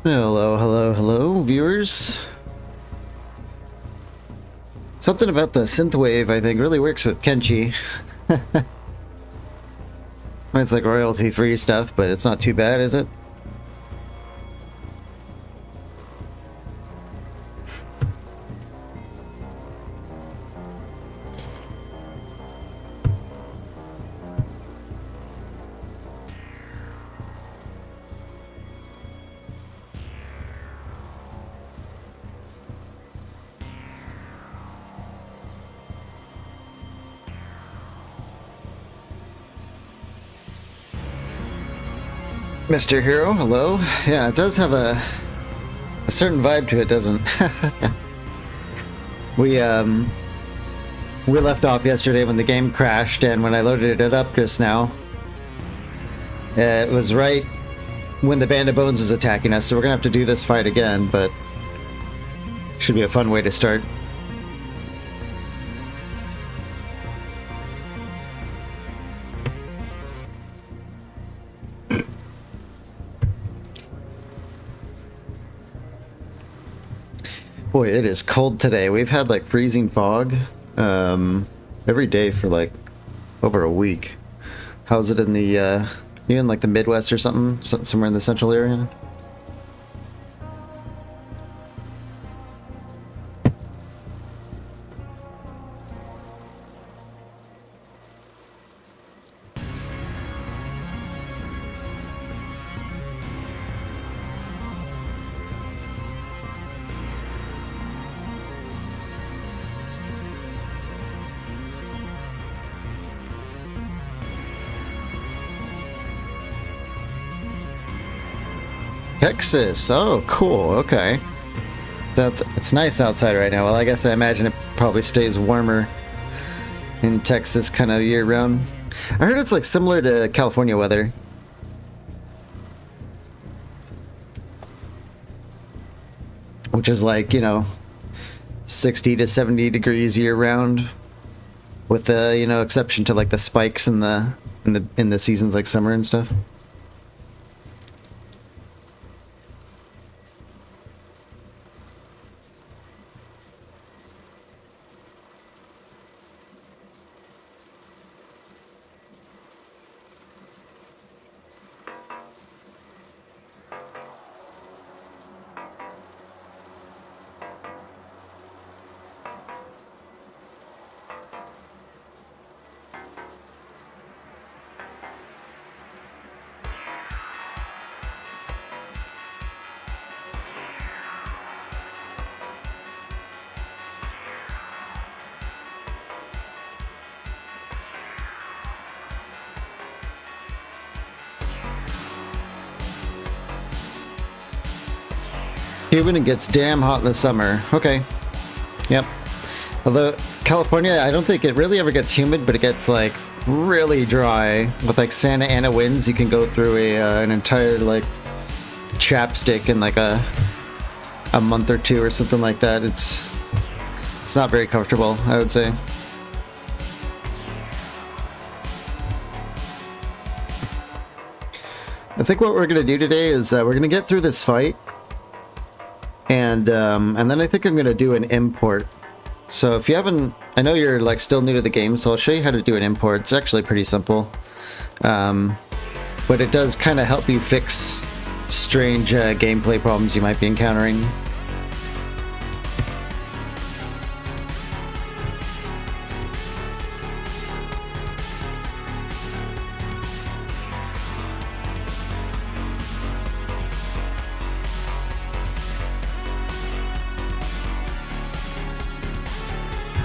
Hello, hello, hello, viewers. Something about the synthwave, I think, really works with Kenshi. It's like royalty-free stuff, but it's not too bad, is it? Mr. Hero, hello. Yeah, it does have a certain vibe to it, doesn't it? We left off yesterday when the game crashed, and when I loaded it up just now, it was right when the Band of Bones was attacking us, so we're gonna have to do this fight again, but should be a fun way to start. Boy, it is cold today. We've had like freezing fog every day for like over a week. How's it in the you in like the Midwest or something? Somewhere in the central area? Texas. Oh, cool. Okay. So it's nice outside right now. Well, I guess I imagine it probably stays warmer in Texas kind of year round. I heard it's like similar to California weather. Which is like, you know, 60 to 70 degrees year round, with the, you know, exception to like the spikes in the seasons like summer and stuff. Humid and gets damn hot in the summer. Okay. Yep. Although California, I don't think it really ever gets humid, but it gets like really dry with like Santa Ana winds. You can go through an entire like chapstick in like a month or two or something like that. It's not very comfortable, I would say. I think what we're gonna do today is we're gonna get through this fight. And then I think I'm gonna do an import. So if you haven't, I know you're like still new to the game, so I'll show you how to do an import. It's actually pretty simple, but it does kind of help you fix strange gameplay problems you might be encountering.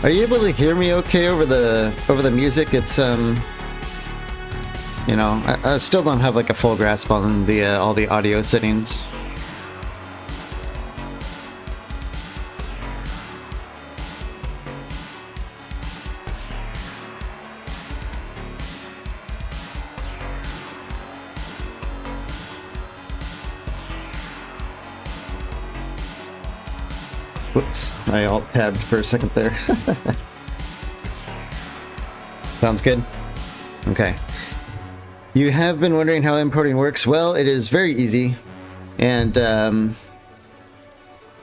Are you able to hear me okay over the music? It's you know, I still don't have like a full grasp on the all the audio settings. Whoops, I alt-tabbed for a second there. Sounds good. Okay. You have been wondering how importing works. Well, it is very easy. And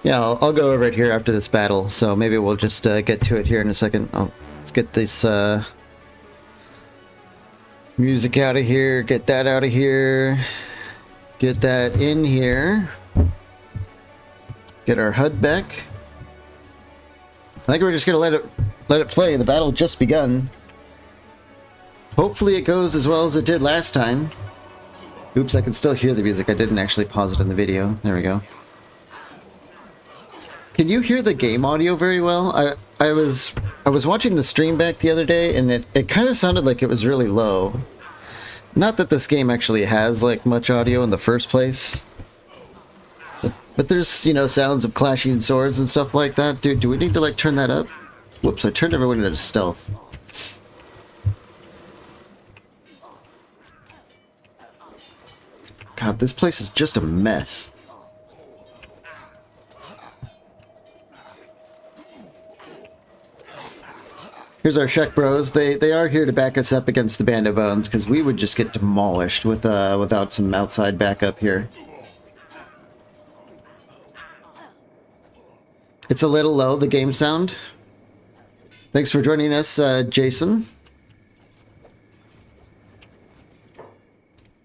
yeah, I'll go over it here after this battle, so maybe we'll just get to it here in a second. Let's get this music out of here, get that out of here, get that in here, get our HUD back. I think we're just gonna let it play. The battle just begun. Hopefully it goes as well as it did last time. Oops, I can still hear the music. I didn't actually pause it in the video. There we go. Can you hear the game audio very well? I was watching the stream back the other day, and it kind of sounded like it was really low. Not that this game actually has like much audio in the first place, but there's, you know, sounds of clashing swords and stuff like that. Dude, do we need to like turn that up? Whoops, I turned everyone into stealth. God, this place is just a mess. Here's our Shek bros. They are here to back us up against the Band of Bones, because we would just get demolished with without some outside backup here. It's a little low, the game sound. Thanks for joining us, Jason.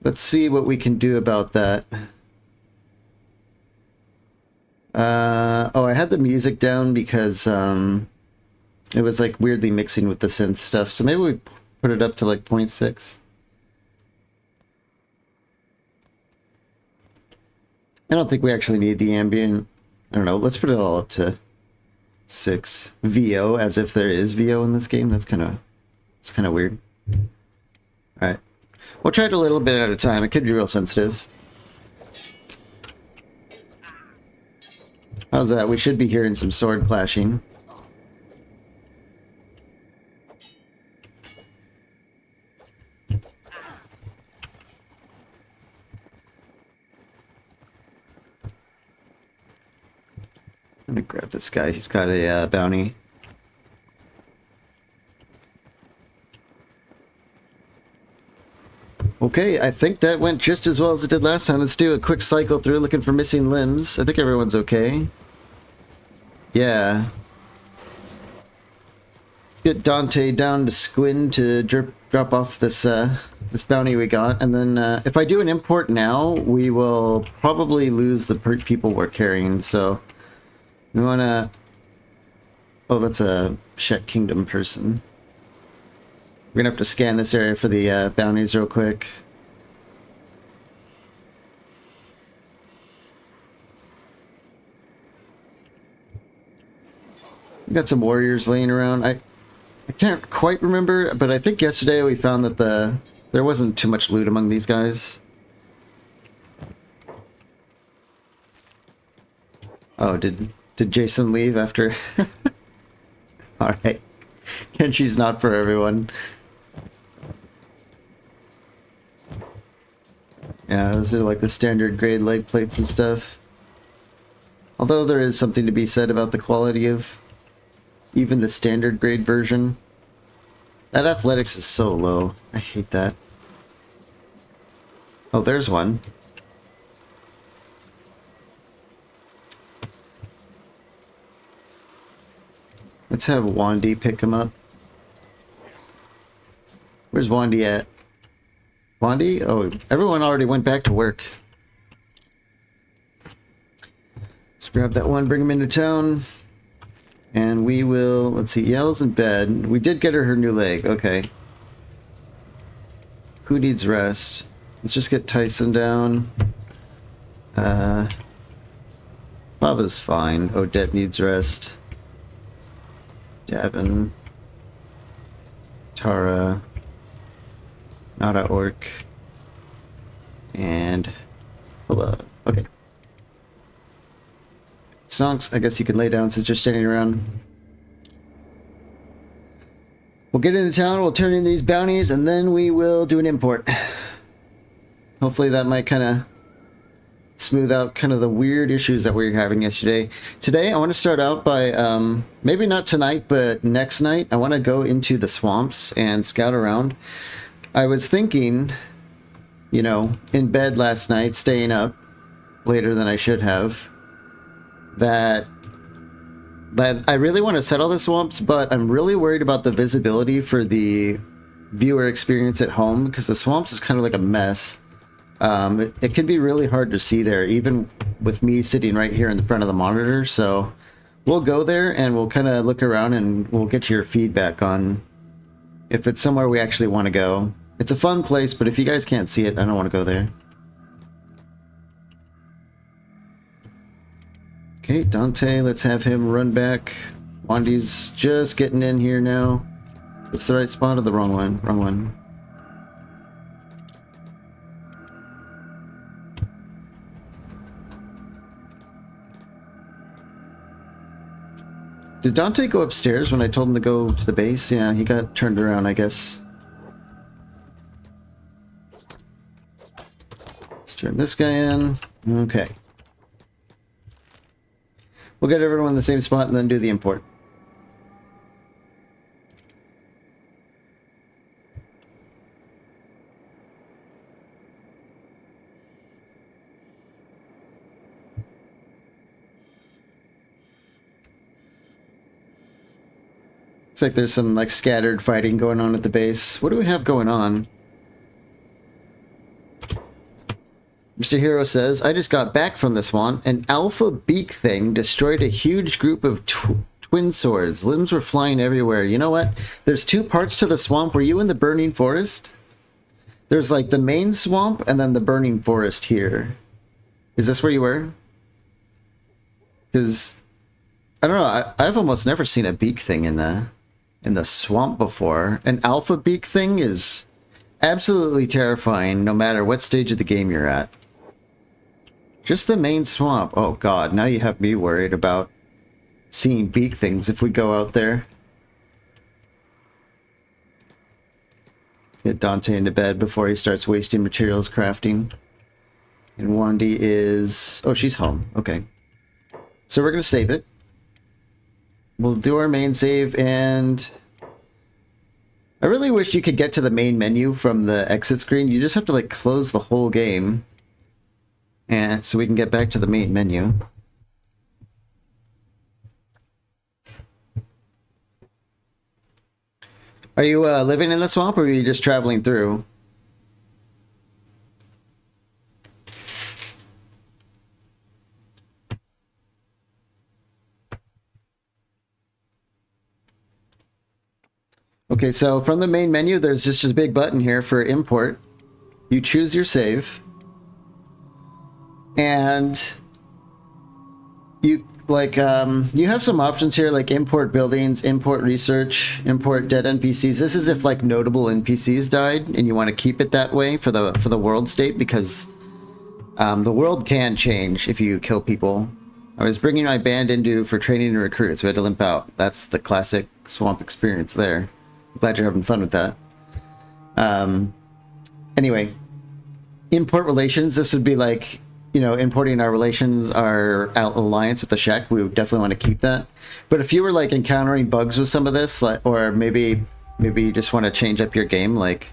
Let's see what we can do about that. Oh, I had the music down because it was like weirdly mixing with the synth stuff. So maybe we put it up to like 0.6. I don't think we actually need the ambient. I don't know. Let's put it all up to 6. VO, as if there is VO in this game. It's kind of weird. All right. We'll try it a little bit at a time. It could be real sensitive. How's that? We should be hearing some sword clashing. Let me grab this guy. He's got a bounty. Okay, I think that went just as well as it did last time. Let's do a quick cycle through looking for missing limbs. I think everyone's okay. Yeah. Let's get Dante down to Squin to drop off this this bounty we got. And then if I do an import now, we will probably lose the people we're carrying. So we want to... Oh, that's a Shek Kingdom person. We're gonna have to scan this area for the bounties real quick. We got some warriors laying around. I can't quite remember, but I think yesterday we found that there wasn't too much loot among these guys. Oh, did Jason leave after? Alright. Kenshi's not for everyone. Yeah, those are like the standard grade light plates and stuff. Although there is something to be said about the quality of even the standard grade version. That athletics is so low. I hate that. Oh, there's one. Let's have Wandy pick him up. Where's Wandy at? Wandy? Oh, everyone already went back to work. Let's grab that one, bring him into town. And we will, let's see, Yell's in bed. We did get her new leg, okay. Who needs rest? Let's just get Tyson down. Baba's fine. Odette needs rest. Davin. Tara. Nada Orc. And hello. Okay. Stonks, I guess you can lay down since you're standing around. We'll get into town, we'll turn in these bounties, and then we will do an import. Hopefully that might kind of smooth out kind of the weird issues that we were having yesterday. Today, I want to start out by, maybe not tonight, but next night, I want to go into the swamps and scout around. I was thinking, you know, in bed last night, staying up, later than I should have. That I really want to settle the swamps, but I'm really worried about the visibility for the viewer experience at home, because the swamps is kind of like a mess. It can be really hard to see there, even with me sitting right here in the front of the monitor. So we'll go there and we'll kind of look around and we'll get your feedback on if it's somewhere we actually want to go. It's a fun place, but if you guys can't see it, I don't want to go there. Okay, Dante, let's have him run back. Wandy's just getting in here now. It's the right spot or the wrong one? Wrong one. Did Dante go upstairs when I told him to go to the base? Yeah, he got turned around, I guess. Let's turn this guy in. Okay. We'll get everyone in the same spot and then do the import. Looks like there's some like scattered fighting going on at the base. What do we have going on? Mr. Hero says, I just got back from this one. An alpha beak thing destroyed a huge group of twin swords. Limbs were flying everywhere. You know what? There's two parts to the swamp. Were you in the burning forest? There's like the main swamp and then the burning forest here. Is this where you were? Because, I don't know, I've almost never seen a beak thing in the swamp before. An alpha beak thing is absolutely terrifying no matter what stage of the game you're at. Just the main swamp. Oh god, now you have me worried about seeing beak things if we go out there. Let's get Dante into bed before he starts wasting materials crafting. And Wandy is... oh, she's home. Okay. So we're going to save it. We'll do our main save, and I really wish you could get to the main menu from the exit screen. You just have to like close the whole game, and so we can get back to the main menu. Are you living in the swamp, or are you just traveling through? Okay, so from the main menu, there's just a big button here for import. You choose your save. And you you have some options here like import buildings, import research, import dead NPCs. This is if like notable NPCs died and you want to keep it that way for the world state, because the world can change if you kill people. I was bringing my band into for training and recruits. We had to limp out. That's the classic swamp experience there. Glad you're having fun with that. Anyway, import relations. This would be like, you know, importing our relations, our alliance with the Shek. We would definitely want to keep that. But if you were like encountering bugs with some of this, like, or maybe you just want to change up your game, like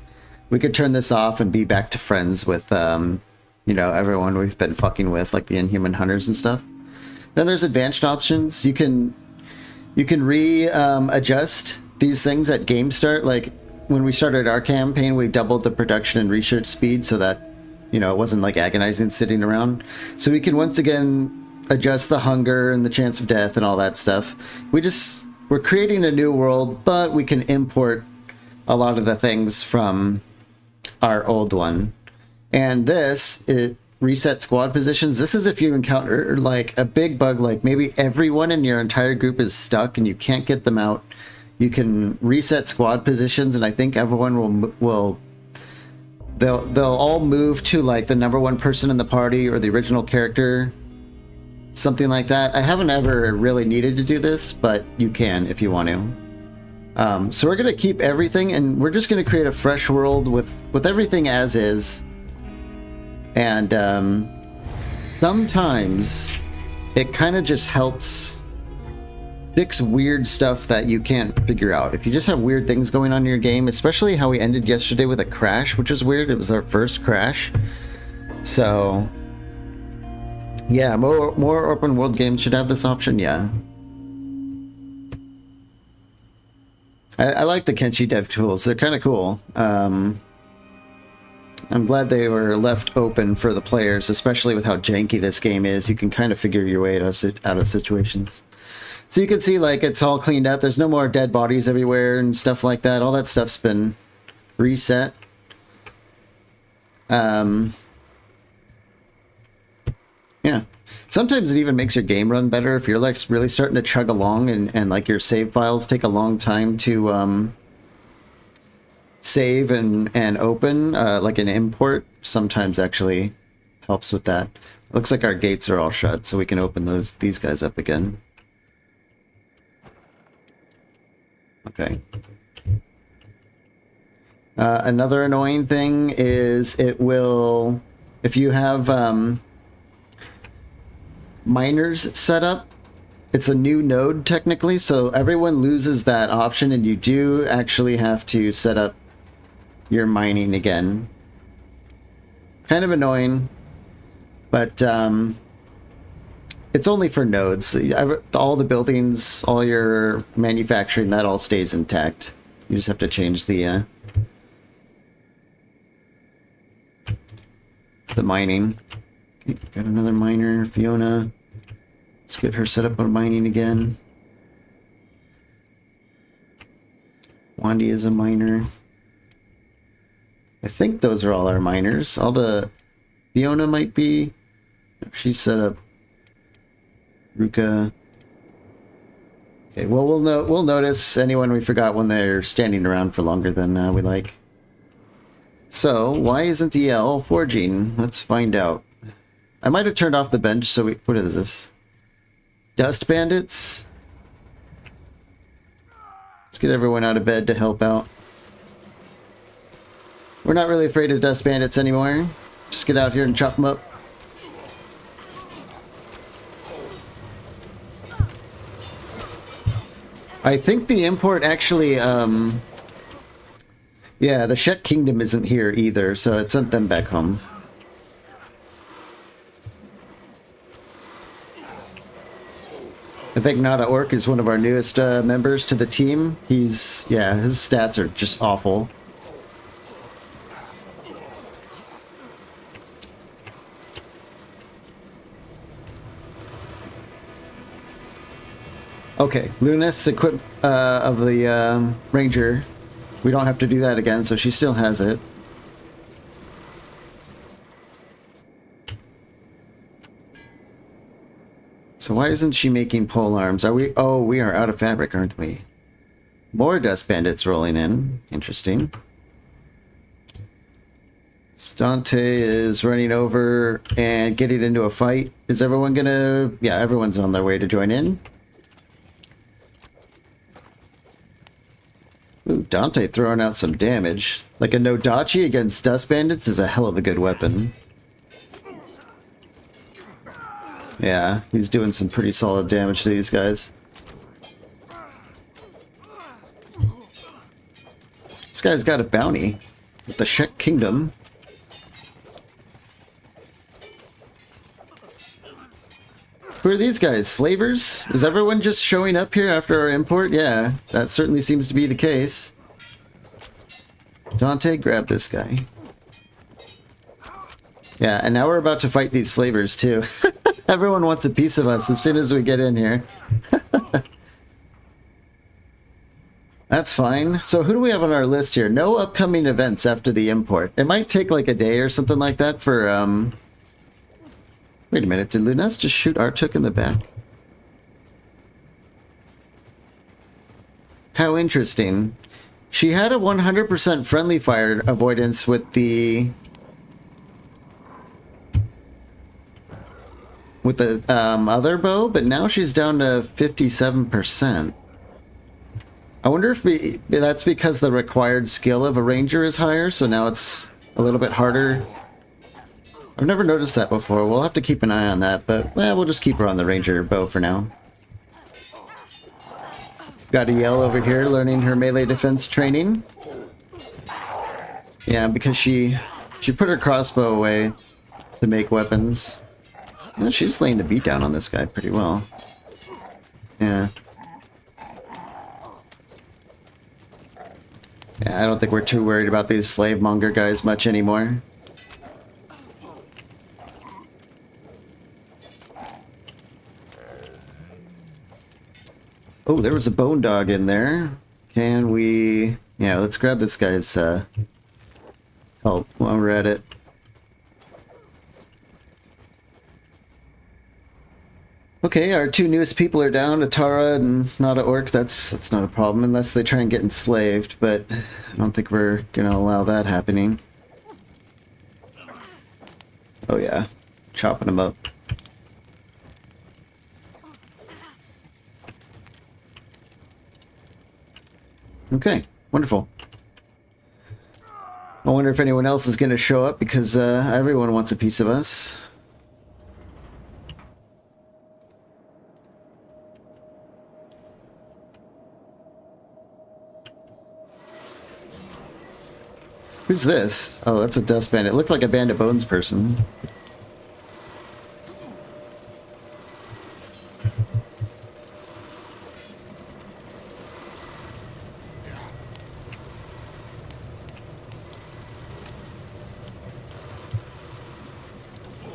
we could turn this off and be back to friends with, you know, everyone we've been fucking with, like the Inhuman Hunters and stuff. Then there's advanced options. You can adjust these things at game start. Like when we started our campaign, we doubled the production and research speed so that, you know, it wasn't like agonizing sitting around. So we can once again adjust the hunger and the chance of death and all that stuff. We're creating a new world, but we can import a lot of the things from our old one. And this, it reset squad positions. This is if you encounter like a big bug, like maybe everyone in your entire group is stuck and you can't get them out. You can reset squad positions, and I think everyone they'll all move to like the #1 person in the party or the original character, something like that. I haven't ever really needed to do this, but you can if you want to. So we're gonna keep everything, and we're just gonna create a fresh world with everything as is. And sometimes it kind of just helps fix weird stuff that you can't figure out. If you just have weird things going on in your game, especially how we ended yesterday with a crash, which was weird. It was our first crash. So Yeah, more open world games should have this option, yeah. I like the Kenshi dev tools. They're kind of cool. I'm glad they were left open for the players, especially with how janky this game is. You can kind of figure your way out of situations. So you can see, like, it's all cleaned up. There's no more dead bodies everywhere and stuff like that. All that stuff's been reset. Yeah. Sometimes it even makes your game run better if you're like really starting to chug along and like your save files take a long time to save and open, like an import sometimes actually helps with that. Looks like our gates are all shut, so we can open these guys up again. Okay. Another annoying thing is it will, if you have miners set up, it's a new node technically, so everyone loses that option and you do actually have to set up your mining again. Kind of annoying, but it's only for nodes. All the buildings, all your manufacturing, that all stays intact. You just have to change the mining. Okay, got another miner, Fiona. Let's get her set up on mining again. Wandy is a miner. I think those are all our miners. All the Fiona might be. She's set up. Ruka. Okay, well we'll notice anyone we forgot when they're standing around for longer than we like. So why isn't EL forging? Let's find out. I might have turned off the bench, so what is this? Dust bandits? Let's get everyone out of bed to help out. We're not really afraid of dust bandits anymore. Just get out here and chop them up. I think the import actually, yeah, the Shet Kingdom isn't here either, so it sent them back home. I think Nada Orc is one of our newest members to the team. Yeah, his stats are just awful. Okay, Lunas equip of the Ranger. We don't have to do that again, so she still has it. So why isn't she making pole arms? Are we? Oh, we are out of fabric, aren't we? More dust bandits rolling in. Interesting. Stante is running over and getting into a fight. Is everyone gonna... Yeah, everyone's on their way to join in. Ooh, Dante throwing out some damage. Like a Nodachi against dust bandits is a hell of a good weapon. Yeah, he's doing some pretty solid damage to these guys. This guy's got a bounty with the Shet Kingdom. Who are these guys? Slavers? Is everyone just showing up here after our import? Yeah, that certainly seems to be the case. Dante, grab this guy. Yeah, and now we're about to fight these slavers too. Everyone wants a piece of us as soon as we get in here. That's fine. So who do we have on our list here? No upcoming events after the import. It might take like a day or something like that for... Wait a minute, did Lunas just shoot Artuk in the back? How interesting. She had a 100% friendly fire avoidance with the... other bow, but now she's down to 57%. I wonder if that's because the required skill of a ranger is higher, so now it's a little bit harder. I've never noticed that before. We'll have to keep an eye on that, but we'll just keep her on the ranger bow for now. Got a Yell over here learning her melee defense training. Yeah, because she put her crossbow away to make weapons. Well, she's laying the beat down on this guy pretty well. Yeah. Yeah, I don't think we're too worried about these slave monger guys much anymore. Oh, there was a bone dog in there. Can we... Yeah, let's grab this guy's help while we're at it. Okay, our two newest people are down, Atara and not a orc. That's not a problem unless they try and get enslaved, but I don't think we're gonna allow that happening. Oh yeah, chopping them up. Okay, wonderful. I wonder if anyone else is gonna show up because everyone wants a piece of us. Who's this? Oh, that's a dust bandit. It looked like a Band of Bones person.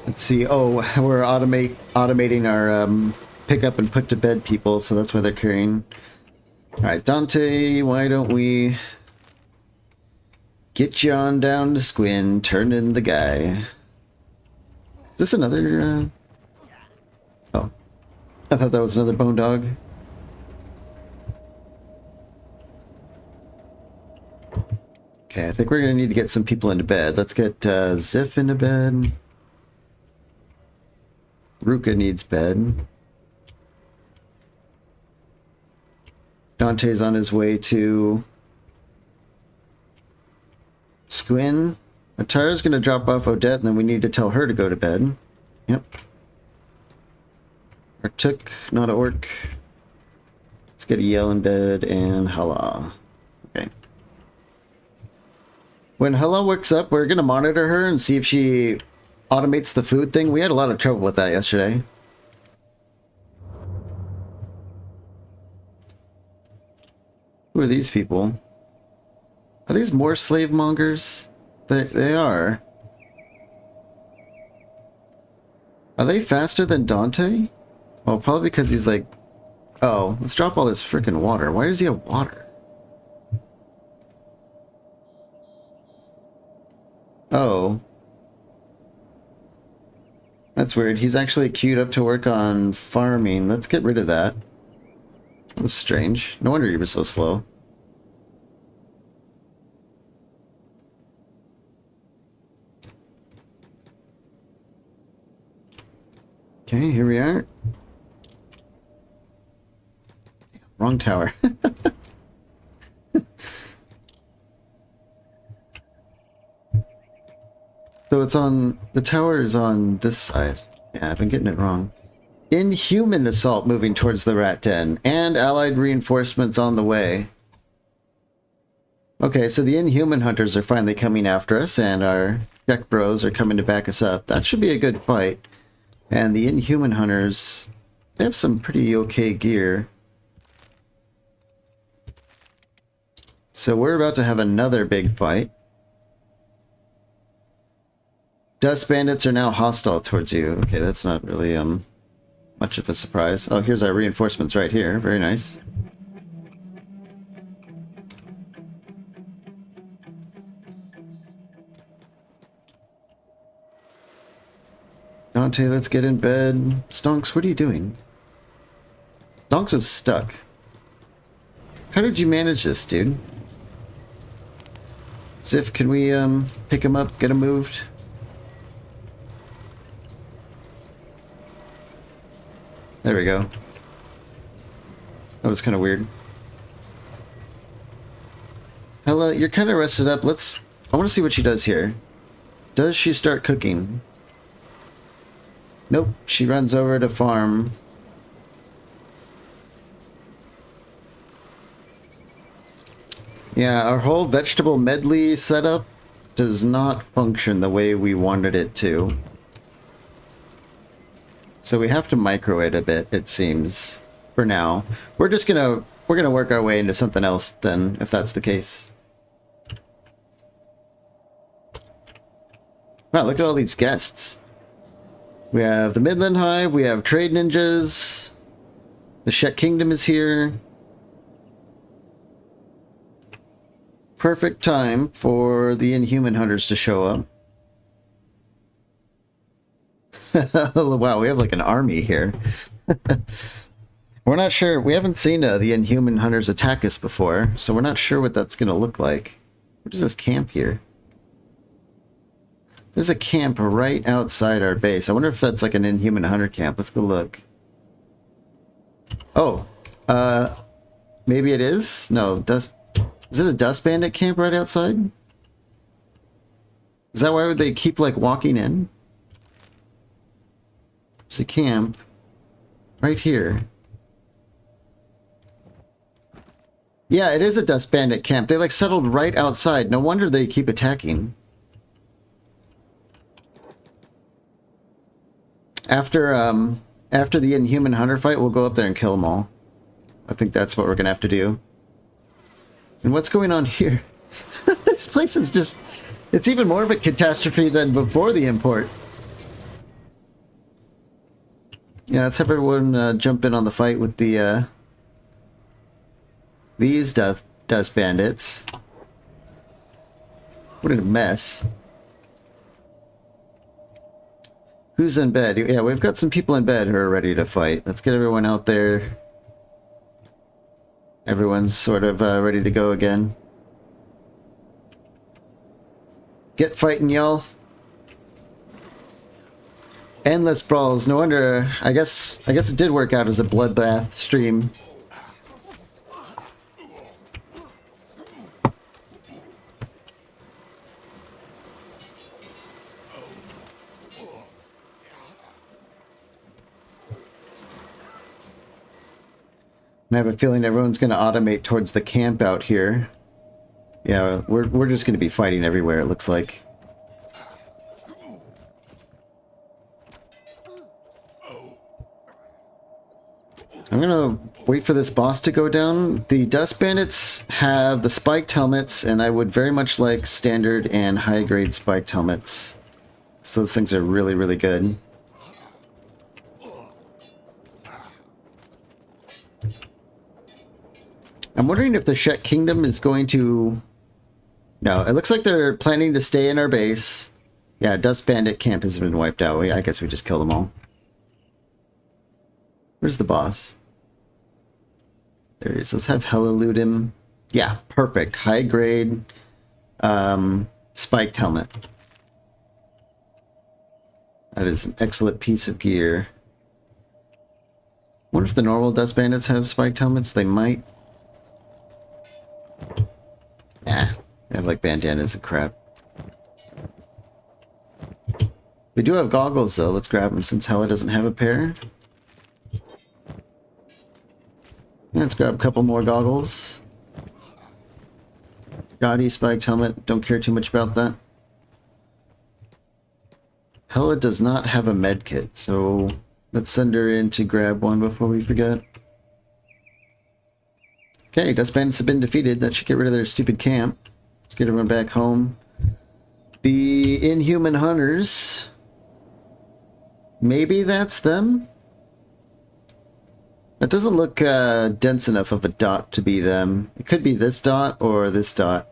Let's see. Oh, we're automating our pick up and put to bed people, so that's why they're carrying. All right, Dante, why don't we get you on down to Squin, turn in the guy. Is this another, Oh. I thought that was another bone dog. Okay, I think we're gonna need to get some people into bed. Let's get, Ziff into bed. Ruka needs bed. Dante's on his way to Squin. Atara's gonna drop off Odette, and then we need to tell her to go to bed. Yep. Artuk, not an orc. Let's get a Yell in bed and Hala. Okay. When Hala wakes up, we're gonna monitor her and see if she automates the food thing. We had a lot of trouble with that yesterday. Who are these people? Are these more slave mongers? They are. Are they faster than Dante? Well, probably because he's like... Oh, let's drop all this freaking water. Why does he have water? Oh. That's weird. He's actually queued up to work on farming. Let's get rid of that. That was strange. No wonder he was so slow. Okay, here we are. Wrong tower. So it's on... The tower is on this side. Yeah, I've been getting it wrong. Inhuman assault moving towards the rat den. And allied reinforcements on the way. Okay, so the Inhuman hunters are finally coming after us, and our Czech bros are coming to back us up. That should be a good fight. And the Inhuman hunters, they have some pretty okay gear. So we're about to have another big fight. Dust bandits are now hostile towards you. Okay, that's not really much of a surprise. Oh, here's our reinforcements right here. Very nice. Dante, let's get in bed. Stonks, what are you doing? Stonks is stuck. How did you manage this, dude? Ziff, can we pick him up, get him moved? There we go. That was kind of weird. Hello, you're kind of rested up. I want to see what she does here. Does she start cooking? Nope, she runs over to farm. Yeah, our whole vegetable medley setup does not function the way we wanted it to. So we have to micro it a bit, it seems, for now. We're gonna work our way into something else then, if that's the case. Wow, look at all these guests. We have the Midland Hive, we have Trade Ninjas, the Shet Kingdom is here. Perfect time for the Inhuman Hunters to show up. Wow, we have like an army here. We're not sure. We haven't seen the Inhuman Hunters attack us before, so we're not sure what that's going to look like. What is this camp here? There's a camp right outside our base. I wonder if that's like an Inhuman Hunter camp. Let's go look. Oh, maybe it is? No, is it a Dust Bandit camp right outside? Is that why would they keep like walking in? There's a camp right here. Yeah, it is a Dust Bandit camp. They like settled right outside. No wonder they keep attacking. After the Inhuman Hunter fight, we'll go up there and kill them all. I think that's what we're gonna have to do. And what's going on here? This place is just... It's even more of a catastrophe than before the import. Yeah, let's have everyone jump in on the fight with the these dust bandits. What a mess. Who's in bed? Yeah, we've got some people in bed who are ready to fight. Let's get everyone out there. Everyone's sort of ready to go again. Get fighting, y'all. Endless brawls. No wonder. I guess it did work out as a bloodbath stream. I have a feeling everyone's going to automate towards the camp out here. Yeah, we're just going to be fighting everywhere, it looks like. I'm going to wait for this boss to go down. The Dust Bandits have the spiked helmets, and I would very much like standard and high-grade spiked helmets. So those things are really, really good. I'm wondering if the Shet Kingdom is going to... No, it looks like they're planning to stay in our base. Yeah, Dust Bandit camp has been wiped out. I guess we just kill them all. Where's the boss? There he is. Let's have Hella loot him. Yeah, perfect. High grade spiked helmet. That is an excellent piece of gear. What if the normal Dust Bandits have spiked helmets? They might. Nah, they have like bandanas and crap. We do have goggles though. Let's grab them since Hella doesn't have a pair. Let's grab a couple more goggles. Gaudy spiked helmet. Don't care too much about that. Hella does not have a med kit, so let's send her in to grab one before we forget. Okay, Dust Bandits have been defeated. That should get rid of their stupid camp. Let's get everyone back home. The Inhuman Hunters. Maybe that's them? That doesn't look dense enough of a dot to be them. It could be this dot or this dot.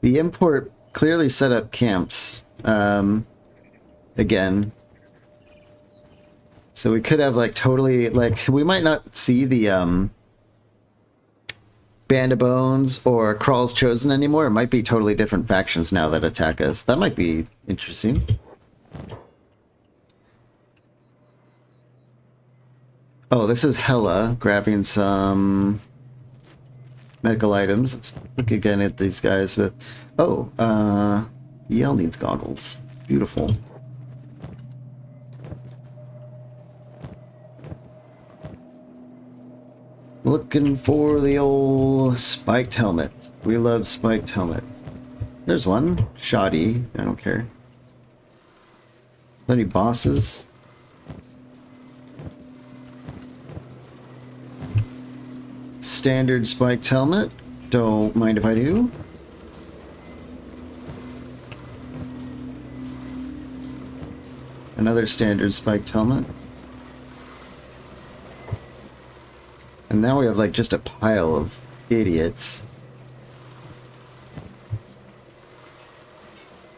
The import clearly set up camps. Again. So we could have like totally, like, we might not see the Band of Bones or Crawl's Chosen anymore. It might be totally different factions now that attack us. That might be interesting. Oh, this is Hella grabbing some medical items. Let's look again at these guys with... Oh, Yell needs goggles. Beautiful. Looking for the old spiked helmets. We love spiked helmets. There's one. Shoddy. I don't care. Any bosses? Standard spiked helmet. Don't mind if I do. Another standard spiked helmet. And now we have like just a pile of idiots.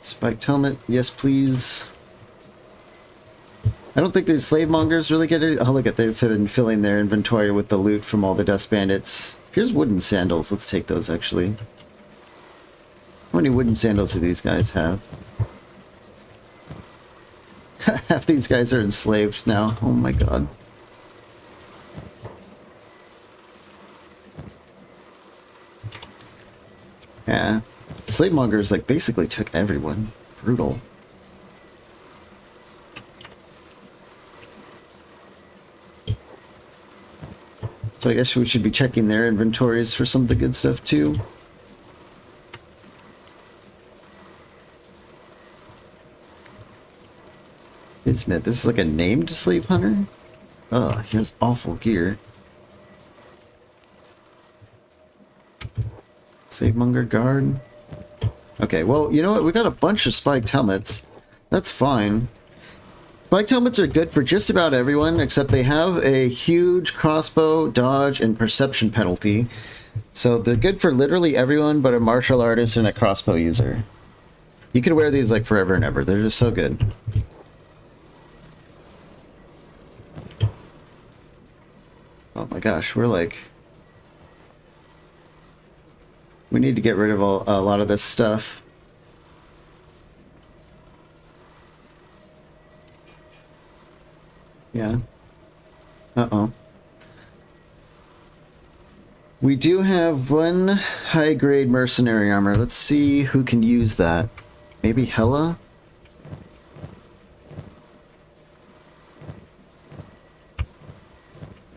Spiked helmet, yes please. I don't think these slave mongers really get it. Oh, look at they've been filling their inventory with the loot from all the dust bandits. Here's wooden sandals. Let's take those actually. How many wooden sandals do these guys have? Half these guys are enslaved now. Oh my god. Yeah. Slave mongers like basically took everyone. Brutal. So I guess we should be checking their inventories for some of the good stuff too. Smith, this is like a named slave hunter? Oh, he has awful gear. Slave monger guard. Okay, well, you know what? We got a bunch of spiked helmets. That's fine. Spiked helmets are good for just about everyone, except they have a huge crossbow, dodge, and perception penalty. So they're good for literally everyone but a martial artist and a crossbow user. You could wear these like forever and ever. They're just so good. Oh my gosh, we're like... We need to get rid of a lot of this stuff. Yeah. Uh-oh. We do have one high-grade mercenary armor. Let's see who can use that. Maybe Hela?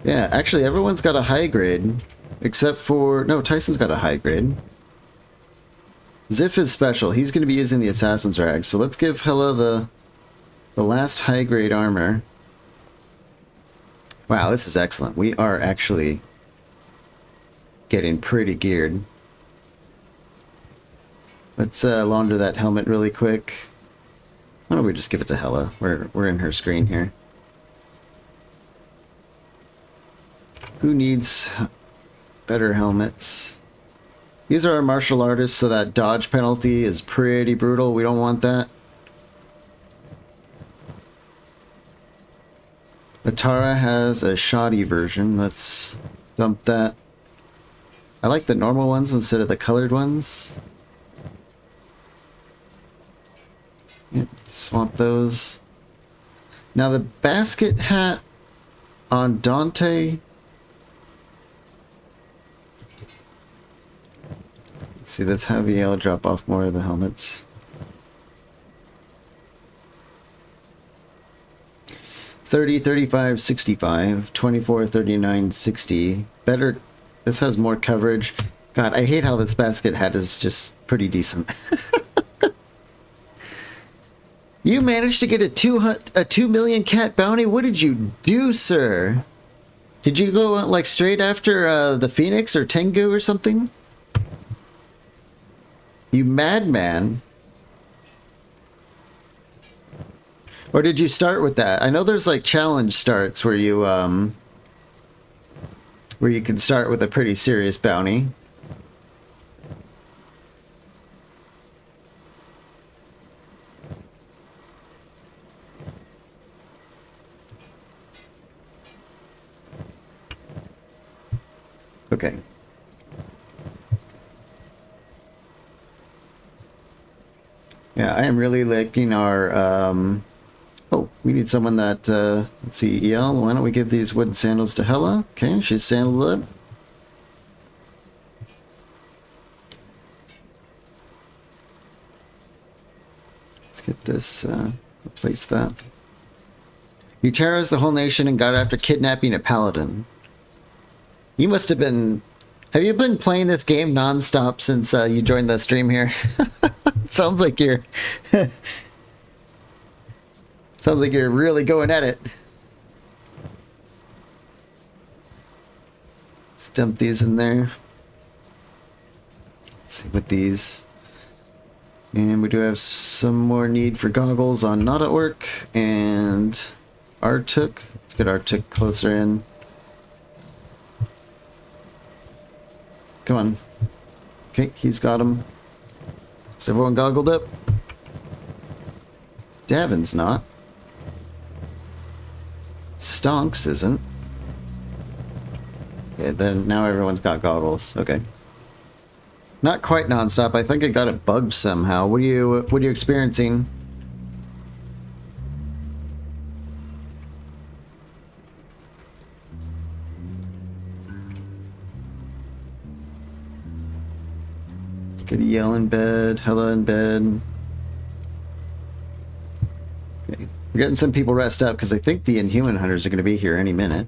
Yeah, actually everyone's got a high grade. Except for... No, Tyson's got a high grade. Ziff is special. He's going to be using the Assassin's Rag. So let's give Hela the last high grade armor. Wow, this is excellent. We are actually getting pretty geared. Let's launder that helmet really quick. Why don't we just give it to Hela? We're in her screen here. Who needs better helmets? These are our martial artists, so that dodge penalty is pretty brutal. We don't want that. Atara has a shoddy version. Let's dump that. I like the normal ones instead of the colored ones. Yep, swap those. Now the basket hat on Dante... Let's see, let's have Yale drop off more of the helmets. 30, 35, 65, 24, 39, 60. Better, this has more coverage. God, I hate how this basket hat is just pretty decent. You managed to get a 2 million cat bounty? What did you do, sir? Did you go like straight after the Phoenix or Tengu or something? You madman. Or did you start with that? I know there's like challenge starts where you can start with a pretty serious bounty. Okay. Yeah, I am really liking our, oh, we need someone that, let's see, EL, why don't we give these wooden sandals to Hela? Okay, she's sandaled up. Let's get this, replace that. You terrorized the whole nation and got after kidnapping a paladin. You must have been, have you been playing this game non-stop since you joined the stream here? Sounds like you're sounds like you're really going at it. Just dump these in there. See with these. And we do have some more need for goggles on Not@Work and Artuk. Let's get Artuk closer in. Come on. Okay, he's got him. Is everyone goggled up? Davin's not. Stonks isn't. Okay, then now everyone's got goggles. Okay. Not quite nonstop. I think I got it bugged somehow. What are you experiencing? Let's get a yell in bed, hello in bed. Okay. We're getting some people rest up because I think the Inhuman Hunters are going to be here any minute.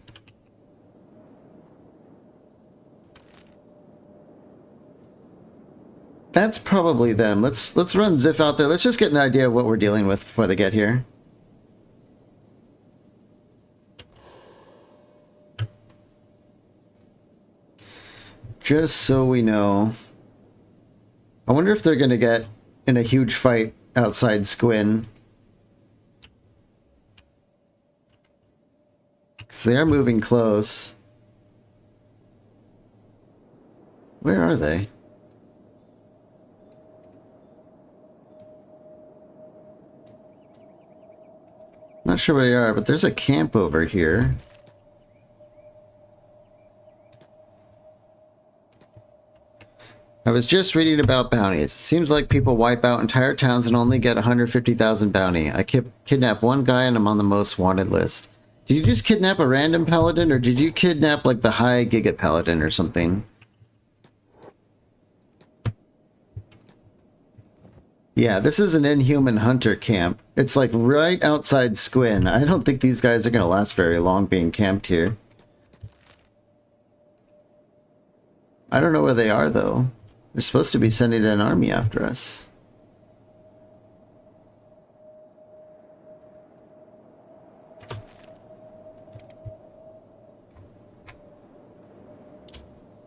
That's probably them. Let's run Ziff out there. Let's just get an idea of what we're dealing with before they get here. Just so we know. I wonder if they're going to get in a huge fight outside Squin. Because they are moving close. Where are they? Not sure where they are, but there's a camp over here. I was just reading about bounties. It seems like people wipe out entire towns and only get 150,000 bounty. I kidnapped one guy and I'm on the most wanted list. Did you just kidnap a random paladin or did you kidnap like the high giga paladin or something? Yeah, this is an Inhuman Hunter camp. It's like right outside Squin. I don't think these guys are going to last very long being camped here. I don't know where they are though. They're supposed to be sending an army after us.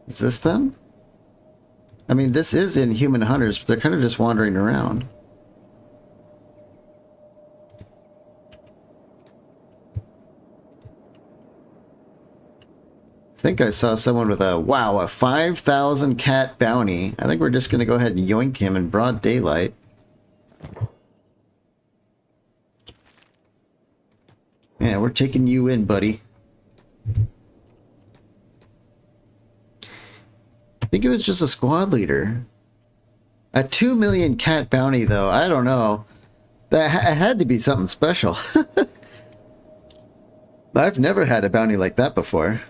Is this them? I mean, this is Inhuman Hunters, but they're kind of just wandering around. I think I saw someone with a 5,000 cat bounty. I think we're just going to go ahead and yoink him in broad daylight. Yeah, we're taking you in, buddy. I think it was just a squad leader. A 2 million cat bounty, though. I don't know. That had to be something special. I've never had a bounty like that before.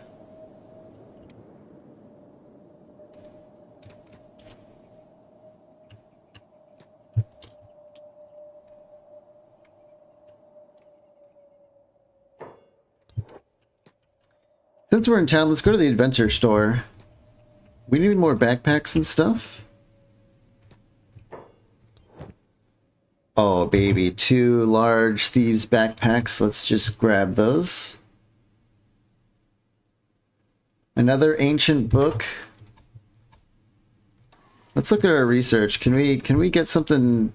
Since we're in town, let's go to the adventure store. We need more backpacks and stuff. Oh, baby. 2 large thieves' backpacks. Let's just grab those. Another ancient book. Let's look at our research. Can we get something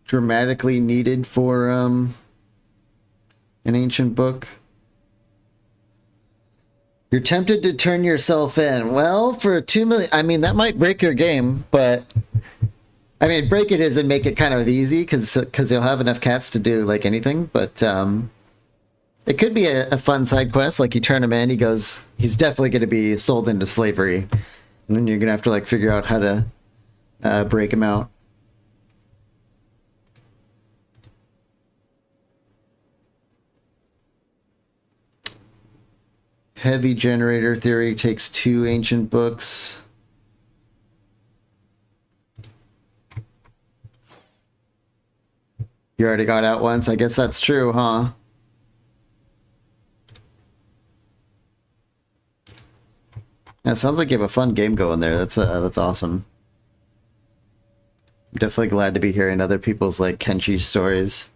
dramatically needed for an ancient book? You're tempted to turn yourself in. Well, for 2 million, I mean, that might break your game, but I mean, break it is and make it kind of easy because you'll have enough cats to do like anything. But it could be a fun side quest. Like you turn him in, he's definitely going to be sold into slavery, and then you're going to have to like figure out how to break him out. Heavy generator theory takes 2 ancient books. You already got out once? I guess that's true, huh? Yeah, it sounds like you have a fun game going there. That's awesome. definitely glad to be hearing other people's, like, Kenshi stories.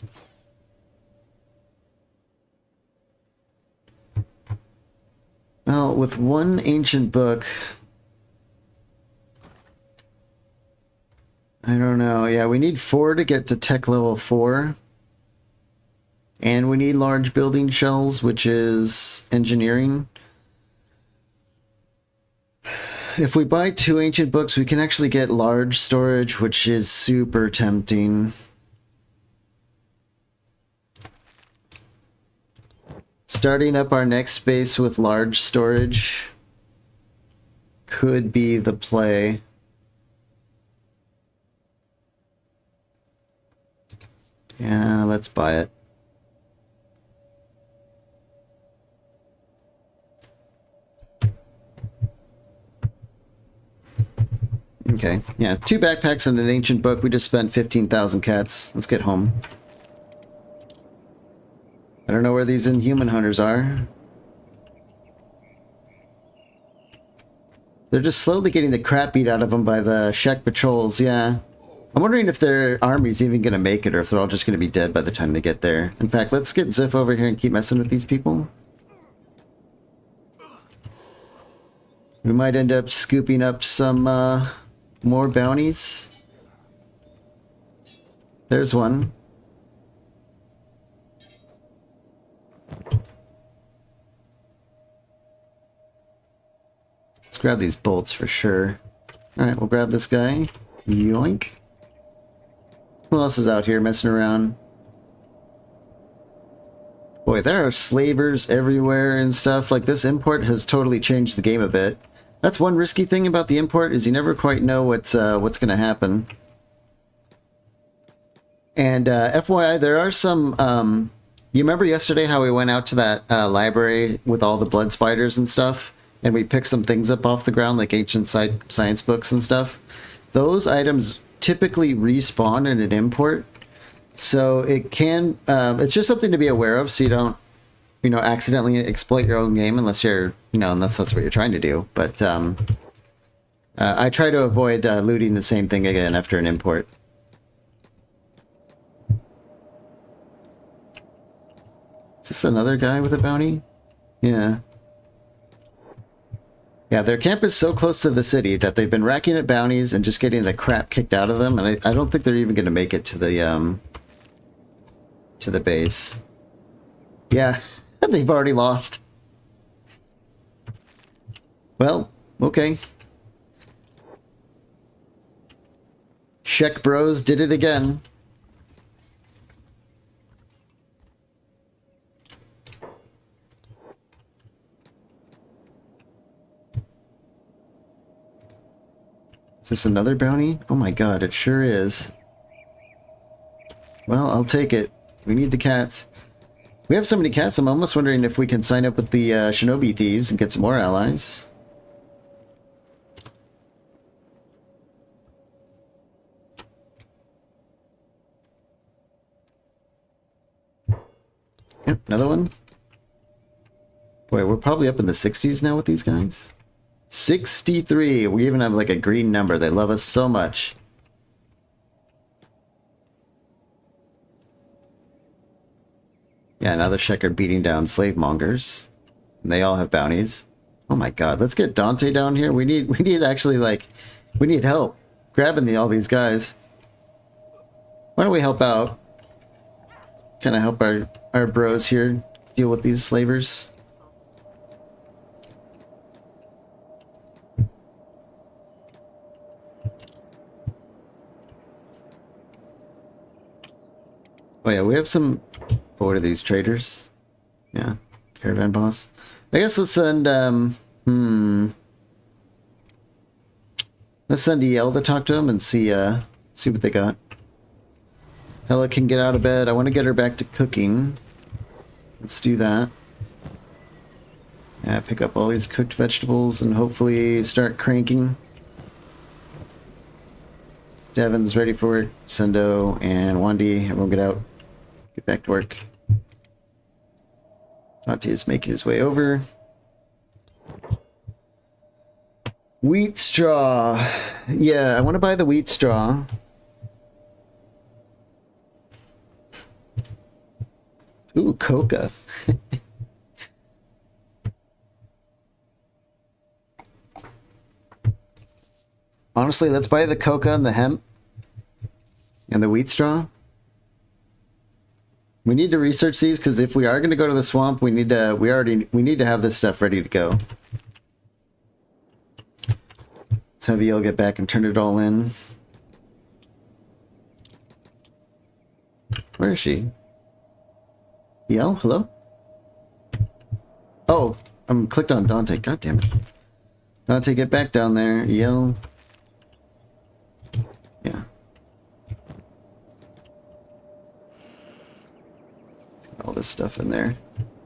Well, with one ancient book... I don't know. Yeah, we need 4 to get to tech level 4. And we need large building shells, which is engineering. If we buy 2 ancient books, we can actually get large storage, which is super tempting. Starting up our next base with large storage could be the play. Yeah, let's buy it. Okay, yeah, 2 backpacks and an ancient book. We just spent 15,000 cats. Let's get home. I don't know where these inhuman hunters are. They're just slowly getting the crap beat out of them by the Shek patrols, yeah. I'm wondering if their army's even going to make it or if they're all just going to be dead by the time they get there. In fact, let's get Ziff over here and keep messing with these people. We might end up scooping up some more bounties. There's one. Let's grab these bolts for sure. Alright, we'll grab this guy. Yoink. Who else is out here messing around? Boy, there are slavers everywhere and stuff. Like, this import has totally changed the game a bit. That's one risky thing about the import, is you never quite know what's going to happen. And FYI, there are some... you remember yesterday how we went out to that library with all the blood spiders and stuff? And we picked some things up off the ground, like ancient science books and stuff? Those items typically respawn in an import. So it can... it's just something to be aware of so you don't, you know, accidentally exploit your own game unless you're, you know, unless that's what you're trying to do. But I try to avoid looting the same thing again after an import. Is this another guy with a bounty? Yeah. Yeah, their camp is so close to the city that they've been racking up bounties and just getting the crap kicked out of them, and I don't think they're even going to make it to the base. Yeah, they've already lost. Well, okay. Shek Bros did it again. Is this another bounty? Oh my god, it sure is. Well, I'll take it. We need the cats. We have so many cats, I'm almost wondering if we can sign up with the Shinobi Thieves and get some more allies. Yep, another one. Boy, we're probably up in the 60s now with these guys. 63. We even have like a green number. They love us so much. Yeah, now the Shek are beating down slave mongers. And they all have bounties. Oh my god, let's get Dante down here. We need actually, like, we need help grabbing all these guys. Why don't we help out? Kind of help our bros here deal with these slavers. Oh yeah, we have some... Oh, what are these, traders? Yeah, caravan boss. I guess let's send, let's send EL to talk to him and see what they got. Hella can get out of bed. I want to get her back to cooking. Let's do that. Yeah, pick up all these cooked vegetables and hopefully start cranking. Devin's ready for it. Sendo and Wandy, everyone get out. Get back to work. Tati is making his way over. Wheat straw. Yeah, I want to buy the wheat straw. Ooh, coca. Honestly, let's buy the coca and the hemp and the wheat straw. We need to research these because if we are going to go to the swamp, we need to need to have this stuff ready to go. Let's have Yale get back and turn it all in. Where is she? Yale, hello? Oh, I'm clicked on Dante. God damn it. Dante, get back down there. Yale. Yeah. Let's get all this stuff in there.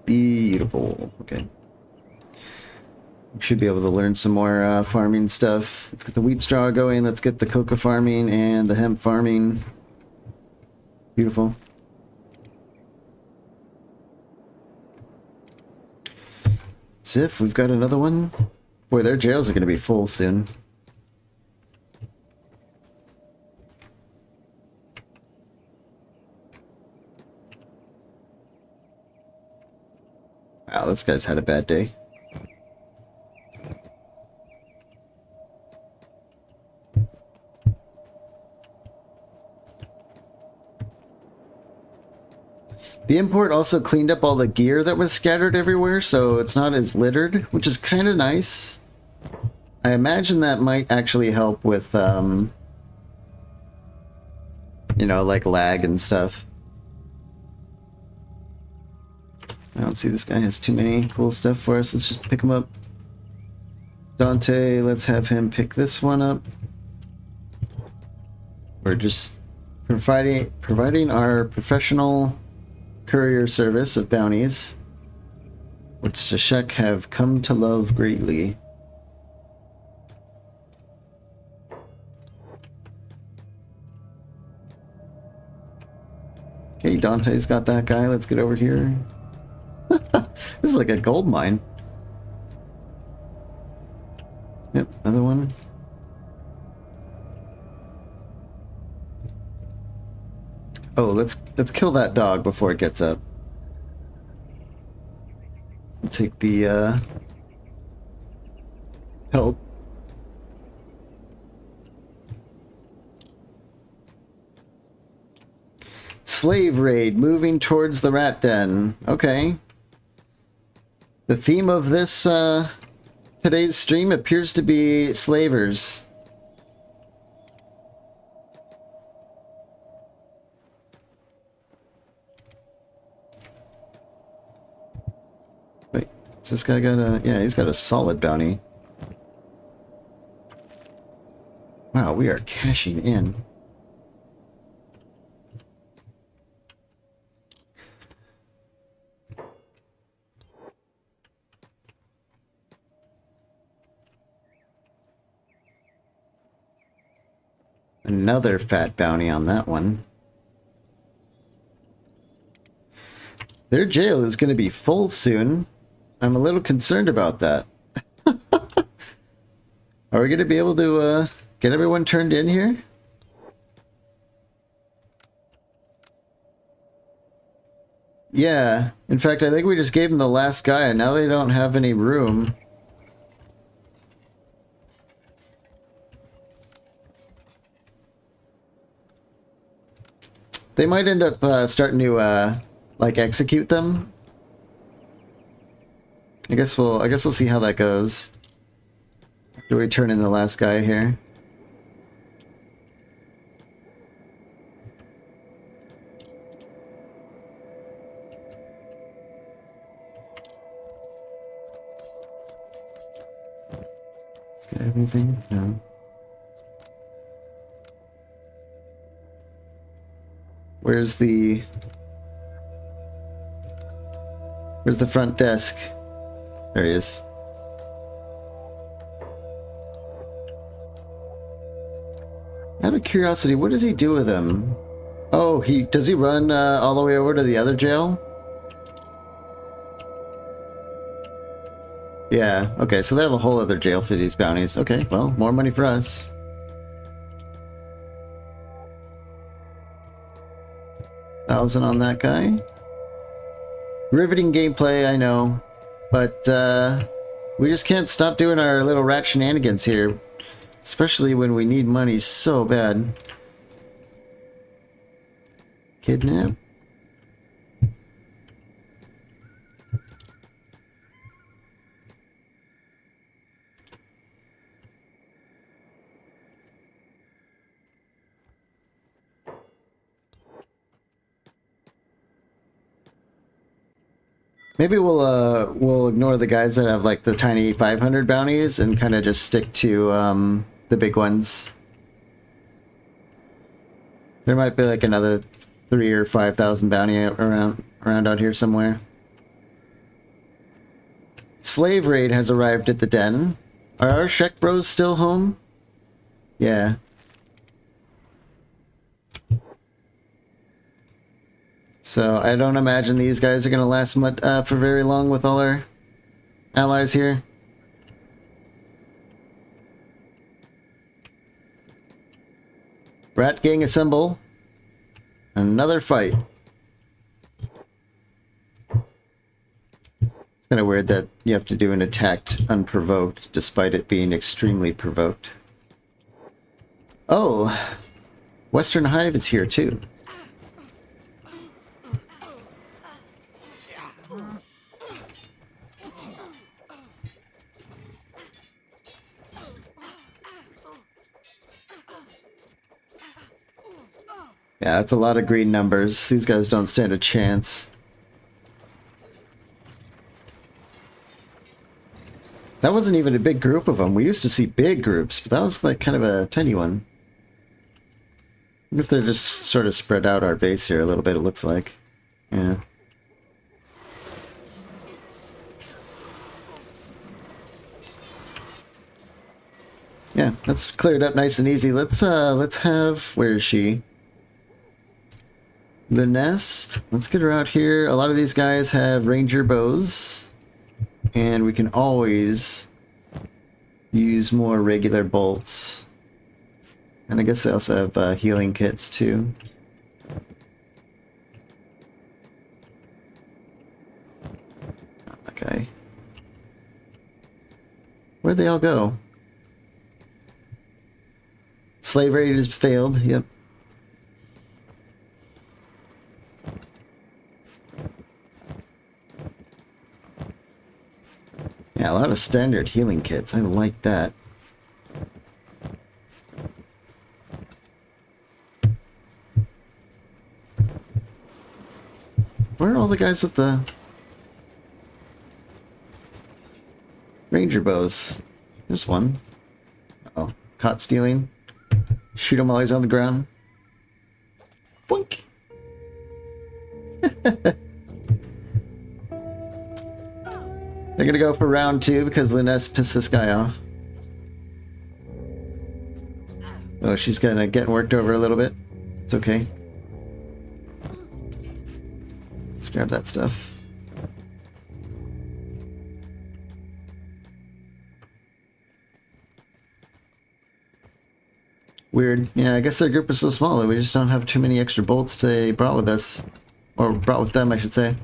Beautiful. Okay. We should be able to learn some more farming stuff. Let's get the wheat straw going. Let's get the coca farming and the hemp farming. Beautiful. Ziff, we've got another one. Boy, their jails are going to be full soon. Wow, this guy's had a bad day. The import also cleaned up all the gear that was scattered everywhere, so it's not as littered, which is kind of nice. I imagine that might actually help with, you know, like lag and stuff. I don't see this guy has too many cool stuff for us. Let's just pick him up. Dante, let's have him pick this one up. We're just providing our professional courier service of bounties, which Shashek have come to love greatly. Okay, Dante's got that guy. Let's get over here. This is like a gold mine. Yep, another one. Oh, let's kill that dog before it gets up. We'll take the pelt. Slave raid moving towards the rat den. Okay. The theme of this today's stream appears to be slavers. Wait, has this guy got a... Yeah, he's got a solid bounty. Wow, we are cashing in. Another fat bounty on that one. Their jail is going to be full soon. I'm a little concerned about that. Are we going to be able to get everyone turned in here? Yeah. In fact, I think we just gave them the last guy, and now they don't have any room. They might end up starting to like execute them. I guess we'll see how that goes. Do we turn in the last guy here? This guy have anything? No. Where's the front desk? There he is. Out of curiosity, what does he do with him? Oh, does he run all the way over to the other jail? Yeah, okay, so they have a whole other jail for these bounties. Okay, well, more money for us. $1,000 on that guy. Riveting gameplay, I know. But, we just can't stop doing our little rat shenanigans here. Especially when we need money so bad. Kidnap? Maybe we'll ignore the guys that have like the tiny 500 bounties and kind of just stick to the big ones. There might be like another 3 or 5,000 bounty around out here somewhere. Slave raid has arrived at the den. Are our Shek bros still home? Yeah. So I don't imagine these guys are going to last much, for very long with all our allies here. Rat gang assemble. Another fight. It's kind of weird that you have to do an attack unprovoked, despite it being extremely provoked. Oh, Western Hive is here too. Yeah, that's a lot of green numbers. These guys don't stand a chance. That wasn't even a big group of them. We used to see big groups, but that was like kind of a tiny one. What if they're just sort of spread out our base here a little bit, it looks like. Yeah. Yeah, that's cleared up nice and easy. Let's have, where is she? The nest. Let's get her out here. A lot of these guys have ranger bows. And we can always use more regular bolts. And I guess they also have healing kits too. Not that guy. Where'd they all go? Slave raid has failed, yep. Yeah, a lot of standard healing kits. I like that. Where are all the guys with the ranger bows? There's one. Uh oh, caught stealing. Shoot him while he's on the ground. Boink! They're gonna go for round 2 because Luness pissed this guy off. Oh, she's gonna get worked over a little bit. It's okay. Let's grab that stuff. Weird. Yeah, I guess their group is so small that we just don't have too many extra bolts they brought with us. Or brought with them, I should say.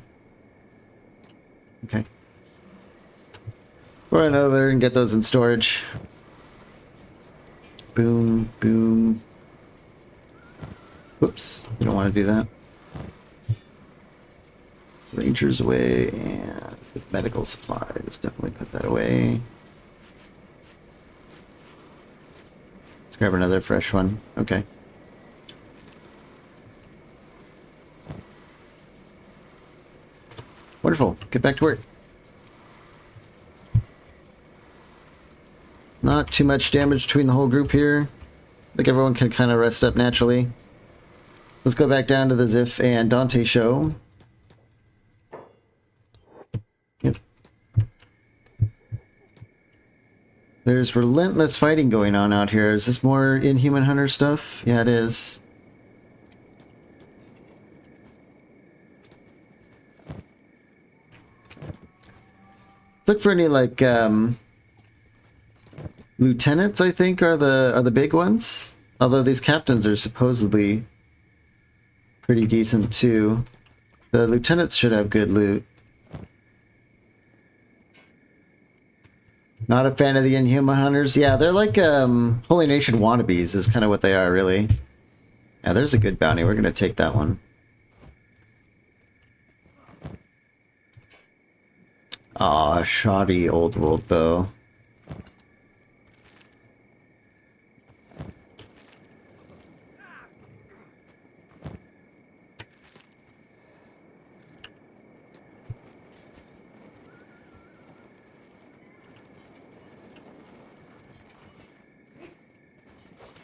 Okay. Run over and get those in storage. Boom, boom. Whoops, you don't want to do that. Rangers away, and medical supplies. Definitely put that away. Let's grab another fresh one. Okay. Wonderful. Get back to work. Not too much damage between the whole group here. I think everyone can kind of rest up naturally. So let's go back down to the Ziff and Dante show. Yep. There's relentless fighting going on out here. Is this more Inhuman Hunter stuff? Yeah, it is. Look for any like lieutenants, I think, are the big ones. Although these captains are supposedly pretty decent too. The lieutenants should have good loot. Not a fan of the Inhuman Hunters. Yeah, they're like Holy Nation wannabes is kind of what they are, really. Yeah, there's a good bounty. We're going to take that one. Aw, shoddy old world bow.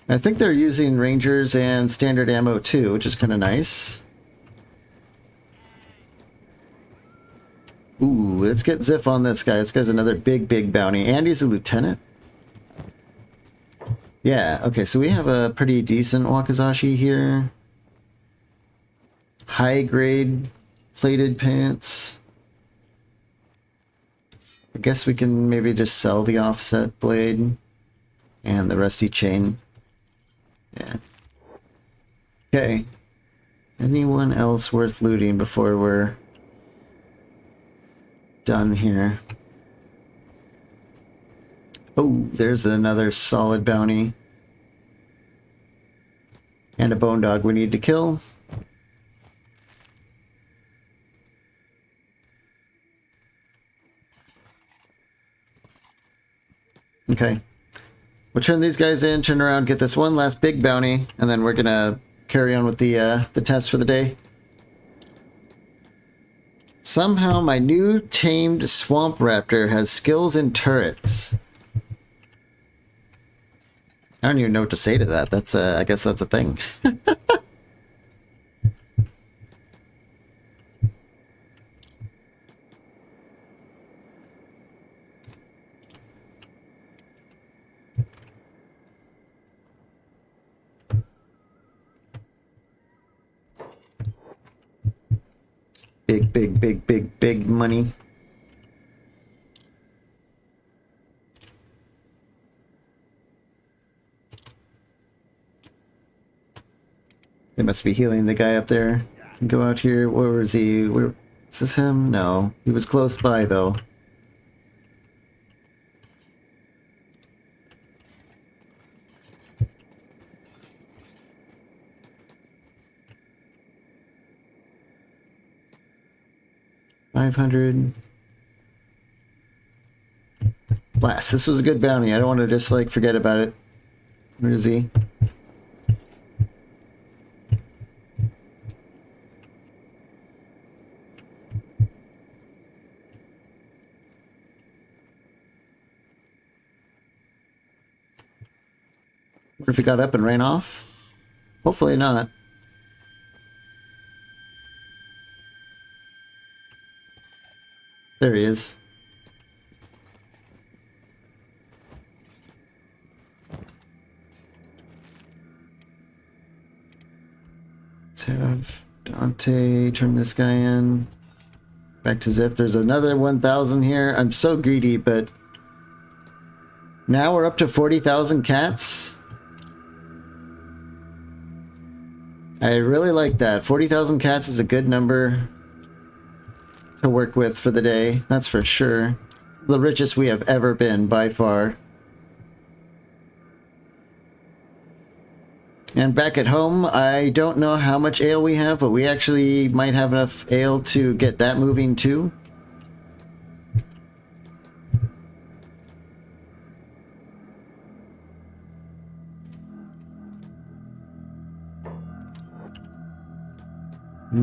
I think they're using Rangers and standard ammo too, which is kind of nice. Ooh, let's get Ziff on this guy. This guy's another big bounty. And he's a lieutenant. Yeah, okay, so we have a pretty decent Wakizashi here. High grade plated pants. I guess we can maybe just sell the offset blade and the rusty chain. Yeah. Okay. Anyone else worth looting before we're done here? Oh, there's another solid bounty. And a bone dog we need to kill. Okay. We'll turn these guys in, turn around, get this one last big bounty, and then we're gonna carry on with the test for the day. Somehow my new tamed swamp raptor has skills in turrets. I don't even know what to say to that. That's I guess that's a thing. Big money. They must be healing the guy up there. Can go out here. Where was he? Where is this him? No. He was close by though. $500. Blast. This was a good bounty. I don't want to just like forget about it. Where is he? What if he got up and ran off? Hopefully not. There he is. Let's have Dante turn this guy in. Back to Ziff. There's another 1,000 here. I'm so greedy, but now we're up to 40,000 cats. I really like that. 40,000 cats is a good number to work with for the day. That's for sure. It's the richest we have ever been, by far. And back at home, I don't know how much ale we have, but we actually might have enough ale to get that moving too.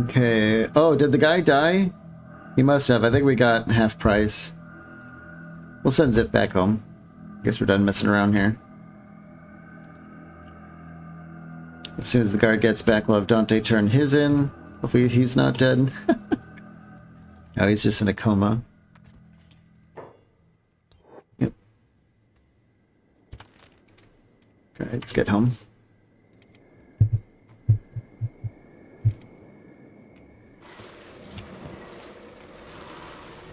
Okay. Oh, did the guy die? He must have. I think we got half price. We'll send Zip back home. Guess we're done messing around here. As soon as the guard gets back, we'll have Dante turn his in. Hopefully he's not dead. Oh, he's just in a coma. Yep. Alright, let's get home.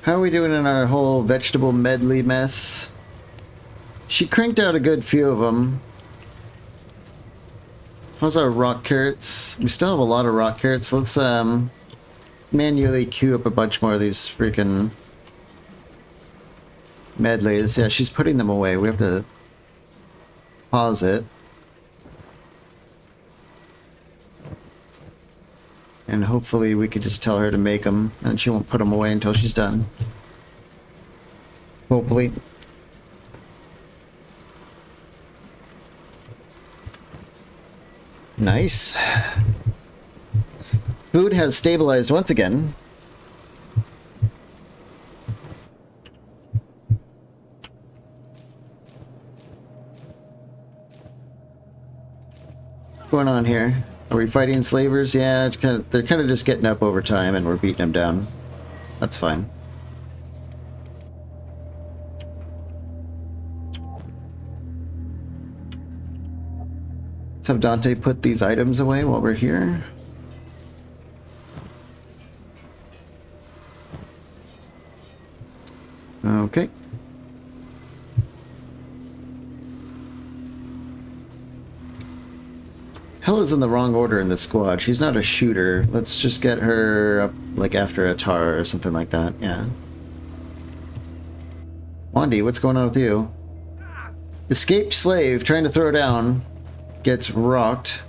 How are we doing in our whole vegetable medley mess? She cranked out a good few of them. How's our rock carrots? We still have a lot of rock carrots. Let's manually queue up a bunch more of these freaking medleys. Yeah, she's putting them away. We have to pause it. And hopefully we could just tell her to make them, and she won't put them away until she's done. Hopefully. Nice. Food has stabilized once again. What's going on here? Are we fighting slavers? Yeah, it's they're kind of just getting up over time and we're beating them down. That's fine. Let's have Dante put these items away while we're here. Okay. Hella's in the wrong order in this squad. She's not a shooter. Let's just get her up, like, after Atara or something like that. Yeah. Wandy, what's going on with you? Escaped slave, trying to throw down. Gets rocked.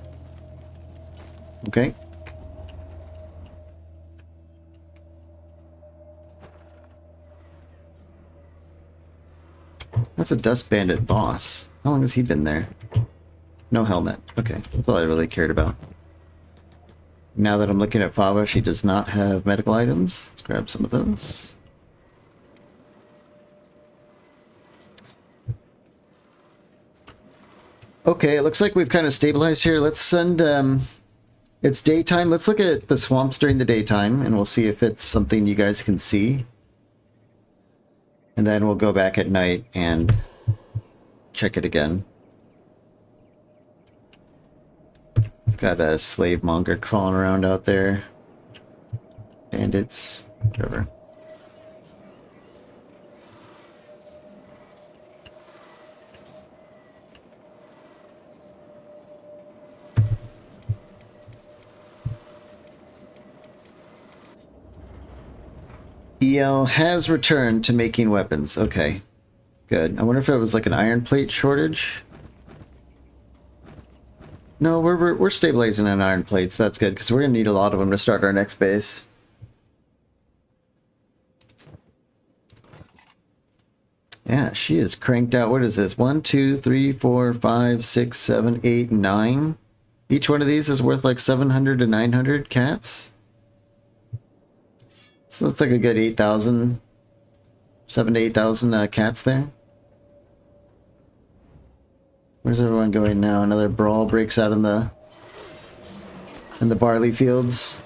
Okay. That's a Dust Bandit boss. How long has he been there? No helmet. Okay, that's all I really cared about. Now that I'm looking at Fava, she does not have medical items. Let's grab some of those. Okay, it looks like we've kind of stabilized here. Let's send... it's daytime. Let's look at the swamps during the daytime, and we'll see if it's something you guys can see. And then we'll go back at night and check it again. We've got a slave monger crawling around out there. Bandits, whatever. EL has returned to making weapons. Okay, good. I wonder if it was like an iron plate shortage. No, we're stabilizing on iron plates. That's good, because we're going to need a lot of them to start our next base. Yeah, she is cranked out. What is this? 1, 2, 3, 4, 5, 6, 7, 8, 9. Each one of these is worth like 700 to 900 cats. So that's like a good 8,000, 7,000 to 8,000 cats there. Where's everyone going now? Another brawl breaks out in the barley fields.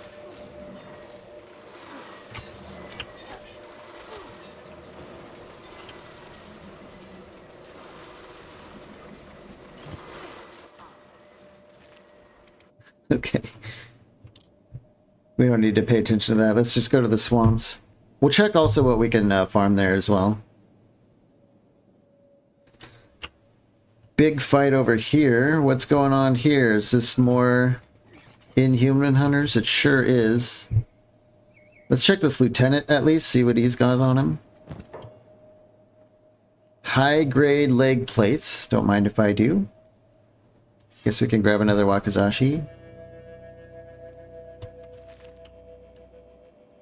Okay. We don't need to pay attention to that. Let's just go to the swamps. We'll check also what we can farm there as well. Big fight over here. What's going on here? Is this more inhuman hunters? It sure is. Let's check this lieutenant at least, see what he's got on him. High grade leg plates. Don't mind if I do. Guess we can grab another Wakizashi.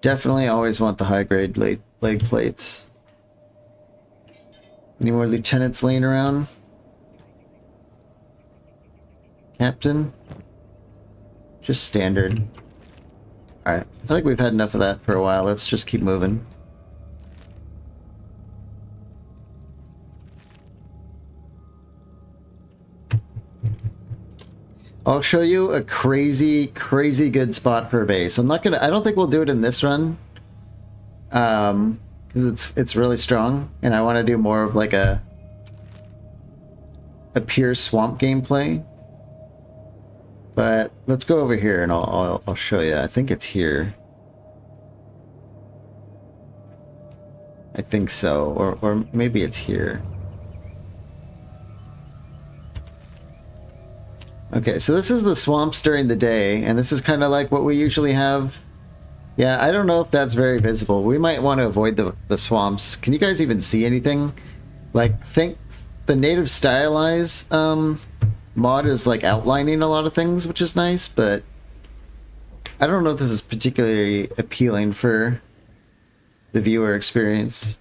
Definitely always want the high grade leg plates. Any more lieutenants laying around? Captain? Just standard. Alright, I think we've had enough of that for a while. Let's just keep moving. I'll show you a crazy good spot for a base. I don't think we'll do it in this run. Because it's really strong, and I want to do more of like a pure swamp gameplay. But let's go over here and I'll show you. I think it's here. I think so, or maybe it's here. Okay, so this is the swamps during the day, and this is kind of like what we usually have Yeah, I don't know if that's very visible. We might want to avoid the swamps. Can you guys even see anything? Like, think the native stylize mod is like outlining a lot of things, which is nice, but I don't know if this is particularly appealing for the viewer experience.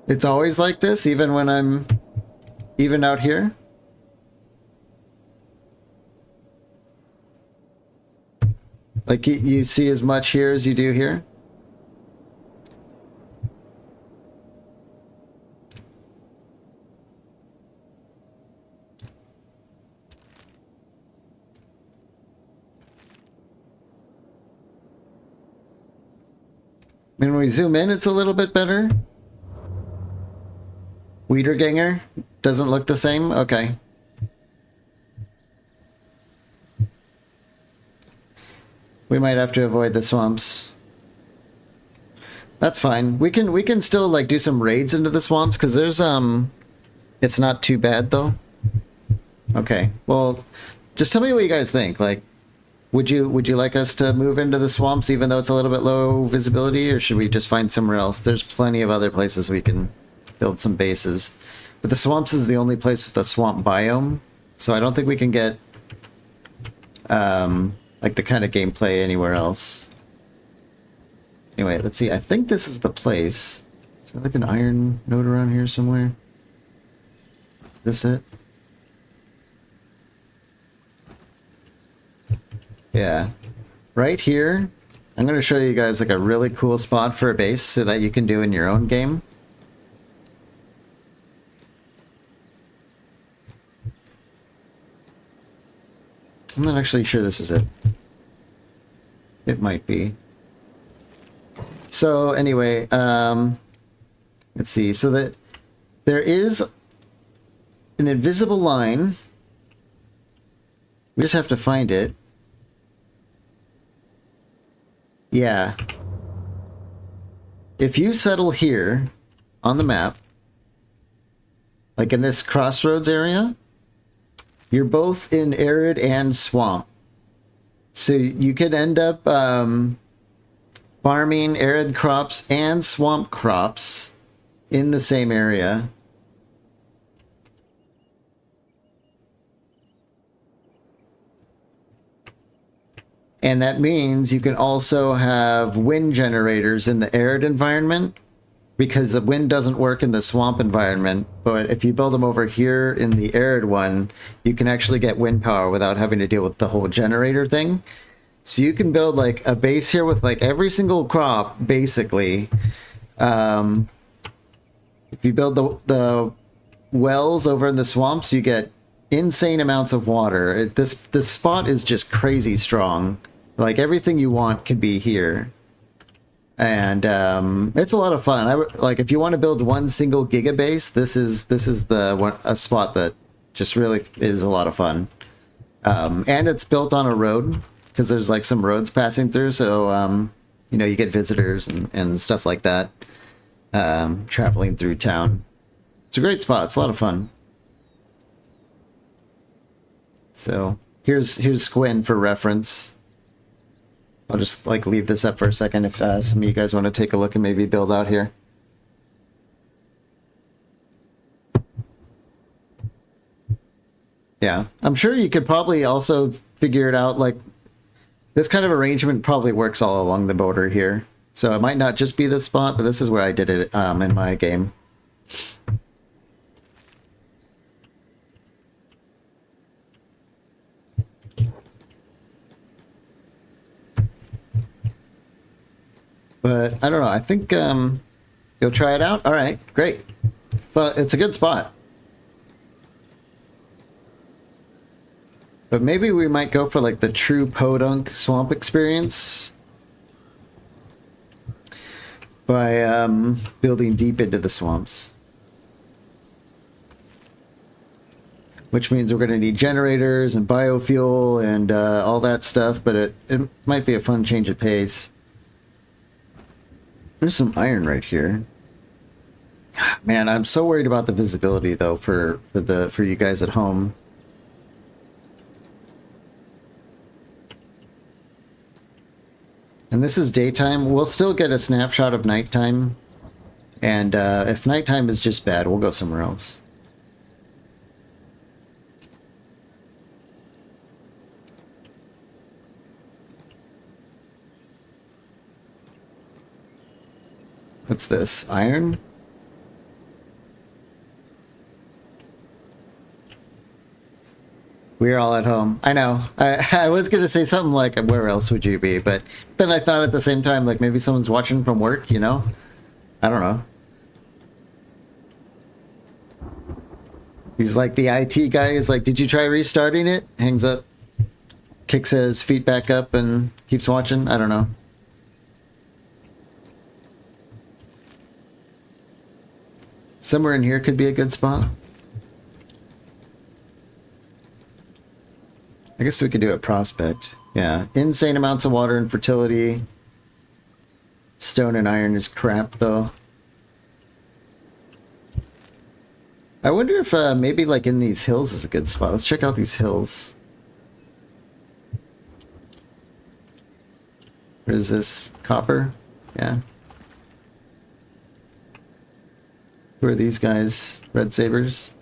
It's always like this, even when I'm even out here. Like you see as much here as you do here. When we zoom in, it's a little bit better. Wiederganger doesn't look the same? Okay. We might have to avoid the swamps. That's fine. We can still like do some raids into the swamps because there's it's not too bad though. Okay. Well, just tell me what you guys think. Like would you like us to move into the swamps even though it's a little bit low visibility, or should we just find somewhere else? There's plenty of other places we can build some bases. But the swamps is the only place with a swamp biome, so I don't think we can get like the kind of gameplay anywhere else. Anyway, let's see. I think this is the place. Is there like an iron node around here somewhere? Is this it? Yeah. Right here, I'm going to show you guys like a really cool spot for a base so that you can do in your own game. I'm not actually sure this is it. It might be. So anyway, let's see. So that there is an invisible line. We just have to find it. Yeah. If you settle here on the map, like in this crossroads area, you're both in arid and swamp. So you could end up farming arid crops and swamp crops in the same area. And that means you can also have wind generators in the arid environment, because the wind doesn't work in the swamp environment, but if you build them over here in the arid one, you can actually get wind power without having to deal with the whole generator thing. So you can build like a base here with like every single crop, basically. If you build the wells over in the swamps, you get insane amounts of water. This spot is just crazy strong. Like everything you want could be here. And it's a lot of fun. Like if you want to build one single gigabase, this is a spot that just really is a lot of fun. And it's built on a road because there's like some roads passing through, so you know, you get visitors and stuff like that traveling through town. It's a great spot. It's a lot of fun. So here's Squin for reference. I'll just like leave this up for a second if some of you guys want to take a look and maybe build out here. Yeah, I'm sure you could probably also figure it out. Like this kind of arrangement probably works all along the border here. So it might not just be this spot, but this is where I did it in my game. But I don't know. I think you'll try it out. All right, great. So it's a good spot. But maybe we might go for like the true podunk swamp experience by building deep into the swamps. which means we're going to need generators and biofuel and all that stuff, but it might be a fun change of pace. There's some iron right here. Man, I'm so worried about the visibility though for you guys at home. And this is daytime. We'll still get a snapshot of nighttime. And if nighttime is just bad, we'll go somewhere else. What's this? Iron? We're all at home. I know. I was going to say something like, where else would you be? But then I thought at the same time, like, maybe someone's watching from work, you know? I don't know. He's like the IT guy. He's like, did you try restarting it? Hangs up, kicks his feet back up, and keeps watching. I don't know. Somewhere in here could be a good spot. I guess we could do a prospect. Yeah, insane amounts of water and fertility. Stone and iron is crap, though. I wonder if maybe like in these hills is a good spot. Let's check out these hills. What is this? Copper? Yeah. Who are these guys? Red sabers?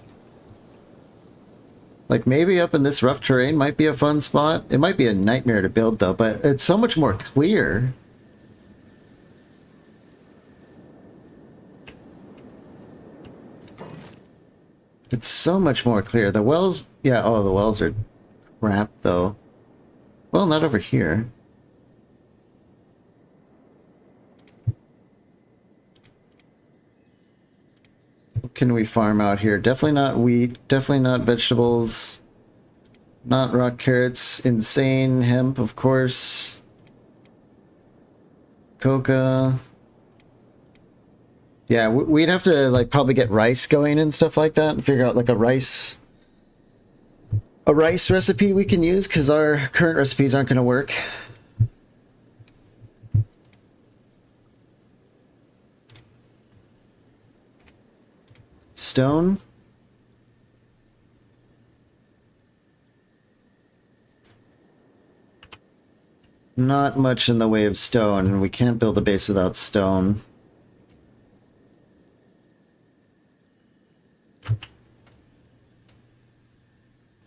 Like maybe up in this rough terrain might be a fun spot. It might be a nightmare to build though, but it's so much more clear. It's so much more clear. The wells, yeah, oh, the wells are crap though. Well, not over here. What can we farm out here? Definitely not wheat, definitely not vegetables, not rock carrots, insane hemp, of course. Coca. Yeah, we'd have to like probably get rice going and stuff like that and figure out like a rice recipe we can use because our current recipes aren't going to work. Stone. Not much in the way of stone. We can't build a base without stone.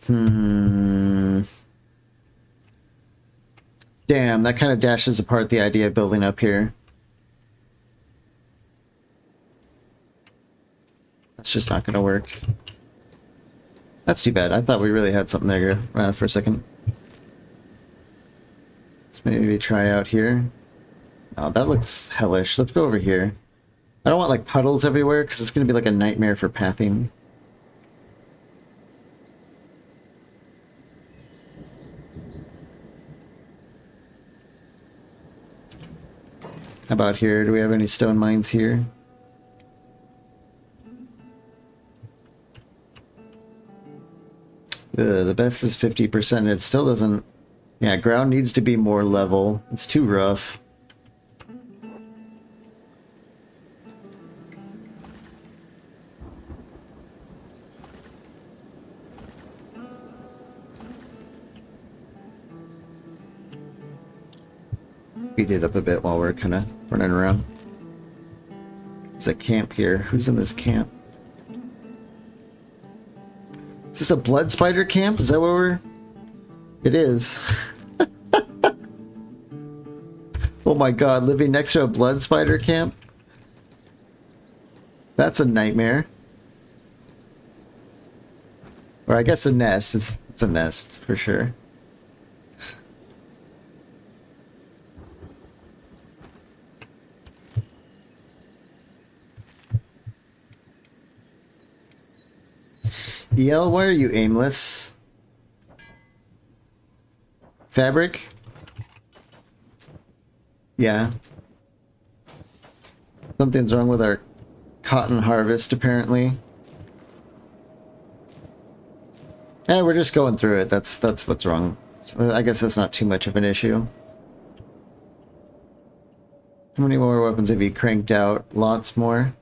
Damn, that kind of dashes apart the idea of building up here. That's just not going to work. That's too bad. I thought we really had something there for a second. Let's maybe try out here. Oh, that looks hellish. Let's go over here. I don't want like puddles everywhere because it's going to be like a nightmare for pathing. How about here? Do we have any stone mines here? The best is 50%. It still doesn't... Yeah, ground needs to be more level. It's too rough. Beat it up a bit while we're kind of running around. There's a camp here. Who's in this camp? Is this a blood spider camp? Is that where we're... It is. Oh my god, living next to a blood spider camp? That's a nightmare. Or I guess a nest. It's a nest, for sure. EL, why are you aimless? Fabric? Yeah. Something's wrong with our cotton harvest, apparently. We're just going through it. That's what's wrong. So I guess that's not too much of an issue. How many more weapons have you cranked out? Lots more.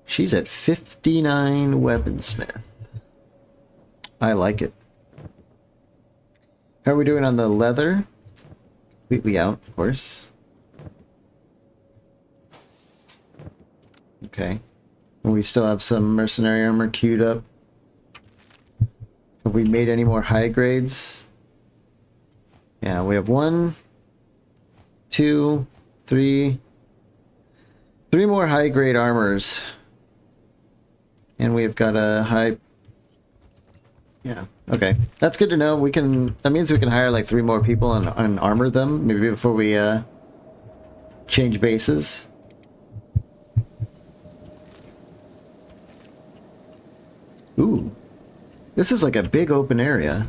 She's at 59 weaponsmith. I like it. How are we doing on the leather? Completely out, of course. Okay. And we still have some mercenary armor queued up. Have we made any more high grades? Yeah, we have 1, 2, 3. 3 more high grade armors. And we've got a high... Yeah, okay. That's good to know. We can... That means we can hire like 3 more people and armor them, maybe before we change bases. Ooh. This is like a big open area.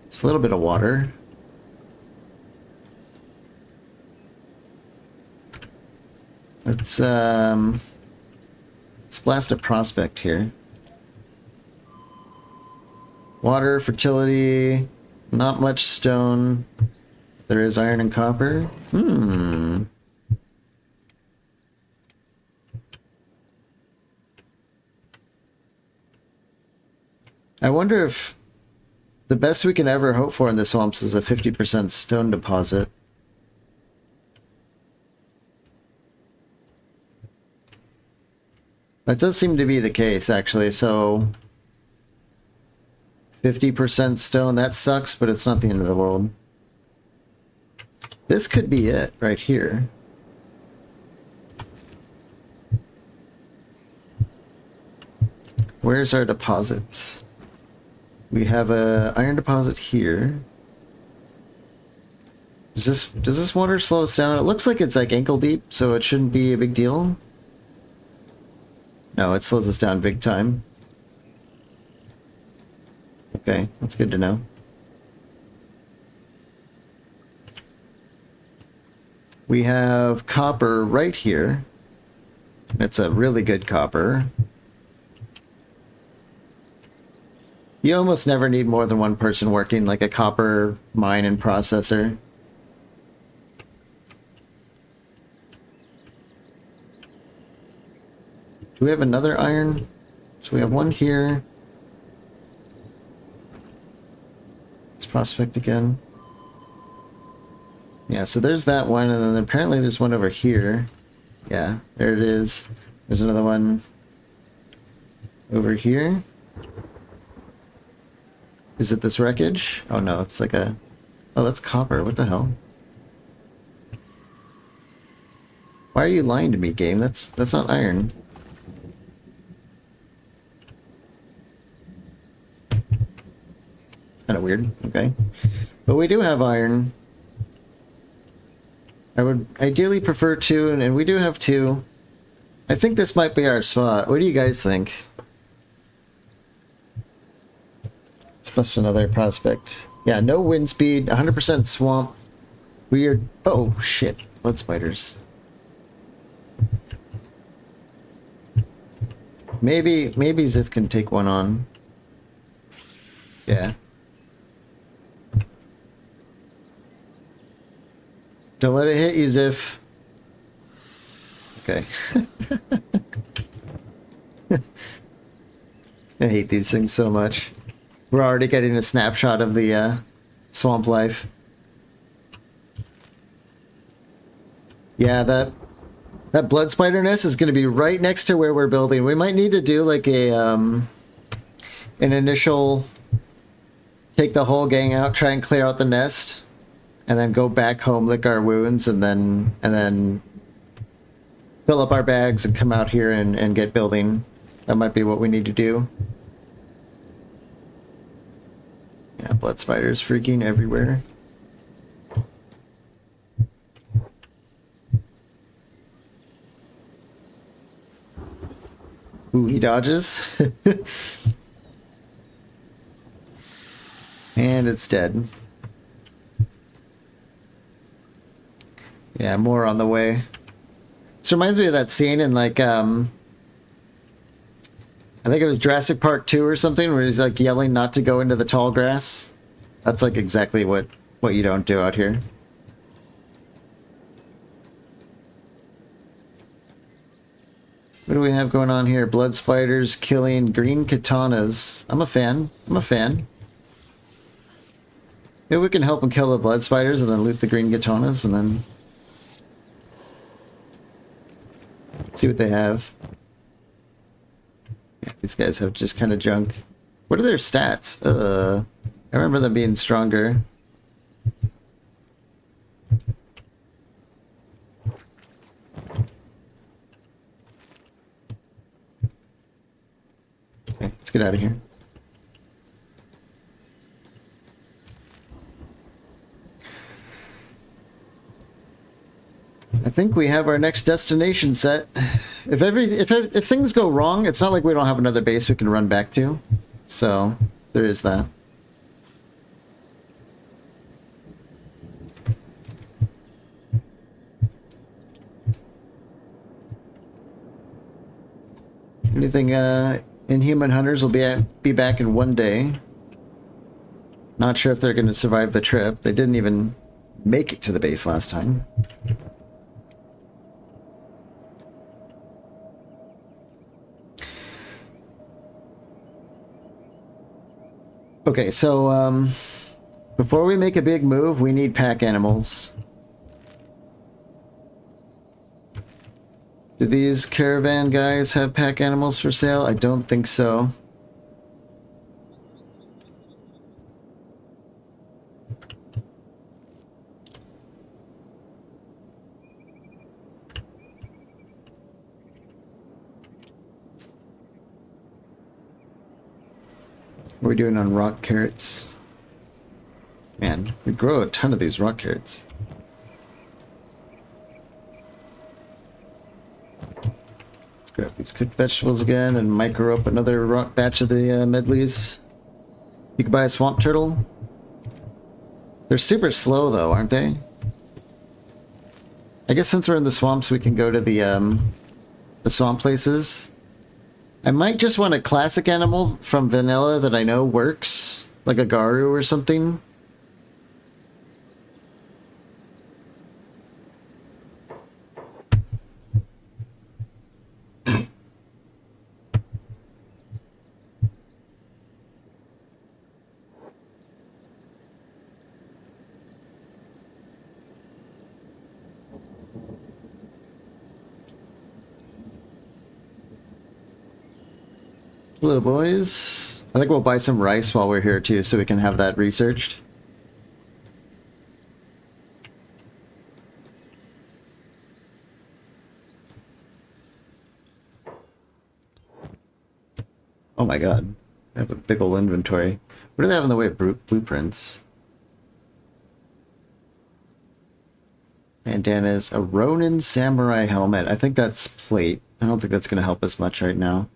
Just a little bit of water. Let's blast a prospect here. Water, fertility, not much stone. There is iron and copper. I wonder if the best we can ever hope for in the swamps is a 50% stone deposit. That does seem to be the case, actually, so 50% stone, that sucks, but it's not the end of the world. This could be it, right here. Where's our deposits? We have a iron deposit here. Does this water slow us down? It looks like it's like ankle deep, so it shouldn't be a big deal. No, it slows us down big time. Okay, that's good to know. We have copper right here. It's a really good copper. You almost never need more than one person working like a copper mine and processor. Do we have another iron? So we have one here. Let's prospect again. Yeah, so there's that one, and then apparently there's one over here. Yeah, there it is. There's another one over here. Is it this wreckage? Oh no, it's like a... Oh, that's copper. What the hell? Why are you lying to me, game? That's not iron. Kind of weird. Okay. But we do have iron. I would ideally prefer 2, and we do have 2. I think this might be our spot. What do you guys think? Let's bust another prospect. Yeah, no wind speed, 100% swamp. Weird. Oh, shit. Blood spiders. Maybe Ziff can take one on. Yeah. Don't let it hit you, Ziff. Okay. I hate these things so much. We're already getting a snapshot of the swamp life. Yeah, that blood spider nest is going to be right next to where we're building. We might need to do like a an initial take the whole gang out, try and clear out the nest, and then go back home, lick our wounds, and then fill up our bags and come out here and get building. That might be what we need to do. Yeah, blood spiders freaking everywhere. Ooh, he dodges. And it's dead. Yeah, more on the way. This reminds me of that scene in like I think it was Jurassic Park 2 or something, where he's like yelling not to go into the tall grass. That's like exactly what you don't do out here. What do we have going on here? Blood spiders killing green katanas. I'm a fan. I'm a fan. Maybe we can help them kill the blood spiders and then loot the green katanas and then see what they have. Yeah, these guys have just kind of junk. What are their stats? I remember them being stronger. Okay, let's get out of here. I think we have our next destination set. If things go wrong, it's not like we don't have another base we can run back to. So there is that. Anything Inhuman Hunters will be back in 1 day. Not sure if they're going to survive the trip. They didn't even make it to the base last time. Okay, so before we make a big move, we need pack animals. Do these caravan guys have pack animals for sale? I don't think so. What are we doing on rock carrots? Man, we grow a ton of these rock carrots. Let's grab these cooked vegetables again and micro up another rock batch of the medleys. You can buy a swamp turtle. They're super slow though, aren't they? I guess since we're in the swamps, we can go to the swamp places. I might just want a classic animal from vanilla that I know works, like a Garu or something. Hello, boys. I think we'll buy some rice while we're here, too, so we can have that researched. Oh my god. I have a big old inventory. What do they have in the way of blueprints? Bandanas. A Ronin samurai helmet. I think that's plate. I don't think that's going to help us much right now.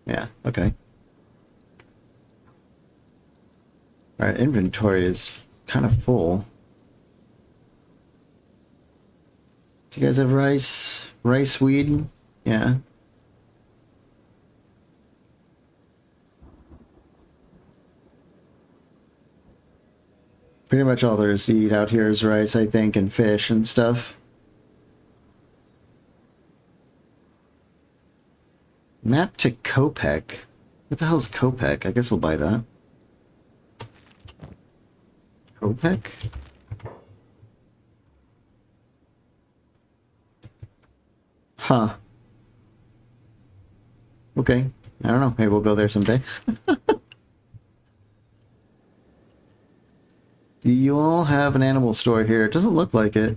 Yeah, okay. Our inventory is kind of full. Do you guys have rice? Rice weed? Yeah. Pretty much all there is to eat out here is rice, I think, and fish and stuff. Map to Kopek. What the hell is Kopek? I guess we'll buy that. Kopek? Huh. Okay. I don't know. Maybe we'll go there someday. Do you all have an animal store here? It doesn't look like it.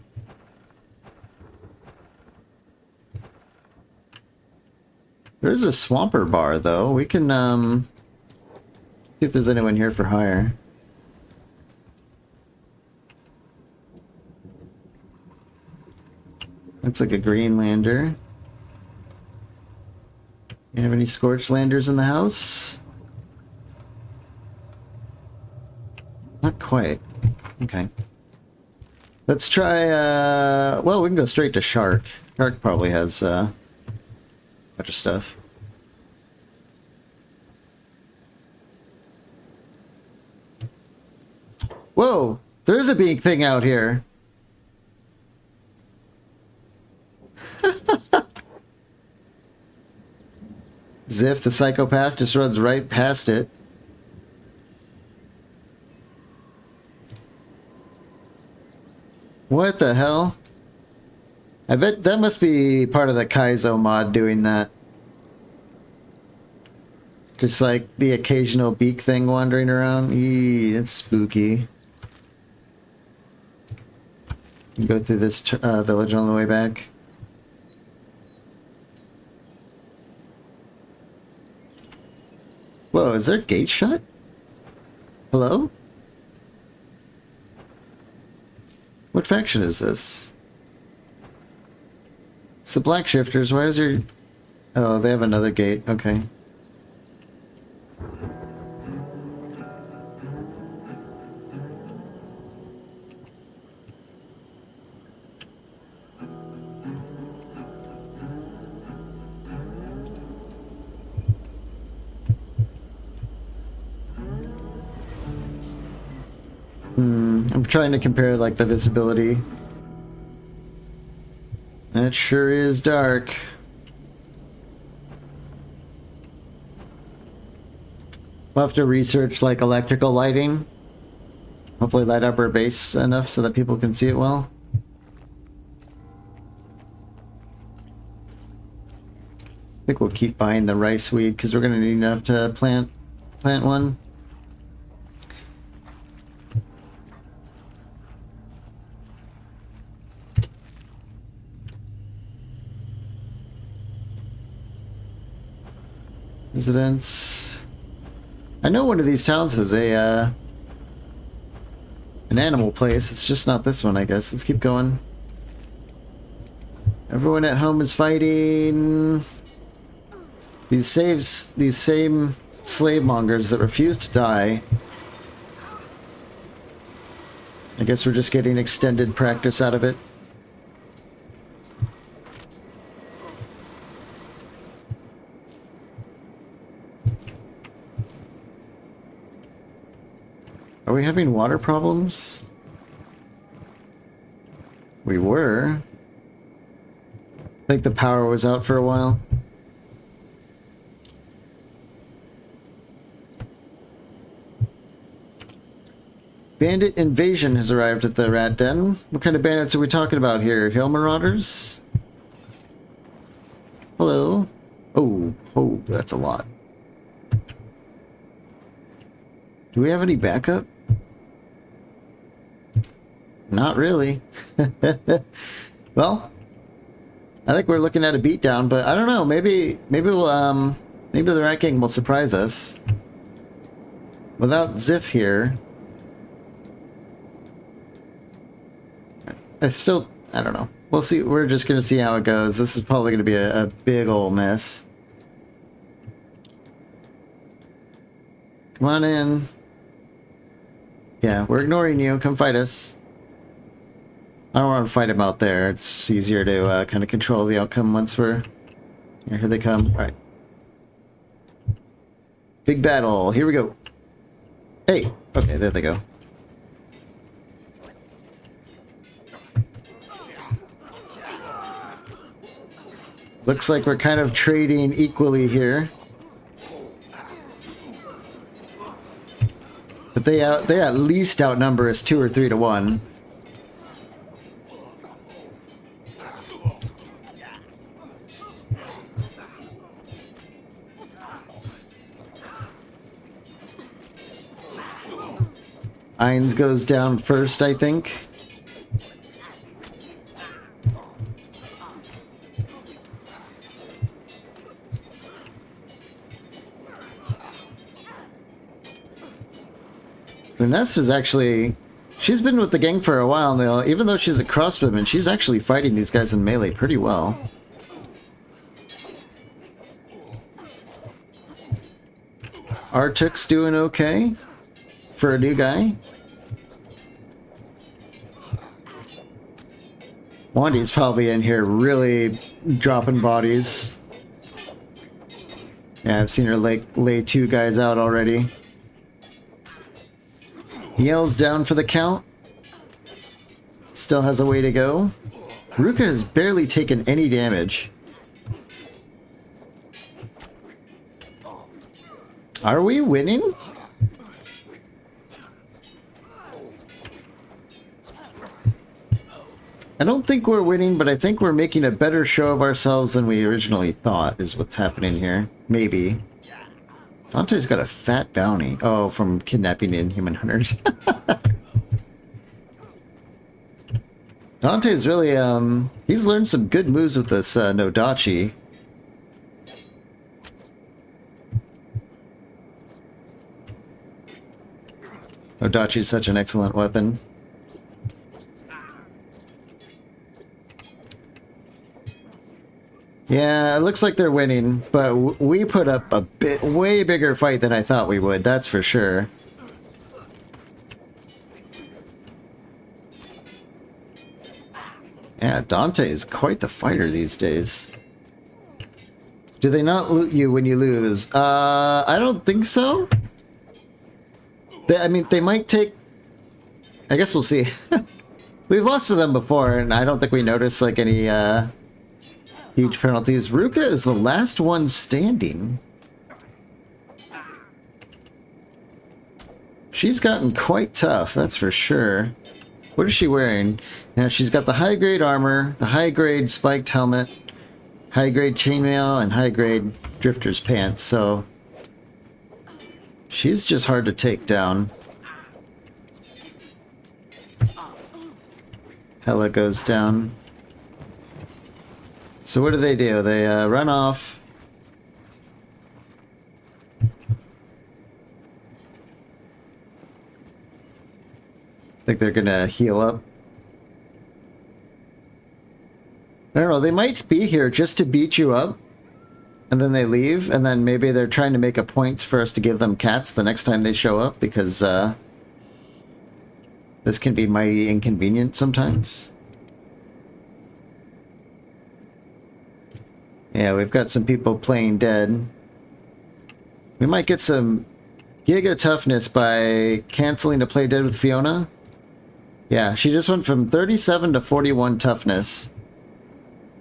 There's a swamper bar, though. We can, see if there's anyone here for hire. Looks like a Greenlander. You have any Scorchlanders in the house? Not quite. Okay. Let's try, well, we can go straight to Shark. Shark probably has, Bunch of stuff. Whoa! There's a big thing out here. Ziff, the psychopath, just runs right past it. What the hell? I bet that must be part of the Kaizo mod doing that. Just like the occasional beak thing wandering around. Eee, it's spooky. Go through this village on the way back. Whoa, is their gate shut? Hello? What faction is this? It's the Black Shifters. Why is your... Oh, they have another gate. Okay. I'm trying to compare like the visibility. That sure is dark. We'll have to research like electrical lighting. Hopefully light up our base enough so that people can see it well. I think we'll keep buying the rice weed because we're going to need enough to plant one. Residence. I know one of these towns has a an animal place. It's just not this one, I guess. Let's keep going. Everyone at home is fighting these same slave mongers that refuse to die. I guess we're just getting extended practice out of it. Are we having water problems? We were. I think the power was out for a while. Bandit invasion has arrived at the rat den. What kind of bandits are we talking about here? Hill marauders? Hello? Oh, that's a lot. Do we have any backup? Not really. Well, I think we're looking at a beatdown, but I don't know. Maybe we'll maybe the Rat King will surprise us. Without Ziff here, I don't know. We'll see. We're just gonna see how it goes. This is probably gonna be a big old mess. Come on in. Yeah, we're ignoring you. Come fight us. I don't want to fight him out there. It's easier to kind of control the outcome once we're... Yeah, here they come. All right. Big battle. Here we go. Hey. Okay, there they go. Looks like we're kind of trading equally here. But they at least outnumber us 2 or 3 to 1. Ainz goes down first, I think. Ness is actually... She's been with the gang for a while now. Even though she's a crossbowman, she's actually fighting these guys in melee pretty well. Artuk's doing okay for a new guy. Wandy's probably in here really dropping bodies. Yeah, I've seen her lay 2 guys out already. Yell's down for the count. Still has a way to go. Ruka has barely taken any damage. Are we winning? I don't think we're winning, but I think we're making a better show of ourselves than we originally thought is what's happening here. Maybe. Dante's got a fat bounty. Oh, from kidnapping inhuman hunters. Dante's really, he's learned some good moves with this Nodachi. Nodachi's such an excellent weapon. Yeah, it looks like they're winning, but we put up a way bigger fight than I thought we would, that's for sure. Yeah, Dante is quite the fighter these days. Do they not loot you when you lose? I don't think so. I mean, they might take... I guess we'll see. We've lost to them before, and I don't think we noticed, like, any, huge penalties. Ruka is the last one standing. She's gotten quite tough, that's for sure. What is she wearing? Now she's got the high-grade armor, the high-grade spiked helmet, high-grade chainmail, and high-grade drifter's pants, so... she's just hard to take down. Hela goes down. So what do? They run off. Think they're gonna heal up. I don't know, they might be here just to beat you up. And then they leave, and then maybe they're trying to make a point for us to give them cats the next time they show up, because this can be mighty inconvenient sometimes. Yeah, we've got some people playing dead. We might get some Giga toughness by canceling to play dead with Fiona. Yeah, she just went from 37 to 41 toughness.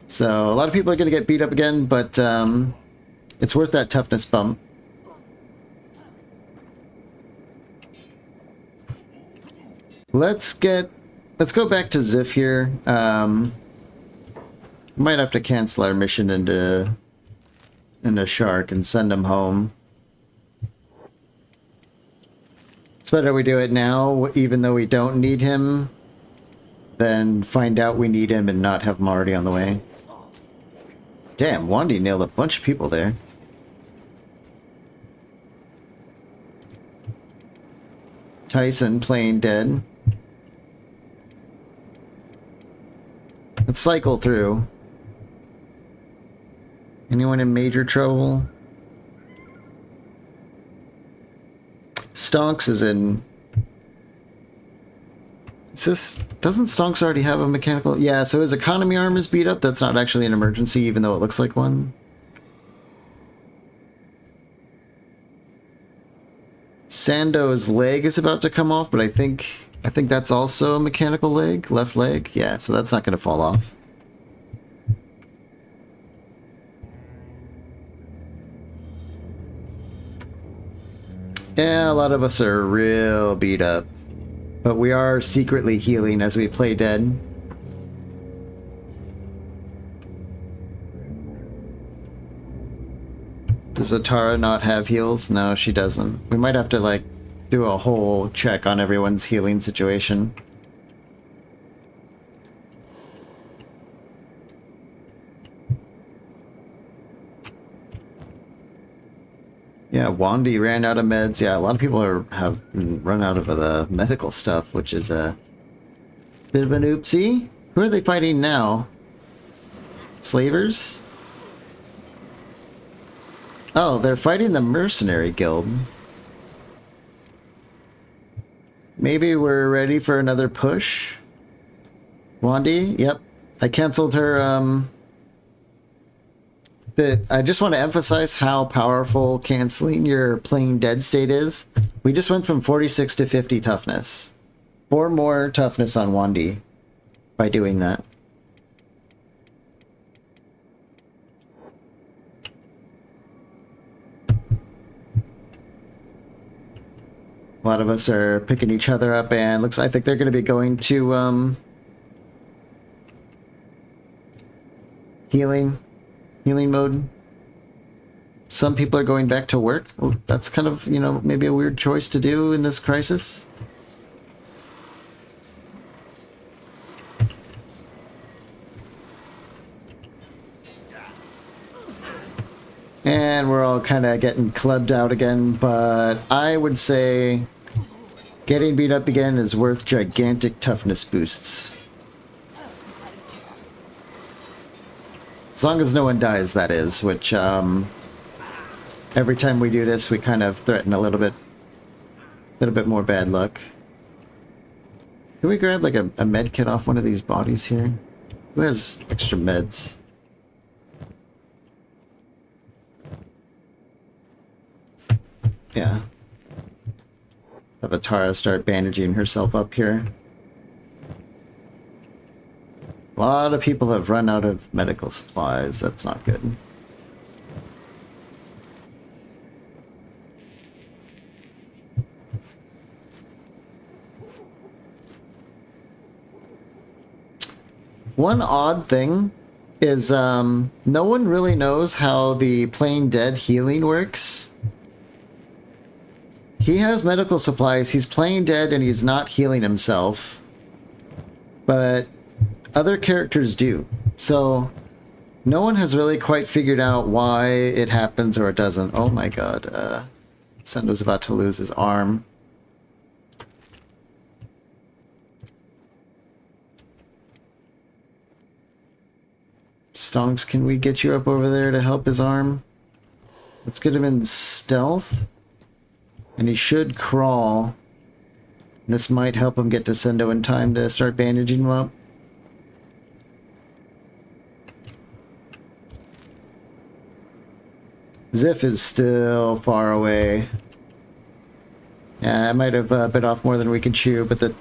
So a lot of people are going to get beat up again, but it's worth that toughness bump. Let's go back to Ziff here. Might have to cancel our mission into Shark and send him home. It's better we do it now, even though we don't need him, than find out we need him and not have him already on the way. Damn, Wandy nailed a bunch of people there. Tyson playing dead. Let's cycle through. Anyone in major trouble? Stonks is in... Doesn't Stonks already have a mechanical... Yeah, so his economy arm is beat up. That's not actually an emergency, even though it looks like one. Sando's leg is about to come off, but I think that's also a mechanical leg, left leg. Yeah, so that's not going to fall off. Yeah, a lot of us are real beat up. But we are secretly healing as we play dead. Does Atara not have heals? No, she doesn't. We might have to, like, do a whole check on everyone's healing situation. Yeah, Wandy ran out of meds. Yeah, a lot of people have run out of the medical stuff, which is a bit of an oopsie. Who are they fighting now? Slavers? Oh, they're fighting the Mercenary Guild. Maybe we're ready for another push. Wandy? Yep. I canceled her I just want to emphasize how powerful canceling your playing dead state is. We just went from 46 to 50 toughness. 4 more toughness on Wandy by doing that. A lot of us are picking each other up, and I think they're going to be going to healing mode. Some people are going back to work. That's kind of, you know, maybe a weird choice to do in this crisis. And we're all kind of getting clubbed out again, but I would say getting beat up again is worth gigantic toughness boosts. As long as no one dies, that is, which every time we do this, we kind of threaten a little bit more bad luck. Can we grab like a med kit off one of these bodies here? Who has extra meds? Yeah. Have Atara start bandaging herself up here. A lot of people have run out of medical supplies. That's not good. One odd thing is no one really knows how the playing dead healing works. He has medical supplies, he's playing dead, and he's not healing himself. But other characters do. So no one has really quite figured out why it happens or it doesn't. Oh my god, Sendo's about to lose his arm. Stonks, can we get you up over there to help his arm? Let's get him in stealth. And he should crawl. This might help him get to Sendo in time to start bandaging him up. Ziff is still far away. Yeah, I might have bit off more than we can chew, but the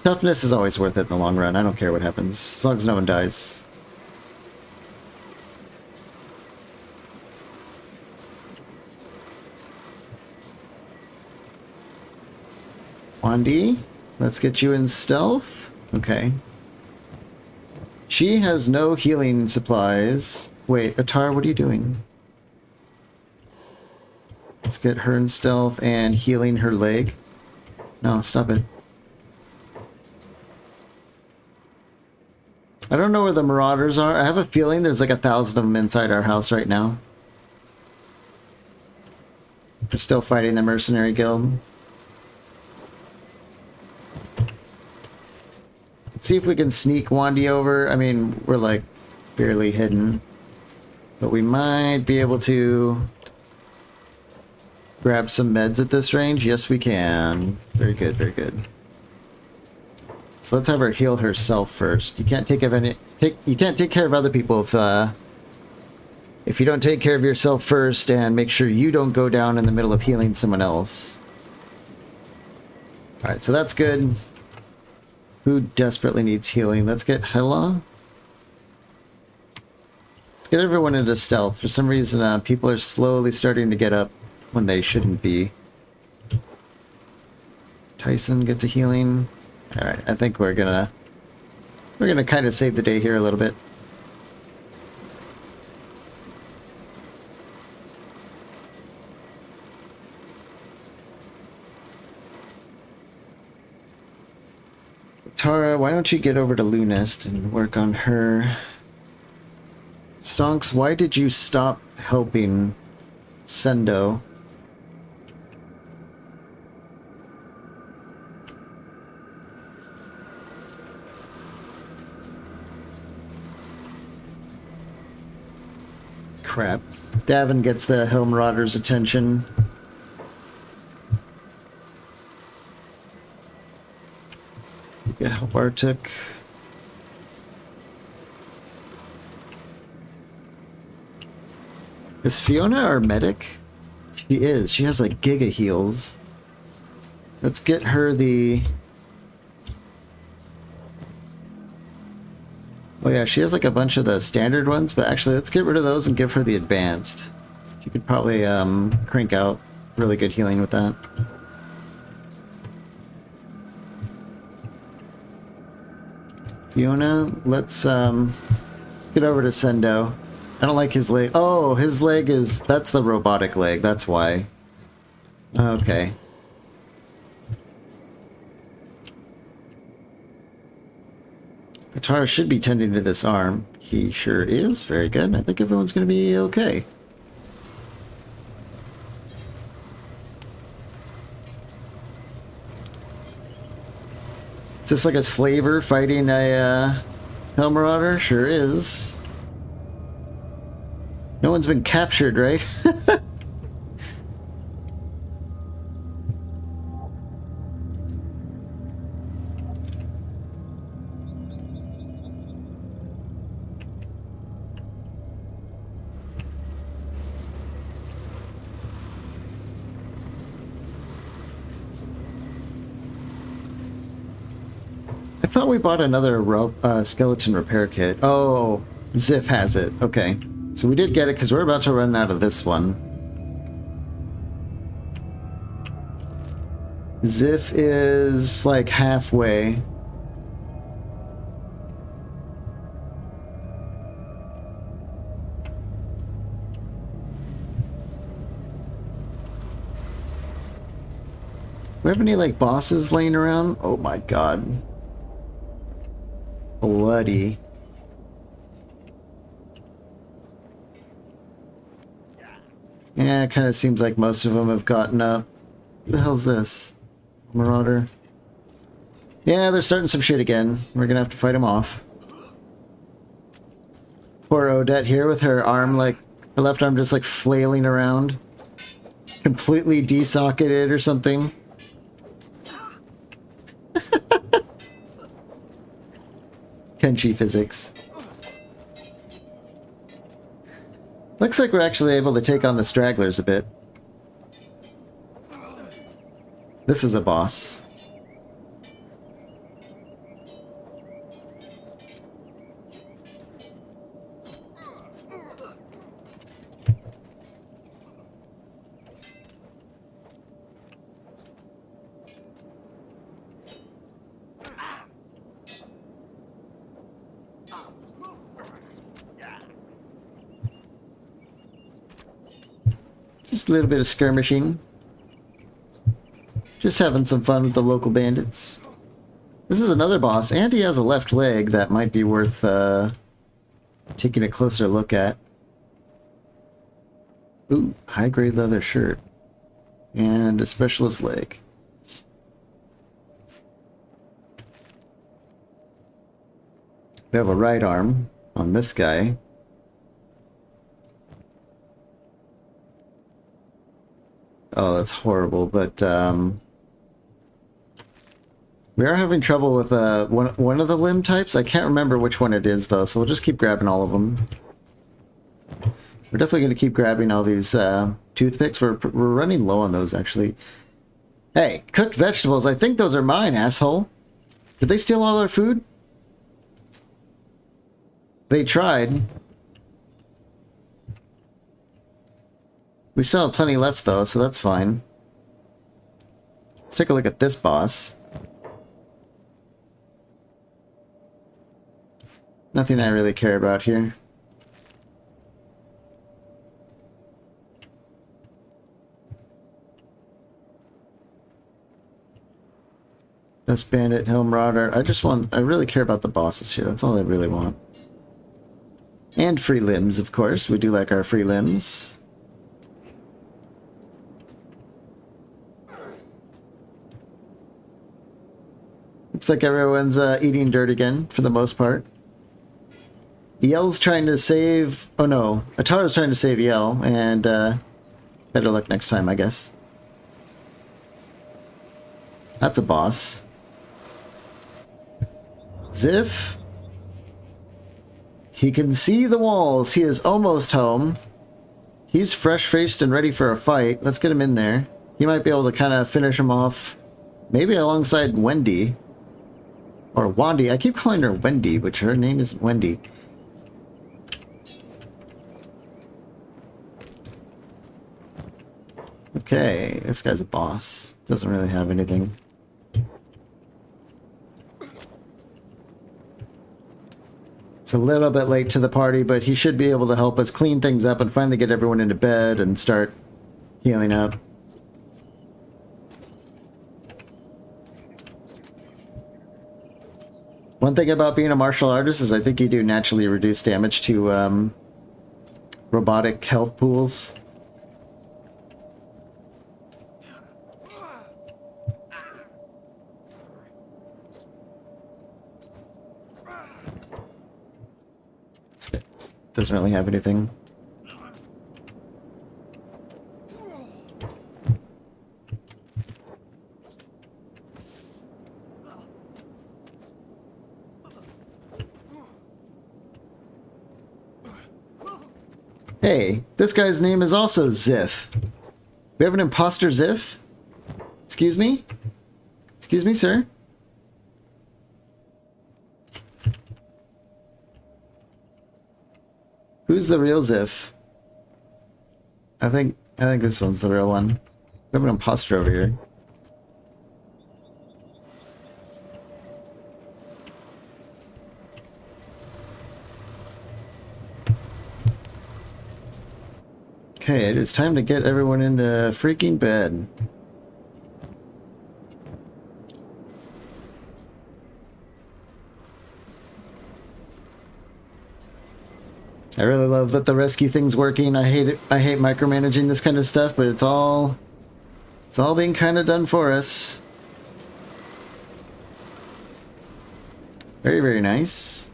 toughness is always worth it in the long run. I don't care what happens, as long as no one dies. Wandy, let's get you in stealth. Okay. She has no healing supplies. Wait, Atara, what are you doing? Let's get her in stealth and healing her leg. No, stop it. I don't know where the marauders are. I have a feeling there's like 1,000 of them inside our house right now. They're still fighting the mercenary guild. Let's see if we can sneak Wandy over. I mean, we're like barely hidden. But we might be able to grab some meds at this range. Yes, we can. Very good, very good. So let's have her heal herself first. You can't take care of other people if you don't take care of yourself first and make sure you don't go down in the middle of healing someone else. All right, so that's good. Who desperately needs healing? Let's get Hela. Let's get everyone into stealth. For some reason, people are slowly starting to get up when they shouldn't be. Tyson, get to healing. All right, I think we're gonna kind of save the day here a little bit. Tara, why don't you get over to Lunest and work on her? Stonks, why did you stop helping Sendo? Crap. Davin gets the Hill Marauders' attention. Yeah, help Arctic. Is Fiona our medic? She is. She has like giga heals. Let's get her the... Oh yeah, she has like a bunch of the standard ones, but actually let's get rid of those and give her the advanced. She could probably crank out really good healing with that. Fiona, let's get over to Sendo. I don't like his leg. Oh, his leg is... That's the robotic leg, that's why. Okay. Atara should be tending to this arm. He sure is. Very good. I think everyone's going to be okay. Is this like a slaver fighting a Helm Marauder? Sure is. No one's been captured, right? I thought we bought another skeleton repair kit. Oh, Ziff has it. Okay. So we did get it because we're about to run out of this one. Ziff is like halfway. Do we have any like bosses laying around? Oh my god. Bloody. Yeah, it kind of seems like most of them have gotten up. What the hell's this? Marauder. Yeah, they're starting some shit again. We're gonna have to fight them off. Poor Odette here with her arm, like, her left arm just like flailing around. Completely desocketed or something. Kenshi physics. Looks like we're actually able to take on the stragglers a bit. This is a boss. Just a little bit of skirmishing. Just having some fun with the local bandits. This is another boss, and he has a left leg that might be worth taking a closer look at. Ooh, high-grade leather shirt. And a specialist leg. We have a right arm on this guy. Oh, that's horrible, but we are having trouble with one of the limb types. I can't remember which one it is, though, so we'll just keep grabbing all of them. We're definitely going to keep grabbing all these toothpicks. We're running low on those, actually. Hey, cooked vegetables. I think those are mine, asshole. Did they steal all our food? They tried. We still have plenty left, though, so that's fine. Let's take a look at this boss. Nothing I really care about here. Dust Bandit, Helm Marauder. I really care about the bosses here. That's all I really want. And free limbs, of course. We do like our free limbs. Looks like everyone's eating dirt again, for the most part. Yell's trying to save... Oh no, Atara's trying to save Yell, and better luck next time, I guess. That's a boss. Ziff. He can see the walls. He is almost home. He's fresh-faced and ready for a fight. Let's get him in there. He might be able to kind of finish him off. Maybe alongside Wendy. Or Wandy. I keep calling her Wendy, but her name isn't Wendy. Okay, this guy's a boss. Doesn't really have anything. It's a little bit late to the party, but he should be able to help us clean things up and finally get everyone into bed and start healing up. One thing about being a martial artist is I think you do naturally reduce damage to robotic health pools. Doesn't really have anything. Hey, this guy's name is also Ziff. We have an imposter Ziff? Excuse me? Excuse me, sir? Who's the real Ziff? I think this one's the real one. We have an imposter over here. Okay, it is time to get everyone into freaking bed. I really love that the rescue thing's working. I hate it. I hate micromanaging this kind of stuff, but it's all being kind of done for us. Very, very nice.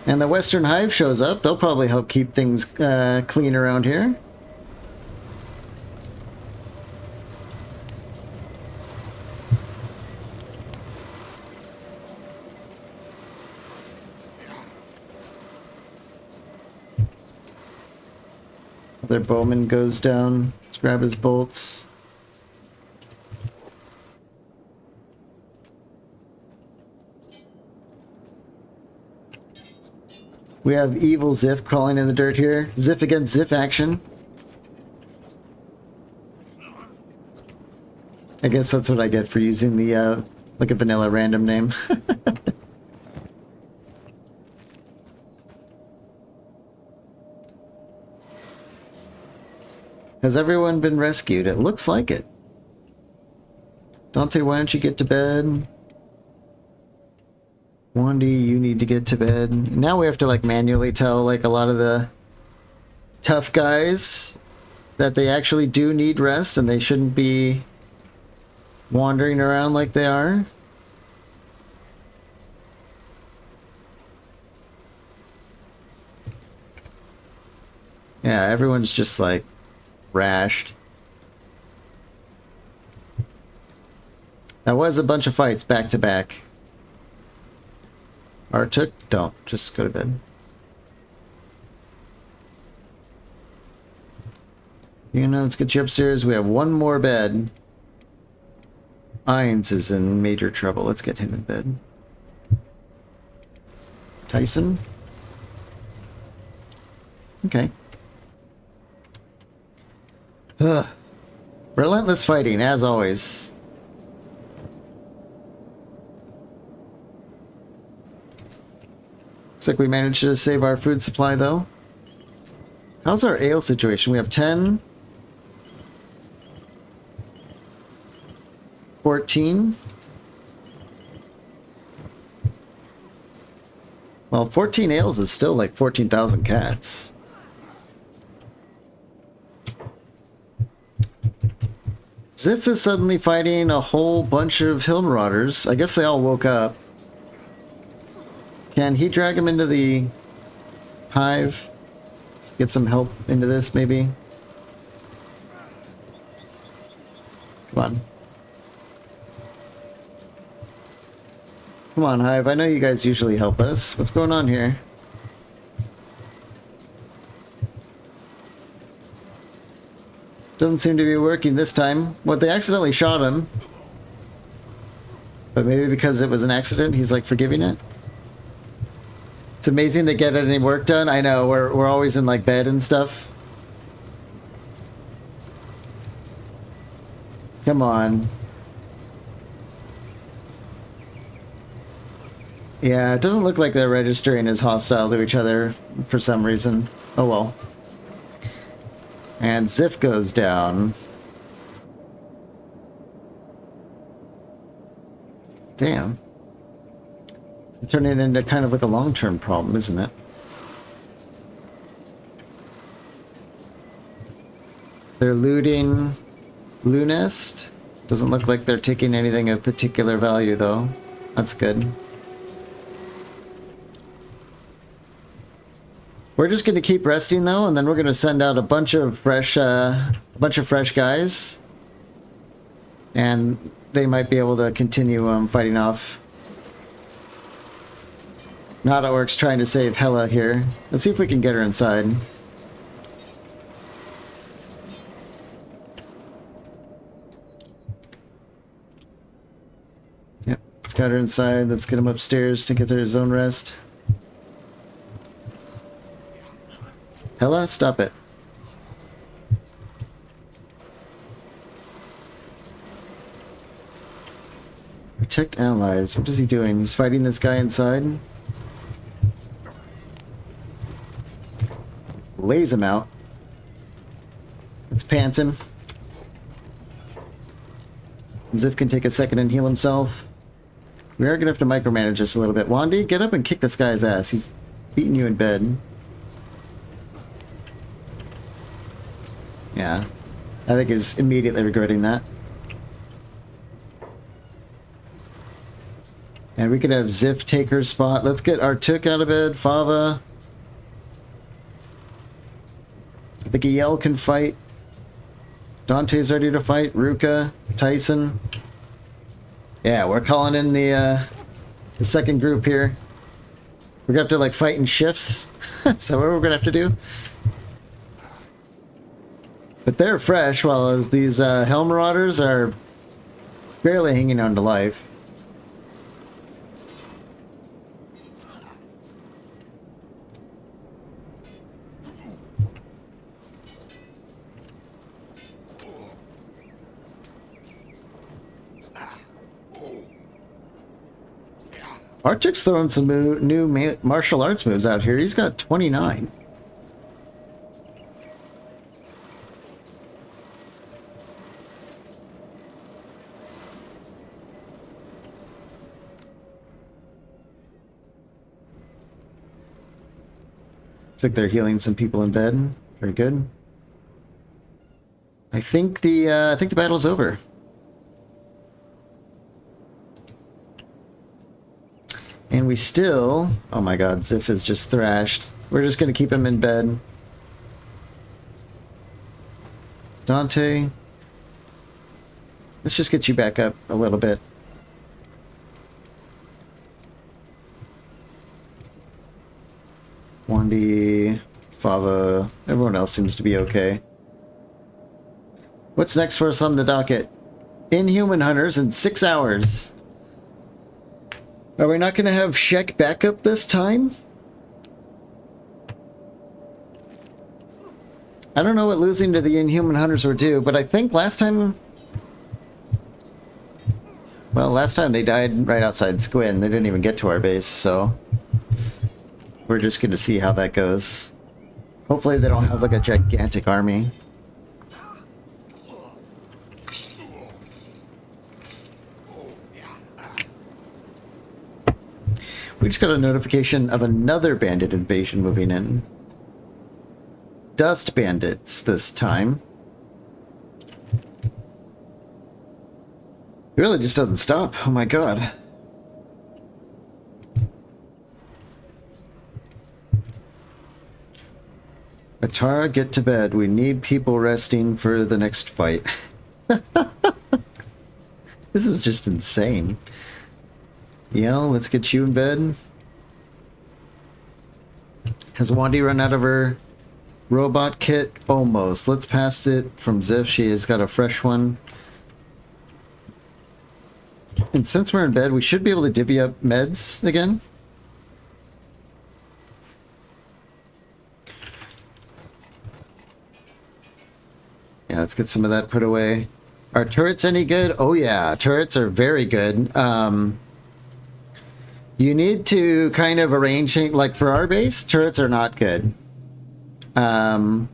And the Western Hive shows up. They'll probably help keep things clean around here. Their bowman goes down. Let's grab his bolts. We have evil Ziff crawling in the dirt here. Ziff against Ziff action. I guess that's what I get for using the, like a vanilla random name. Has everyone been rescued? It looks like it. Dante, why don't you get to bed? Wandy, you need to get to bed. Now we have to like manually tell like a lot of the tough guys that they actually do need rest and they shouldn't be wandering around like they are. Yeah, everyone's just like rashed. That was a bunch of fights back to back. Artuk, don't. Just go to bed. You know, let's get you upstairs. We have one more bed. Ines is in major trouble. Let's get him in bed. Tyson? Okay. Ugh. Relentless fighting, as always. Looks like we managed to save our food supply, though. How's our ale situation? We have 10. 14. Well, 14 ales is still like 14,000 cats. Ziff is suddenly fighting a whole bunch of hill marauders. I guess they all woke up. Can he drag him into the hive? Let's get some help into this, maybe. Come on. Come on, Hive. I know you guys usually help us. What's going on here? Doesn't seem to be working this time. What, they accidentally shot him? But maybe because it was an accident, he's like forgiving it? It's amazing they get any work done. I know, we're always in like bed and stuff. Come on. Yeah, it doesn't look like they're registering as hostile to each other for some reason. Oh well. And Ziff goes down. Damn. It's turning into kind of like a long-term problem, isn't it? They're looting Lunest. Doesn't look like they're taking anything of particular value, though. That's good. We're just going to keep resting, though, and then we're going to send out a bunch of fresh guys. And they might be able to continue fighting off. Nadawork's trying to save Hela here. Let's see if we can get her inside. Yep, let's got her inside. Let's get him upstairs to get her his own rest. Hela, stop it. Protect allies. What is he doing? He's fighting this guy inside. Lays him out. Let's pants him. Ziff can take a second and heal himself. We are going to have to micromanage this a little bit. Wandy, get up and kick this guy's ass. He's beating you in bed. Yeah. I think he's immediately regretting that. And we could have Ziff take her spot. Let's get Artuk out of bed. Fava. I think Yell can fight. Dante's ready to fight. Ruka. Tyson. Yeah, we're calling in the second group here. We're gonna have to like fight in shifts. Is that what we're gonna have to do? But they're fresh, while as these Hell Marauders are barely hanging on to life. Archic's throwing some new martial arts moves out here. He's got 29. Looks like they're healing some people in bed. Very good. I think the battle's over. And we still... Oh my god, Ziff is just thrashed. We're just going to keep him in bed. Dante. Let's just get you back up a little bit. Wandy, Fava, everyone else seems to be okay. What's next for us on the docket? Inhuman Hunters in 6 hours. Are we not going to have Shek backup this time? I don't know what losing to the Inhuman Hunters would do, but I think last time... Well, last time they died right outside Squin. They didn't even get to our base, so... We're just going to see how that goes. Hopefully they don't have like a gigantic army. We just got a notification of another bandit invasion moving in. Dust bandits this time. It really just doesn't stop. Oh my god. Atara, get to bed. We need people resting for the next fight. This is just insane. Yell, let's get you in bed. Has Wandy run out of her Robot kit, almost. Let's pass it from Ziff. She has got a fresh one. And since we're in bed, we should be able to divvy up meds again. Yeah, let's get some of that put away. Are turrets any good? Oh yeah, turrets are very good. You need to kind of arrange things, like for our base, turrets are not good. When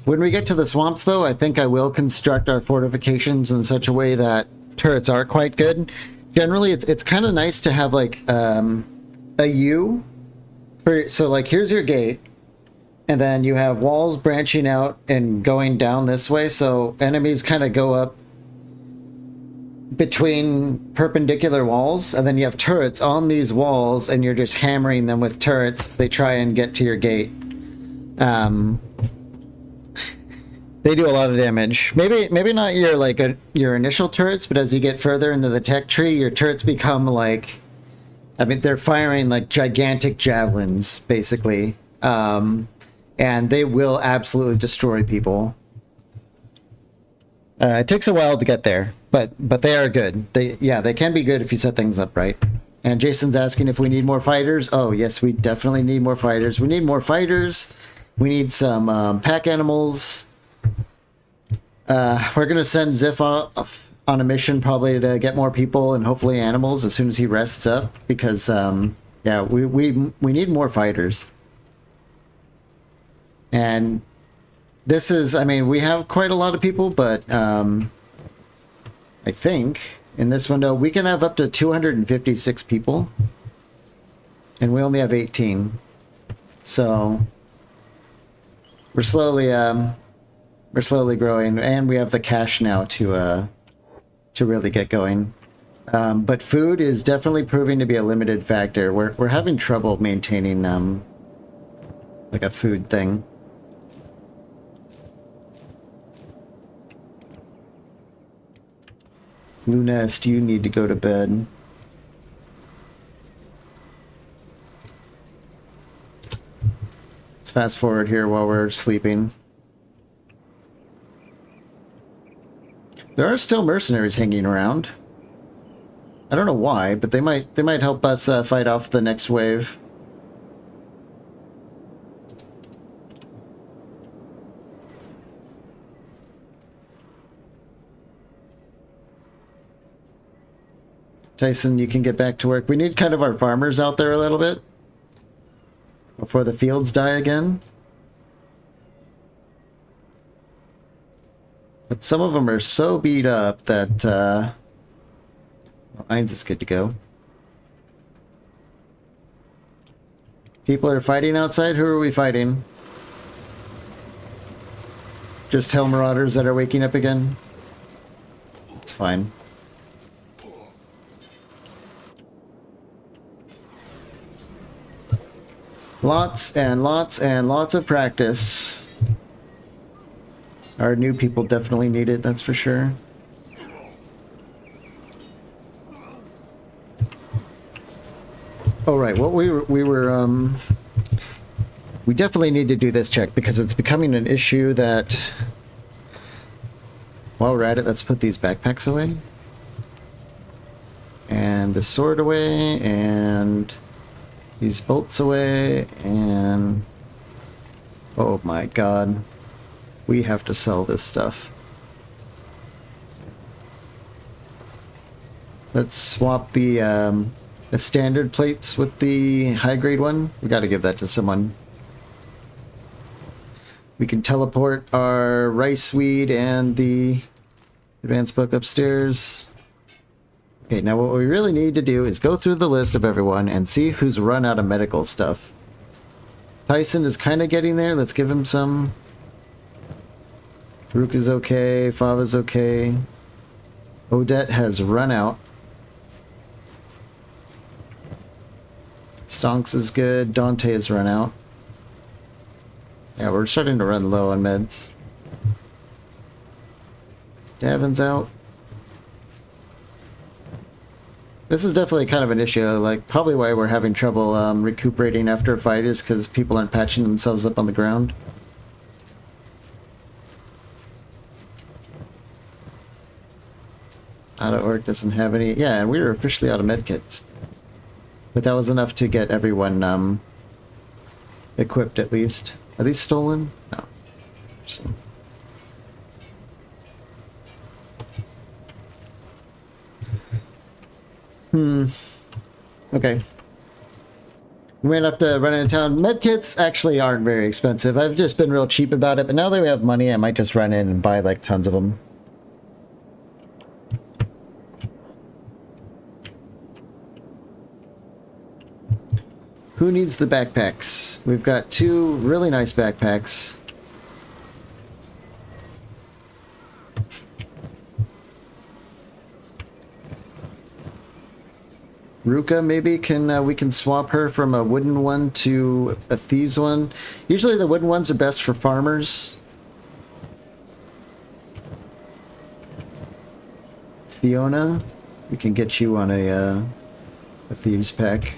we get to the swamps though, I think I will construct our fortifications in such a way that turrets are quite good. Generally, it's kind of nice to have like a U. So like here's your gate. And then you have walls branching out and going down this way, so enemies kind of go up between perpendicular walls, and then you have turrets on these walls, and you're just hammering them with turrets as they try and get to your gate. They do a lot of damage. Maybe not your initial turrets, but as you get further into the tech tree, your turrets become like, I mean, they're firing like gigantic javelins, basically. And they will absolutely destroy people. It takes a while to get there, but they are good. They can be good if you set things up right. And Jason's asking if we need more fighters. Oh yes, we definitely need more fighters. We need more fighters. We need some pack animals. We're gonna send Ziff off on a mission probably to get more people and hopefully animals as soon as he rests up, because yeah, we need more fighters. And this is, I mean, we have quite a lot of people, but I think in this window we can have up to 256 people, and we only have 18. So we're slowly growing, and we have the cash now to really get going. But food is definitely proving to be a limited factor. We're having trouble maintaining like a food thing. Lunest, you need to go to bed. Let's fast forward here while we're sleeping. There are still mercenaries hanging around. I don't know why, but they might help us fight off the next wave. Tyson, you can get back to work. We need kind of our farmers out there a little bit before the fields die again. But some of them are so beat up that well, Ainz is good to go. People are fighting outside? Who are we fighting? Just hell marauders that are waking up again? It's fine. Lots and lots and lots of practice. Our new people definitely need it, that's for sure. Oh right, what we definitely need to do this check because it's becoming an issue that, while we're at it, let's put these backpacks away. And the sword away, and these bolts away, and oh my god, we have to sell this stuff. Let's swap the standard plates with the high grade one. We got to give that to someone. We can teleport our rice weed and the advanced book upstairs. Okay, now what we really need to do is go through the list of everyone and see who's run out of medical stuff. Tyson is kind of getting there. Let's give him some. Rook is okay. Fava's okay. Odette has run out. Stonks is good. Dante has run out. Yeah, we're starting to run low on meds. Davin's out. This is definitely kind of an issue. Like, probably why we're having trouble recuperating after a fight is because people aren't patching themselves up on the ground. Out of orc doesn't have any. Yeah, and we were officially out of medkits. But that was enough to get everyone equipped at least. Are these stolen? No. So. Okay. We might have to run into town. Medkits actually aren't very expensive. I've just been real cheap about it, but now that we have money, I might just run in and buy like tons of them. Who needs the backpacks? We've got 2 really nice backpacks. Ruka, maybe we can swap her from a wooden one to a thieves one. Usually the wooden ones are best for farmers. Fiona, we can get you on a thieves pack.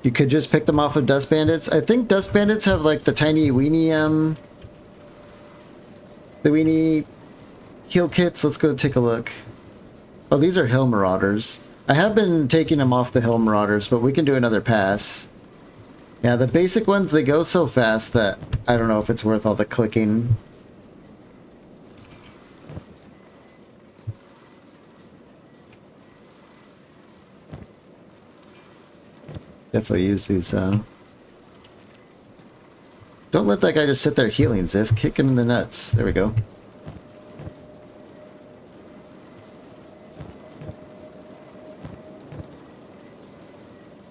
You could just pick them off of Dust Bandits. I think Dust Bandits have like the tiny weenie the weenie heal kits. Let's go take a look. Oh, these are Hill Marauders. I have been taking them off the Hill Marauders, but we can do another pass. Yeah, the basic ones, they go so fast that I don't know if it's worth all the clicking. Definitely use these, Don't let that guy just sit there healing, Ziff. Kick him in the nuts. There we go.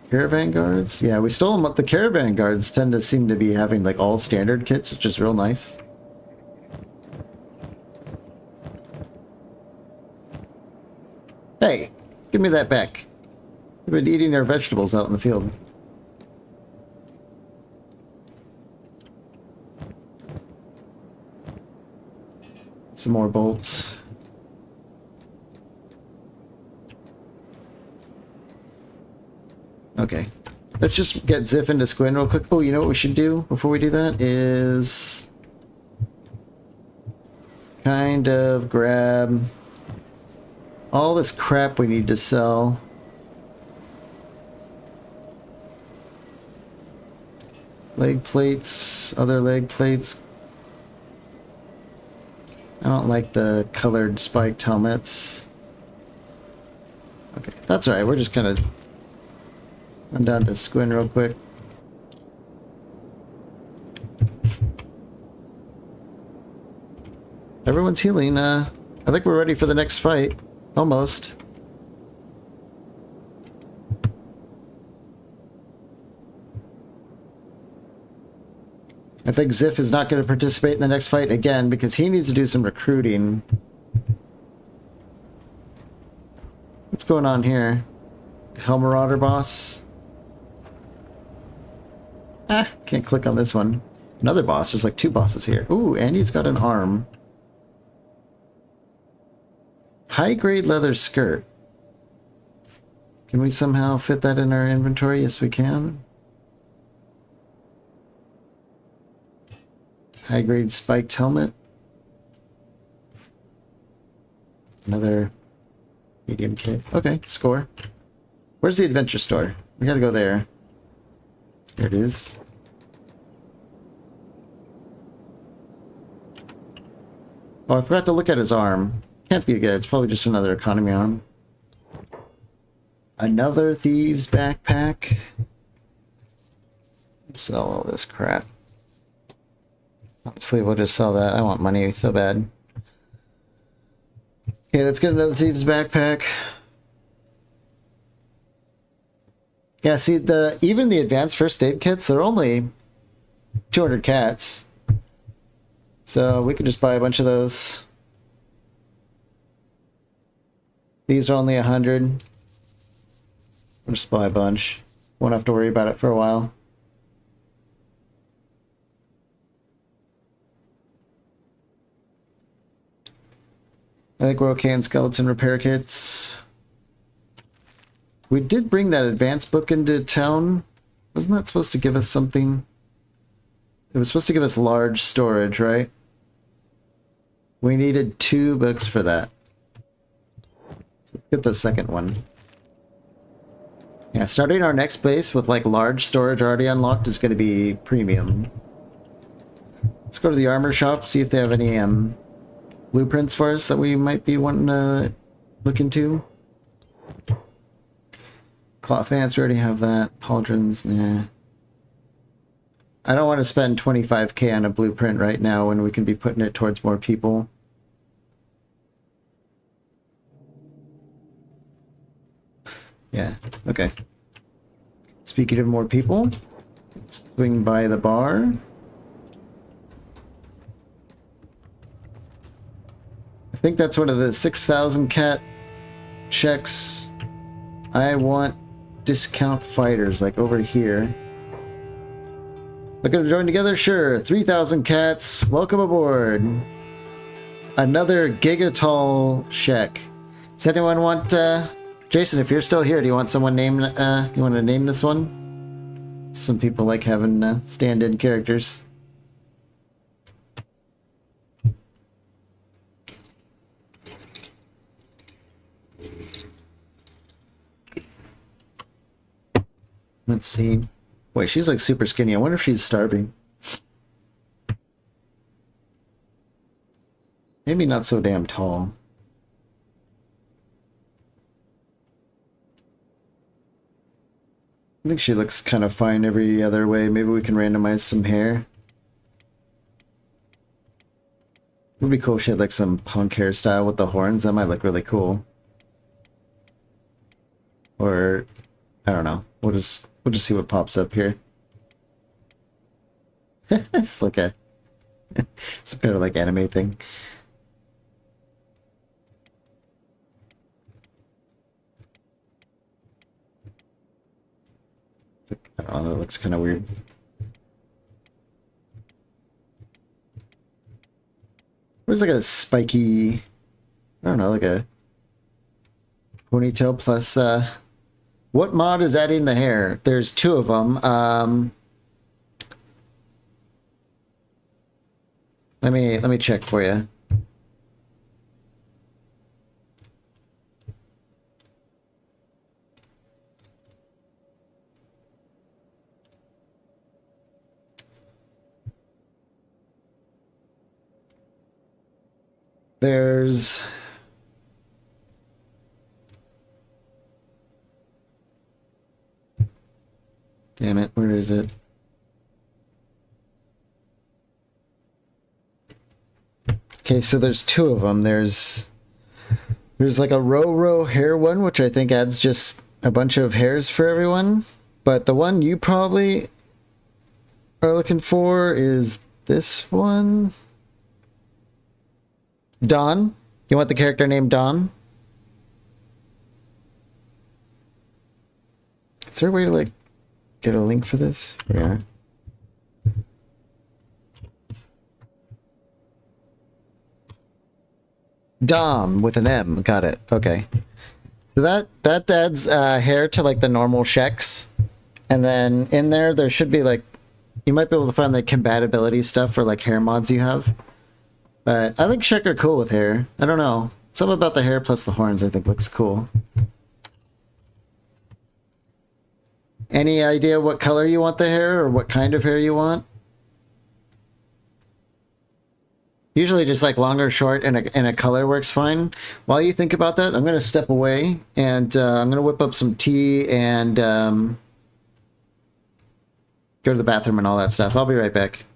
Caravan guards? Yeah, we stole them. The caravan guards tend to seem to be having like all standard kits, which is real nice. Hey, give me that back. We've been eating our vegetables out in the field. Some more bolts. Okay. Let's just get Ziff into Squin real quick. Oh, you know what we should do before we do that is kind of grab all this crap we need to sell. Leg plates, other leg plates. I don't like the colored spiked helmets. Okay, that's alright. We're just gonna run down to Squin real quick. Everyone's healing. I think we're ready for the next fight. Almost. I think Ziff is not going to participate in the next fight again because he needs to do some recruiting. What's going on here? Helmarauder boss? Ah, can't click on this one. Another boss. There's like 2 bosses here. Ooh, and he's got an arm. High-grade leather skirt. Can we somehow fit that in our inventory? Yes, we can. High-grade spiked helmet. Another medium kit. Okay, score. Where's the adventure store? We gotta go there. There it is. Oh, I forgot to look at his arm. Can't be good. It's probably just another economy arm. Another thieves backpack. Sell all this crap. Honestly, we'll just sell that. I want money so bad. Okay, let's get another thieves backpack. Yeah, see, even the advanced first aid kits, they're only 200 cats. So we could just buy a bunch of those. These are only 100. We'll just buy a bunch. Won't have to worry about it for a while. I think we're okay on skeleton repair kits. We did bring that advanced book into town. Wasn't that supposed to give us something? It was supposed to give us large storage, right? We needed 2 books for that. So let's get the second one. Yeah, starting our next base with like large storage already unlocked is going to be premium. Let's go to the armor shop, see if they have any blueprints for us that we might be wanting to look into. Cloth pants, we already have that. Pauldrons, nah. I don't want to spend 25k on a blueprint right now when we can be putting it towards more people. Yeah, okay. Speaking of more people, let's swing by the bar. I think that's one of the 6,000 cat checks. I want discount fighters, like over here. Looking to join together? Sure. 3,000 cats. Welcome aboard. Another gigatall check. Does anyone want, Jason, if you're still here, do you want someone named, you want to name this one? Some people like having, stand-in characters. Let's see. Wait, she's like super skinny. I wonder if she's starving. Maybe not so damn tall. I think she looks kind of fine every other way. Maybe we can randomize some hair. It would be cool if she had like some punk hairstyle with the horns. That might look really cool. Or, I don't know. We'll just see what pops up here. It's like a some kind of like anime thing. It's like, I don't know, that looks kind of weird. Where's like a spiky, I don't know, like a ponytail plus, what mod is adding the hair? There's 2 of them. Let me check for you. There's damn it, where is it? Okay, so there's 2 of them. There's like a row hair one, which I think adds just a bunch of hairs for everyone. But the one you probably are looking for is this one. Dawn? You want the character named Dawn? Is there a way to like get a link for this? Yeah. Dom with an M. Got it. Okay. So that adds hair to like the normal checks. And then in there should be like, you might be able to find like compatibility stuff for like hair mods you have. But I think Shek are cool with hair. I don't know. Something about the hair plus the horns I think looks cool. Any idea what color you want the hair or what kind of hair you want? Usually just like long or short and a color works fine. While you think about that, I'm going to step away and I'm going to whip up some tea and go to the bathroom and all that stuff. I'll be right back.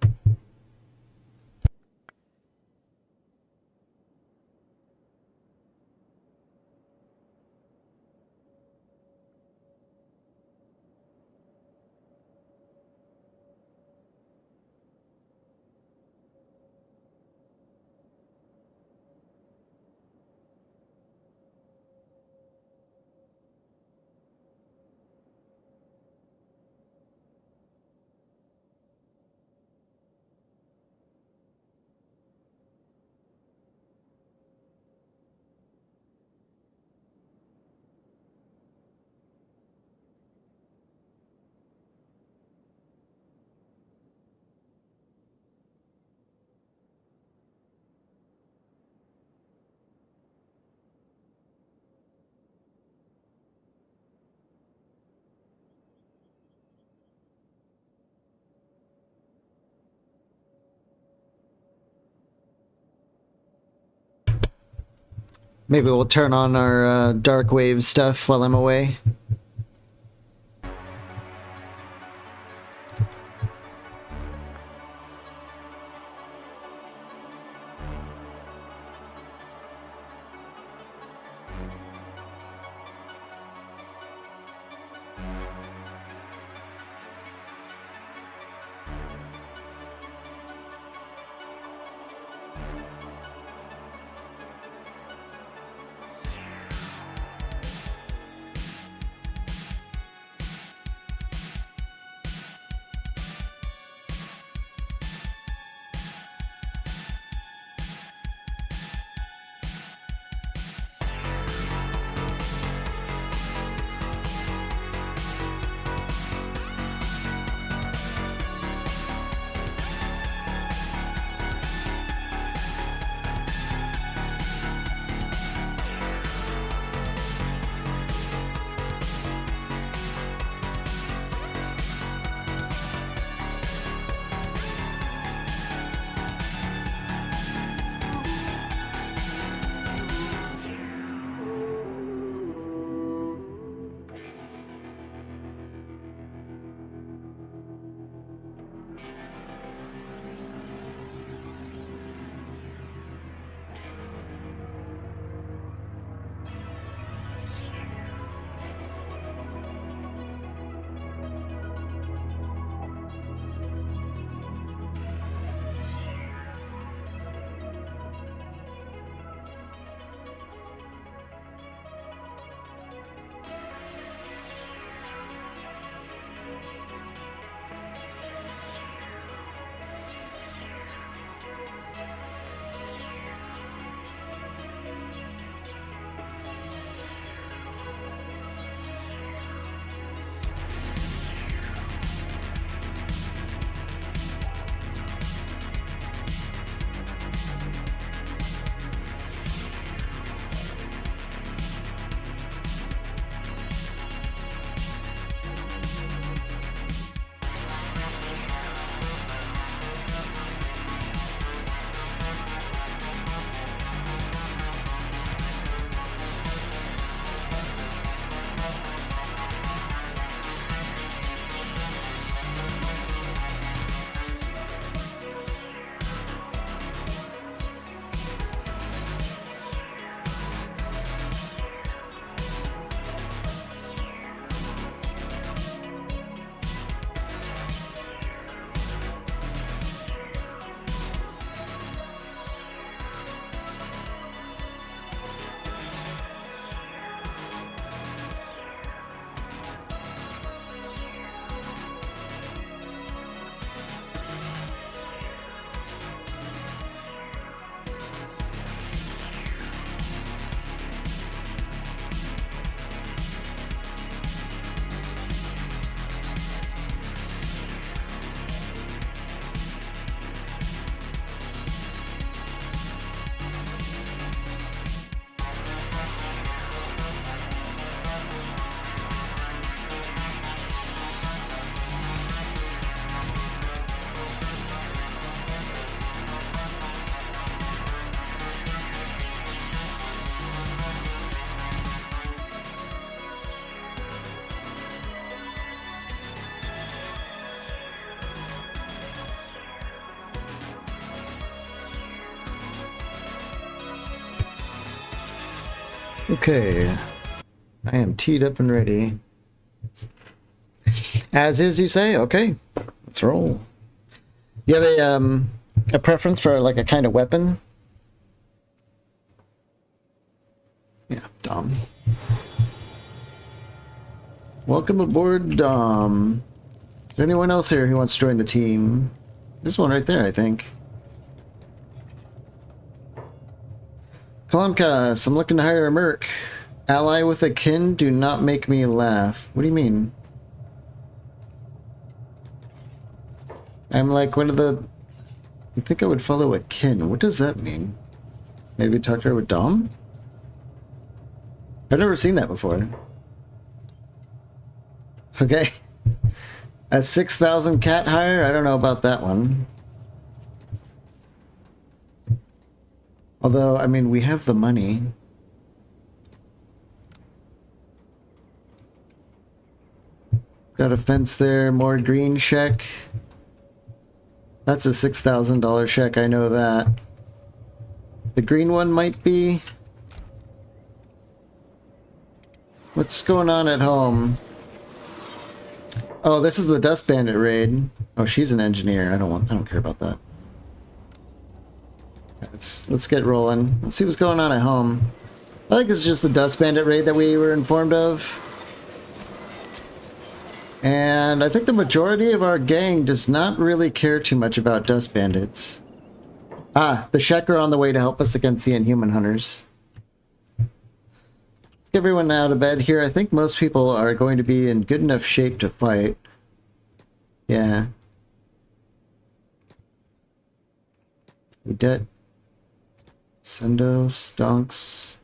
Maybe we'll turn on our dark wave stuff while I'm away. Okay, I am teed up and ready. As is, you say? Okay, let's roll. You have a preference for like a kind of weapon? Yeah, Dom. Welcome aboard, Dom. Is there anyone else here who wants to join the team? There's one right there, I think. Kalamkas, I'm looking to hire a merc. Ally with a kin, do not make me laugh. What do you mean? I'm like one of the... You think I would follow a kin? What does that mean? Maybe talk to her with Dom? I've never seen that before. Okay. A 6,000 cat hire? I don't know about that one. Although, I mean, we have the money. Got a fence there, more green check. That's a $6,000 check, I know that. The green one might be... What's going on at home? Oh, this is the Dust Bandit raid. Oh, she's an engineer. I don't care about that. Let's get rolling. Let's see what's going on at home. I think it's just the Dust Bandit raid that we were informed of. And I think the majority of our gang does not really care too much about Dust Bandits. Ah, the Shek are on the way to help us against the Inhuman Hunters. Let's get everyone out of bed here. I think most people are going to be in good enough shape to fight. Yeah. Udet. Sendo. Stonks.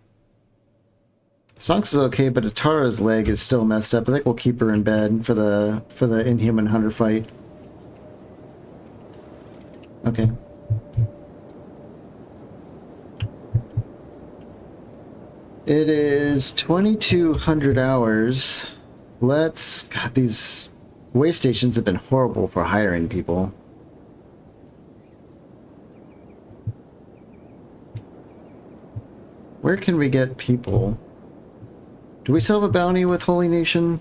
Stonks is okay, but Atara's leg is still messed up. I think we'll keep her in bed for the Inhuman Hunter fight. Okay. It is 2,200 hours. God, these way stations have been horrible for hiring people. Where can we get people? Do we still have a bounty with Holy Nation?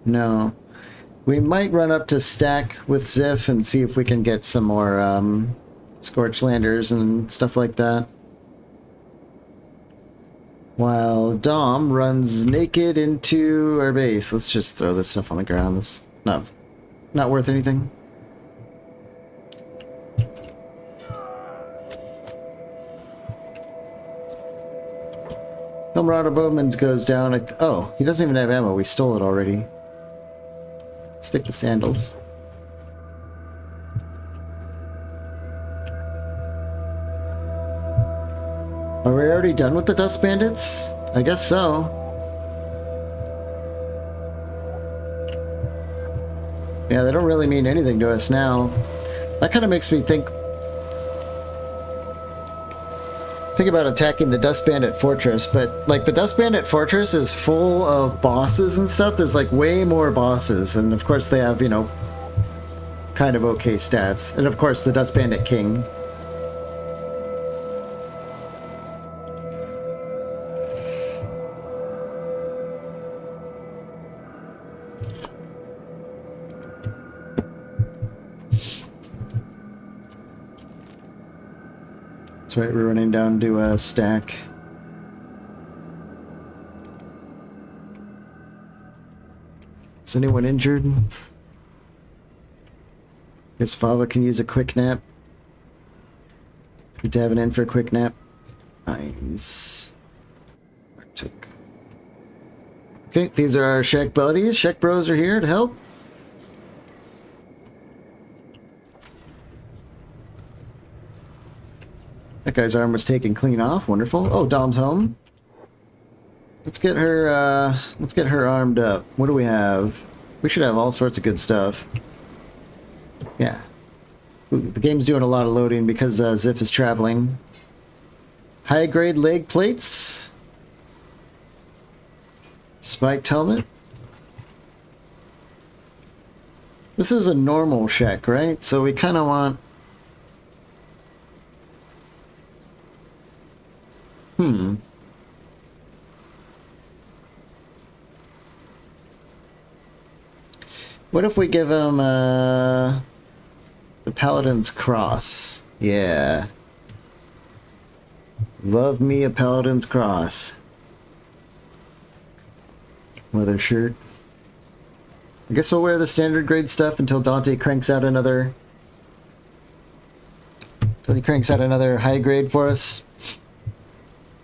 No. We might run up to Stack with Ziff and see if we can get some more Scorched Landers and stuff like that. While Dom runs naked into our base. Let's just throw this stuff on the ground. That's not worth anything. Elmerado Bowman's goes down. Oh, he doesn't even have ammo. We stole it already. Stick the sandals. Are we already done with the Dust Bandits? I guess so. Yeah, they don't really mean anything to us now. That kind of makes me think about attacking the Dust Bandit Fortress, but like the Dust Bandit Fortress is full of bosses and stuff. There's like way more bosses, and of course they have, you know, kind of okay stats. And of course the Dust Bandit King. That's right, we're running down to a Stack. Is anyone injured? Guess Fava can use a quick nap. It's good to have an in for a quick nap. Nice. Okay, these are our Shek buddies. Shek bros are here to help. That guy's arm was taken clean off. Wonderful. Oh, Dom's home. Let's get her armed up. What do we have? We should have all sorts of good stuff. Yeah. Ooh, the game's doing a lot of loading because Ziff is traveling. High-grade leg plates. Spiked helmet. This is a normal Shek, right? So we kind of want... What if we give him the Paladin's Cross? Yeah. Love me a Paladin's Cross. Leather shirt. I guess we'll wear the standard grade stuff until Dante cranks out another... Until he cranks out another high grade for us.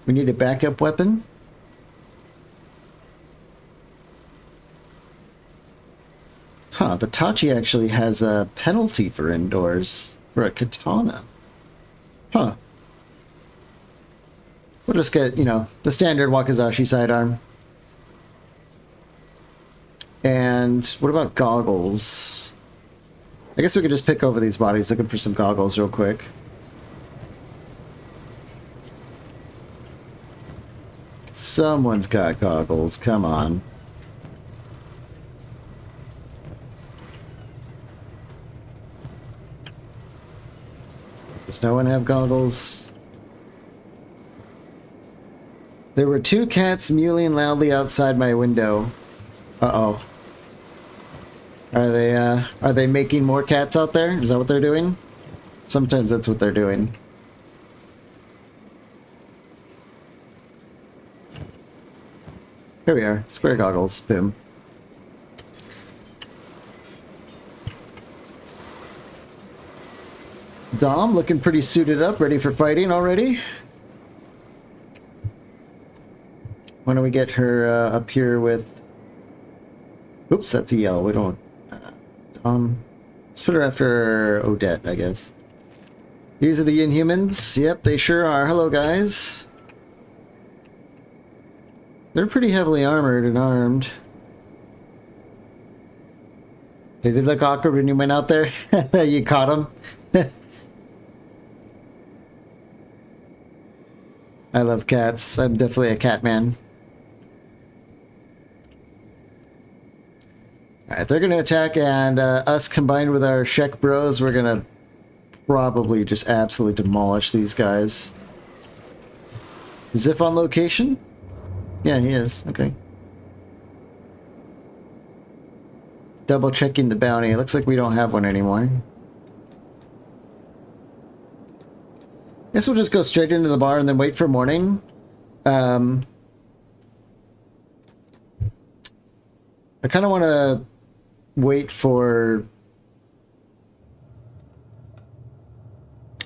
We need a backup weapon. Huh, the Tachi actually has a penalty for indoors for a katana. Huh. We'll just get, you know, the standard Wakizashi sidearm. And what about goggles? I guess we could just pick over these bodies looking for some goggles real quick. Someone's got goggles, come on. no one have goggles? There were 2 cats mewling loudly outside my window. Uh-oh. Are they making more cats out there? Is that what they're doing? Sometimes that's what they're doing. Here we are. Square goggles. Boom. Dom looking pretty suited up, ready for fighting already. Why don't we get her up here with... Oops, that's EL. We don't... let's put her after Odette, I guess. These are the Inhumans. Yep, they sure are. Hello, guys. They're pretty heavily armored and armed. They did look awkward when you went out there. You caught them. I love cats. I'm definitely a cat man. Alright, they're going to attack, and us combined with our Shek bros, we're going to probably just absolutely demolish these guys. Ziff on location? Yeah, he is. Okay. Double checking the bounty. It looks like we don't have one anymore. Guess we'll just go straight into the bar and then wait for morning. I kind of want to wait for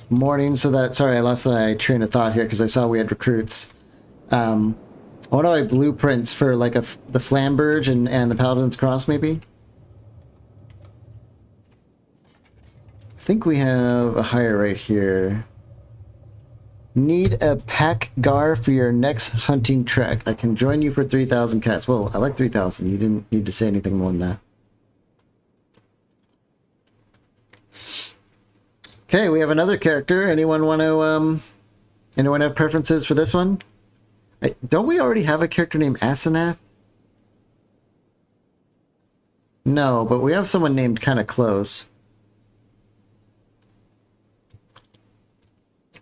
morning so that... Sorry, I lost my train of thought here because I saw we had recruits. What are my blueprints for like the Flamberge and the Paladin's Cross maybe? I think we have a hire right here. Need a pack gar for your next hunting trek. I can join you for 3,000 cats. Well, I like 3,000. You didn't need to say anything more than that. Okay, we have another character. Anyone want to, anyone have preferences for this one? Don't we already have a character named Asenath? No, but we have someone named kind of close.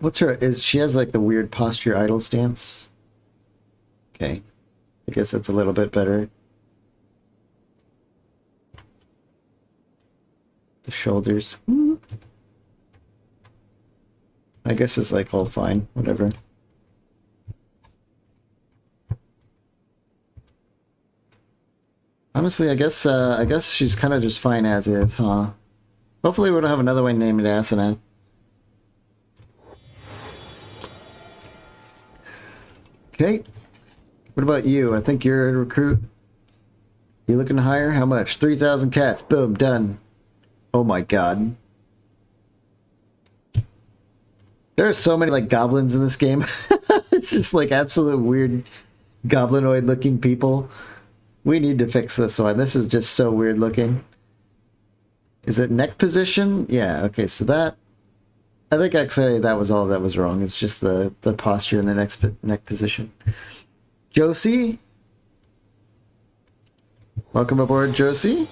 What's her... She has like the weird posture idle stance. Okay. I guess that's a little bit better. The shoulders. I guess it's like all fine. Whatever. Honestly, I guess she's kind of just fine as is, huh? Hopefully we don't have another one named Asenath. Okay. What about you? I think you're a recruit. You looking to hire? How much? 3,000 cats. Boom. Done. Oh my god. There are so many like goblins in this game. It's just like absolute weird goblinoid looking people. We need to fix this one. This is just so weird looking. Is it neck position? Yeah, okay, so that... I think actually that was all that was wrong. It's just the posture and the neck position. Josie? Welcome aboard, Josie.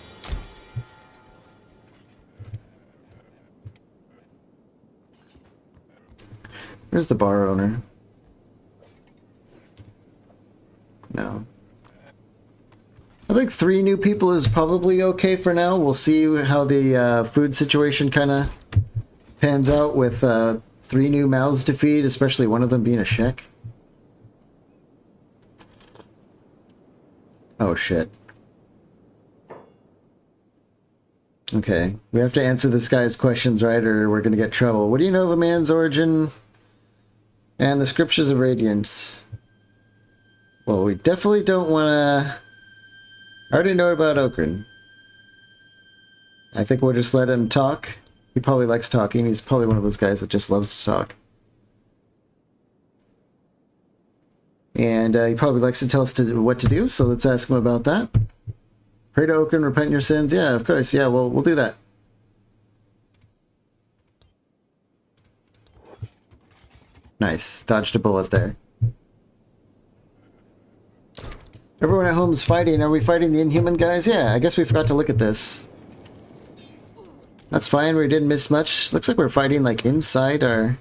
Where's the bar owner? No. I think 3 new people is probably okay for now. We'll see how the food situation kind of pans out with 3 new mouths to feed, especially one of them being a Shek. Oh shit. Okay, we have to answer this guy's questions right or we're gonna get trouble. What do you know of a man's origin and the scriptures of radiance? Well, we definitely don't want to... I already know about Okran. I think we'll just let him talk. He probably likes talking. He's probably one of those guys that just loves to talk. And he probably likes to tell us what to do, so let's ask him about that. Pray to Okran, repent your sins. Yeah, of course. Yeah, well, we'll do that. Nice. Dodged a bullet there. Everyone at home is fighting. Are we fighting the Inhuman guys? Yeah, I guess we forgot to look at this. That's fine, we didn't miss much. Looks like we're fighting like inside our...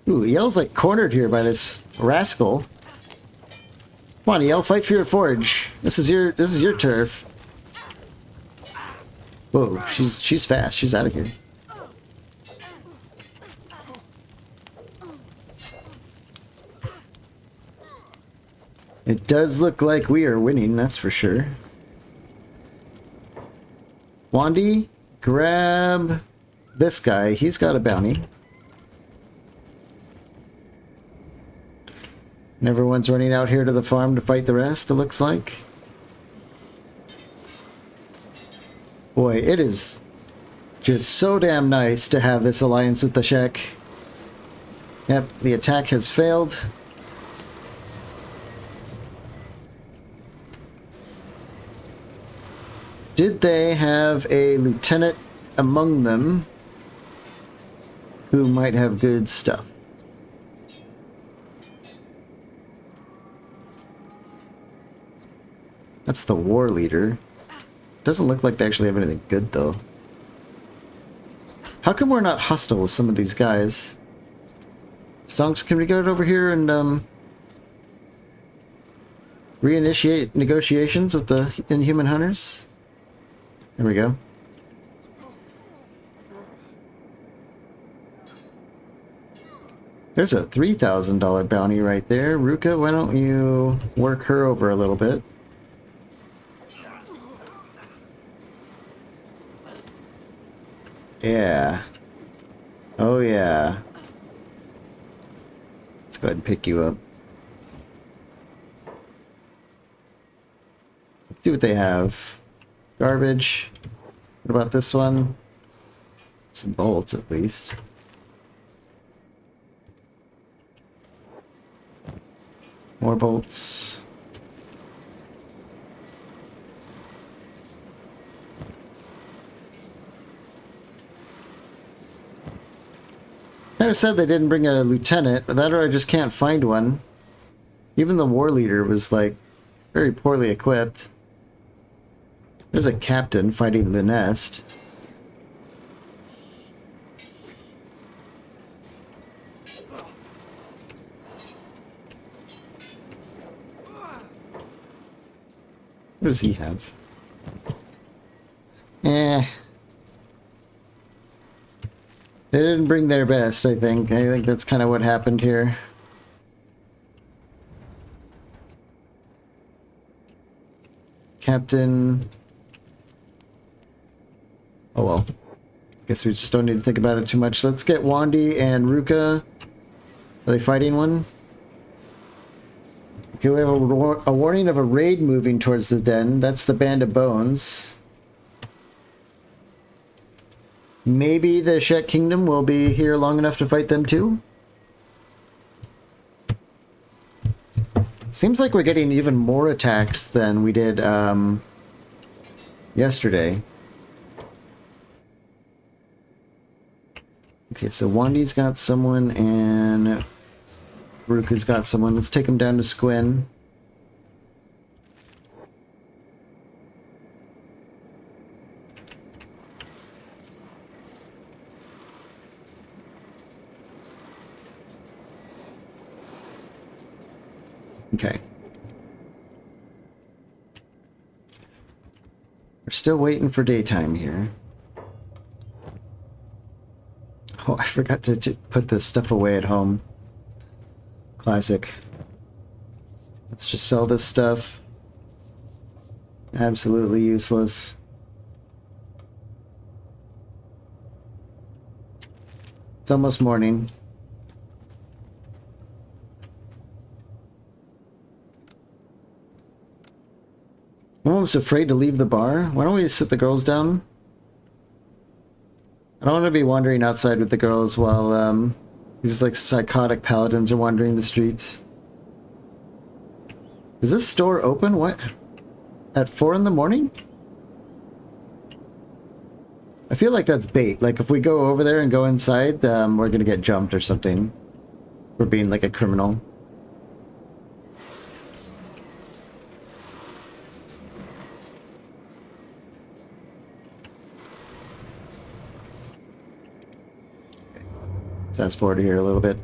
Ooh, Yell's like cornered here by this rascal. Come on, Yell, fight for your forge. This is your turf. Whoa, she's fast. She's out of here. It does look like we are winning, that's for sure. Wandy, grab this guy. He's got a bounty. And everyone's running out here to the farm to fight the rest, it looks like. Boy, it is just so damn nice to have this alliance with the Shek. Yep, the attack has failed. Did they have a lieutenant among them who might have good stuff? That's the war leader. Doesn't look like they actually have anything good, though. How come we're not hostile with some of these guys? Stonks, can we get over here and, reinitiate negotiations with the Inhuman Hunters? There we go. There's a $3,000 bounty right there. Ruka, why don't you work her over a little bit? Yeah. Oh yeah. Let's go ahead and pick you up. Let's see what they have. Garbage. What about this one? Some bolts, at least. More bolts. Kind of said they didn't bring a lieutenant, but that or I just can't find one. Even the war leader was, like, very poorly equipped. There's a captain fighting the nest. What does he have? Eh. They didn't bring their best, I think. I think that's kind of what happened here. Captain... Oh well. Guess we just don't need to think about it too much. Let's get Wandy and Ruka. Are they fighting one? Okay, we have a warning of a raid moving towards the den. That's the Band of Bones. Maybe the Shek Kingdom will be here long enough to fight them too? Seems like we're getting even more attacks than we did yesterday. Okay, so Wandy's got someone and Ruka's got someone. Let's take them down to Squin. Okay. We're still waiting for daytime here. Oh, I forgot to put this stuff away at home. Classic. Let's just sell this stuff. Absolutely useless. It's almost morning. I'm almost afraid to leave the bar. Why don't we sit the girls down? I don't want to be wandering outside with the girls while these like psychotic paladins are wandering the streets. Is this store open? What? At 4 in the morning? I feel like that's bait. Like if we go over there and go inside, we're gonna get jumped or something. For being like a criminal. Fast forward here a little bit.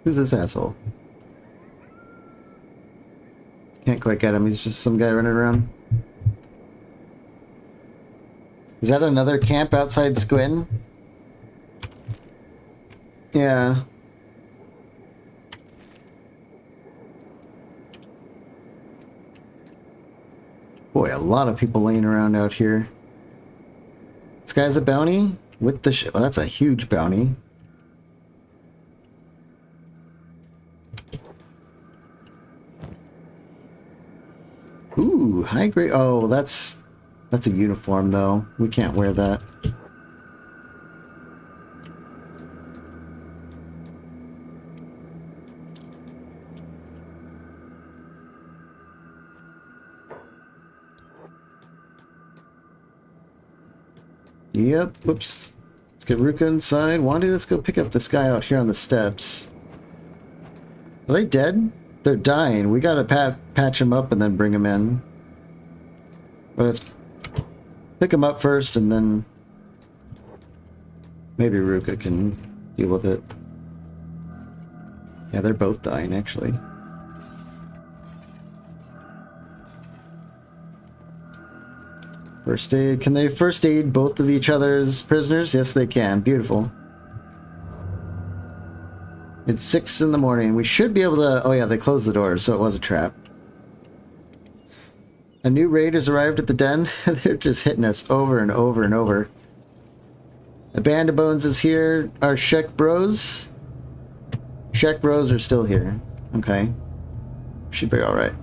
Who's this asshole? Can't quite get him. He's just some guy running around. Is that another camp outside Squin? Yeah. Boy, a lot of people laying around out here. This guy's a bounty with the well, that's a huge bounty. Ooh, high grade. Oh, that's a uniform though. We can't wear that. Yep, whoops. Let's get Ruka inside. Wandy, let's go pick up this guy out here on the steps. Are they dead? They're dying. We gotta patch them up and then bring them in. Well, let's pick them up first and then maybe Ruka can deal with it. Yeah, they're both dying actually. First aid. Can they first aid both of each other's prisoners? Yes, they can. Beautiful. It's 6 in the morning. We should be able to... Oh yeah, they closed the doors, so it was a trap. A new raid has arrived at the den. They're just hitting us over and over and over. A band of bones is here. Our Shek bros. Shek bros are still here. Okay. Should be alright.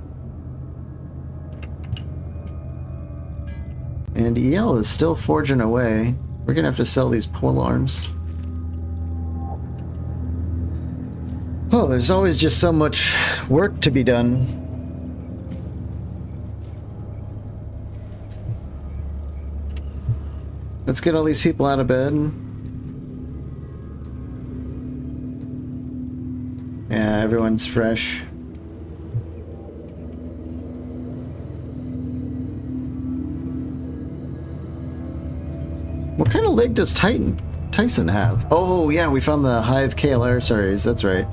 And EL is still forging away. We're gonna have to sell these pole arms. Oh, there's always just so much work to be done. Let's get all these people out of bed. Yeah, everyone's fresh. What kind of leg does Tyson have? Oh, yeah, we found the Hive KLR series. That's right.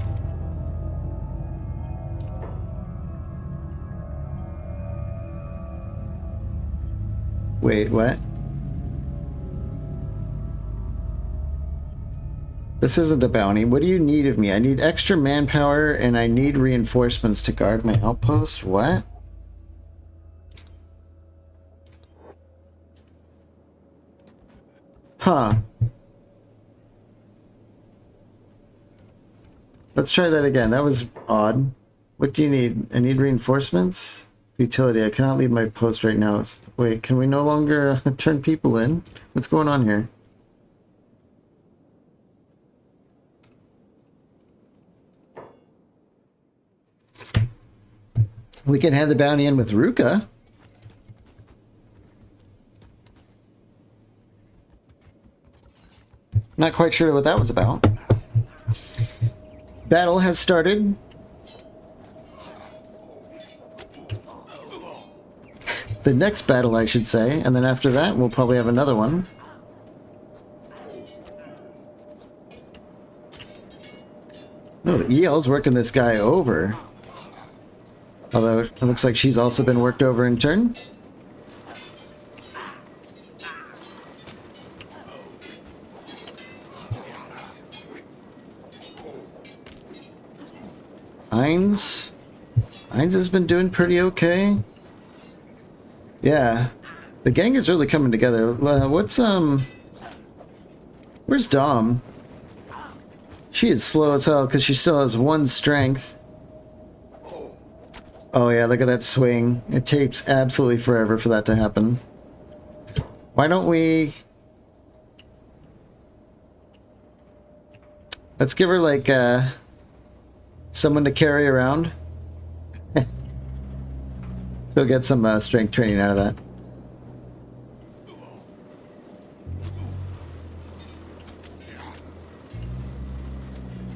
Wait, what? This isn't a bounty. What do you need of me? I need extra manpower and I need reinforcements to guard my outpost. What? Huh. Let's try that again. That was odd. What do you need? I need reinforcements? Utility. I cannot leave my post right now. Wait, can we no longer turn people in? What's going on here? We can hand the bounty in with Ruka. Not quite sure what that was about. Battle has started. The next battle, I should say, and then after that, we'll probably have another one. Oh, EL's working this guy over. Although, it looks like she's also been worked over in turn. Heinz has been doing pretty okay. Yeah, the gang is really coming together. Where's Dom? She is slow as hell because she still has 1 strength. Oh yeah, look at that swing. It takes absolutely forever for that to happen. Why don't we... Let's give her like someone to carry around. She'll get some strength training out of that.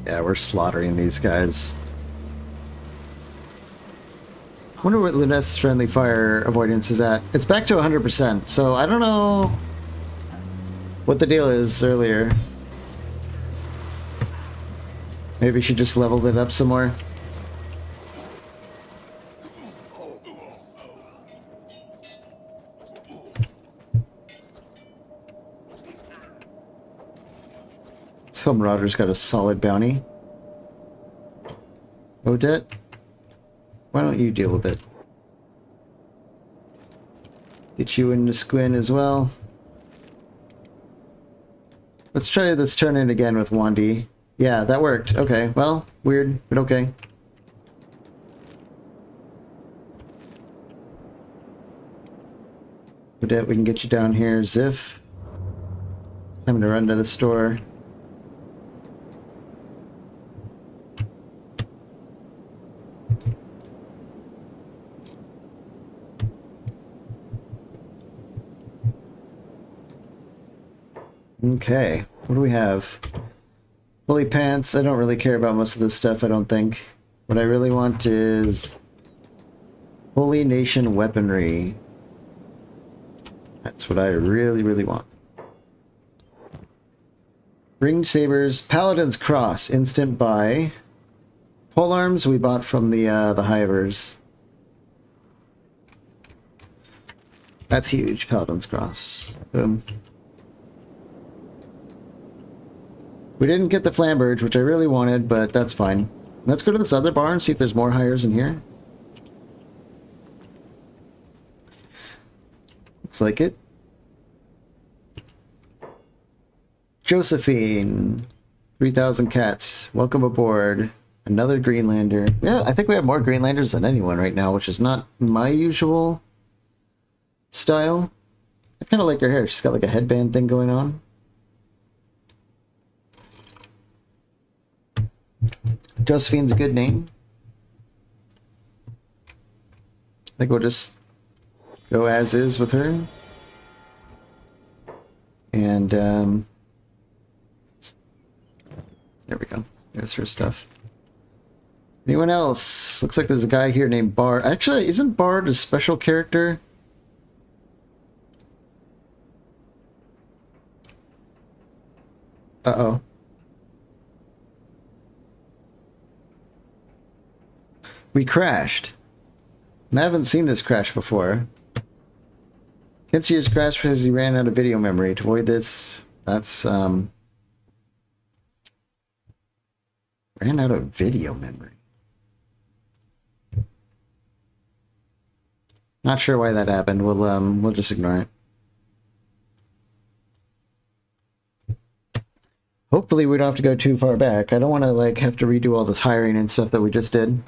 Yeah, we're slaughtering these guys. Wonder what Lunest's friendly fire avoidance is at. It's back to 100%, so I don't know what the deal is earlier. Maybe she just leveled it up some more. This Marauder's got a solid bounty. Odette, why don't you deal with it? Get you into Squin as well. Let's try this turn in again with Wandy. Yeah, that worked. Okay, well, weird, but okay. Odette, we can get you down here. Ziff. Time to run to the store. Okay, what do we have? Fully pants. I don't really care about most of this stuff, I don't think. What I really want is Holy Nation weaponry. That's what I really, really want. Ringed sabers, Paladin's Cross, instant buy. Polearms we bought from the Hivers. That's huge, Paladin's Cross. Boom. We didn't get the Flamberge, which I really wanted, but that's fine. Let's go to this other bar and see if there's more hires in here. Looks like it. Josephine, 3,000 cats. Welcome aboard. Another Greenlander. Yeah, I think we have more Greenlanders than anyone right now, which is not my usual style. I kind of like her hair. She's got like a headband thing going on. Josephine's a good name. I think we'll just go as is with her. And, there we go. There's her stuff. Anyone else? Looks like there's a guy here named Bard. Actually, isn't Bard a special character? Uh-oh. We crashed. And I haven't seen this crash before. Kenshi has crashed because he ran out of video memory. To avoid this, that's, ran out of video memory. Not sure why that happened. We'll just ignore it. Hopefully we don't have to go too far back. I don't want to, like, have to redo all this hiring and stuff that we just did.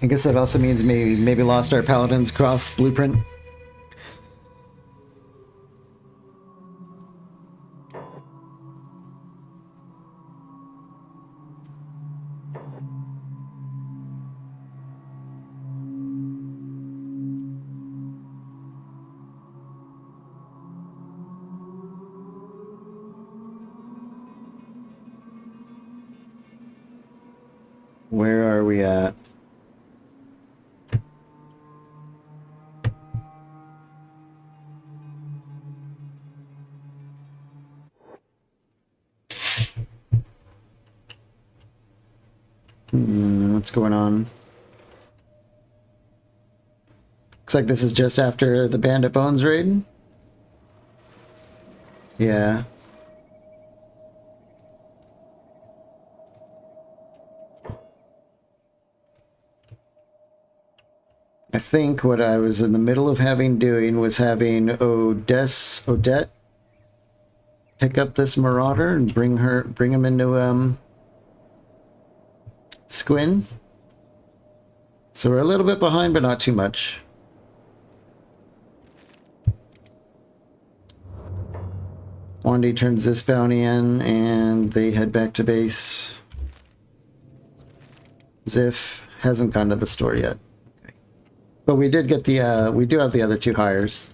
I guess that also means maybe lost our Paladin's Cross blueprint. Where are we at? What's going on? Looks like this is just after the Bandit Bones raid. Yeah. I think what I was in the middle of doing was having Odette pick up this Marauder and bring him into Squin. So we're a little bit behind, but not too much. Wandy turns this bounty in, and they head back to base. Ziff hasn't gone to the store yet. Okay. But we did get the, we do have the other two hires.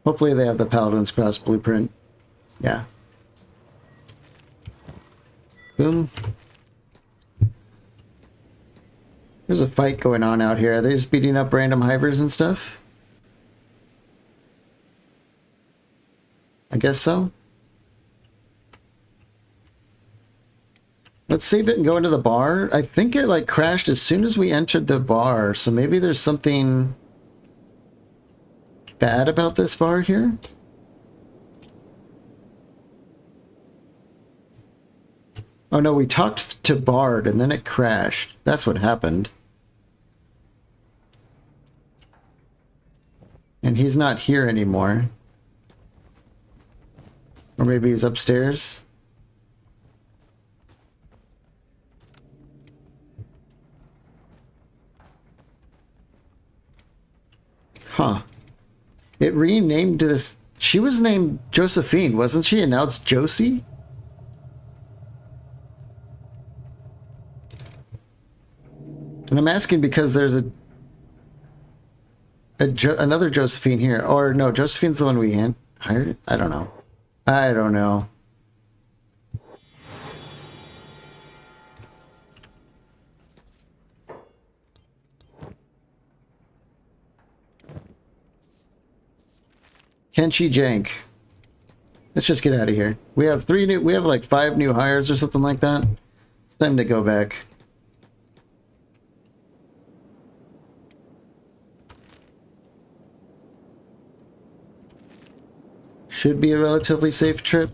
Hopefully they have the Paladin's Cross blueprint. Yeah. Boom. There's a fight going on out here. Are they just beating up random hivers and stuff? I guess so. Let's save it and go into the bar. I think it like crashed as soon as we entered the bar, so maybe there's something bad about this bar here. Oh no, we talked to Bard and then it crashed. That's what happened. And he's not here anymore. Or maybe he's upstairs. Huh. It renamed this. She was named Josephine, wasn't she? And now it's Josie? And I'm asking because there's another Josephine here. Or no, Josephine's the one we hired? I don't know. I don't know. Kenshi Jank. Let's just get out of here. We have like 5 new hires or something like that. It's time to go back. Should be a relatively safe trip.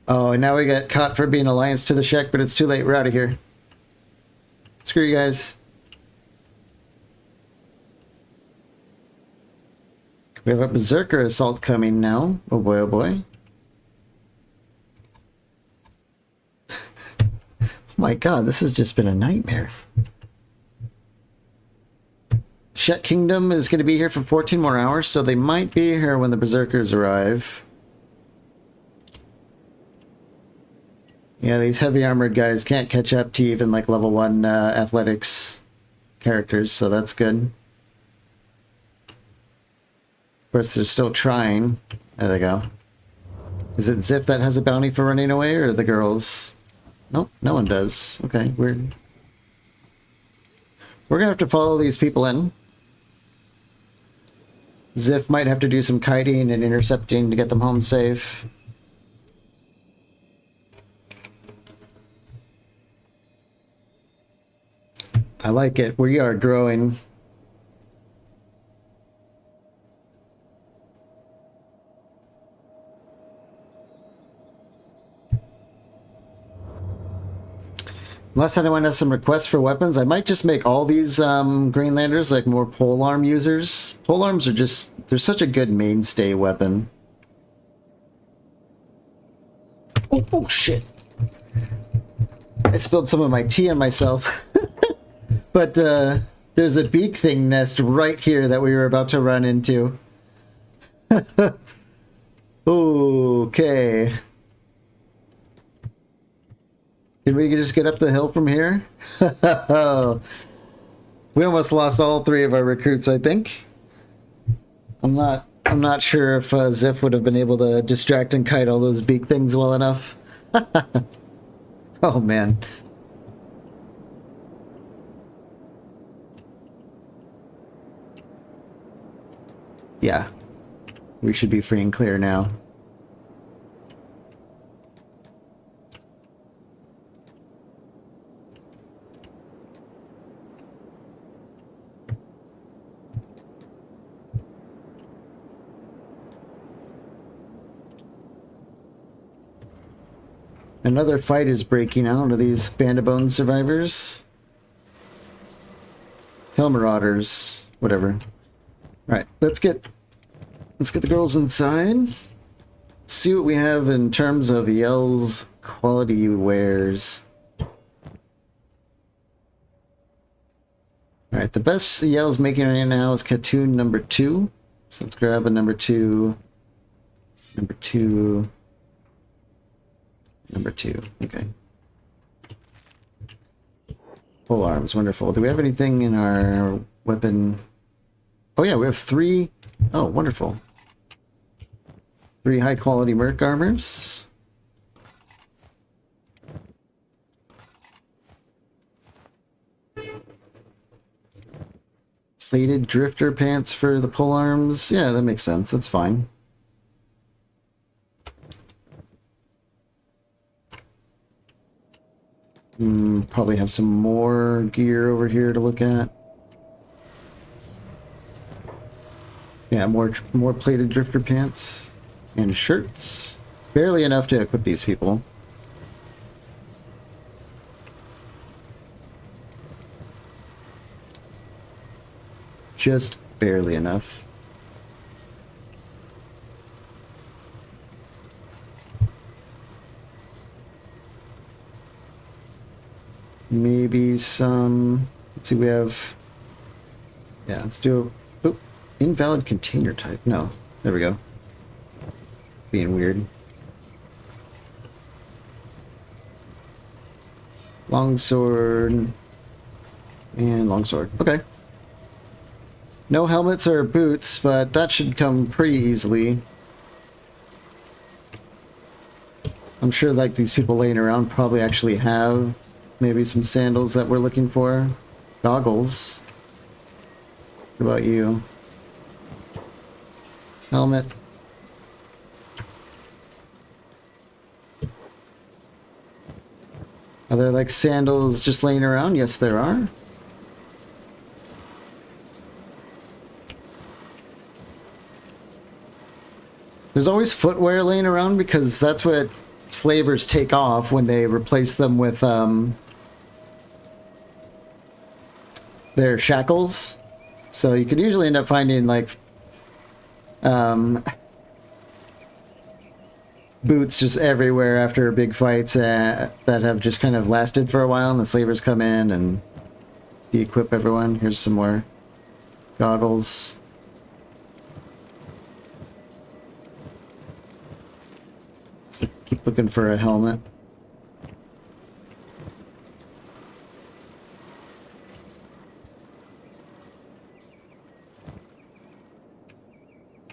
Oh, and now we got caught for being alliance to the Shek, but it's too late. We're out of here. Screw you guys. We have a Berserker assault coming now. Oh boy, oh boy. Oh my god, this has just been a nightmare. Shek Kingdom is going to be here for 14 more hours, so they might be here when the Berserkers arrive. Yeah, these heavy armored guys can't catch up to even like level 1 athletics characters, so that's good. Of course, they're still trying. There they go. Is it Ziff that has a bounty for running away, or the girls? Nope, no one does. Okay, weird. We're gonna have to follow these people in. Ziff might have to do some kiting and intercepting to get them home safe. I like it. We are growing. Unless anyone has some requests for weapons, I might just make all these Greenlanders like more polearm users. Polearms are just, they're such a good mainstay weapon. Oh shit. I spilled some of my tea on myself. But there's a beak thing nest right here that we were about to run into. Okay. Can we just get up the hill from here? We almost lost all 3 of our recruits, I think. I'm not sure if Ziff would have been able to distract and kite all those beak things well enough. Oh man. Yeah. We should be free and clear now. Another fight is breaking out of these Band of Bones survivors. Hell Marauders. Whatever. Alright, let's get the girls inside. See what we have in terms of Yell's quality wares. Alright, the best Yell's making right now is Katoon number 2. So let's grab a number 2. Number 2. Number 2. Okay. Pole arms, wonderful. Do we have anything in our weapon? Oh yeah, we have 3. Oh, wonderful. 3 high-quality merc armors. Plated drifter pants for the pole arms. Yeah, that makes sense. That's fine. Probably have some more gear over here to look at. Yeah, more plated drifter pants and shirts. Barely enough to equip these people. Just barely enough. Maybe some... Let's see, we have... Yeah, let's do a... Oop, invalid container type. No, there we go. Being weird. Longsword. And longsword. Okay. No helmets or boots, but that should come pretty easily. I'm sure like these people laying around probably actually have maybe some sandals that we're looking for. Goggles. What about you? Helmet. Are there like sandals just laying around? Yes, there are. There's always footwear laying around because that's what slavers take off when they replace them with their shackles. So you could usually end up finding like boots just everywhere after big fights that have just kind of lasted for a while, and the slavers come in and de-equip everyone. Here's some more goggles. So keep looking for a helmet.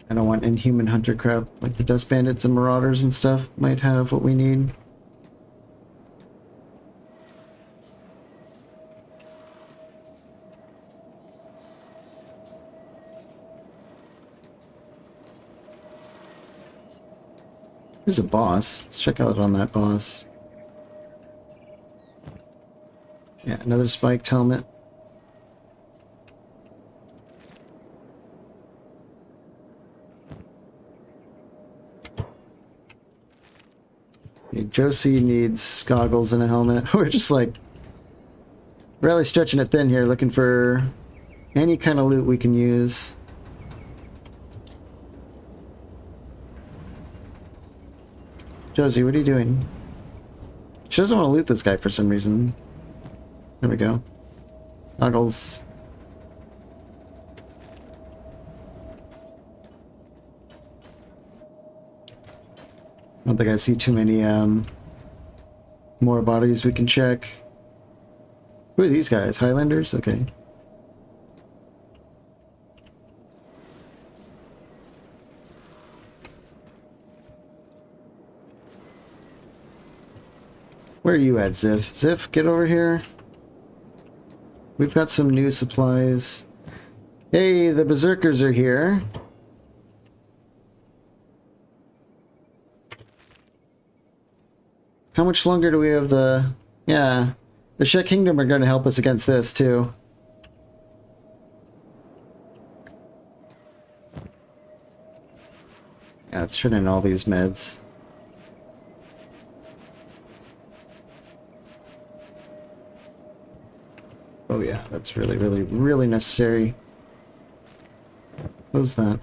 I don't want inhuman hunter crap, like the dust bandits and marauders and stuff might have what we need. There's a boss. Let's check out on that boss. Yeah, another spiked helmet. Okay, Josie needs goggles and a helmet. We're just like really stretching it thin here, looking for any kind of loot we can use. Josie, what are you doing? She doesn't want to loot this guy for some reason. There we go. Goggles. I don't think I see too many more bodies we can check. Who are these guys? Highlanders? Okay. Where are you at, Ziff? Ziff, get over here. We've got some new supplies. Hey, the berserkers are here. How much longer do we have the... Yeah, the Shet Kingdom are going to help us against this, too. Yeah, let's turn in all these meds. Oh yeah, that's really, really, really necessary. Close that.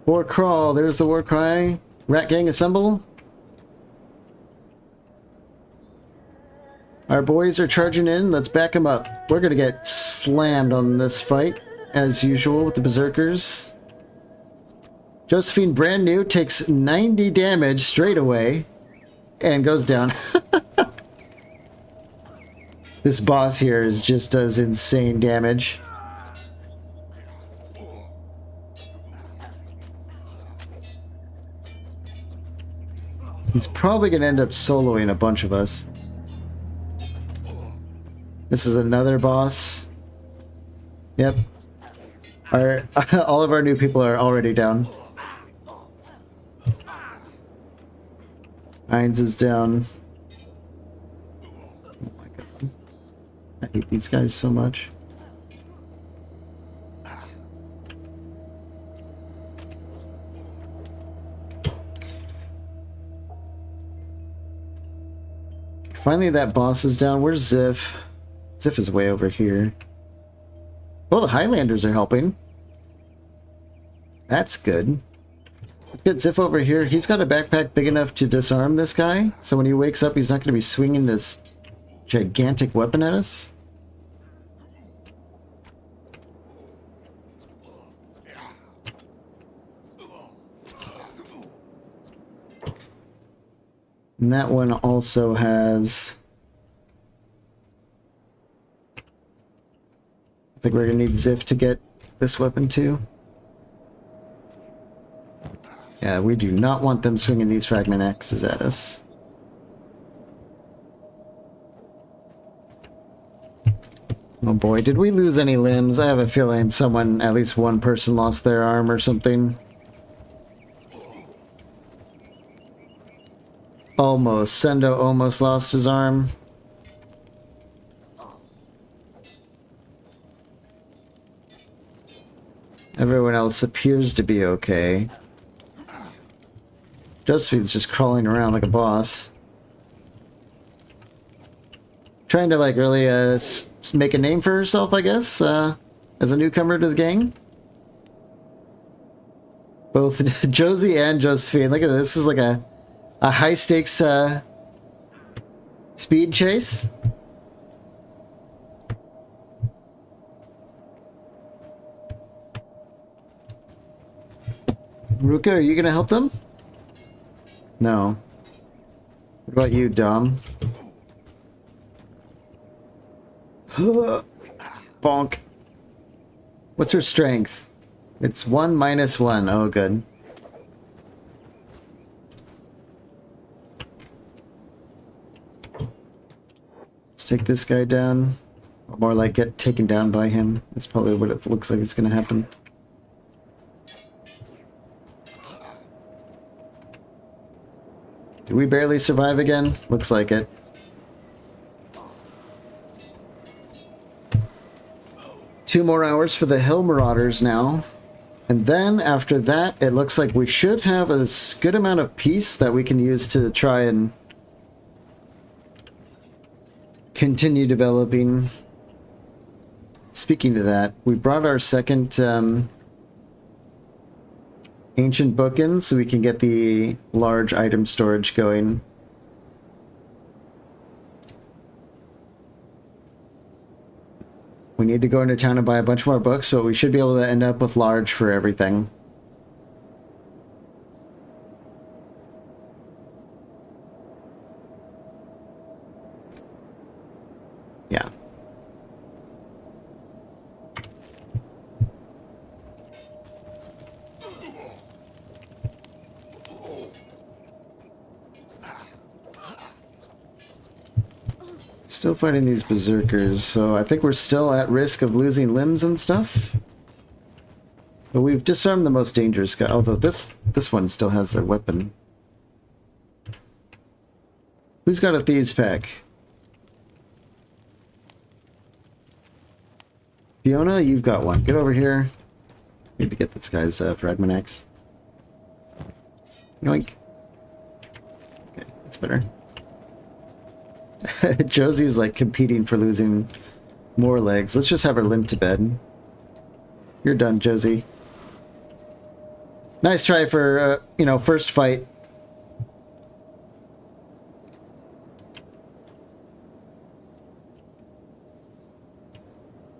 War crawl, there's the war cry. Rat gang assemble. Our boys are charging in, let's back them up. We're gonna get slammed on this fight, as usual with the berserkers. Josephine, brand new, takes 90 damage straight away and goes down. This boss here just does insane damage. He's probably going to end up soloing a bunch of us. This is another boss. Yep. All of our new people are already down. Hines is down. Oh my god. I hate these guys so much. Finally that boss is down. Where's Ziff? Ziff is way over here. Oh, the Highlanders are helping. That's good. Let's get Ziff over here. He's got a backpack big enough to disarm this guy, so when he wakes up he's not going to be swinging this gigantic weapon at us. And that one also has... I think we're going to need Ziff to get this weapon too. Yeah, we do not want them swinging these fragment axes at us. Oh boy, did we lose any limbs? I have a feeling someone, at least one person, lost their arm or something. Almost. Sendo almost lost his arm. Everyone else appears to be okay. Josephine's just crawling around like a boss. Trying to, like, really make a name for herself, I guess, as a newcomer to the gang. Both Josie and Josephine. Look at this. This is like a high-stakes speed chase. Ruka, are you gonna help them? No. What about you, Dom? Bonk. What's her strength? It's 1 minus 1. Oh, good. Let's take this guy down. Or more like get taken down by him. That's probably what it looks like it's gonna happen. Did we barely survive again? Looks like it. Two more hours for the Hill Marauders now. And then after that, it looks like we should have a good amount of peace that we can use to try and continue developing. Speaking of that, we brought our second ancient book in so we can get the large item storage going. We need to go into town and buy a bunch more books, but we should be able to end up with large for everything. Yeah. Still fighting these berserkers, so I think we're still at risk of losing limbs and stuff. But we've disarmed the most dangerous guy, although this one still has their weapon. Who's got a thieves pack? Fiona, you've got one. Get over here. Need to get this guy's fragment axe. Yoink. Okay, that's better. Josie's like competing for losing more legs. Let's just have her limp to bed. You're done, Josie. Nice try for, you know, first fight.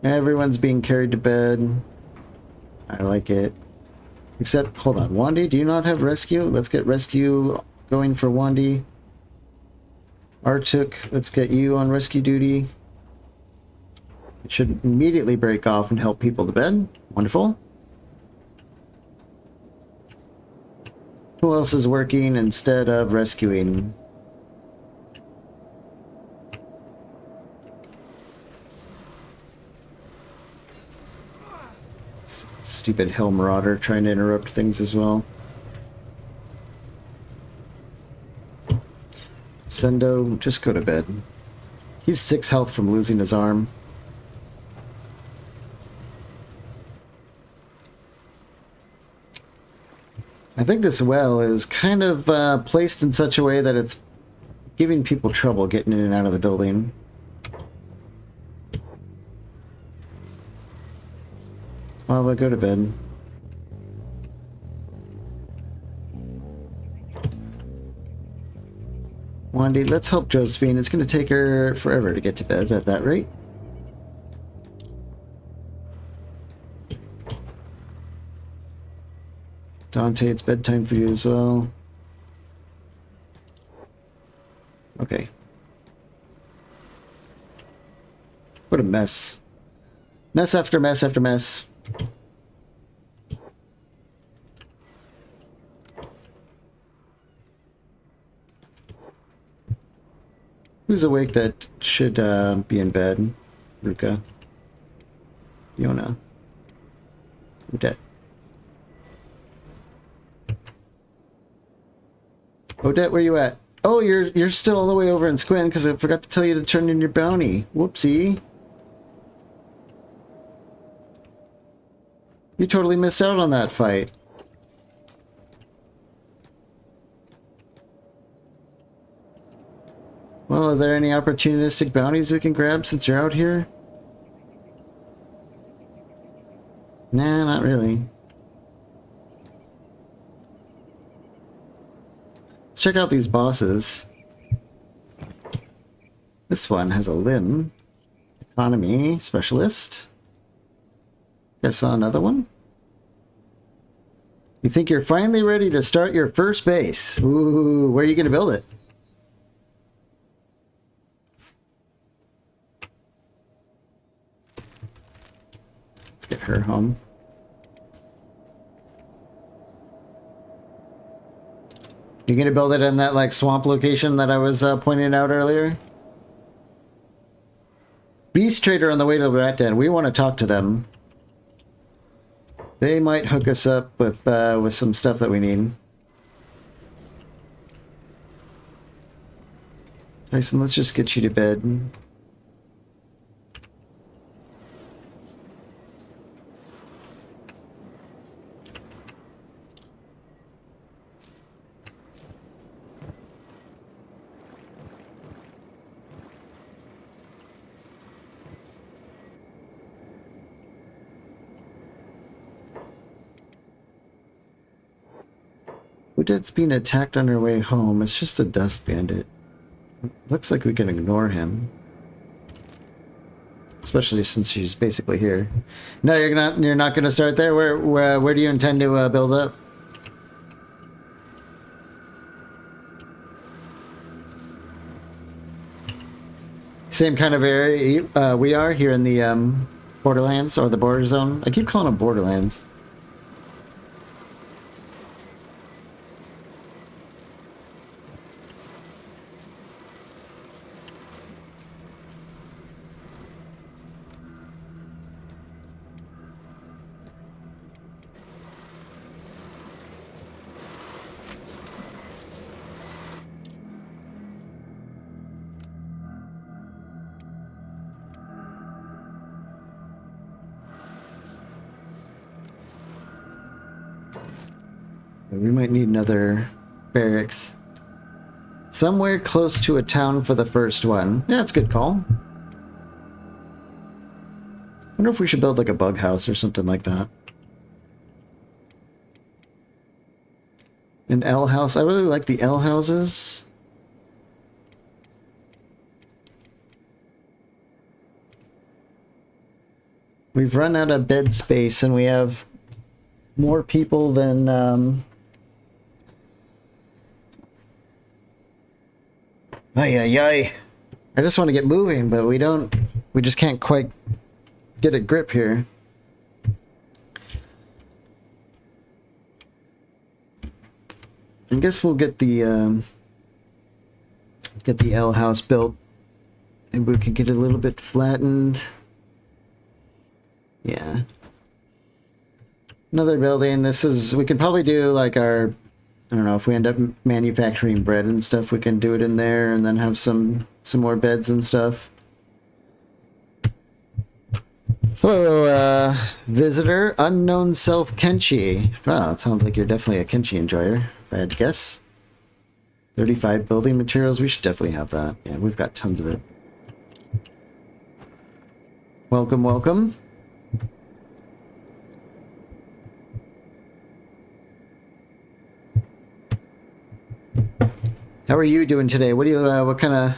Everyone's being carried to bed. I like it. Except, hold on, Wandy, do you not have rescue? Let's get rescue going for Wandy. Artuk, let's get you on rescue duty. It should immediately break off and help people to bed. Wonderful. Who else is working instead of rescuing? Stupid Hill Marauder trying to interrupt things as well. Sendo, just go to bed. He's 6 health from losing his arm. I think this well is kind of placed in such a way that it's giving people trouble getting in and out of the building. Well, go to bed. Wandy, let's help Josephine. It's going to take her forever to get to bed at that rate. Dante, it's bedtime for you as well. Okay. What a mess. Mess after mess after mess. Who's awake that should be in bed? Ruka. Yona. Odette. Odette, where you at? Oh, you're still all the way over in Squin because I forgot to tell you to turn in your bounty. Whoopsie. You totally missed out on that fight. Well, are there any opportunistic bounties we can grab since you're out here? Nah, not really. Let's check out these bosses. This one has a limb. Economy specialist. I saw another one. You think you're finally ready to start your first base? Ooh, where are you going to build it? Let's get her home. You're going to build it in that like swamp location that I was pointing out earlier? Beast Trader on the way to the Rat Den. We want to talk to them. They might hook us up with some stuff that we need. Tyson, let's just get you to bed. Odette's being attacked on her way home. It's just a dust bandit. Looks like we can ignore him. Especially since she's basically here. No, you're not gonna start there? Where do you intend to build up? Same kind of area we are here in the Borderlands, or the border zone. I keep calling them Borderlands. We might need another barracks. Somewhere close to a town for the first one. Yeah, that's a good call. Wonder if we should build like a bug house or something like that. An L house. I really like the L houses. We've run out of bed space and we have more people than ay ay ay. I just want to get moving, but we just can't quite get a grip here. I guess we'll get the L house built, and we can get it a little bit flattened. Yeah. Another building. We could probably do like our, I don't know, if we end up manufacturing bread and stuff, we can do it in there and then have some more beds and stuff. Hello, visitor, unknown self Kenshi. Wow, it sounds like you're definitely a Kenshi enjoyer, if I had to guess. 35 building materials, we should definitely have that. Yeah, we've got tons of it. Welcome, welcome. How are you doing today? What kind of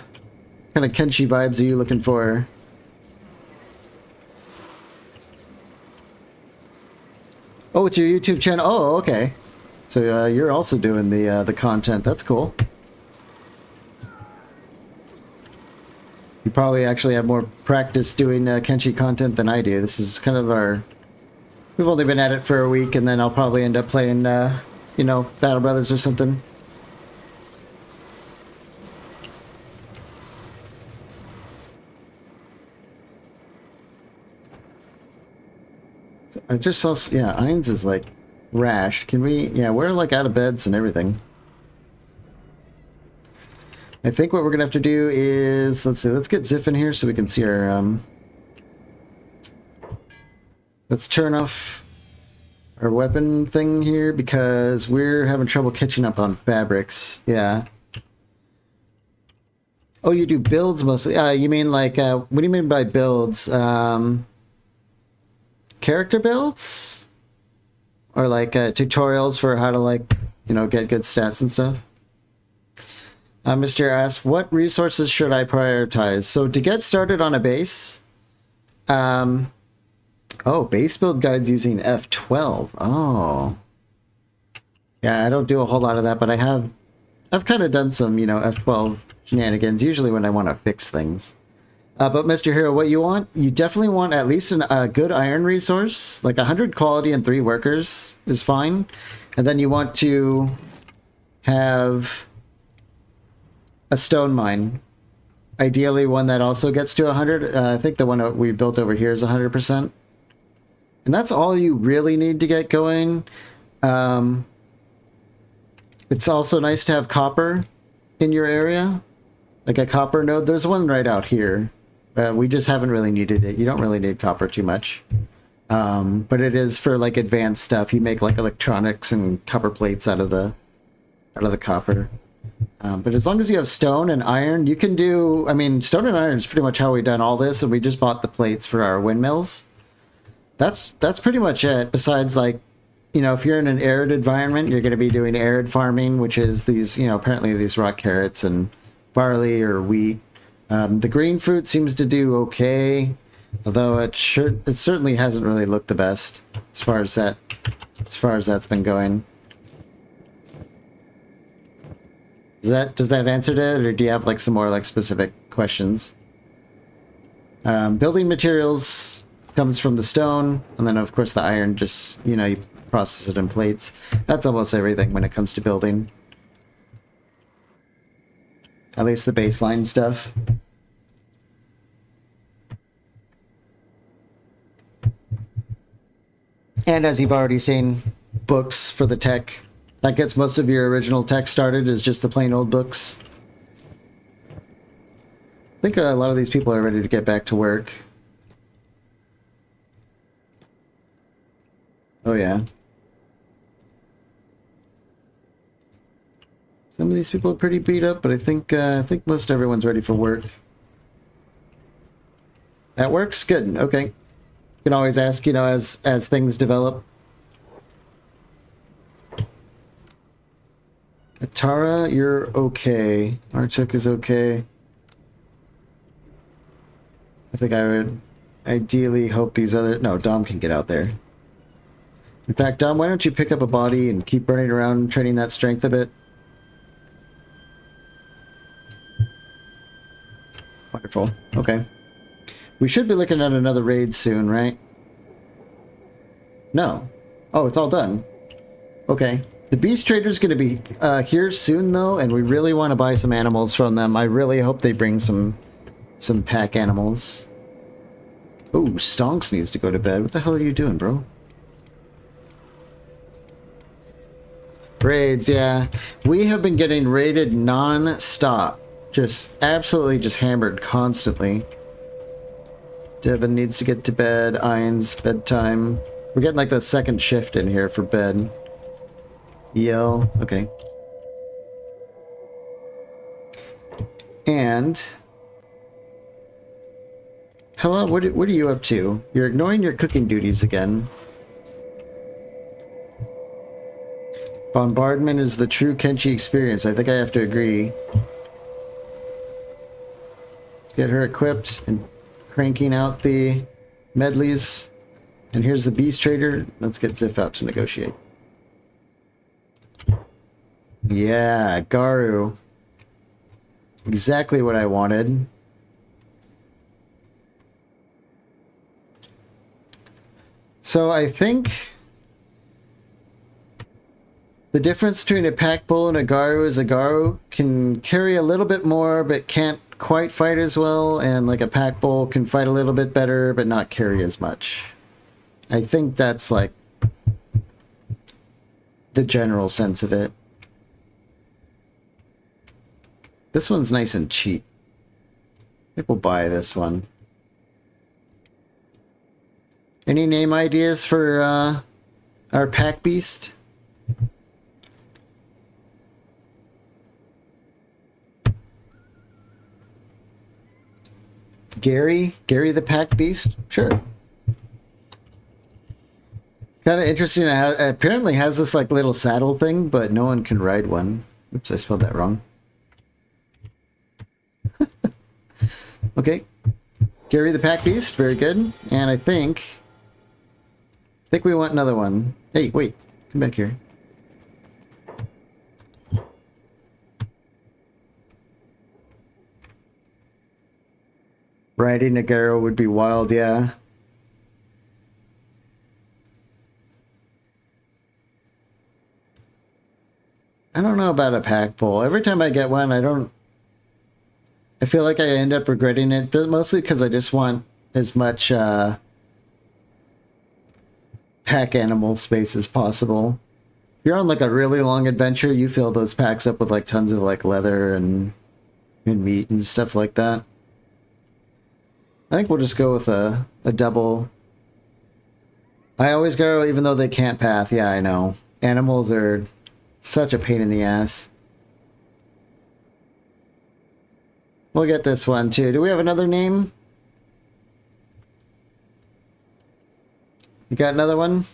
Kenshi vibes are you looking for? Oh, it's your YouTube channel. Oh, okay. So you're also doing the content. That's cool. You probably actually have more practice doing Kenshi content than I do. This is kind of we've only been at it for a week, and then I'll probably end up playing, you know, Battle Brothers or something. I just saw, yeah, Ainz is like rash. Can we, yeah, we're like out of beds and everything. I think what we're gonna have to do is, let's see, let's get Ziff in here so we can see our, let's turn off our weapon thing here because we're having trouble catching up on fabrics. Yeah. Oh, you do builds mostly? You mean like, what do you mean by builds? Character builds? Or like tutorials for how to, like, you know, get good stats and stuff? Mr. asks, what resources should I prioritize? So to get started on a base, oh, base build guides using F12. Oh. Yeah, I don't do a whole lot of that, but I've kind of done some, you know, F12 shenanigans, usually when I want to fix things. But Mr. Hero, what you want? You definitely want at least a good iron resource, like 100 quality and 3 workers is fine. And then you want to have a stone mine. Ideally one that also gets to 100. I think the one we built over here is 100%. And that's all you really need to get going. It's also nice to have copper in your area. Like a copper node. There's one right out here. We just haven't really needed it. You don't really need copper too much. But it is for like advanced stuff. You make like electronics and copper plates out of the copper. But as long as you have stone and iron, you can do, I mean, stone and iron is pretty much how we've done all this, and we just bought the plates for our windmills. That's pretty much it. Besides, like, you know, if you're in an arid environment, you're going to be doing arid farming, which is these, you know, apparently these rock carrots and barley or wheat. The green fruit seems to do okay, although it certainly hasn't really looked the best as far as that's been going. Does that answer it, or do you have like some more like specific questions? Building materials comes from the stone, and then of course the iron, just, you know, you process it in plates. That's almost everything when it comes to building. At least the baseline stuff. And as you've already seen, books for the tech. That gets most of your original tech started, is just the plain old books. I think a lot of these people are ready to get back to work. Oh yeah. Some of these people are pretty beat up, but I think most everyone's ready for work. That works? Good. Okay. You can always ask, you know, as things develop. Tara, you're okay. Artuk is okay. I think I would ideally hope these other... No, Dom can get out there. In fact, Dom, why don't you pick up a body and keep running around training that strength a bit? Wonderful. Okay. We should be looking at another raid soon, right? No. Oh, it's all done. Okay. The beast trader's going to be here soon, though, and we really want to buy some animals from them. I really hope they bring some pack animals. Ooh, Stonks needs to go to bed. What the hell are you doing, bro? Raids, yeah. We have been getting raided non-stop. Just absolutely just hammered constantly. Devin needs to get to bed. Iron's bedtime. We're getting like the second shift in here for bed. EL, okay. And hello, what are you up to? You're ignoring your cooking duties again. Bombardment is the true Kenshi experience. I think I have to agree. Let's get her equipped and cranking out the medleys. And here's the beast trader. Let's get Ziff out to negotiate. Yeah, Garu. Exactly what I wanted. So I think the difference between a pack bull and a Garu is a Garu can carry a little bit more but can't quite fight as well, and like a pack bull can fight a little bit better but not carry as much. I think that's like the general sense of it. This one's nice and cheap. I think we'll buy this one. Any name ideas for our pack beast? Gary? Gary the pack beast? Sure. Kind of interesting. It apparently has this like little saddle thing, but no one can ride one. Oops, I spelled that wrong. Okay. Gary the pack beast, very good. And I think we want another one. Hey, wait, come back here. Riding a Garo would be wild, yeah. I don't know about a pack bull. Every time I get one, I feel like I end up regretting it, but mostly because I just want as much pack animal space as possible. If you're on like a really long adventure, you fill those packs up with like tons of like leather and meat and stuff like that. I think we'll just go with a double. I always go, even though they can't path. Yeah, I know. Animals are such a pain in the ass. We'll get this one too. Do we have another name? You got another one?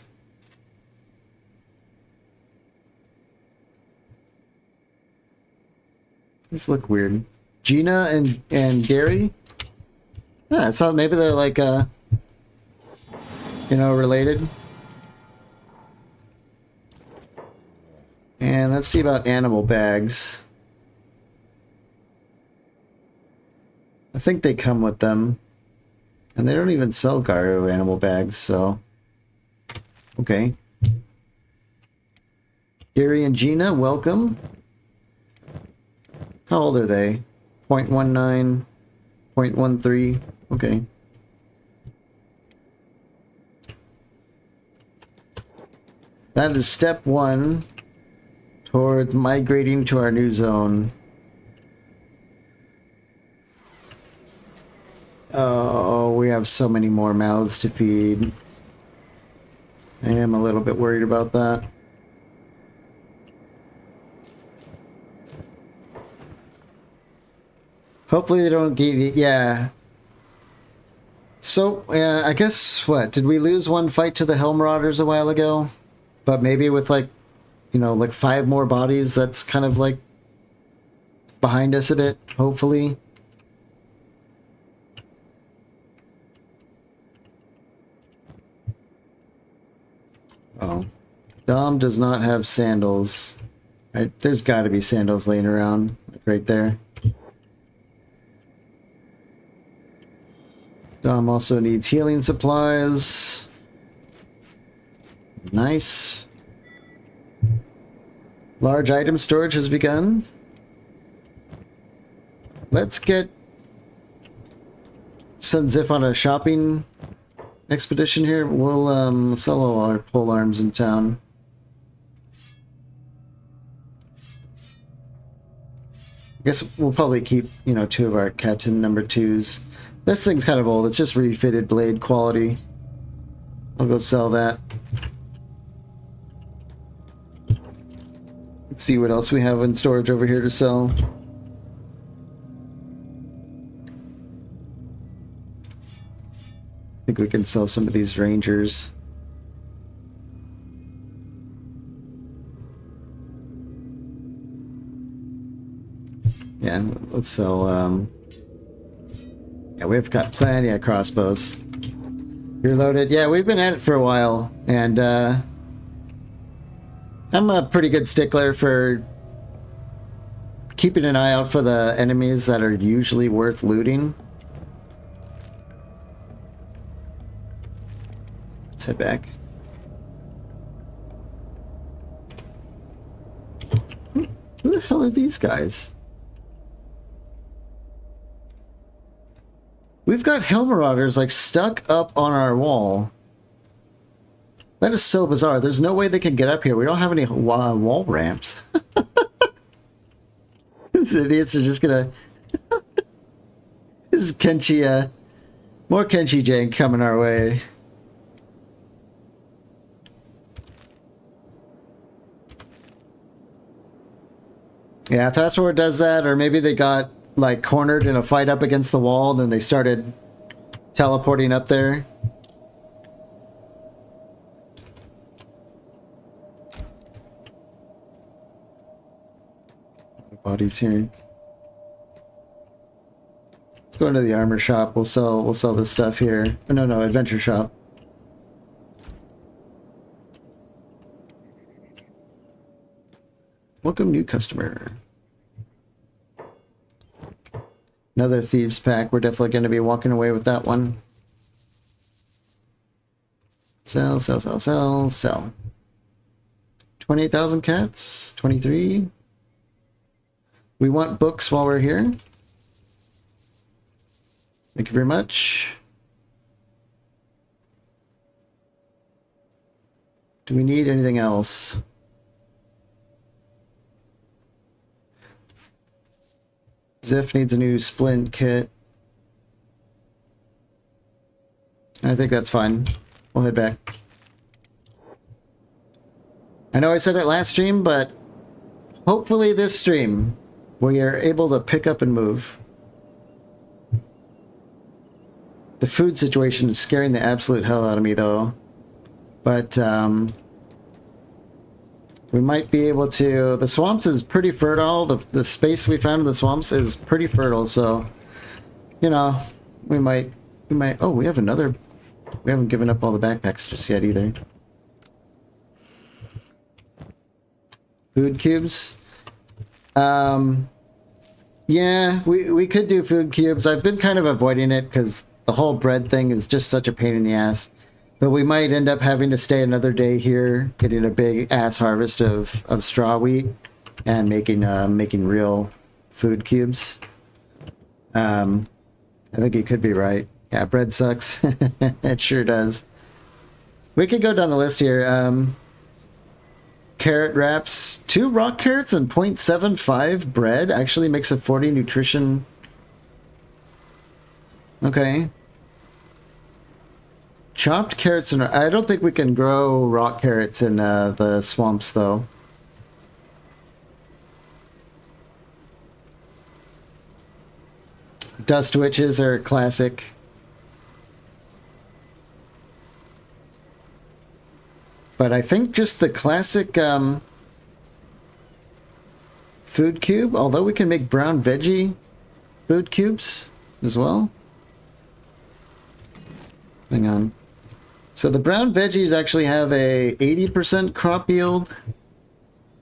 These look weird. Gina and Gary? Yeah, so maybe they're like you know, related. And let's see about animal bags. I think they come with them. And they don't even sell Garu animal bags, so... Okay. Gary and Gina, welcome. How old are they? 0.19, 0.13. Okay. That is step one towards migrating to our new zone. Oh, we have so many more mouths to feed. I am a little bit worried about that. Hopefully they don't get it. Yeah. So, I guess, what? Did we lose one fight to the Helm Marauders a while ago? But maybe with, like, you know, like 5 more bodies, that's kind of, like, behind us a bit, hopefully. Oh. Dom does not have sandals. There's got to be sandals laying around, like right there. Dom also needs healing supplies. Nice. Large item storage has begun. Let's send Ziff on a shopping expedition here. We'll sell all our pole arms in town. I guess we'll probably keep, you know, 2 of our Katin #2s. This thing's kind of old. It's just refitted blade quality. I'll go sell that. Let's see what else we have in storage over here to sell. I think we can sell some of these Rangers. Yeah, let's sell, yeah, we've got plenty of crossbows. You're loaded. Yeah, we've been at it for a while, and, I'm a pretty good stickler for keeping an eye out for the enemies that are usually worth looting. Let's head back. Who the hell are these guys? We've got Hellmarauders like stuck up on our wall. That is so bizarre. There's no way they can get up here. We don't have any wall ramps. These idiots are just gonna... This is Kenshi, more Kenshi jank coming our way. Yeah, Fast Forward does that, or maybe they got like cornered in a fight up against the wall, and then they started teleporting up there. Bodies here. Let's go into the armor shop. We'll sell this stuff here. Oh, no, adventure shop. Welcome, new customer. Another thieves pack. We're definitely going to be walking away with that one. Sell. 28,000 cats. 23. We want books while we're here. Thank you very much. Do we need anything else? Ziff needs a new splint kit. I think that's fine. We'll head back. I know I said it last stream, but hopefully this stream we are able to pick up and move. The food situation is scaring the absolute hell out of me, though. But we might be able to... The swamps is pretty fertile. The space we found in the swamps is pretty fertile, so... You know, we might... Oh, we have another... We haven't given up all the backpacks just yet, either. Food cubes? Yeah, we could do food cubes. I've been kind of avoiding it because the whole bread thing is just such a pain in the ass. But we might end up having to stay another day here, getting a big ass harvest of straw wheat and making real food cubes. I think you could be right. Yeah, bread sucks. It sure does. We could go down the list here. Carrot wraps. 2 rock carrots and 0.75 bread actually makes a 40 nutrition. Okay. Chopped carrots, and I don't think we can grow rock carrots in the swamps, though. Dust witches are classic. But I think just the classic food cube, although we can make brown veggie food cubes as well. Hang on. So the brown veggies actually have a 80% crop yield,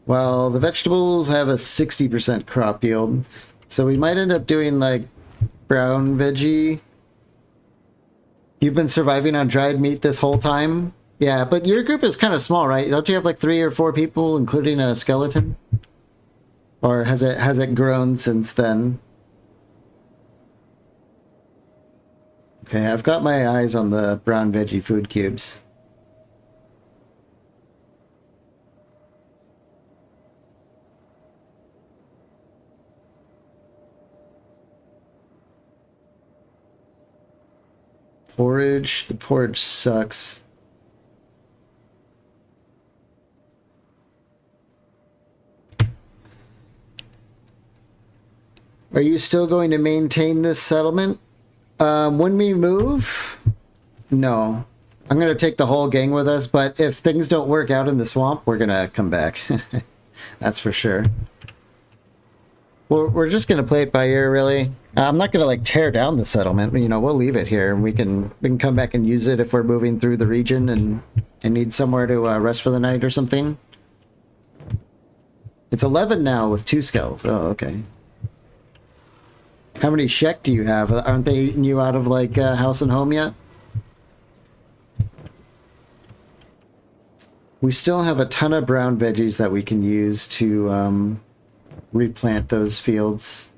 while the vegetables have a 60% crop yield. So we might end up doing like brown veggie. You've been surviving on dried meat this whole time? Yeah, but your group is kind of small, right? Don't you have like 3 or 4 people, including a skeleton? Or has it grown since then? Okay, I've got my eyes on the brown veggie food cubes. Porridge? The porridge sucks. Are you still going to maintain this settlement? When we move? No. I'm going to take the whole gang with us, but if things don't work out in the swamp, we're going to come back. That's for sure. We're just going to play it by ear, really. I'm not going to like tear down the settlement. You know, we'll leave it here, and we can come back and use it if we're moving through the region and need somewhere to rest for the night or something. It's 11 now with 2 skells. Oh, okay. How many Shek do you have? Aren't they eating you out of like house and home yet? We still have a ton of brown veggies that we can use to replant those fields.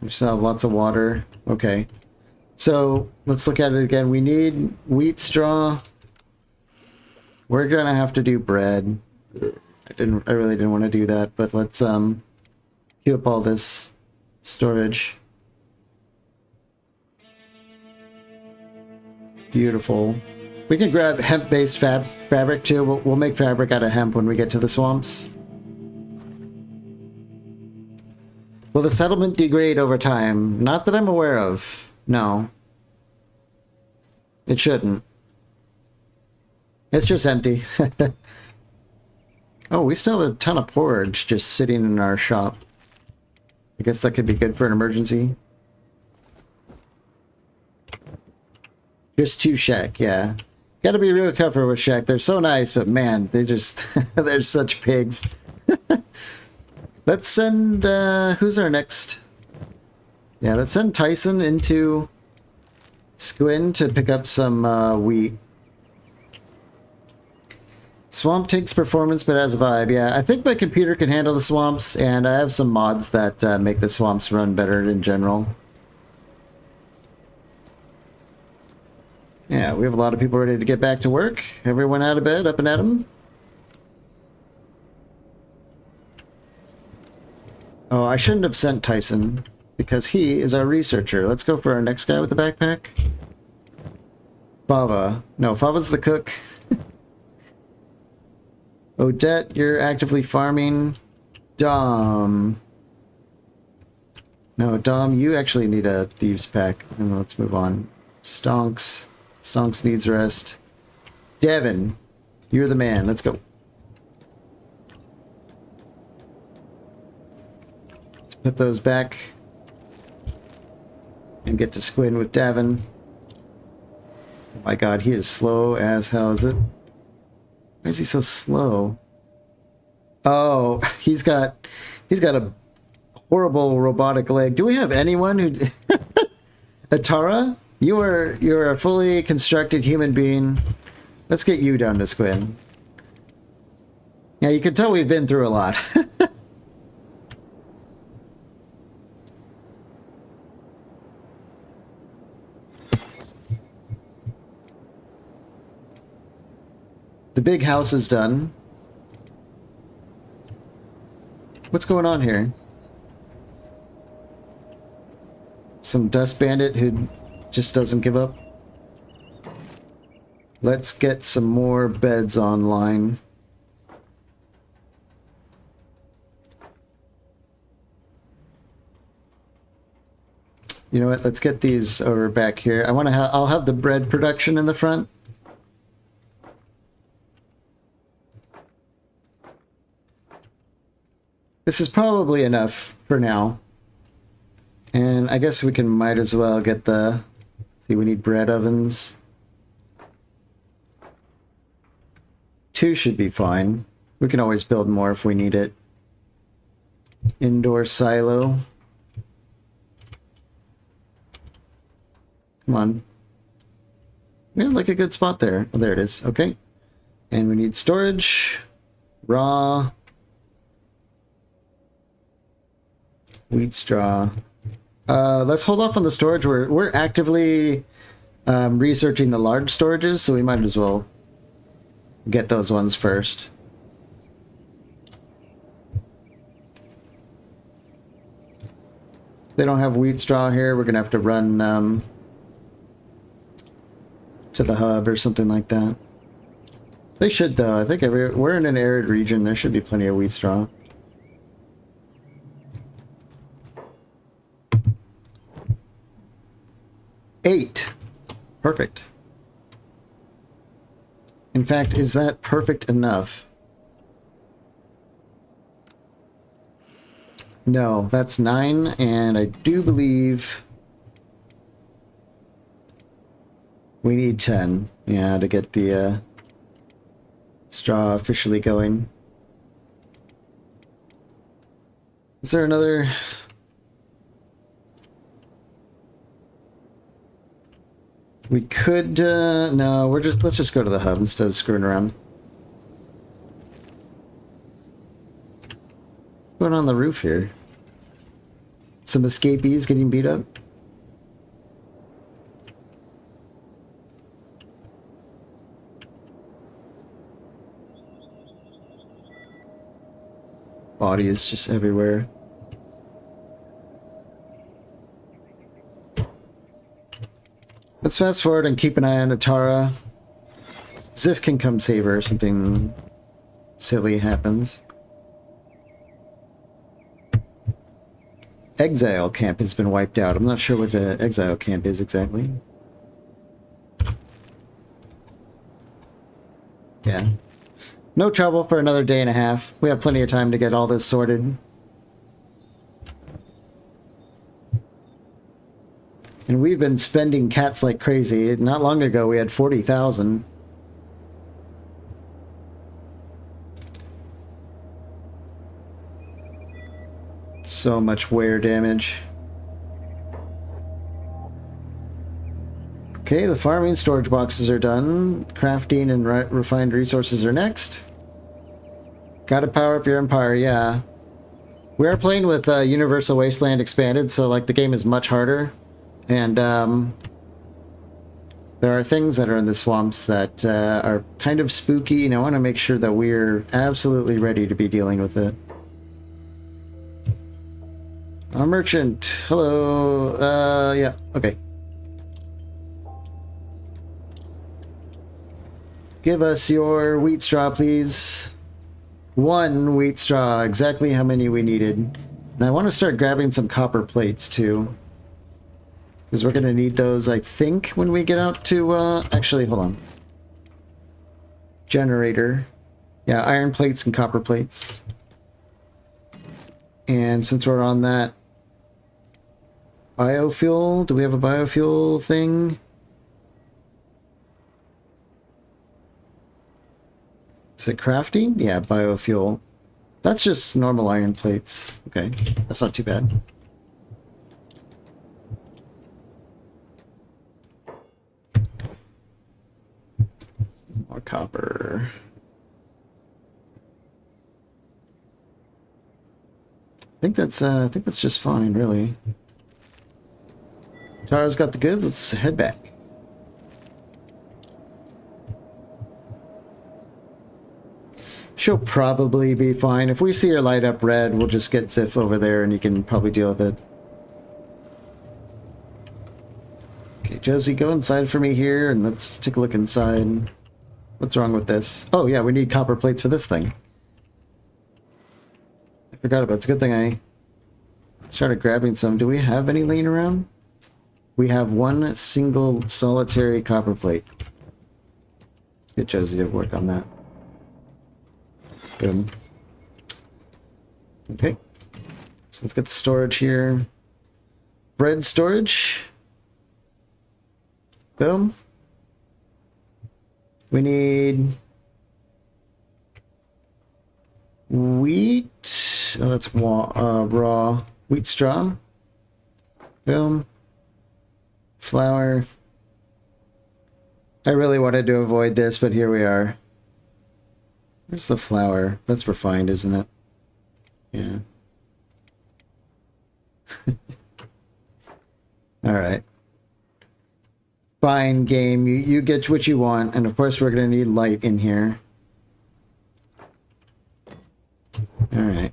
We still have lots of water. Okay. So let's look at it again. We need wheat straw. We're gonna have to do bread. I really didn't want to do that, but let's queue up all this storage. Beautiful. We can grab hemp-based fabric too. We'll make fabric out of hemp when we get to the swamps. Will the settlement degrade over time? Not that I'm aware of. No. It shouldn't. It's just empty. Oh, we still have a ton of porridge just sitting in our shop. I guess that could be good for an emergency. Just 2 Shek, yeah. Gotta be real careful with Shek. They're so nice, but man, they just... they're such pigs. Let's send... who's our next? Yeah, let's send Tyson into Squin to pick up some wheat. Swamp takes performance but has a vibe. Yeah, I think my computer can handle the swamps, and I have some mods that make the swamps run better in general. Yeah, we have a lot of people ready to get back to work. Everyone out of bed, up and at 'em. Oh, I shouldn't have sent Tyson, because he is our researcher. Let's go for our next guy with the backpack. Fava. No, Fava's the cook. Odette, you're actively farming. Dom. No, Dom, you actually need a thieves pack. And let's move on. Stonks. Stonks needs rest. Devin, you're the man. Let's go. Let's put those back. And get to Squin with Devin. Oh my god, he is slow as hell, is it? Why is he so slow? Oh, he's got a horrible robotic leg. Do we have anyone who... Atara? You're a fully constructed human being. Let's get you down to Squin. Yeah, you can tell we've been through a lot. The big house is done. What's going on here? Some dust bandit who just doesn't give up. Let's get some more beds online. You know what? Let's get these over back here. I'll have the bread production in the front. This is probably enough for now. And I guess we might as well get the See, we need bread ovens. 2 should be fine. We can always build more if we need it. Indoor silo. Come on. We have like a good spot there. Oh, there it is. Okay. And we need storage. Raw. Wheat straw. Let's hold off on the storage. We're actively researching the large storages, so we might as well get those ones first. They don't have wheat straw here. We're gonna have to run to the hub or something like that. They should, though. I think we're in an arid region. There should be plenty of wheat straw. Eight. Perfect. In fact, is that perfect enough? No, that's 9, and I do believe we need 10, yeah, to get the straw officially going. Is there another? We could, no, let's just go to the hub instead of screwing around. What's going on the roof here? Some escapees getting beat up? Bodies just everywhere. Let's fast forward and keep an eye on Atara. Ziff can come save her if something silly happens. Exile camp has been wiped out. I'm not sure what the exile camp is exactly. Yeah. No trouble for another day and a half. We have plenty of time to get all this sorted. And we've been spending cats like crazy. Not long ago we had 40,000. So much wear damage. Okay, the farming storage boxes are done. Crafting and refined resources are next. Gotta power up your empire, yeah. We are playing with Universal Wasteland Expanded, so like the game is much harder. And there are things that are in the swamps that are kind of spooky, and I want to make sure that we're absolutely ready to be dealing with it. Our merchant, hello, yeah, okay. Give us your wheat straw, please. 1 wheat straw, exactly how many we needed. And I want to start grabbing some copper plates, too. Because we're going to need those, I think, when we get out to, actually, hold on. Generator. Yeah, iron plates and copper plates. And since we're on that, biofuel, do we have a biofuel thing? Is it crafting? Yeah, biofuel. That's just normal iron plates. Okay, that's not too bad. More copper. I think that's just fine, really. Tara's got the goods. Let's head back. She'll probably be fine. If we see her light up red, we'll just get Ziff over there and he can probably deal with it. Okay, Josie, go inside for me here and let's take a look inside. What's wrong with this? Oh yeah, we need copper plates for this thing. I forgot about it. It's a good thing I started grabbing some. Do we have any laying around? We have 1 single solitary copper plate. Let's get Josie to work on that. Good. Okay. So let's get the storage here. Bread storage. Boom. We need wheat. Oh, that's raw. Wheat straw. Boom. Flour. I really wanted to avoid this, but here we are. Where's the flour? That's refined, isn't it? Yeah. Alright. Fine, game. You get what you want, and of course we're going to need light in here. Alright.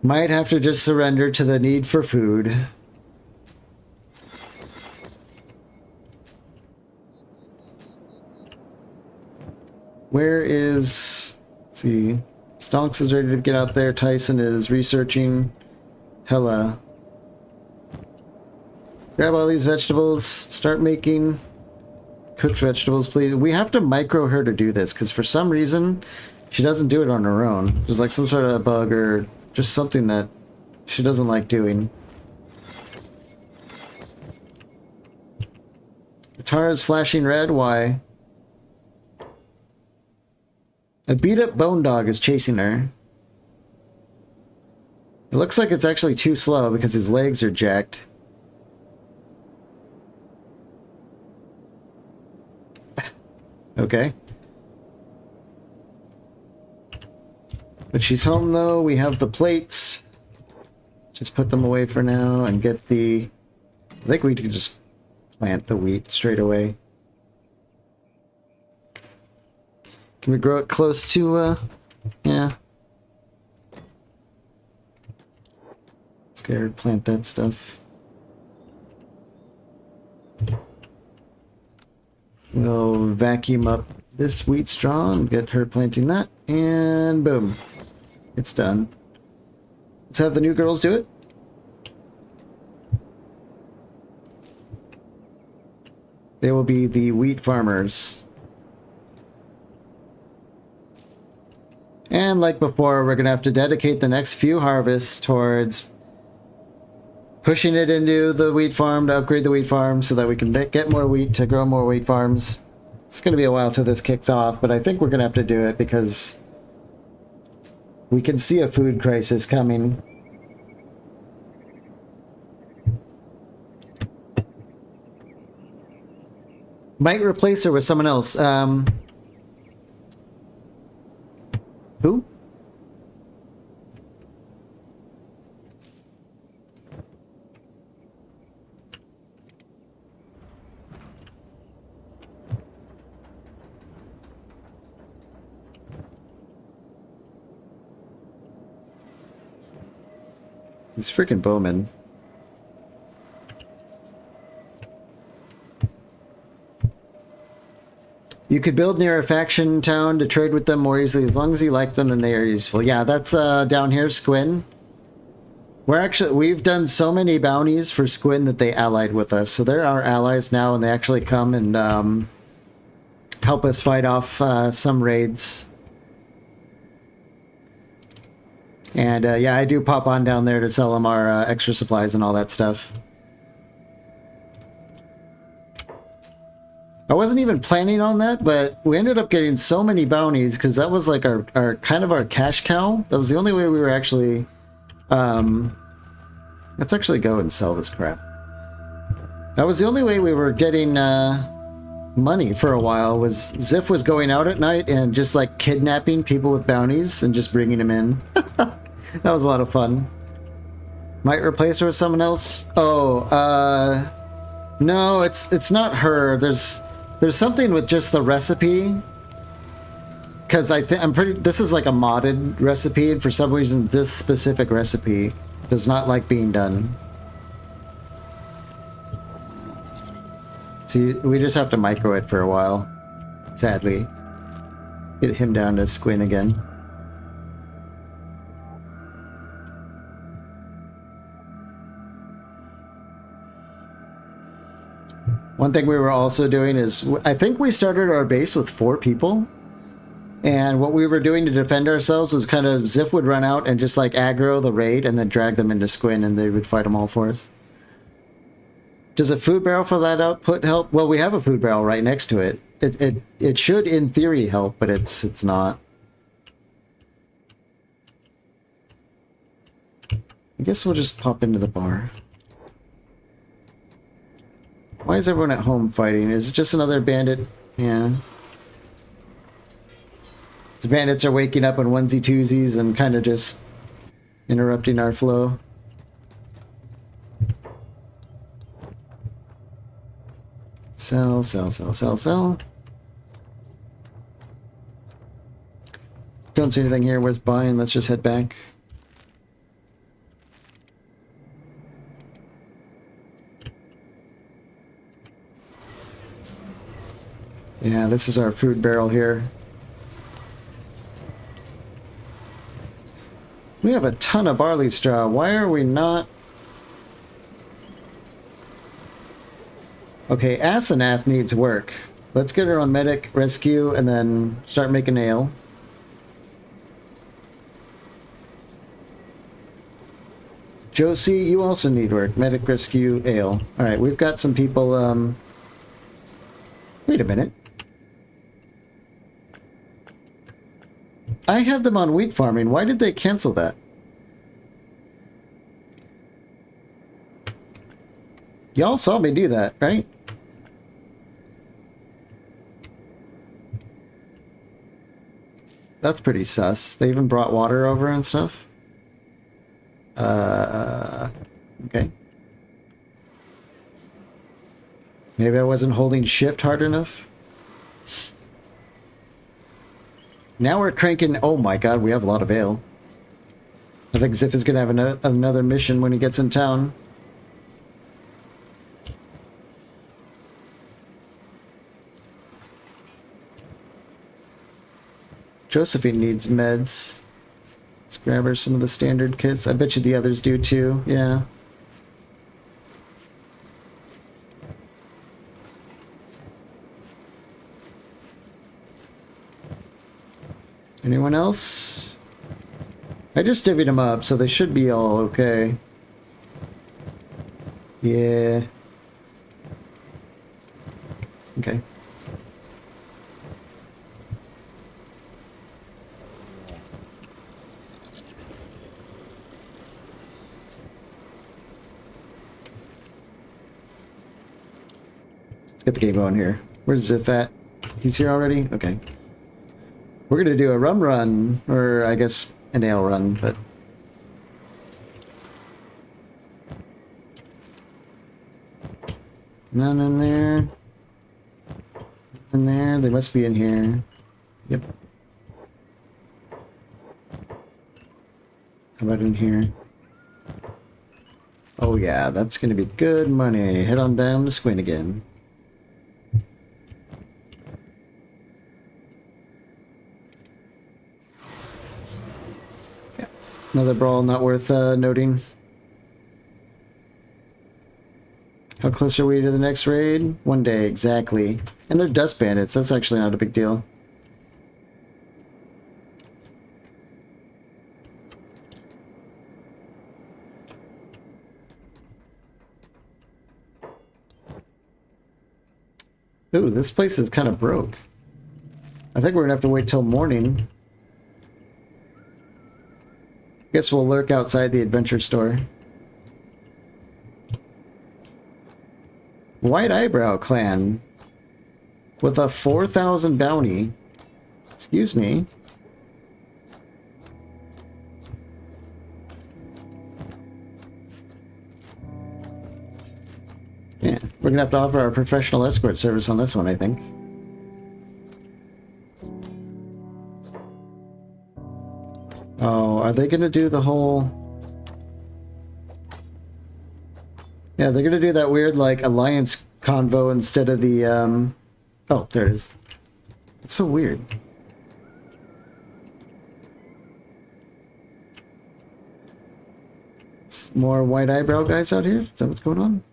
Might have to just surrender to the need for food. Where is... Let's see. Stonks is ready to get out there. Tyson is researching. Hella. Grab all these vegetables. Start making cooked vegetables, please. We have to micro her to do this, because for some reason, she doesn't do it on her own. There's like some sort of bug or just something that she doesn't like doing. Guitar is flashing red. Why? A beat-up bone dog is chasing her. It looks like it's actually too slow because his legs are jacked. Okay. But she's home though. We have the plates. Just put them away for now and get the... I think we could just plant the wheat straight away. Can we grow it close to, yeah. Let's get her to plant that stuff. We'll vacuum up this wheat straw and get her planting that, and boom. It's done. Let's have the new girls do it. They will be the wheat farmers. And like before, we're going to have to dedicate the next few harvests towards pushing it into the wheat farm to upgrade the wheat farm so that we can get more wheat to grow more wheat farms. It's going to be a while till this kicks off, but I think we're going to have to do it because we can see a food crisis coming. Might replace her with someone else. Who? He's freaking Bowman. You could build near a faction town to trade with them more easily. As long as you like them, then they are useful. Yeah, that's down here, Squin. We've done so many bounties for Squin that they allied with us. So they're our allies now, and they actually come and help us fight off some raids. And yeah, I do pop on down there to sell them our extra supplies and all that stuff. I wasn't even planning on that, but we ended up getting so many bounties because that was like our kind of our cash cow. That was the only way we were actually... let's actually go and sell this crap. That was the only way we were getting money for a while, was Ziff was going out at night and just like kidnapping people with bounties and just bringing them in. That was a lot of fun. Might replace her with someone else? Oh, no, it's not her. There's something with just the recipe, because this is like a modded recipe, and for some reason this specific recipe does not like being done. See, we just have to micro it for a while, sadly. Get him down to Squin again. One thing we were also doing is, I think we started our base with 4 people. And what we were doing to defend ourselves was kind of Ziff would run out and just like aggro the raid and then drag them into Squin and they would fight them all for us. Does a food barrel for that output help? Well, we have a food barrel right next to it. It should in theory help, but it's not. I guess we'll just pop into the bar. Why is everyone at home fighting? Is it just another bandit? Yeah. The bandits are waking up in onesie twosies and kind of just interrupting our flow. Sell, sell, sell, sell, sell. Don't see anything here worth buying. Let's just head back. Yeah, this is our food barrel here. We have a ton of barley straw. Why are we not... Okay, Asenath needs work. Let's get her on medic, rescue, and then start making ale. Josie, you also need work. Medic, rescue, ale. Alright, we've got some people, Wait a minute. I had them on wheat farming. Why did they cancel that? Y'all saw me do that, right? That's pretty sus. They even brought water over and stuff. Okay. Maybe I wasn't holding shift hard enough. Now we're cranking... Oh my god, we have a lot of ale. I think Ziff is going to have another mission when he gets in town. Josephine needs meds. Let's grab her some of the standard kits. I bet you the others do too, yeah. Anyone else? I just divvied them up, so they should be all okay. Yeah. Okay. Let's get the game going here. Where's Ziff at? He's here already? Okay. We're gonna do a rum run, or I guess an ale run, but... None in there. In there. They must be in here. Yep. How about in here? Oh yeah, that's gonna be good money. Head on down to Squin again. Another brawl not worth noting. How close are we to the next raid? 1 day, exactly. And they're dust bandits. That's actually not a big deal. Ooh, this place is kind of broke. I think we're gonna have to wait till morning. Guess we'll lurk outside the adventure store. White Eyebrow Clan with a 4,000 bounty. Excuse me. Yeah, we're gonna have to offer our professional escort service on this one, I think. Oh, are they gonna do the whole... Yeah, they're gonna do that weird, like, alliance convo instead of the, Oh, there it is. It's so weird. More white eyebrow guys out here? Is that what's going on?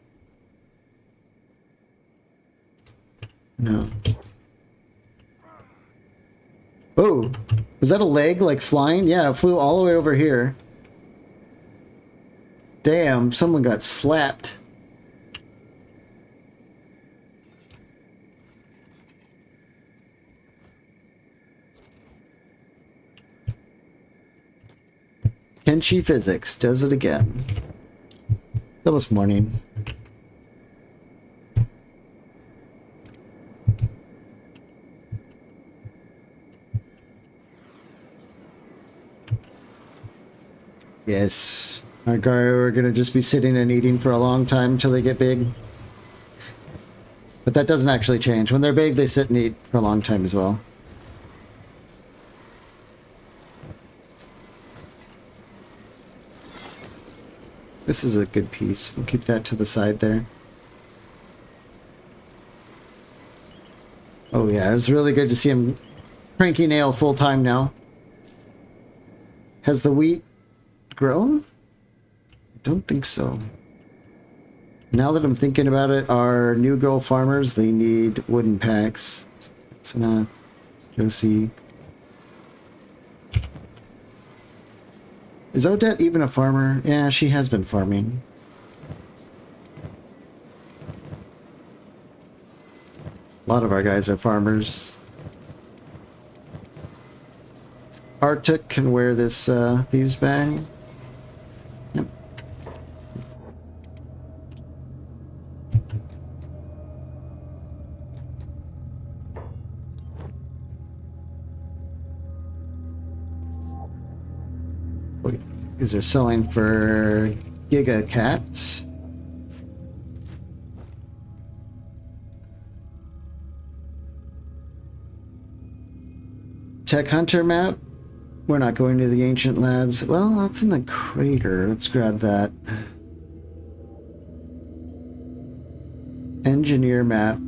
No. Oh, was that a leg, like, flying? Yeah, it flew all the way over here. Damn, someone got slapped. Kenshi Physics does it again. It's almost morning. Yes. Our guy are gonna just be sitting and eating for a long time until they get big. But that doesn't actually change. When they're big, they sit and eat for a long time as well. This is a good piece. We'll keep that to the side there. Oh yeah, it was really good to see him cranky nail full time now. Has the wheat grown? I don't think so. Now that I'm thinking about it, our new girl farmers, they need wooden packs. It's gonna go see. Is Odette even a farmer? Yeah, she has been farming. A lot of our guys are farmers. Arctic can wear this thieves bag. Yep. These are selling for Giga Cats. Tech Hunter map. We're not going to the ancient labs. Well, that's in the crater. Let's grab that. Engineer map.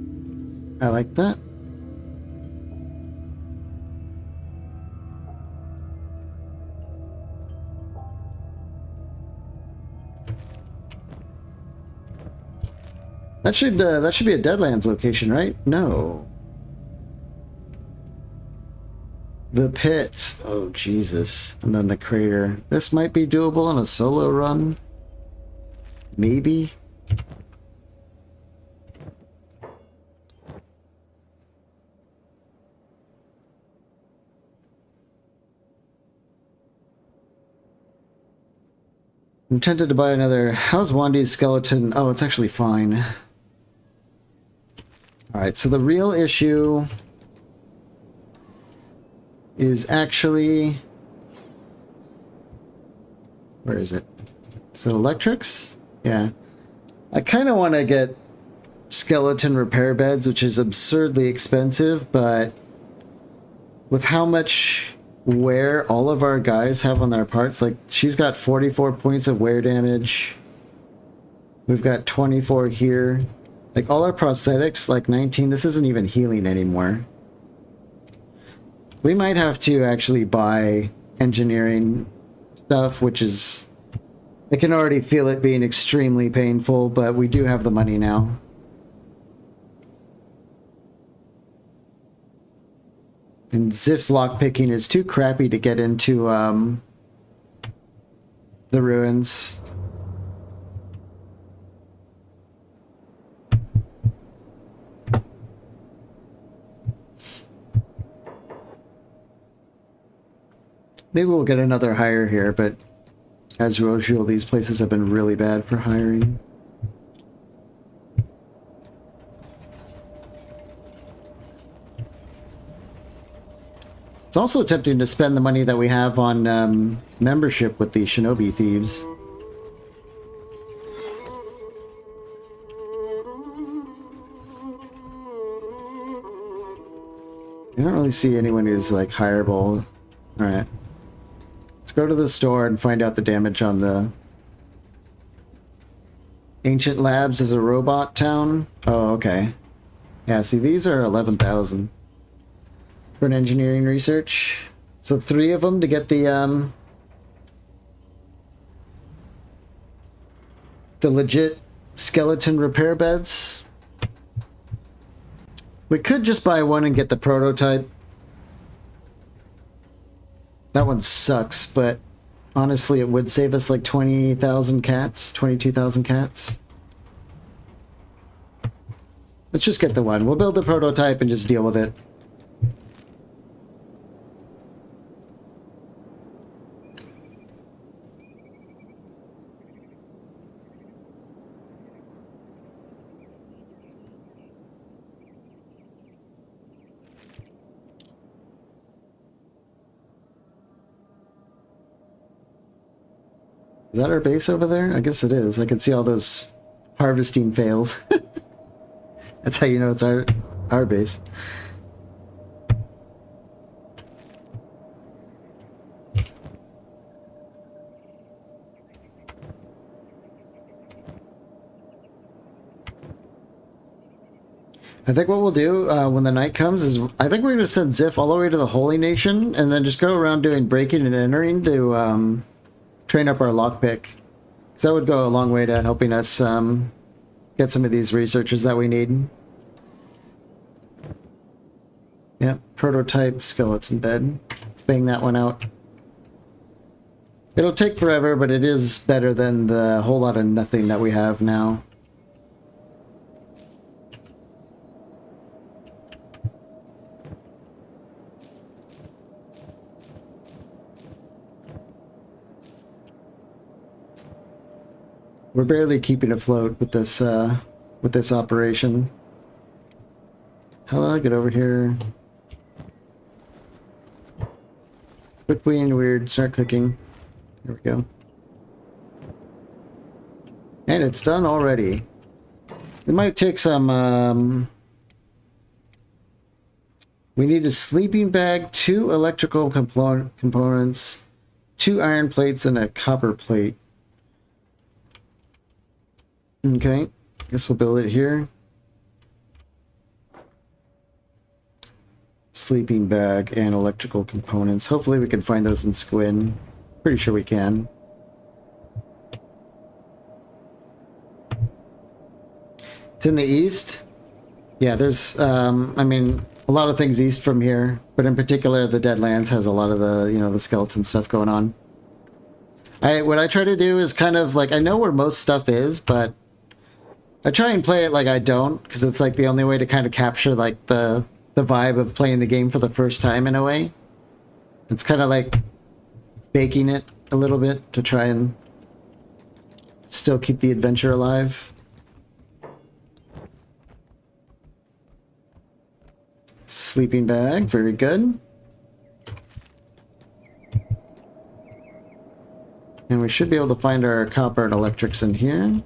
I like that. That should be a Deadlands location, right? No. The pits. Oh, Jesus. And then the crater. This might be doable on a solo run. Maybe. I'm tempted to buy another. How's Wandy's skeleton? Oh, it's actually fine. Alright, so the real issue is actually... Where is it? So electrics? Yeah. I kind of want to get skeleton repair beds, which is absurdly expensive, but with how much wear all of our guys have on their parts, like she's got 44 points of wear damage. We've got 24 here. Like all our prosthetics, like 19, this isn't even healing anymore. We might have to actually buy engineering stuff, which is... I can already feel it being extremely painful, but we do have the money now. And Ziff's lockpicking is too crappy to get into the ruins. Maybe we'll get another hire here, but as usual, these places have been really bad for hiring. It's also tempting to spend the money that we have on membership with the Shinobi Thieves. I don't really see anyone who's like hireable. Alright. Let's go to the store and find out the damage on the... Ancient Labs is a robot town? Oh, okay. Yeah, see, these are 11,000. For an engineering research. So 3 of them to get the legit skeleton repair beds. We could just buy one and get the prototype. That one sucks, but honestly, it would save us like 20,000 cats, 22,000 cats. Let's just get the one. We'll build the prototype and just deal with it. Is that our base over there? I guess it is. I can see all those harvesting fails. That's how you know it's our base. I think what we'll do when the night comes is I think we're going to send Ziff all the way to the Holy Nation and then just go around doing breaking and entering to train up our lockpick. Because that would go a long way to helping us get some of these researchers that we need. Yep, prototype skeleton bed. Let's bang that one out. It'll take forever, but it is better than the whole lot of nothing that we have now. We're barely keeping afloat with this operation. Hello, get over here. Quit being weird, start cooking. There we go. And it's done already. It might take some, we need a sleeping bag, 2 electrical components, 2 iron plates, and a copper plate. Okay, guess we'll build it here. Sleeping bag and electrical components. Hopefully we can find those in Squin. Pretty sure we can. It's in the east. Yeah, there's, I mean, a lot of things east from here, but in particular the Deadlands has a lot of the, you know, the skeleton stuff going on. What I try to do is kind of like, I know where most stuff is, but I try and play it like I don't, because it's like the only way to kind of capture like the vibe of playing the game for the first time in a way. It's kind of like baking it a little bit to try and still keep the adventure alive. Sleeping bag, very good. And we should be able to find our copper and electrics in here.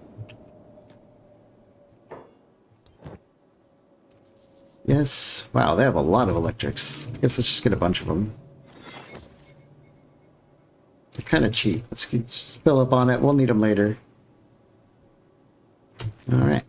Yes. Wow, they have a lot of electrics. I guess let's just get a bunch of them. They're kind of cheap. Let's fill up on it. We'll need them later. All right.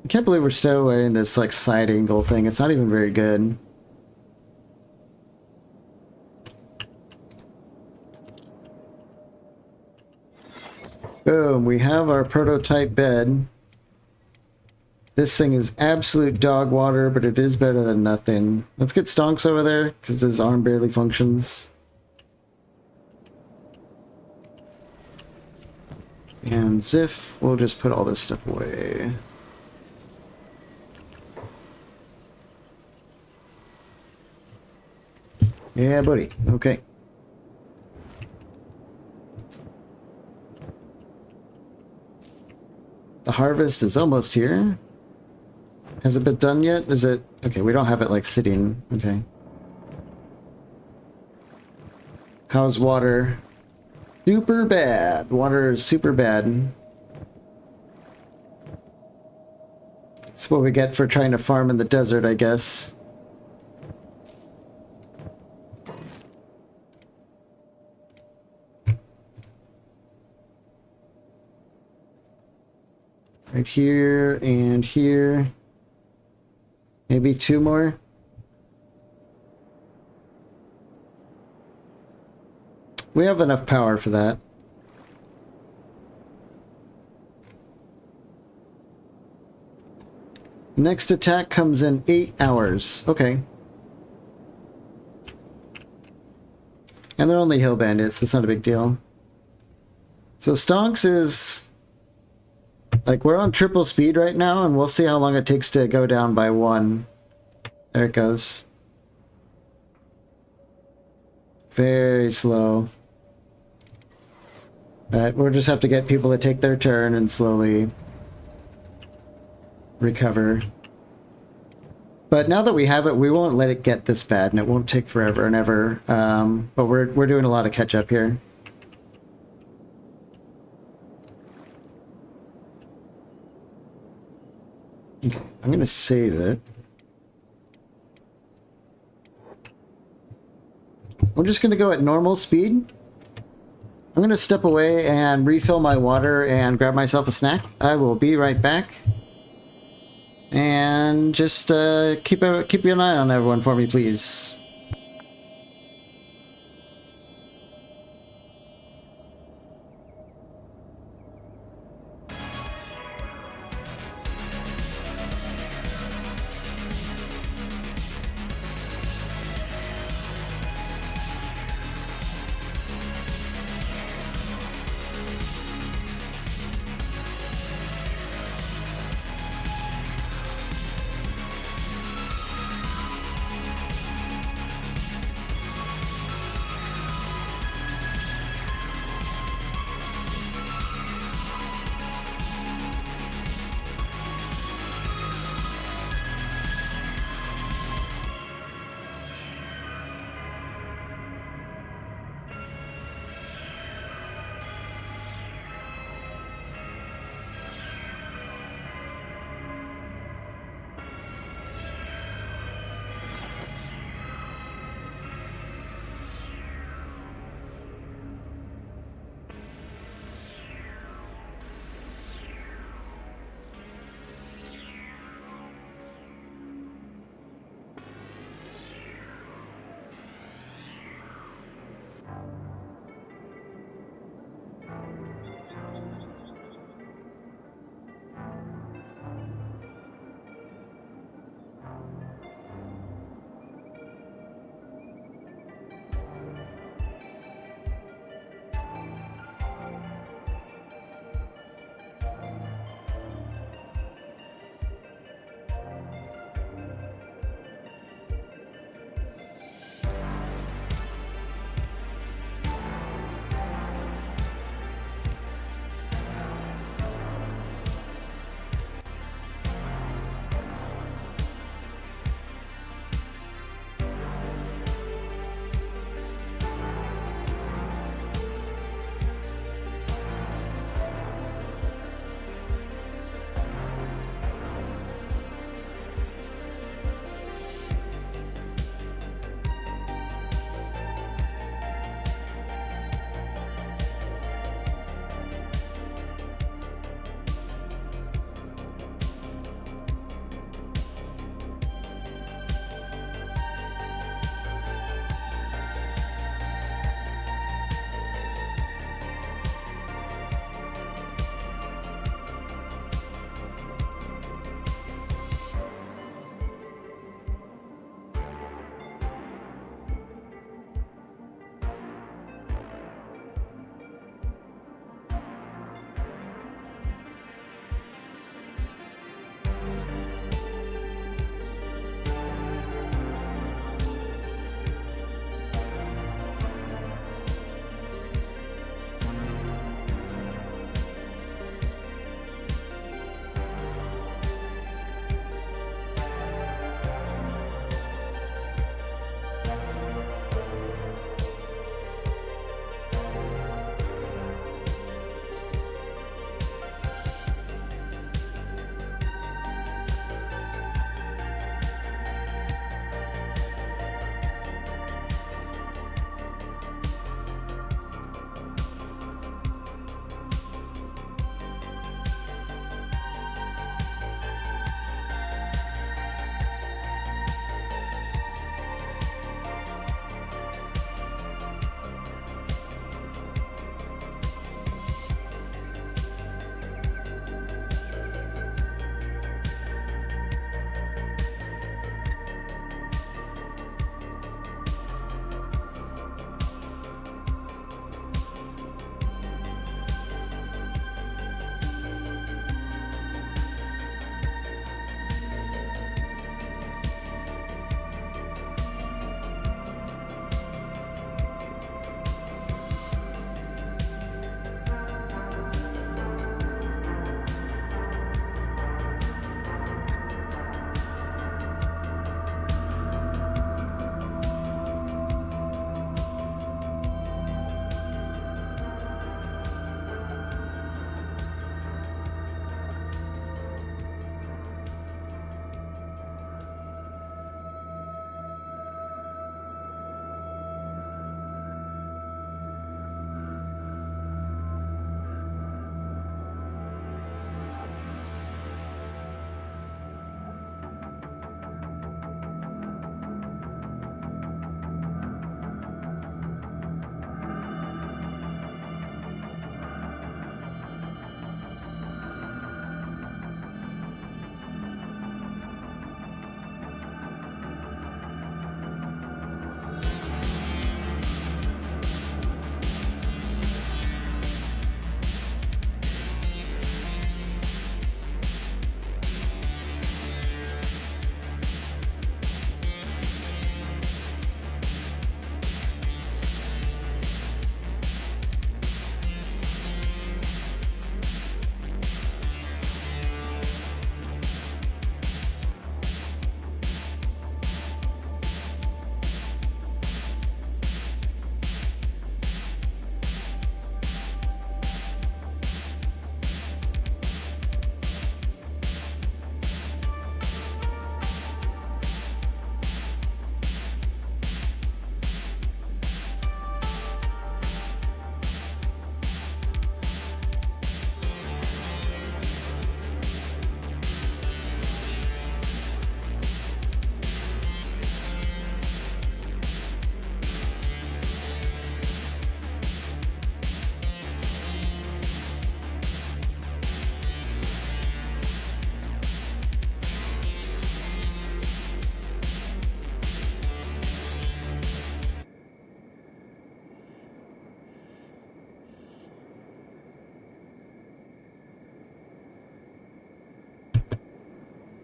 I can't believe we're still wearing this like side angle thing. It's not even very good. Boom, we have our prototype bed. This thing is absolute dog water, but it is better than nothing. Let's get Stonks over there, because his arm barely functions. And Ziff, we'll just put all this stuff away. Yeah, buddy. Okay. The harvest is almost here. Has it been done yet? Is it... Okay, we don't have it, like, sitting. Okay. How's water? Super bad. Water is super bad. That's what we get for trying to farm in the desert, I guess. Right here and here. Maybe 2 more. We have enough power for that. Next attack comes in 8 hours. Okay. And they're only hill bandits. It's not a big deal. So Stonks is... like, we're on triple speed right now, and we'll see how long it takes to go down by 1. There it goes. Very slow. But we'll just have to get people to take their turn and slowly recover. But now that we have it, we won't let it get this bad, and it won't take forever and ever. But we're doing a lot of catch up here. Okay, I'm gonna save it. We're just gonna go at normal speed. I'm gonna step away and refill my water and grab myself a snack. I will be right back. And just keep an eye on everyone for me, please.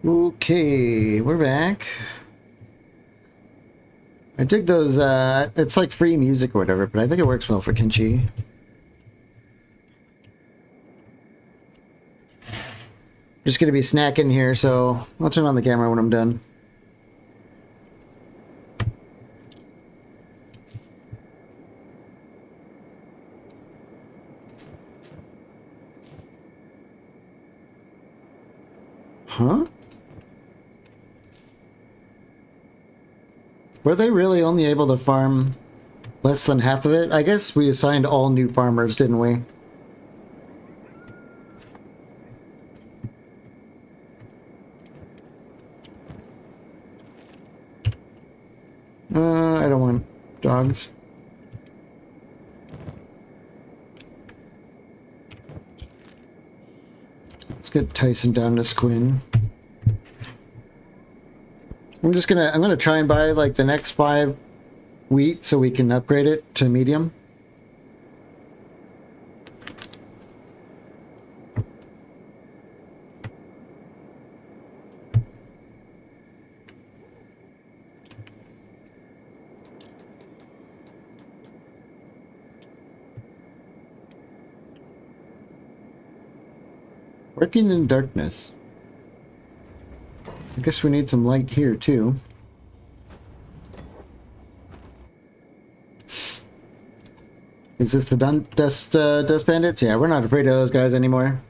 Okay, we're back. I dig those, it's like free music or whatever, but I think it works well for Kenshi. Just gonna be snacking here, so I'll turn on the camera when I'm done. Huh? Were they really only able to farm less than half of it? I guess we assigned all new farmers, didn't we? I don't want dogs. Let's get Tyson down to Squin. I'm gonna try and buy like the next 5 wheat so we can upgrade it to medium. Working in darkness. I guess we need some light here too. Is this the dust bandits? Yeah, we're not afraid of those guys anymore.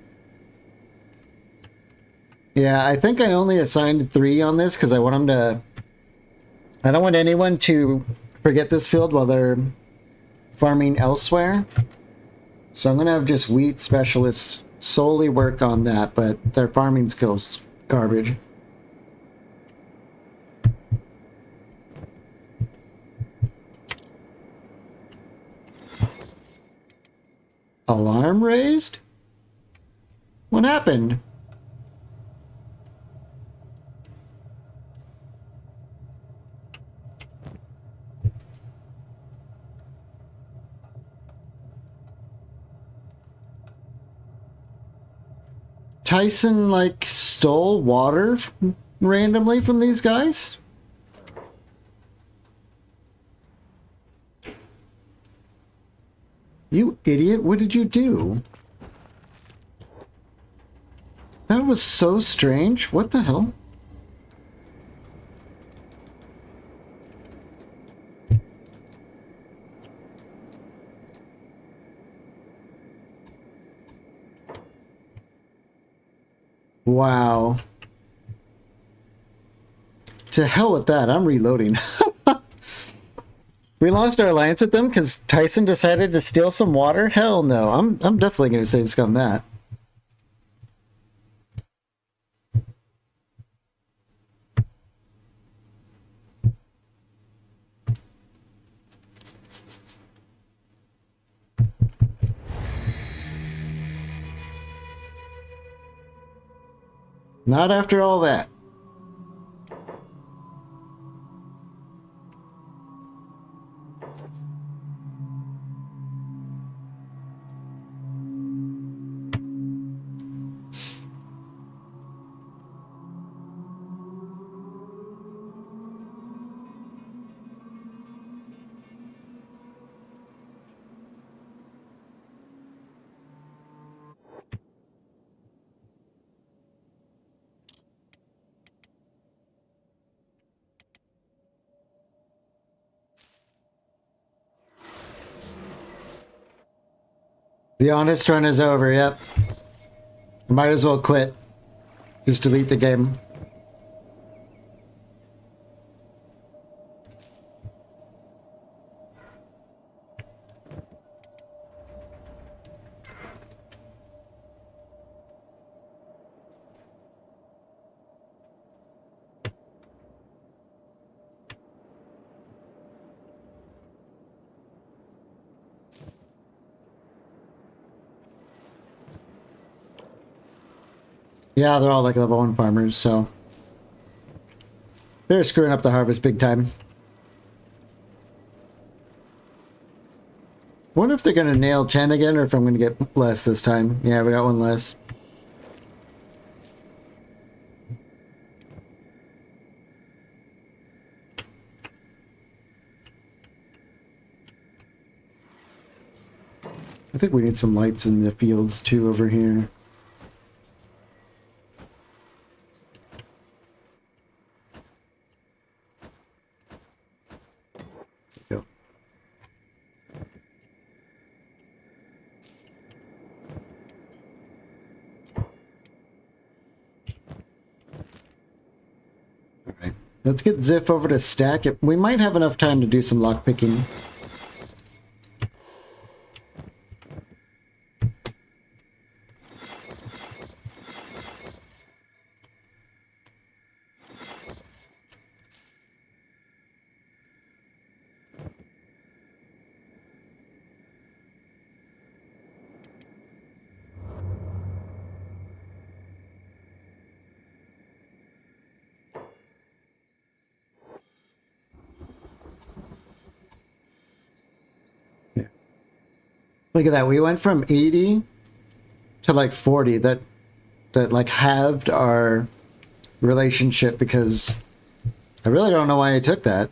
Yeah, I think I only assigned 3 on this because I want them to... I don't want anyone to forget this field while they're farming elsewhere. So I'm going to have just wheat specialists solely work on that, but their farming skills garbage. Alarm raised? What happened? Tyson, like, stole water randomly from these guys? You idiot, what did you do? That was so strange. What the hell? Wow. To hell with that, I'm reloading. We lost our alliance with them because Tyson decided to steal some water? Hell no. I'm definitely going to save scum that. Not after all that. The honest run is over, yep. I might as well quit. Just delete the game. Yeah, they're all like level 1 farmers, so... They're screwing up the harvest big time. I wonder if they're going to nail 10 again, or if I'm going to get less this time. Yeah, we got one less. I think we need some lights in the fields too over here. Go. All right. Let's get Ziff over to stack it. We might have enough time to do some lock picking. Look at that. We went from 80 to like 40. That like halved our relationship because I really don't know why I took that.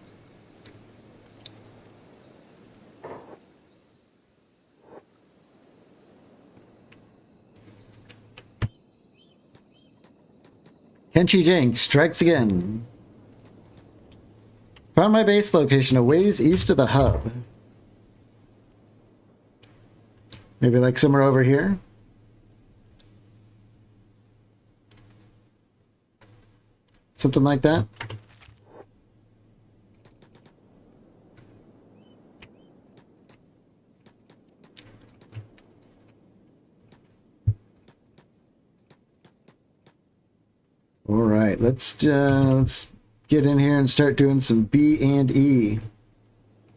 Kenshi Jink strikes again. Found my base location a ways east of the hub. Maybe like somewhere over here. Something like that. All right, let's get in here and start doing some B and E.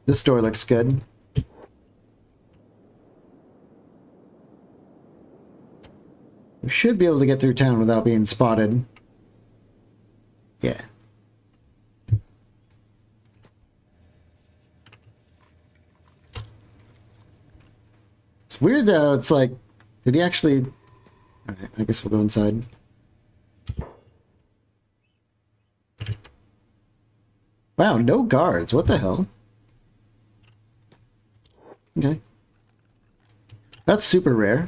This door looks good. We should be able to get through town without being spotted. Yeah. It's weird though, it's like, did he actually... Alright, I guess we'll go inside. Wow, no guards, what the hell? Okay. That's super rare.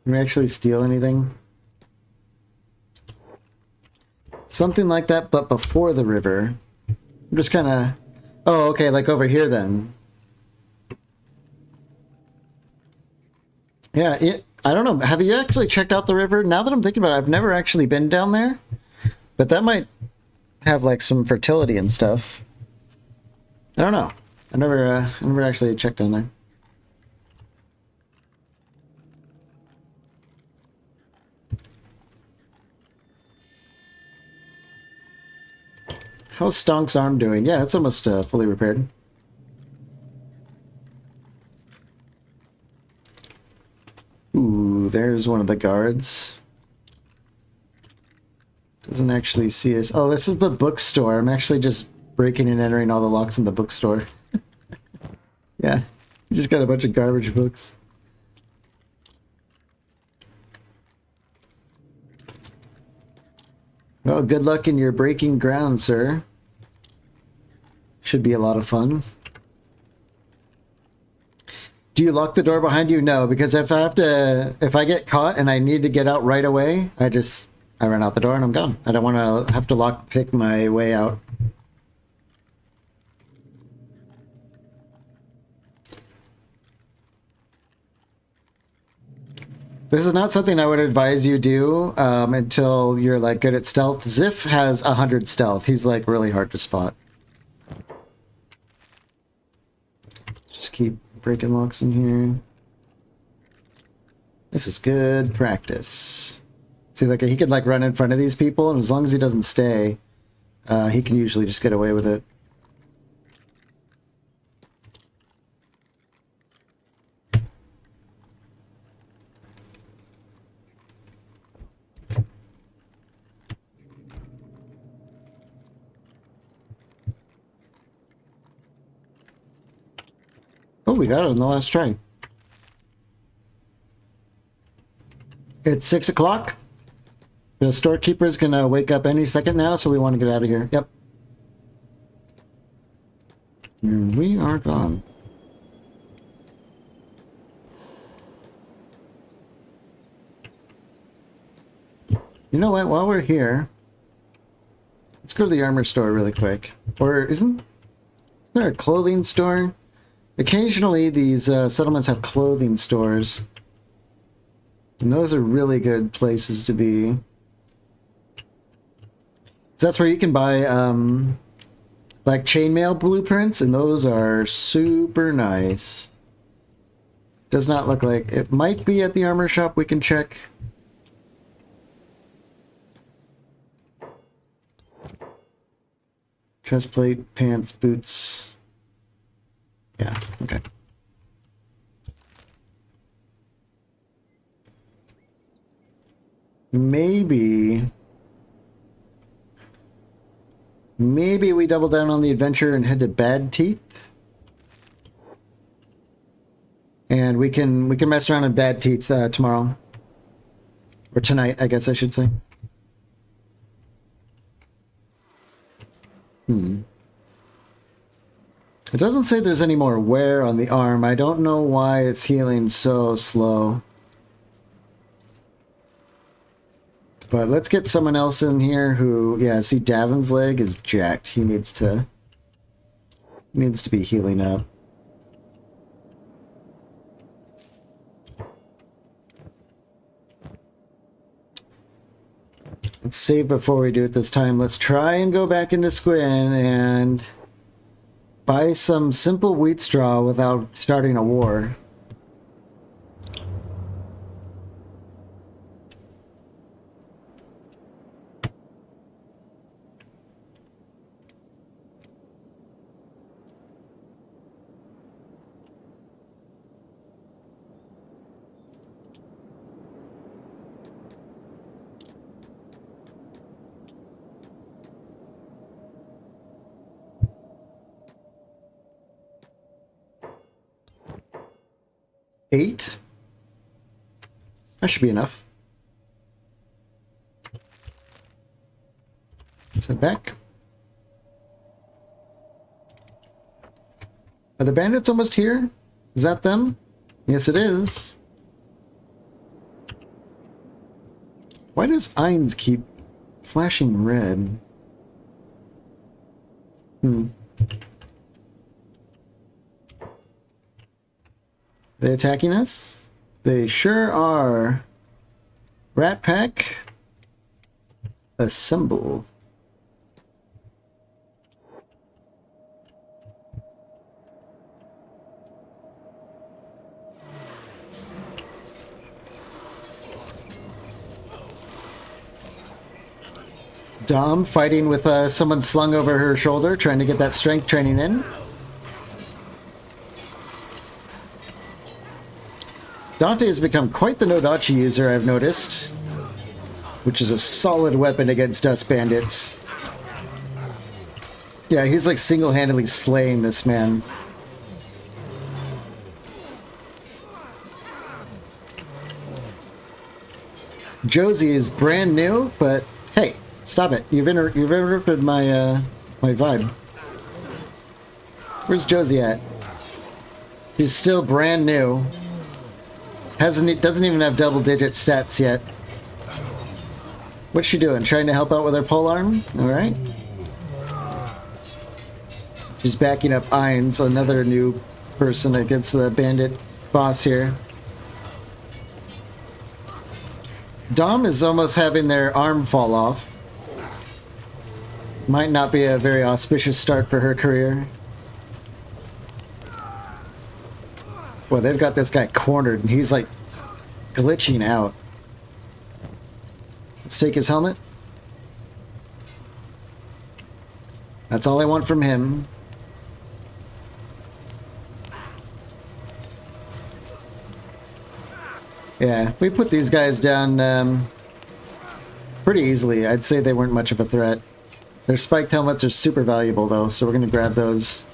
Can we actually steal anything? Something like that, but before the river. I'm just kind of... Oh, okay, like over here then. Yeah, I don't know. Have you actually checked out the river? Now that I'm thinking about it, I've never actually been down there. But that might have like some fertility and stuff. I don't know. I never actually checked down there. How's Stonk's arm doing? Yeah, it's almost fully repaired. Ooh, there's one of the guards. Doesn't actually see us. Oh, this is the bookstore. I'm actually just breaking and entering all the locks in the bookstore. Yeah, you just got a bunch of garbage books. Well, good luck in your breaking ground, sir. Should be a lot of fun. Do you lock the door behind you? No, because if I get caught and I need to get out right away, I run out the door and I'm gone. I don't want to have to lock pick my way out. This is not something I would advise you do until you're like good at stealth. Ziff has 100 stealth. He's like really hard to spot. Just keep breaking locks in here. This is good practice. See, like he could like run in front of these people, and as long as he doesn't stay, he can usually just get away with it. Oh, we got it on the last try. It's 6 o'clock. The storekeeper's gonna wake up any second now, so we want to get out of here. Yep. And we are gone. You know what? While we're here, let's go to the armor store really quick. Or isn't there a clothing store? Occasionally, these settlements have clothing stores. And those are really good places to be. So that's where you can buy, like, chainmail blueprints, and those are super nice. Does not look like... It might be at the armor shop. We can check. Chest plate, pants, boots. Yeah, okay. Maybe we double down on the adventure and head to Bad Teeth. And we can mess around in Bad Teeth tomorrow. Or tonight, I guess I should say. It doesn't say there's any more wear on the arm. I don't know why it's healing so slow. But let's get someone else in here who, yeah, see Davin's leg is jacked. He needs to be healing up. Let's save before we do it this time. Let's try and go back into Squin and buy some simple wheat straw without starting a war. Eight? That should be enough. Let's head back. Are the bandits almost here? Is that them? Yes, it is. Why does Ainz keep flashing red? They attacking us? They sure are. Rat Pack. Assemble. Dom fighting with someone slung over her shoulder, trying to get that strength training in. Dante has become quite the Nodachi user, I've noticed, which is a solid weapon against us bandits. Yeah, he's like single-handedly slaying this man. Josie is brand new, but hey, stop it! You've interrupted my my vibe. Where's Josie at? She's still brand new. Doesn't even have double-digit stats yet. What's she doing? Trying to help out with her polearm? Alright. She's backing up Ainz, another new person against the bandit boss here. Dom is almost having their arm fall off. Might not be a very auspicious start for her career. Well, they've got this guy cornered, and he's like glitching out. Let's take his helmet. That's all I want from him. Yeah, we put these guys down pretty easily. I'd say they weren't much of a threat. Their spiked helmets are super valuable, though, so we're going to grab those.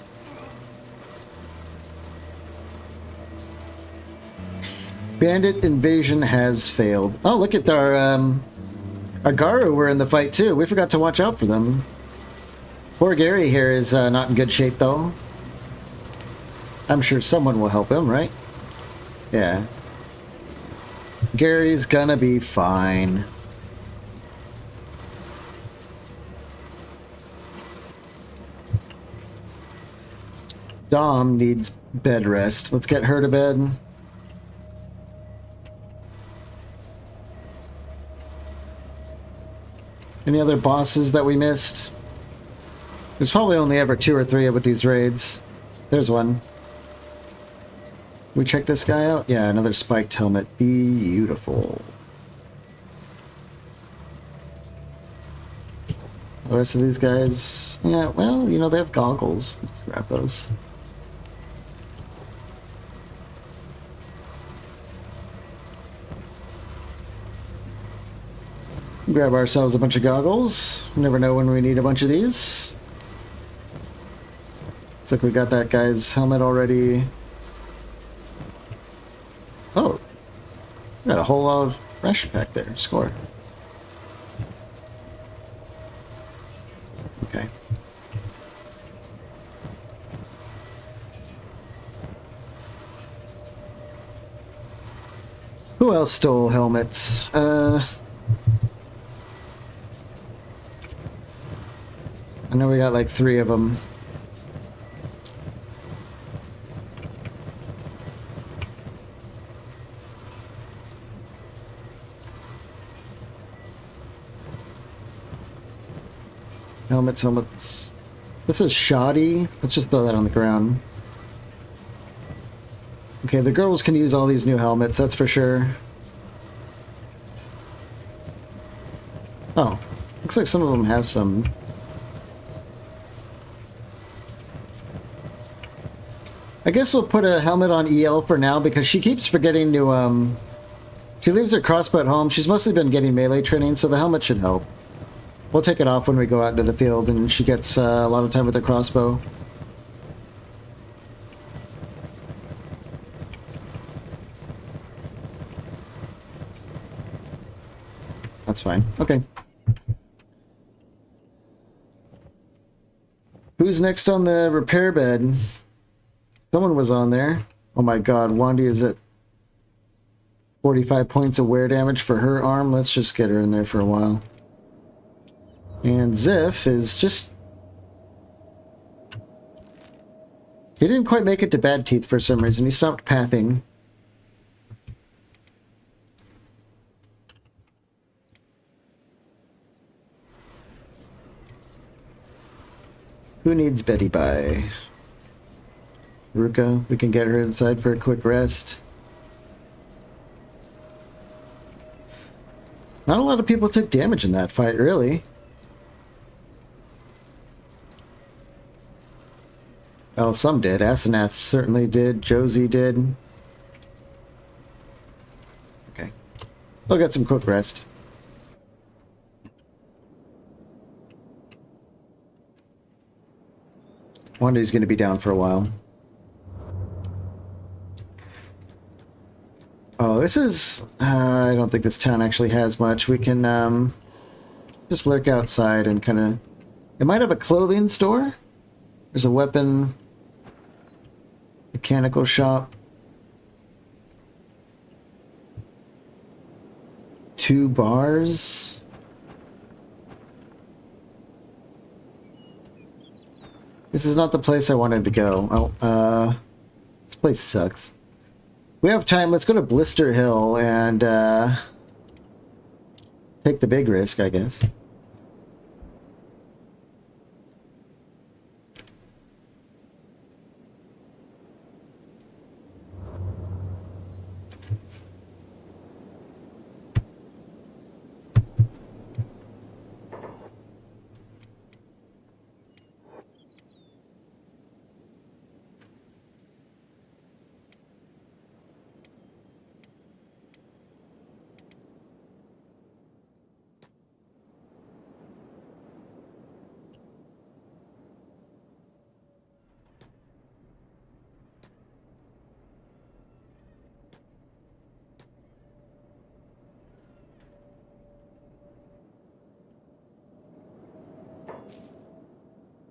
Bandit invasion has failed. Oh, look at our Garu were in the fight too. We forgot to watch out for them. Poor Gary here is not in good shape though. I'm sure someone will help him, right? Yeah. Gary's gonna be fine. Dom needs bed rest. Let's get her to bed. Any other bosses that we missed? There's probably only ever 2 or 3 with these raids. There's one. We check this guy out? Yeah, another spiked helmet. Beautiful. The rest of these guys... Yeah, well, you know, they have goggles. Let's grab those. Grab ourselves a bunch of goggles. Never know when we need a bunch of these. Looks like we got that guy's helmet already. Oh. We got a whole lot of ration pack there. Score. Okay. Who else stole helmets? I know we got like 3 of them. Helmets. This is shoddy. Let's just throw that on the ground. Okay, the girls can use all these new helmets, that's for sure. Oh, looks like some of them have some. I guess we'll put a helmet on EL for now because she keeps forgetting to, she leaves her crossbow at home. She's mostly been getting melee training, so the helmet should help. We'll take it off when we go out into the field and she gets a lot of time with the crossbow. That's fine. Okay. Who's next on the repair bed? Someone was on there. Oh my god, Wandy is at 45 points of wear damage for her arm. Let's just get her in there for a while. And Ziff is just... He didn't quite make it to Bad Teeth for some reason. He stopped pathing. Who needs Betty Bye? Ruka, we can get her inside for a quick rest. Not a lot of people took damage in that fight, really. Well, some did. Asenath certainly did. Josie did. Okay. They'll get some quick rest. Wanda's going to be down for a while. Oh, this is... I don't think this town actually has much. We can just lurk outside and kind of... It might have a clothing store. There's a weapon... mechanical shop. 2 bars. This is not the place I wanted to go. Oh, this place sucks. We have time. Let's go to Blister Hill and take the big risk, I guess.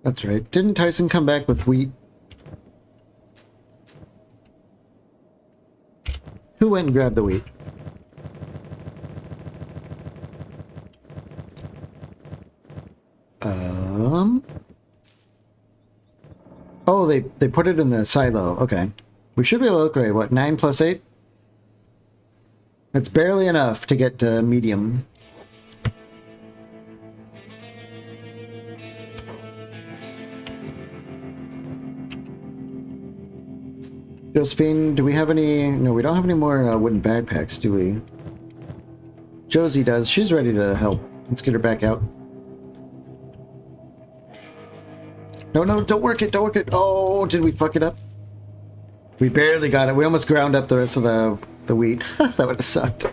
That's right. Didn't Tyson come back with wheat? Who went and grabbed the wheat? Oh, they put it in the silo. Okay. We should be able to upgrade, what, 9 plus 8? It's barely enough to get to medium. Josephine, do we have any... No, we don't have any more wooden backpacks, do we? Josie does. She's ready to help. Let's get her back out. No, no, don't work it, don't work it. Oh, did we fuck it up? We barely got it. We almost ground up the rest of the wheat. That would have sucked.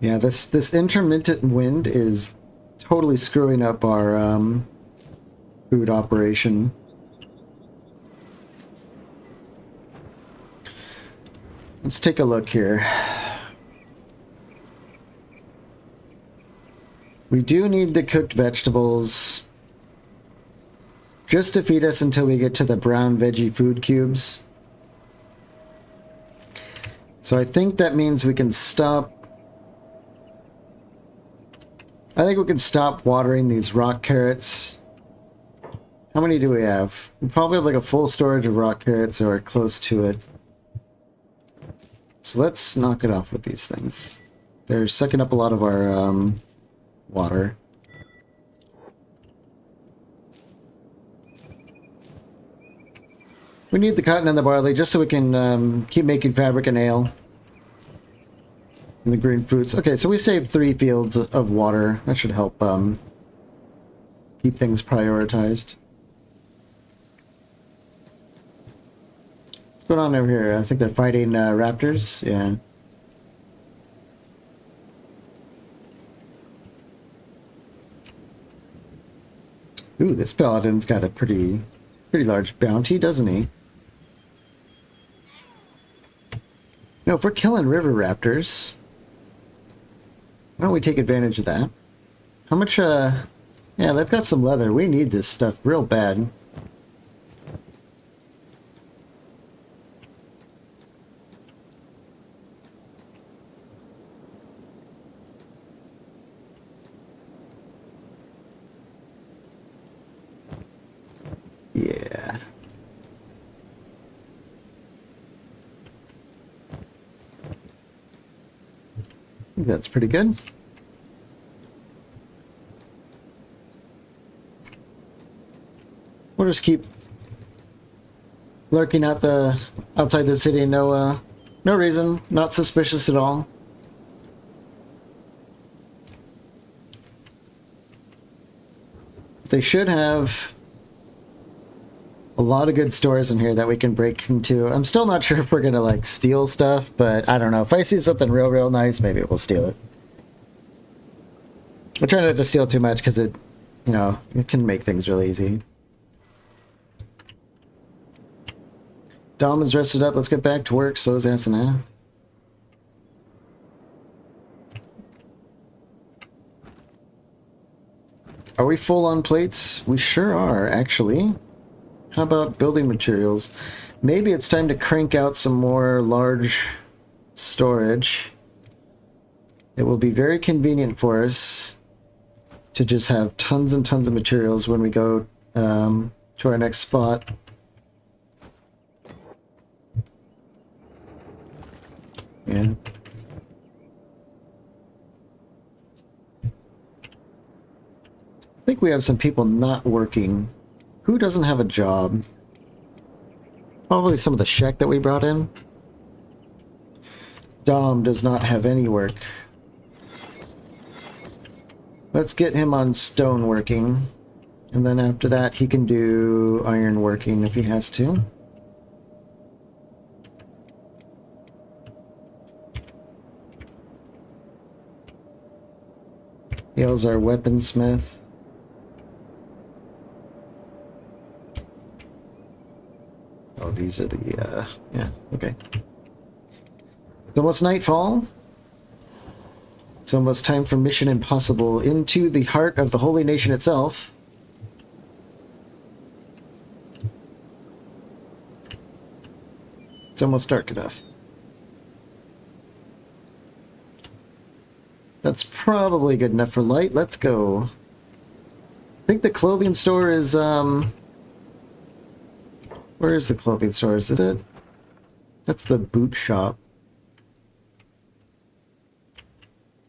Yeah, this intermittent wind is totally screwing up our food operation. Let's take a look here. We do need the cooked vegetables just to feed us until we get to the brown veggie food cubes. So I think that means we can stop... I think we can stop watering these rock carrots. How many do we have? We probably have like a full storage of rock carrots or close to it. So let's knock it off with these things. They're sucking up a lot of our water. We need the cotton and the barley just so we can keep making fabric and ale. And the green fruits. Okay, so we saved 3 fields of water. That should help keep things prioritized. What's going on over here? I think they're fighting raptors. Yeah. Ooh, this paladin's got a pretty large bounty, doesn't he? No, if we're killing river raptors, why don't we take advantage of that? How much, yeah, they've got some leather. We need this stuff real bad. Yeah. I think that's pretty good. We'll just keep lurking out outside the city. No reason. Not suspicious at all. They should have a lot of good stores in here that we can break into. I'm still not sure if we're gonna like steal stuff, but I don't know. If I see something real nice, maybe we'll steal it. I try not to steal too much because it, you know, it can make things really easy. Dom is rested up. Let's get back to work. So is Asana. Are we full on plates? We sure are, actually. How about building materials? Maybe it's time to crank out some more large storage. It will be very convenient for us to just have tons and tons of materials when we go to our next spot. Yeah. I think we have some people not working. Who doesn't have a job? Probably some of the sheck that we brought in. Dom does not have any work. Let's get him on stone working. And then after that he can do iron working if he has to. Yale's our weaponsmith. Oh, these are the, yeah, okay. It's almost nightfall. It's almost time for Mission Impossible into the heart of the holy nation itself. It's almost dark enough. That's probably good enough for light. Let's go. I think the clothing store is, where is the clothing store? Is this it? That's the boot shop.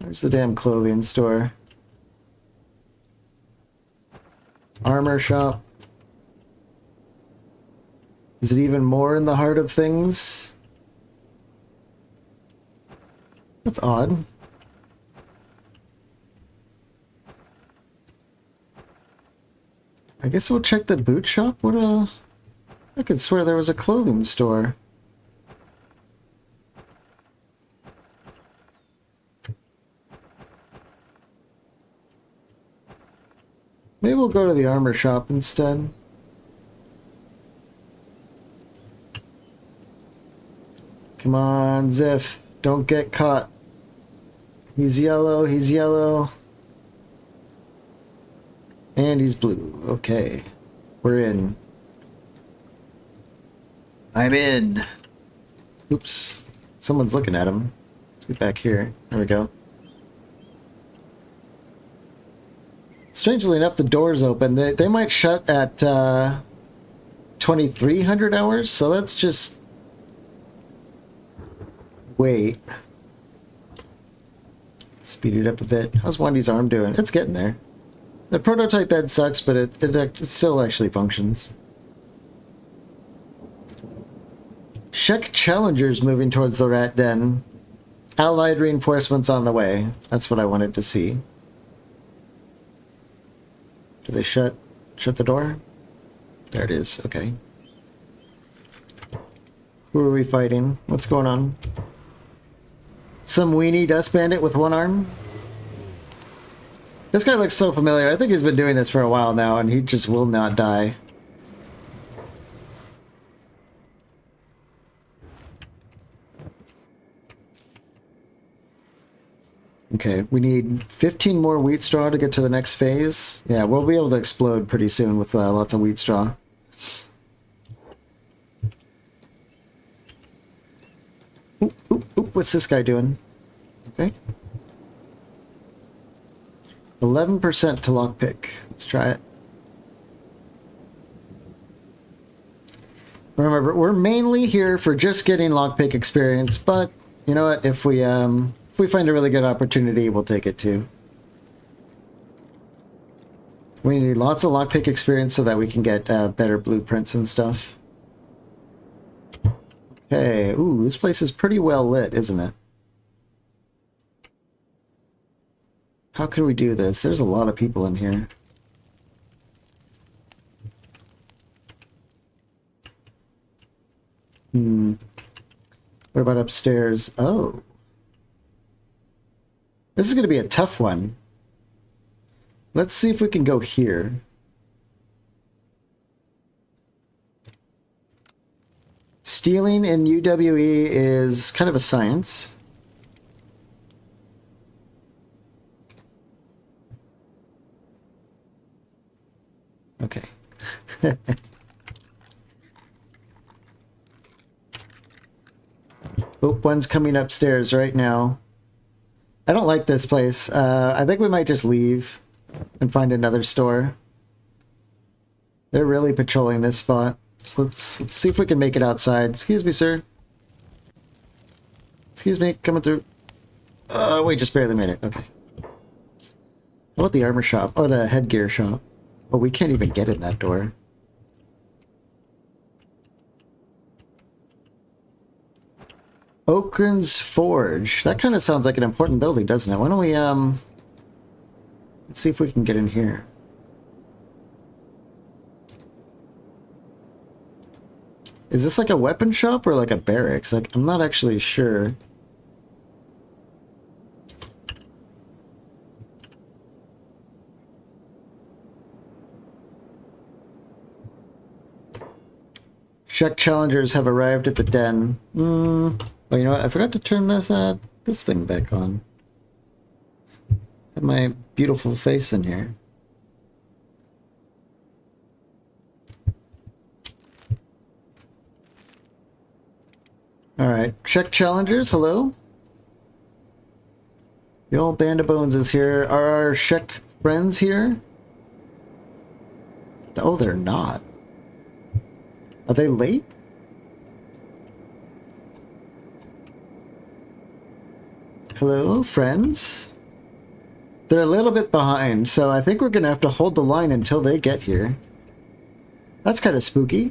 Where's the damn clothing store? Armor shop. Is it even more in the heart of things? That's odd. I guess we'll check the boot shop. What I could swear there was a clothing store. Maybe we'll go to the armor shop instead. Come on, Ziff. Don't get caught. He's yellow, he's yellow. And he's blue. Okay. We're in. I'm in. Oops. Someone's looking at him. Let's get back here. There we go. Strangely enough, the door's open. They might shut at 2300 hours, so let's just wait. Speed it up a bit. How's Wandy's arm doing? It's getting there. The prototype bed sucks, but it still actually functions. Shek Challenger's moving towards the rat den. Allied reinforcements on the way. That's what I wanted to see. Do they shut the door? There it is. Okay. Who are we fighting? What's going on? Some weenie dust bandit with one arm? This guy looks so familiar. I think he's been doing this for a while now, and he just will not die. Okay, we need 15 more wheat straw to get to the next phase. Yeah, we'll be able to explode pretty soon with lots of wheat straw. Oop, oop, oop, what's this guy doing? Okay. 11% to lockpick. Let's try it. Remember, we're mainly here for just getting lockpick experience, but you know what? If we find a really good opportunity, we'll take it too. We need lots of lockpick experience so that we can get better blueprints and stuff. Okay. Ooh, this place is pretty well lit, isn't it? How can we do this? There's a lot of people in here. What about upstairs? Oh. This is going to be a tough one. Let's see if we can go here. Stealing in UWE is kind of a science. Okay. Oh, one's coming upstairs right now. I don't like this place. I think we might just leave and find another store. They're really patrolling this spot. So let's see if we can make it outside. Excuse me, sir. Excuse me, coming through. We just barely made it. Okay. How about the armor shop? Or the headgear shop? Oh, we can't even get in that door. Okran's Forge. That kind of sounds like an important building, doesn't it? Why don't we, let's see if we can get in here. Is this like a weapon shop or like a barracks? Like, I'm not actually sure. Shek challengers have arrived at the den. Oh, you know what? I forgot to turn this thing back on. Have my beautiful face in here. All right, Shek challengers, hello. The old band of bones is here. Are our Shek friends here? Oh, they're not. Are they late? Hello, friends? They're a little bit behind, so I think we're gonna have to hold the line until they get here. That's kind of spooky.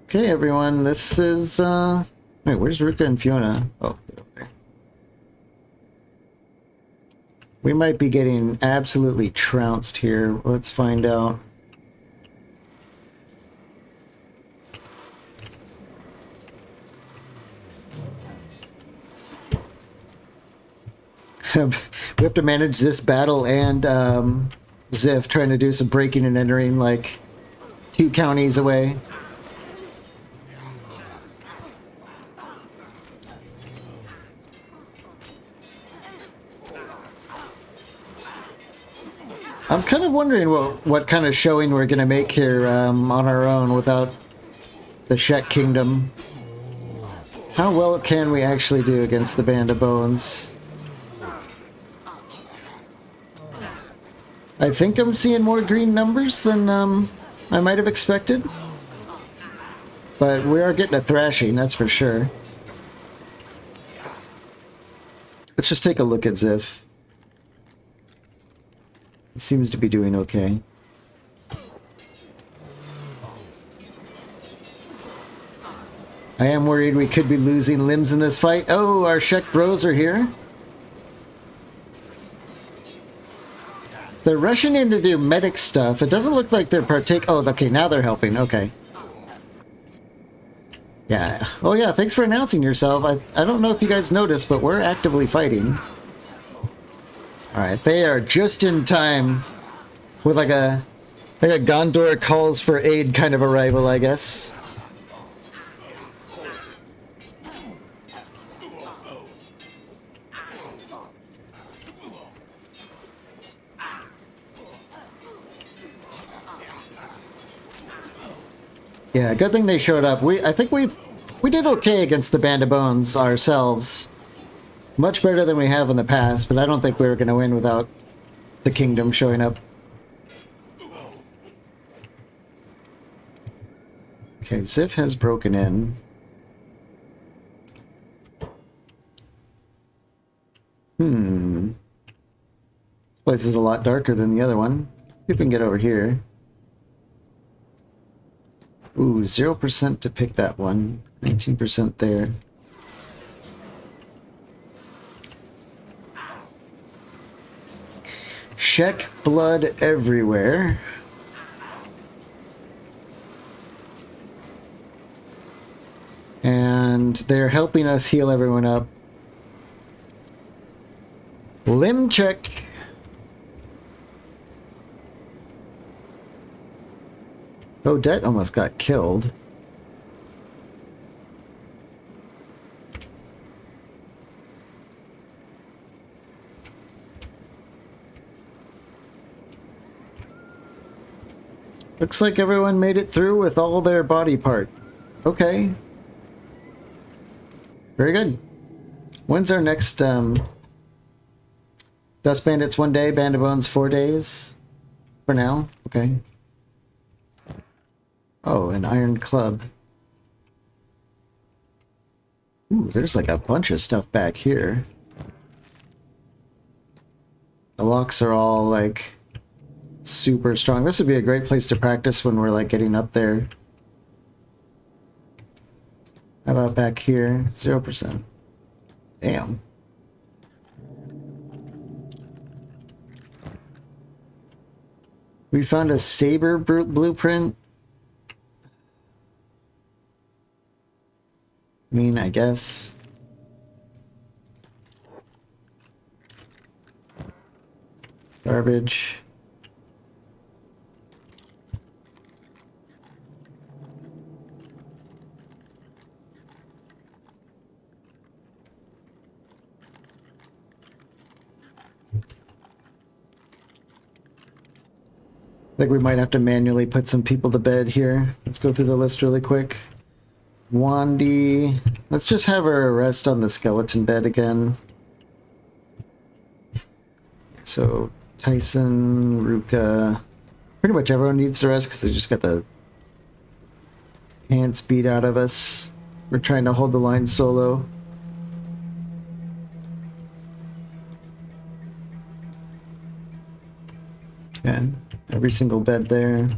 Okay, everyone, this is, wait, where's Ruka and Fiona? Oh, they're over there. We might be getting absolutely trounced here. Let's find out. We have to manage this battle and Ziff trying to do some breaking and entering like 2 counties away. I'm kind of wondering what kind of showing we're going to make here on our own without the Shek Kingdom. How well can we actually do against the Band of Bones? I think I'm seeing more green numbers than I might have expected. But we are getting a thrashing, that's for sure. Let's just take a look at Ziff. He seems to be doing okay. I am worried we could be losing limbs in this fight. Oh, our Shek bros are here. They're rushing in to do medic stuff. It doesn't look like they're oh, okay, now they're helping. Okay. Yeah. Oh, yeah, thanks for announcing yourself. I don't know if you guys noticed, but we're actively fighting. Alright, they are just in time with like a Gondor calls for aid kind of arrival, I guess. Yeah, good thing they showed up. I think we did okay against the Band of Bones ourselves. Much better than we have in the past, but I don't think we were going to win without the kingdom showing up. Okay, Ziff has broken in. This place is a lot darker than the other one. See if we can get over here. Ooh, 0% to pick that one. 19% there. Shek blood everywhere. And they're helping us heal everyone up. Limb check. Odette almost got killed. Looks like everyone made it through with all their body part. Okay. Very good. When's our next, Dust Bandits 1 day, Band of Bones 4 days? For now? Okay. Oh, an iron club. Ooh, there's like a bunch of stuff back here. The locks are all like super strong. This would be a great place to practice when we're like getting up there. How about back here? 0%. Damn. We found a saber blueprint. I mean, I guess. Garbage. I think we might have to manually put some people to bed here. Let's go through the list really quick. Wandy. Let's just have her rest on the skeleton bed again. So, Tyson, Ruka. Pretty much everyone needs to rest because they just got the pants beat out of us. We're trying to hold the line solo. Yeah, every single bed there.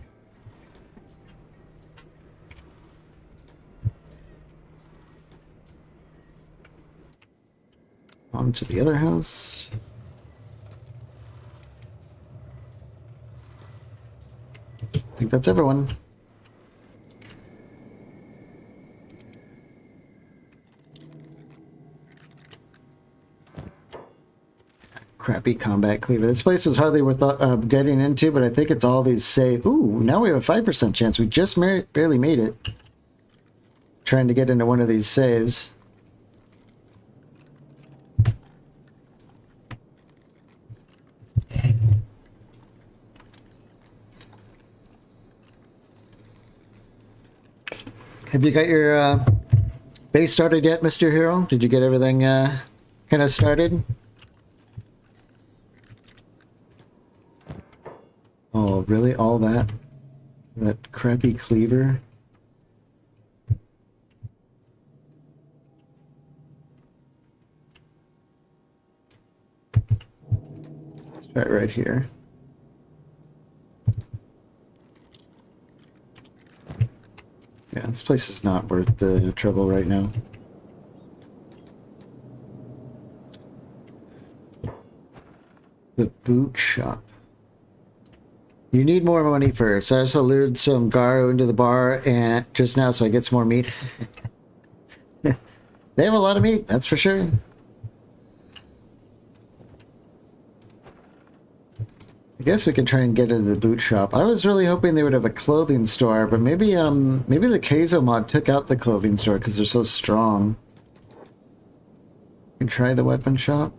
On to the other house. I think that's everyone. Crappy combat cleaver. This place was hardly worth getting into, but I think it's all these save. Ooh, now we have a 5% chance. We just barely made it. Trying to get into one of these saves. Have you got your base started yet, Mr. Hero? Did you get everything kind of started? Oh, really? All that? That crappy cleaver? Let's try it right here. Yeah, this place is not worth the trouble right now. The boot shop. You need more money first. I also lured some Garo into the bar and just now so I get some more meat. They have a lot of meat, that's for sure. I guess we could try and get into the boot shop. I was really hoping they would have a clothing store, but maybe maybe the Kaizo mod took out the clothing store because they're so strong. We can try the weapon shop.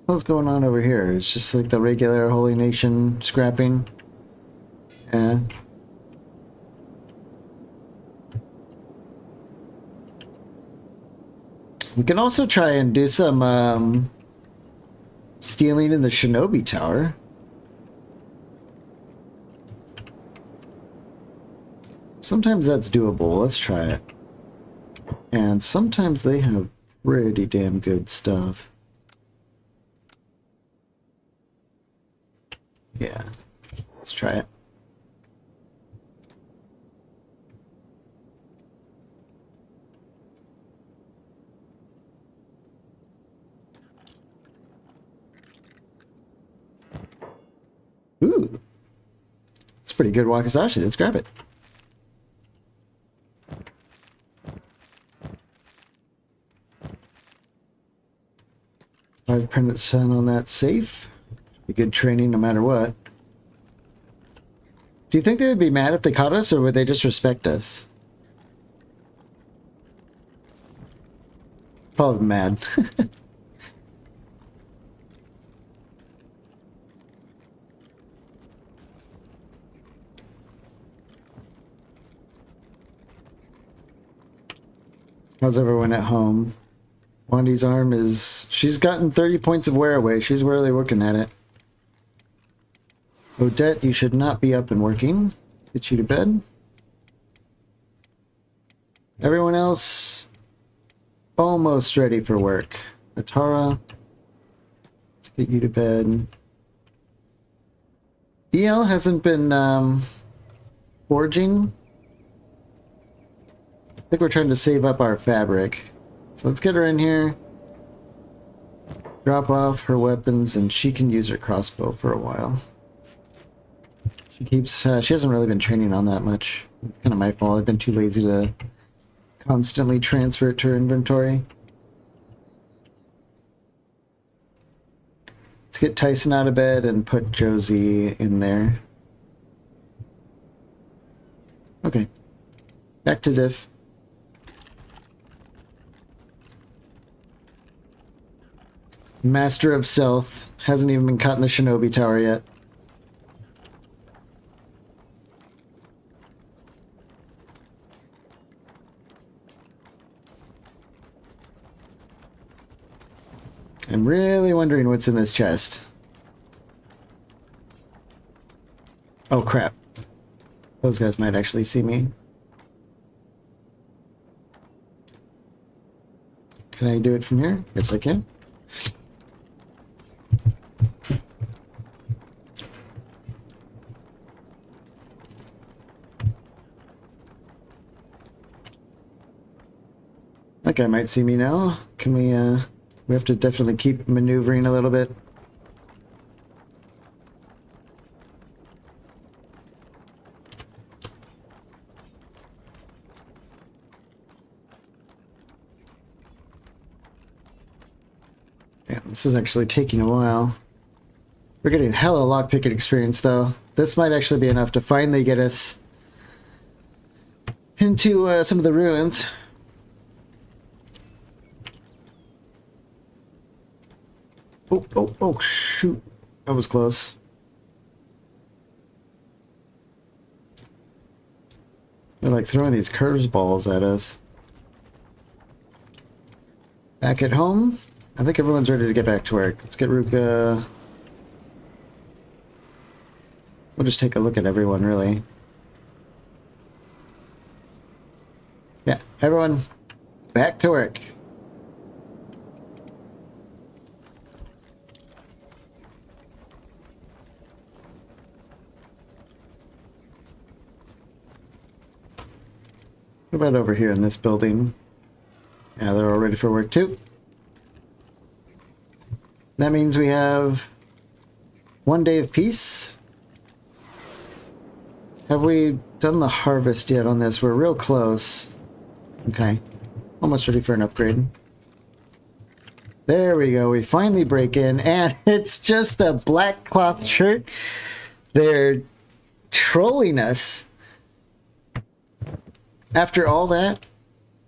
What's going on over here? It's just like the regular Holy Nation scrapping. Yeah. We can also try and do some stealing in the Shinobi Tower. Sometimes that's doable. Let's try it. And sometimes they have pretty damn good stuff. Yeah, let's try it. Ooh, it's pretty good wakizashi. Let's grab it. $5% on that safe. Be good training no matter what. Do you think they would be mad if they caught us, or would they just respect us? Probably mad. How's everyone at home? Wandy's arm is... She's gotten 30 points of wear away. She's really working at it. Odette, you should not be up and working. Get you to bed. Everyone else, almost ready for work. Atara, let's get you to bed. EL hasn't been forging. I think we're trying to save up our fabric. So let's get her in here. Drop off her weapons and she can use her crossbow for a while. She keeps, she hasn't really been training on that much. It's kind of my fault. I've been too lazy to constantly transfer it to her inventory. Let's get Tyson out of bed and put Josie in there. Okay. Back to Ziff. Master of Stealth. Hasn't even been caught in the Shinobi Tower yet. I'm really wondering what's in this chest. Oh crap. Those guys might actually see me. Can I do it from here? Yes, I can. That guy might see me now. Can we have to definitely keep maneuvering a little bit. Yeah, this is actually taking a while. We're getting hella lockpicking experience, though. This might actually be enough to finally get us into some of the ruins. Oh, shoot. That was close. They're like throwing these curveballs at us. Back at home? I think everyone's ready to get back to work. Let's get Ruka. We'll just take a look at everyone, really. Yeah, everyone, back to work. What about over here in this building? Yeah, they're all ready for work too. That means we have 1 day of peace. Have we done the harvest yet on this? We're real close. Okay. Almost ready for an upgrade. There we go. We finally break in, and it's just a black cloth shirt. They're trolling us. After all that?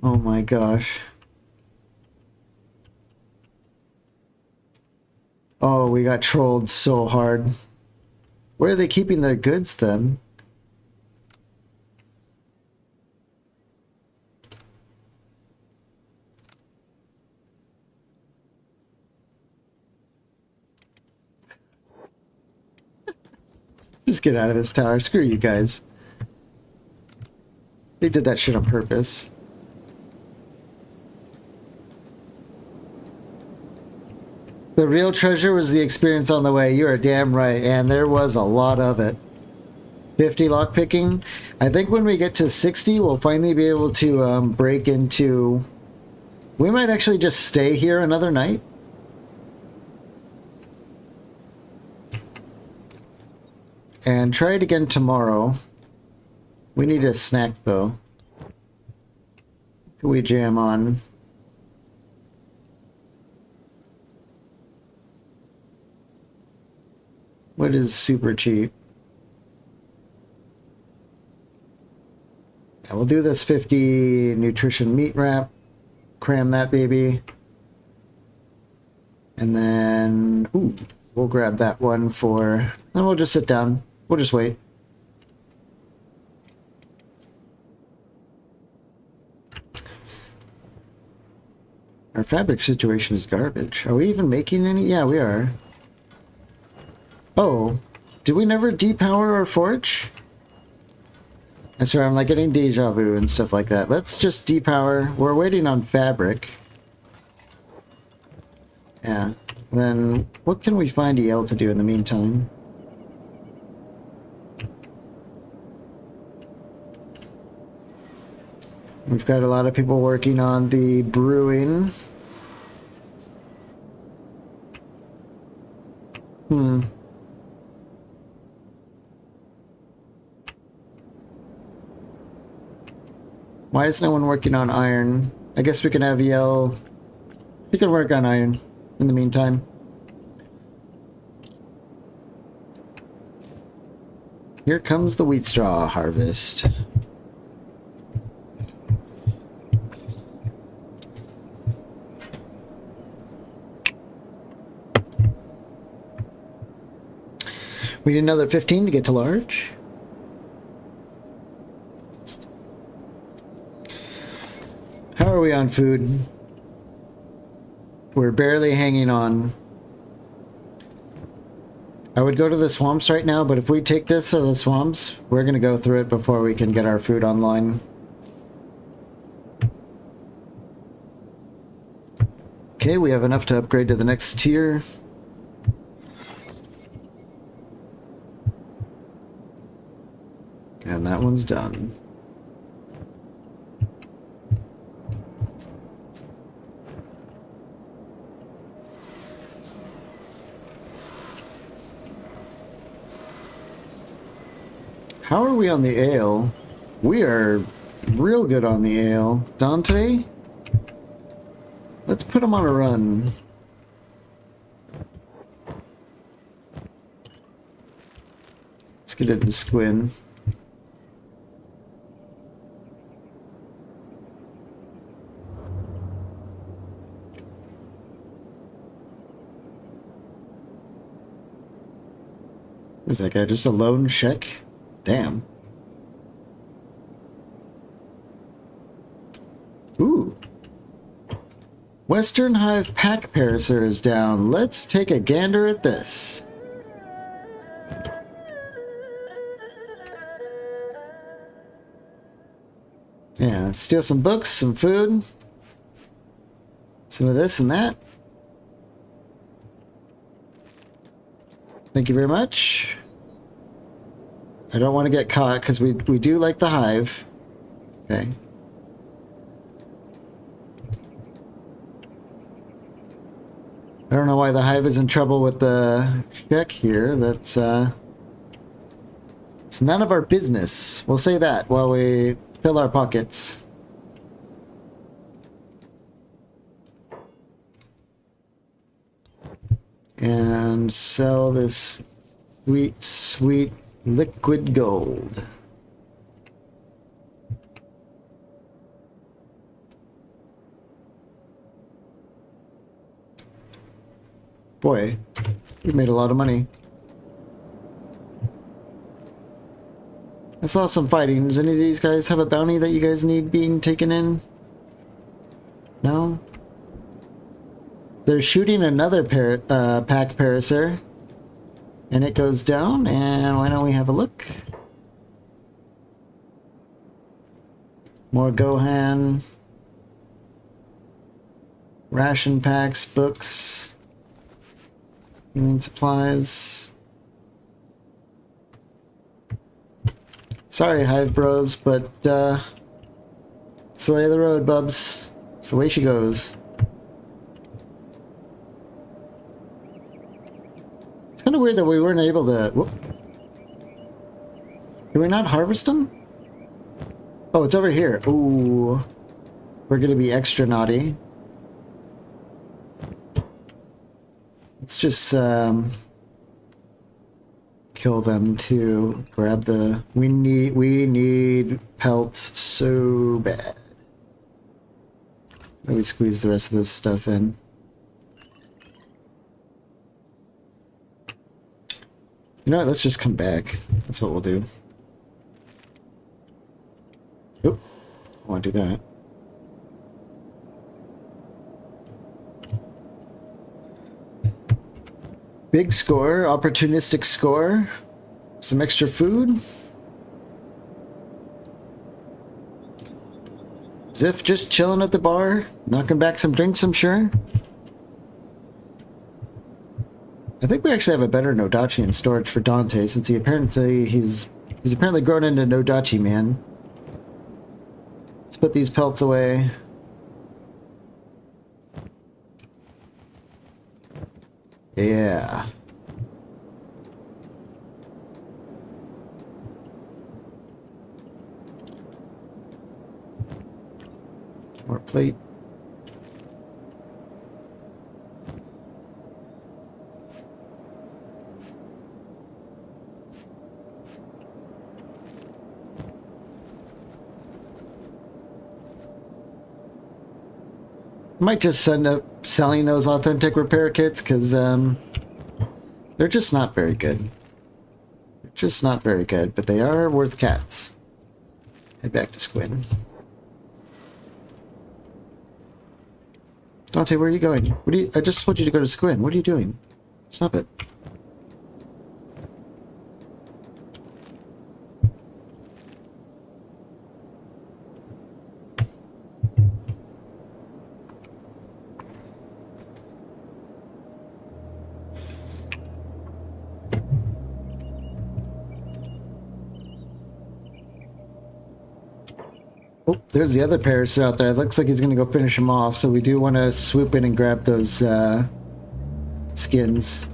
Oh my gosh. Oh, we got trolled so hard. Where are they keeping their goods then? Just get out of this tower. Screw you guys. They did that shit on purpose. The real treasure was the experience on the way. You are damn right, and there was a lot of it. 50 lockpicking. I think when we get to 60, we'll finally be able to break into... We might actually just stay here another night. And try it again tomorrow. We need a snack, though. What can we jam on? What is super cheap? Yeah, we'll do this 50 nutrition meat wrap. Cram that baby. And then... Ooh, we'll grab that one for... Then we'll just sit down. We'll just wait. Our fabric situation is garbage. Are we even making any? Yeah, we are. Oh, did we never depower our forge? I swear, I'm like getting deja vu and stuff like that. Let's just depower. We're waiting on fabric. Yeah. Then, what can we find EL to do in the meantime? We've got a lot of people working on the brewing. Why is no one working on iron? I guess we can have EL. We can work on iron in the meantime. Here comes the wheat straw harvest. We need another 15 to get to large. How are we on food? We're barely hanging on. I would go to the swamps right now, but if we take this to the swamps, we're going to go through it before we can get our food online. Okay, we have enough to upgrade to the next tier. And that one's done. How are we on the ale? We are real good on the ale. Dante? Let's put him on a run. Let's get into Squin. Is that guy just a lone check? Damn. Ooh. Western Hive Pack Parasaur is down. Let's take a gander at this. Yeah, steal some books, some food. Some of this and that. Thank you very much. I don't want to get caught because we do like the hive. Okay. I don't know why the hive is in trouble with the check here. That's it's none of our business. We'll say that while we fill our pockets. And sell this sweet, sweet liquid gold. Boy, we made a lot of money. I saw some fighting. Does any of these guys have a bounty that you guys need being taken in? No? They're shooting another pack Parasaur. And it goes down, and why don't we have a look? More Gohan. Ration packs, books. Healing supplies. Sorry, Hive Bros, but it's the way of the road, bubs. It's the way she goes. It's kind of weird that we weren't able to... Whoop. Did we not harvest them? Oh, it's over here. Ooh. We're gonna be extra naughty. Let's just kill them to grab the... We need pelts so bad. Let me squeeze the rest of this stuff in. You know what, let's just come back. That's what we'll do. Oop, I want to do that. Big score, opportunistic score. Some extra food. Ziff just chilling at the bar, knocking back some drinks, I'm sure. I think we actually have a better Nodachi in storage for Dante, since he's apparently grown into Nodachi man. Let's put these pelts away. Yeah. More plate. Might just end up selling those authentic repair kits because they're just not very good. Just not very good, but they are worth cats. Head back to Squin. Dante, where are you going? What are you? I just told you to go to Squin. What are you doing? Stop it. Oh, there's the other parasite out there. It looks like he's going to go finish him off, so we do want to swoop in and grab those skins.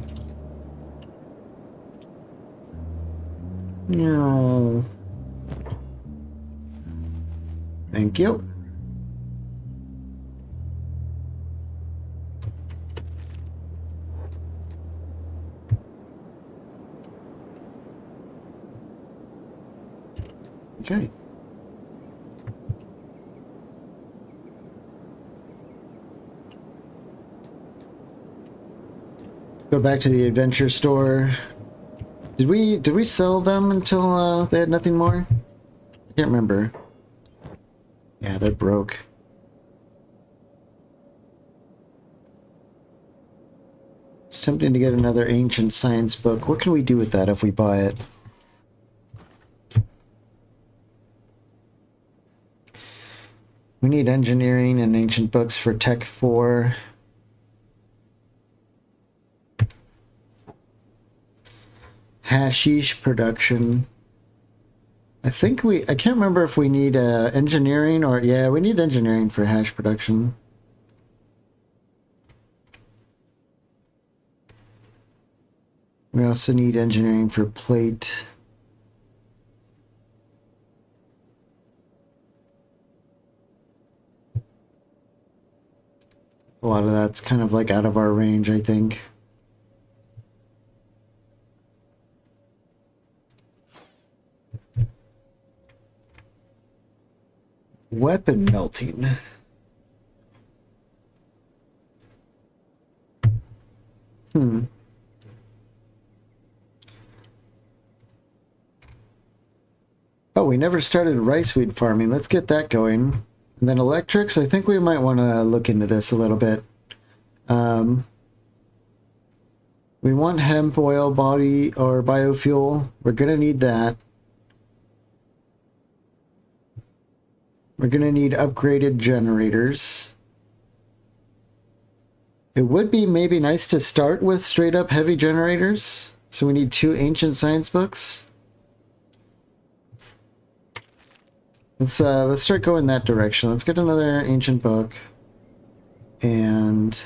No. Thank you. Okay. Go back to the adventure store. Did we sell them until they had nothing more? I can't remember. Yeah, they're broke. It's tempting to get another ancient science book. What can we do with that if we buy it? We need engineering and ancient books for Tech 4. Hashish production. I can't remember if we need engineering or, yeah, we need engineering for hash production. We also need engineering for plate. A lot of that's kind of like out of our range, I think. Weapon melting. Oh, we never started riceweed farming. Let's get that going. And then electrics, I think we might want to look into this a little bit. We want hemp oil body or biofuel. We're going to need that. We're going to need upgraded generators. It would be maybe nice to start with straight up heavy generators. So we need 2 ancient science books. Let's start going that direction. Let's get another ancient book. And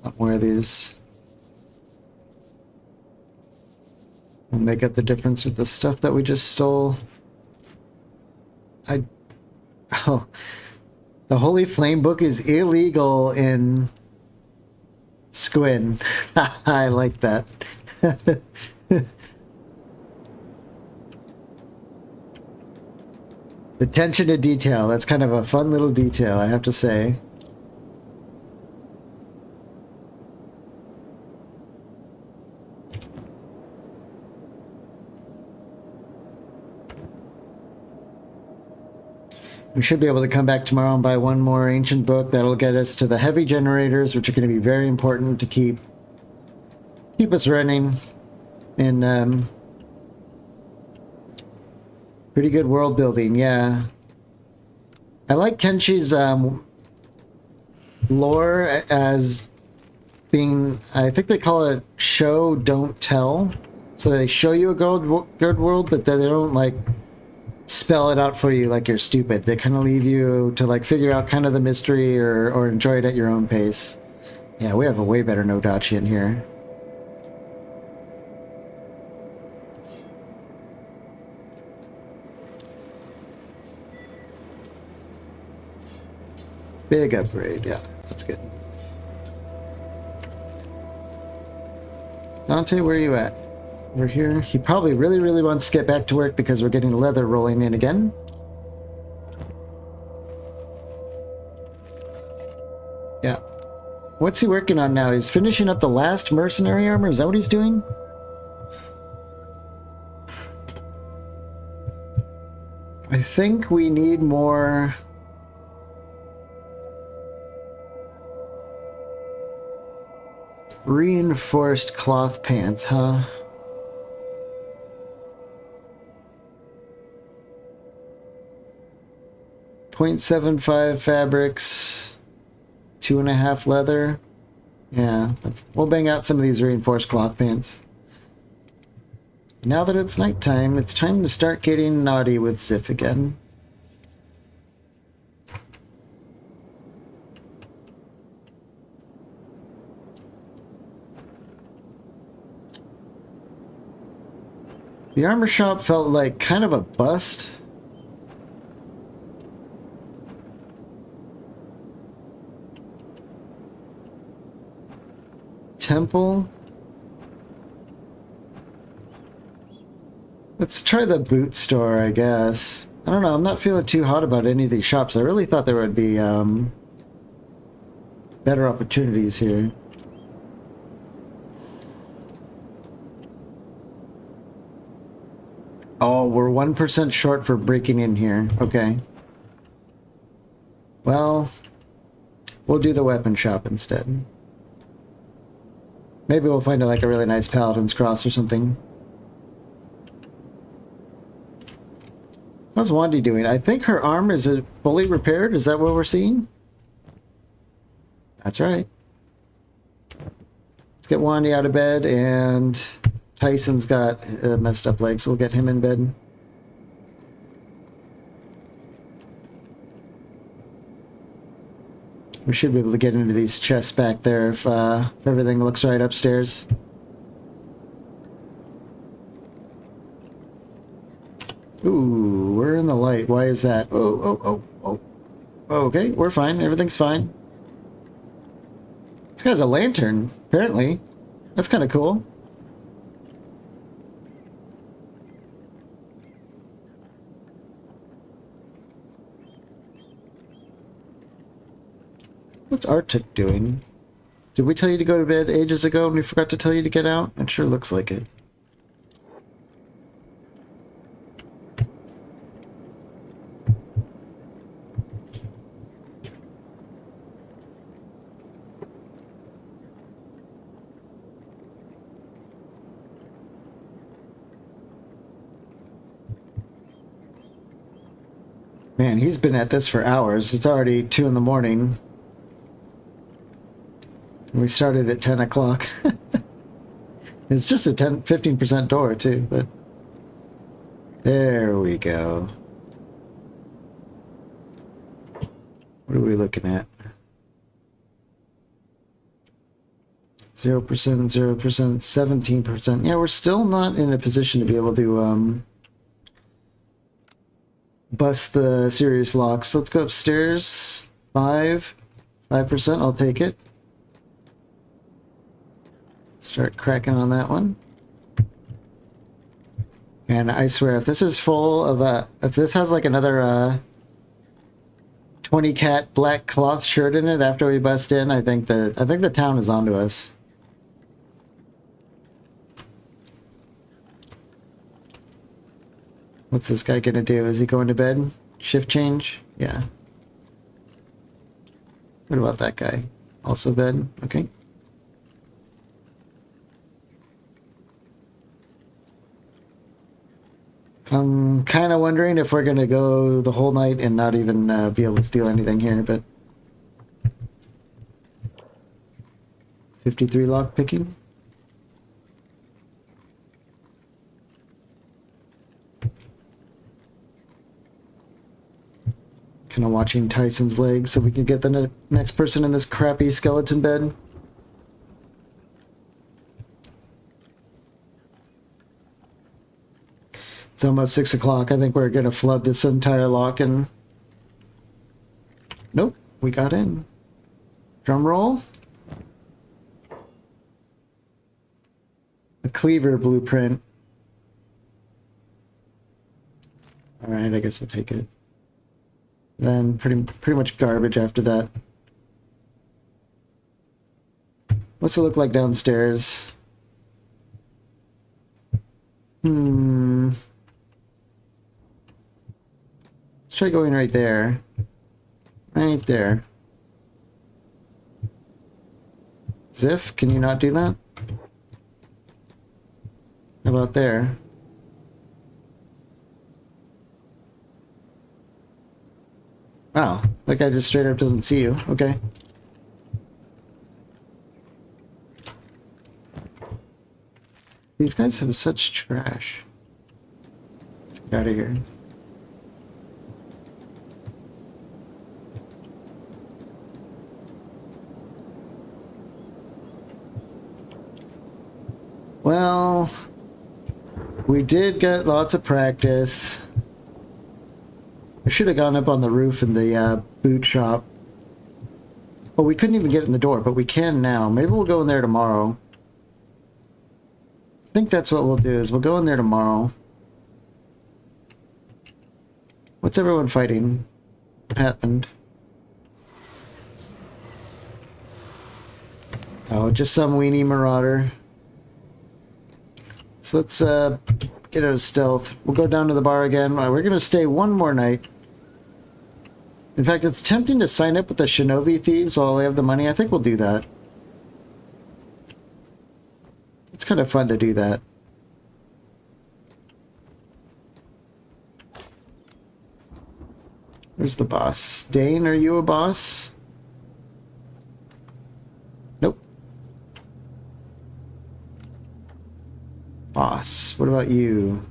a lot more of these. We'll make up the difference with the stuff that we just stole. Oh, the Holy Flame book is illegal in Squin. I like that. Attention to detail. That's kind of a fun little detail, I have to say. We should be able to come back tomorrow and buy one more ancient book. That'll get us to the heavy generators, which are going to be very important to keep us running. And pretty good world building, yeah. I like Kenshi's lore as being, I think they call it show, don't tell. So they show you a good world, but then they don't like spell it out for you like you're stupid. They kind of leave you to like figure out kind of the mystery or enjoy it at your own pace. Yeah, we have a way better Nodachi in here. Big upgrade, yeah, that's good. Dante, where are you at? We're here. He probably really wants to get back to work because we're getting leather rolling in again. Yeah. What's he working on now? He's finishing up the last mercenary armor? Is that what he's doing? I think we need more... reinforced cloth pants, huh? .75 fabrics, 2.5 leather. Yeah, we'll bang out some of these reinforced cloth pants. Now that it's nighttime, it's time to start getting naughty with Ziff again. The armor shop felt like kind of a bust. Temple. Let's try the boot store, I guess. I don't know, I'm not feeling too hot about any of these shops. I really thought there would be better opportunities here. Oh, we're 1% short for breaking in here. Okay. Well, we'll do the weapon shop instead. Maybe we'll find like a really nice Paladin's Cross or something. How's Wandy doing? I think her arm is fully repaired. Is that what we're seeing? That's right. Let's get Wandy out of bed, and Tyson's got a messed up leg, so we'll get him in bed. We should be able to get into these chests back there if everything looks right upstairs. Ooh, we're in the light. Why is that? Oh. Okay, we're fine. Everything's fine. This guy's a lantern, apparently. That's kind of cool. What's Arctic doing? Did we tell you to go to bed ages ago and we forgot to tell you to get out? It sure looks like it. Man, he's been at this for hours. It's already 2 in the morning. We started at 10 o'clock. It's just a 15% door too, but there we go. What are we looking at? 0%, 0%, 17%. Yeah, we're still not in a position to be able to bust the serious locks. Let's go upstairs. 5%, I'll take it. Start cracking on that one. And I swear, if this is full of if this has like another 20 cat black cloth shirt in it after we bust in, I think the town is onto us. What's this guy gonna do? Is he going to bed? Shift change? Yeah. What about that guy? Also bed? Okay. I'm kind of wondering if we're going to go the whole night and not even be able to steal anything here, but... 53 lock picking. Kind of watching Tyson's legs so we can get the next person in this crappy skeleton bed. It's almost 6 o'clock. I think we're going to flood this entire lock and... Nope, we got in. Drum roll. A cleaver blueprint. Alright, I guess we'll take it. Then pretty much garbage after that. What's it look like downstairs? Let's try going right there. Right there. Ziff, can you not do that? How about there? Wow, that guy just straight up doesn't see you. Okay. These guys have such trash. Let's get out of here. Well, we did get lots of practice. I should have gone up on the roof in the boot shop. Well, we couldn't even get in the door, but we can now. Maybe we'll go in there tomorrow. I think that's what we'll do, is we'll go in there tomorrow. What's everyone fighting? What happened? Oh, just some weenie marauder. So let's get out of stealth. We'll go down to the bar again. We're going to stay one more night. In fact, it's tempting to sign up with the Shinobi Thieves while they have the money. I think we'll do that. It's kind of fun to do that. Where's the boss? Dane, are you a boss? Nope. Boss, what about you?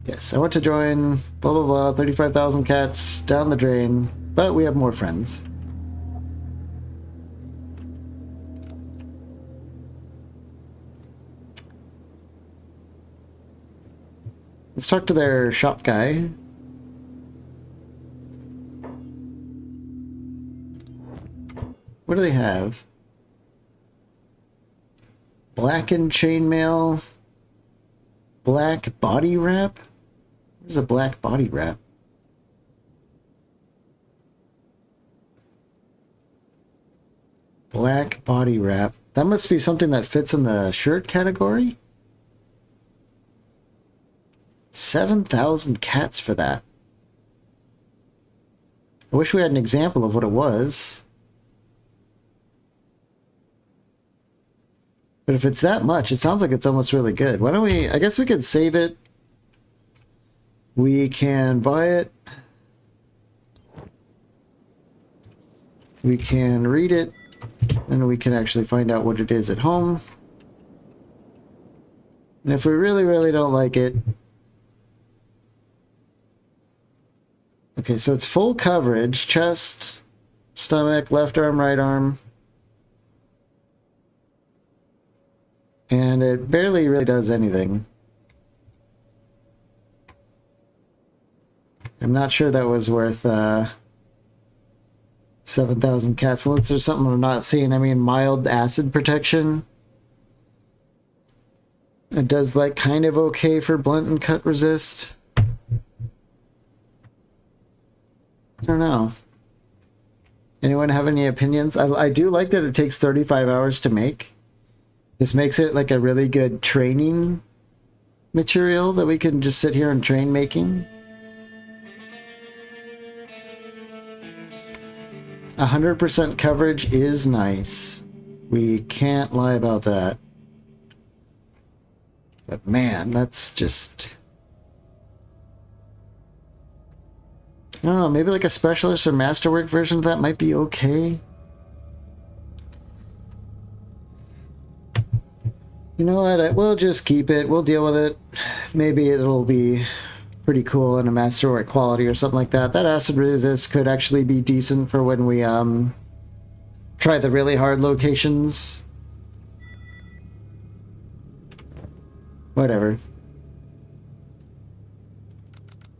Yes, I want to join, blah blah blah, 35,000 cats down the drain, but we have more friends. Let's talk to their shop guy. What do they have? Blackened chainmail. Black body wrap? Where's a black body wrap? Black body wrap. That must be something that fits in the shirt category? 7,000 cats for that. I wish we had an example of what it was. But if it's that much, it sounds like it's almost really good. Why don't we... I guess we could save it. We can buy it. We can read it. And we can actually find out what it is at home. And if we really, really don't like it... Okay, so it's full coverage. Chest, stomach, left arm, right arm. And it barely really does anything. I'm not sure that was worth 7,000 cats. Unless there's something I'm not seeing. I mean, mild acid protection. It does like kind of okay for blunt and cut resist. I don't know. Anyone have any opinions? I do like that it takes 35 hours to make. This makes it like a really good training material that we can just sit here and train making. 100% coverage is nice. We can't lie about that. But man, that's just... I don't know, maybe like a specialist or masterwork version of that might be okay. You know what, we'll just keep it, we'll deal with it. Maybe it'll be pretty cool in a masterwork quality or something like that. That acid resist could actually be decent for when we try the really hard locations. Whatever.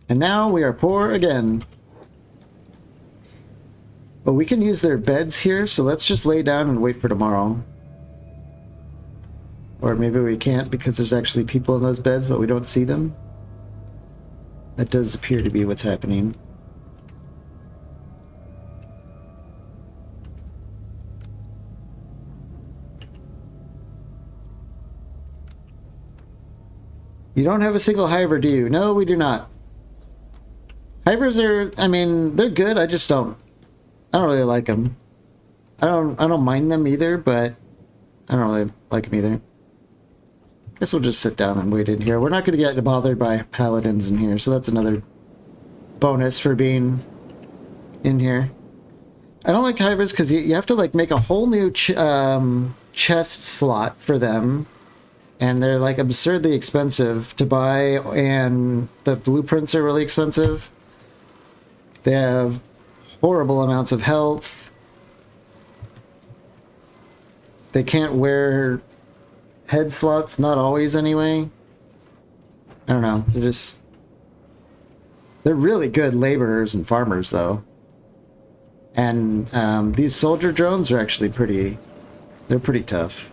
And now we are poor again. But we can use their beds here, so let's just lay down and wait for tomorrow. Or maybe we can't because there's actually people in those beds, but we don't see them. That does appear to be what's happening. You don't have a single hiver, do you? No, we do not. Hivers are, I mean, they're good. I don't really like them. I don't mind them either, but I don't really like them either. Guess we'll just sit down and wait in here. We're not going to get bothered by paladins in here, so that's another bonus for being in here. I don't like hivers because you have to like make a whole new chest slot for them, and they're like absurdly expensive to buy, and the blueprints are really expensive. They have horrible amounts of health. They can't wear head slots, not always anyway. I don't know, they're really good laborers and farmers though. And these soldier drones are actually they're pretty tough.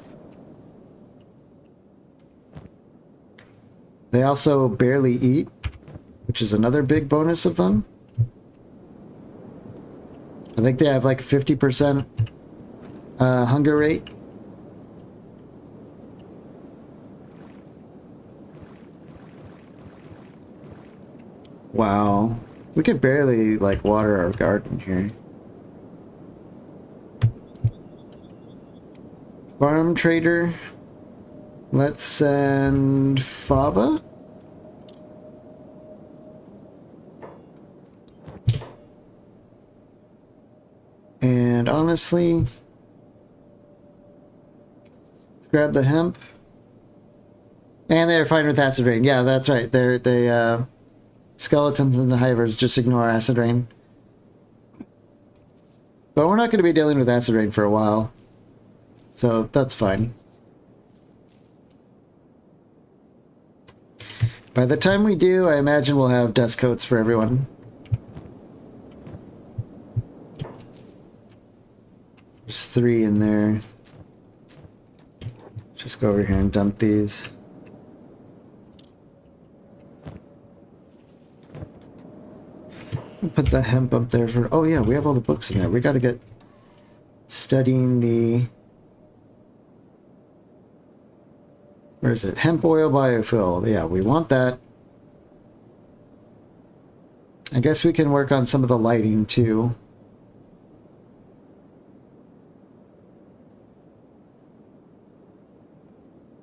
They also barely eat, which is another big bonus of them. I think they have like 50% hunger rate. Wow. We could barely like water our garden here. Farm trader. Let's send Fava. And honestly, let's grab the hemp. And they're fine with acid rain. Yeah, that's right. They skeletons and the hivers just ignore acid rain. But we're not going to be dealing with acid rain for a while. So that's fine. By the time we do, I imagine we'll have dust coats for everyone. There's 3 in there. Just go over here and dump these. Put the hemp up there for... Oh yeah, we have all the books in there. We got to get studying the... Where is it? Hemp oil biofuel. Yeah, we want that. I guess we can work on some of the lighting too.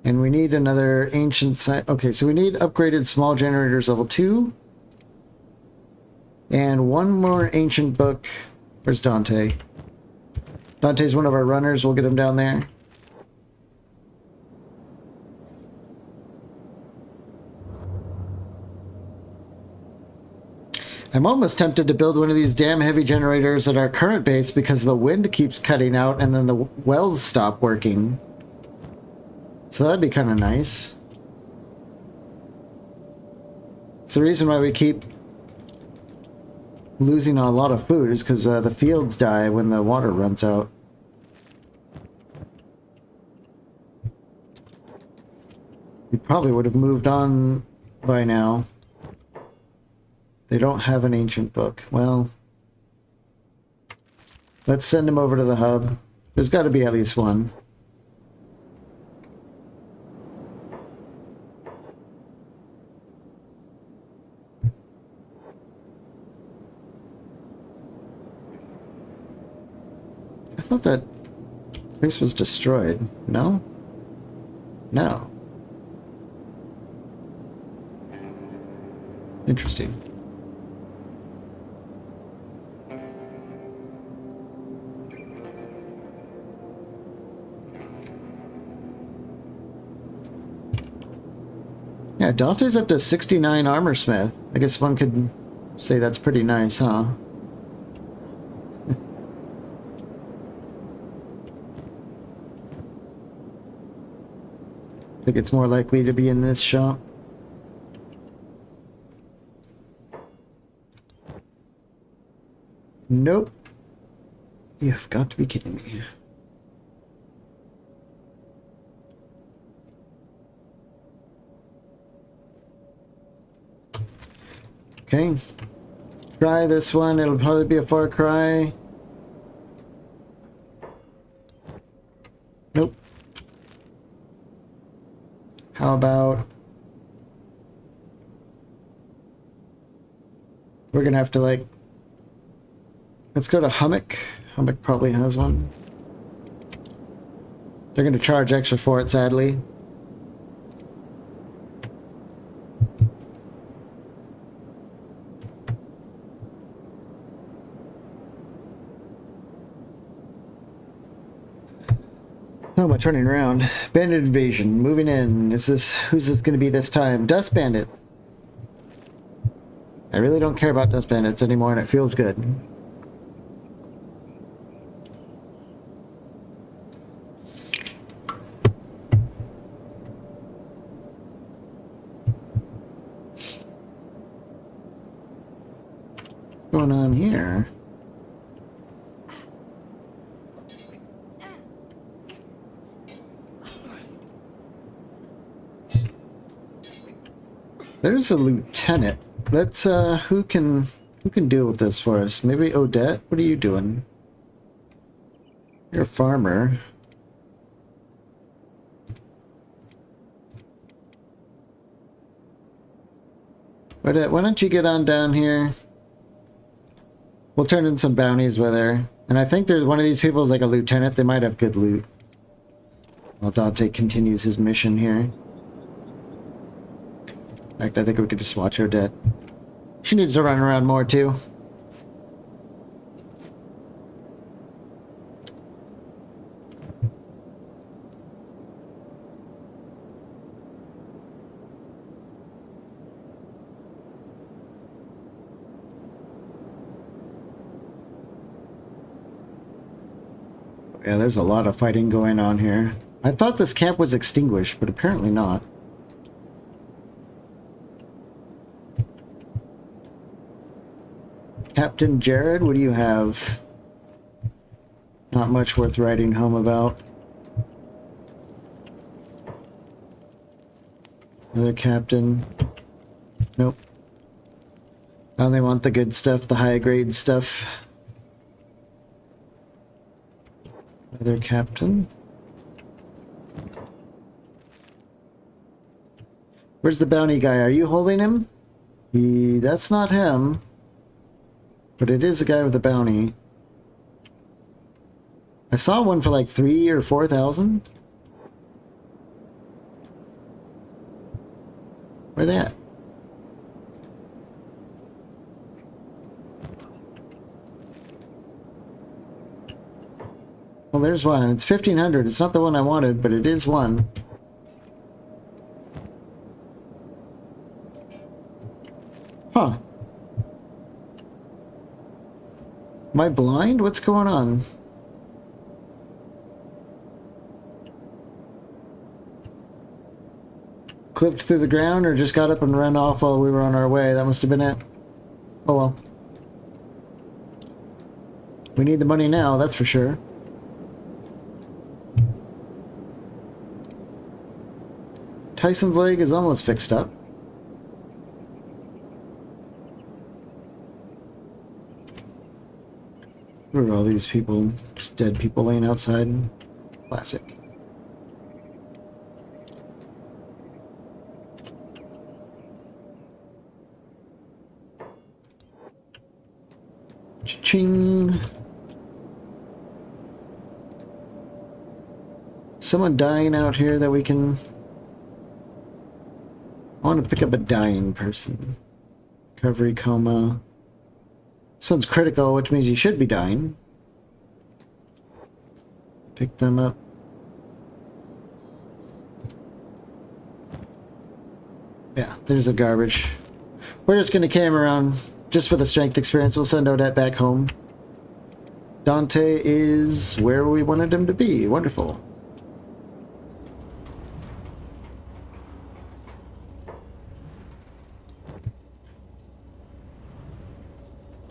And we need another ancient site. Okay, so we need upgraded small generators level 2. And one more ancient book. Where's Dante? Dante's one of our runners. We'll get him down there. I'm almost tempted to build one of these damn heavy generators at our current base because the wind keeps cutting out and then the wells stop working. So that'd be kind of nice. It's the reason why we keep losing a lot of food is because the fields die when the water runs out. We probably would have moved on by now. They don't have an ancient book. Well, let's send them over to the hub. There's got to be at least one. I thought that place was destroyed. No? No. Interesting. Yeah, Dante's up to 69 armor smith. I guess one could say that's pretty nice, huh? I think it's more likely to be in this shop. Nope. You've got to be kidding me. Okay. Try this one. It'll probably be a Far Cry. Nope. How about We're gonna have to like... Let's go to Hummock. Hummock probably has one. They're gonna charge extra for it, sadly. Oh, am I turning around? Bandit invasion, moving in. Who's this gonna be this time? Dust bandits. I really don't care about dust bandits anymore, and it feels good. What's going on here? There's a lieutenant. Let's who can deal with this for us? Maybe Odette? What are you doing? You're a farmer. Odette, why don't you get on down here? We'll turn in some bounties with her. And I think there's one of these people is like a lieutenant. They might have good loot. While Dante continues his mission here. In fact, I think we could just watch Odette. She needs to run around more, too. Yeah, there's a lot of fighting going on here. I thought this camp was extinguished, but apparently not. Captain Jared, what do you have? Not much worth writing home about. Another captain. Nope. I only want the good stuff, the high grade stuff. Another captain. Where's the bounty guy? Are you holding him? That's not him. But it is a guy with a bounty. I saw one for like 3,000 or 4,000. Where they at? Well, there's one. It's 1,500. It's not the one I wanted, but it is one. Huh. Am I blind? What's going on? Clipped through the ground or just got up and ran off while we were on our way? That must have been it. Oh well. We need the money now, that's for sure. Tyson's leg is almost fixed up. Where are all these people? Just dead people laying outside. Classic. Cha-ching. Someone dying out here that we can... I want to pick up a dying person. Recovery, coma... Sounds critical, which means you should be dying. Pick them up. Yeah, there's the garbage. We're just gonna cam around just for the strength experience. We'll send Odette back home. Dante is where we wanted him to be. Wonderful.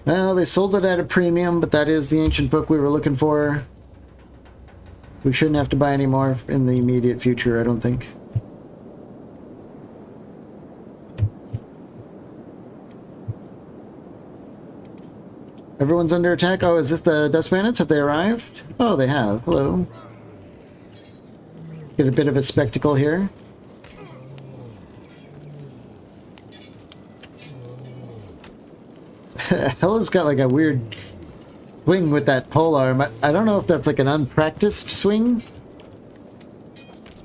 Well, they sold it at a premium, but that is the ancient book we were looking for. We shouldn't have to buy any more in the immediate future, I don't think. Everyone's under attack? Oh, is this the Dust Bandits? Have they arrived? Oh, they have. Hello. Get a bit of a spectacle here. Hella's got like a weird swing with that polearm. I don't know if that's like an unpracticed swing.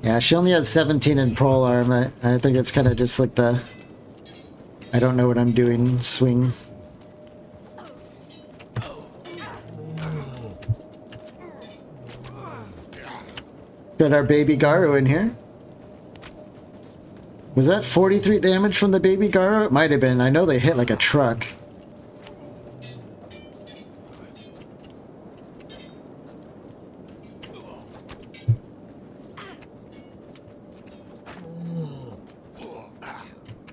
Yeah, she only has 17 in polearm. I think it's kind of just like the I don't know what I'm doing swing. Got our baby Garu in here. Was that 43 damage from the baby Garu? It might have been. I know they hit like a truck.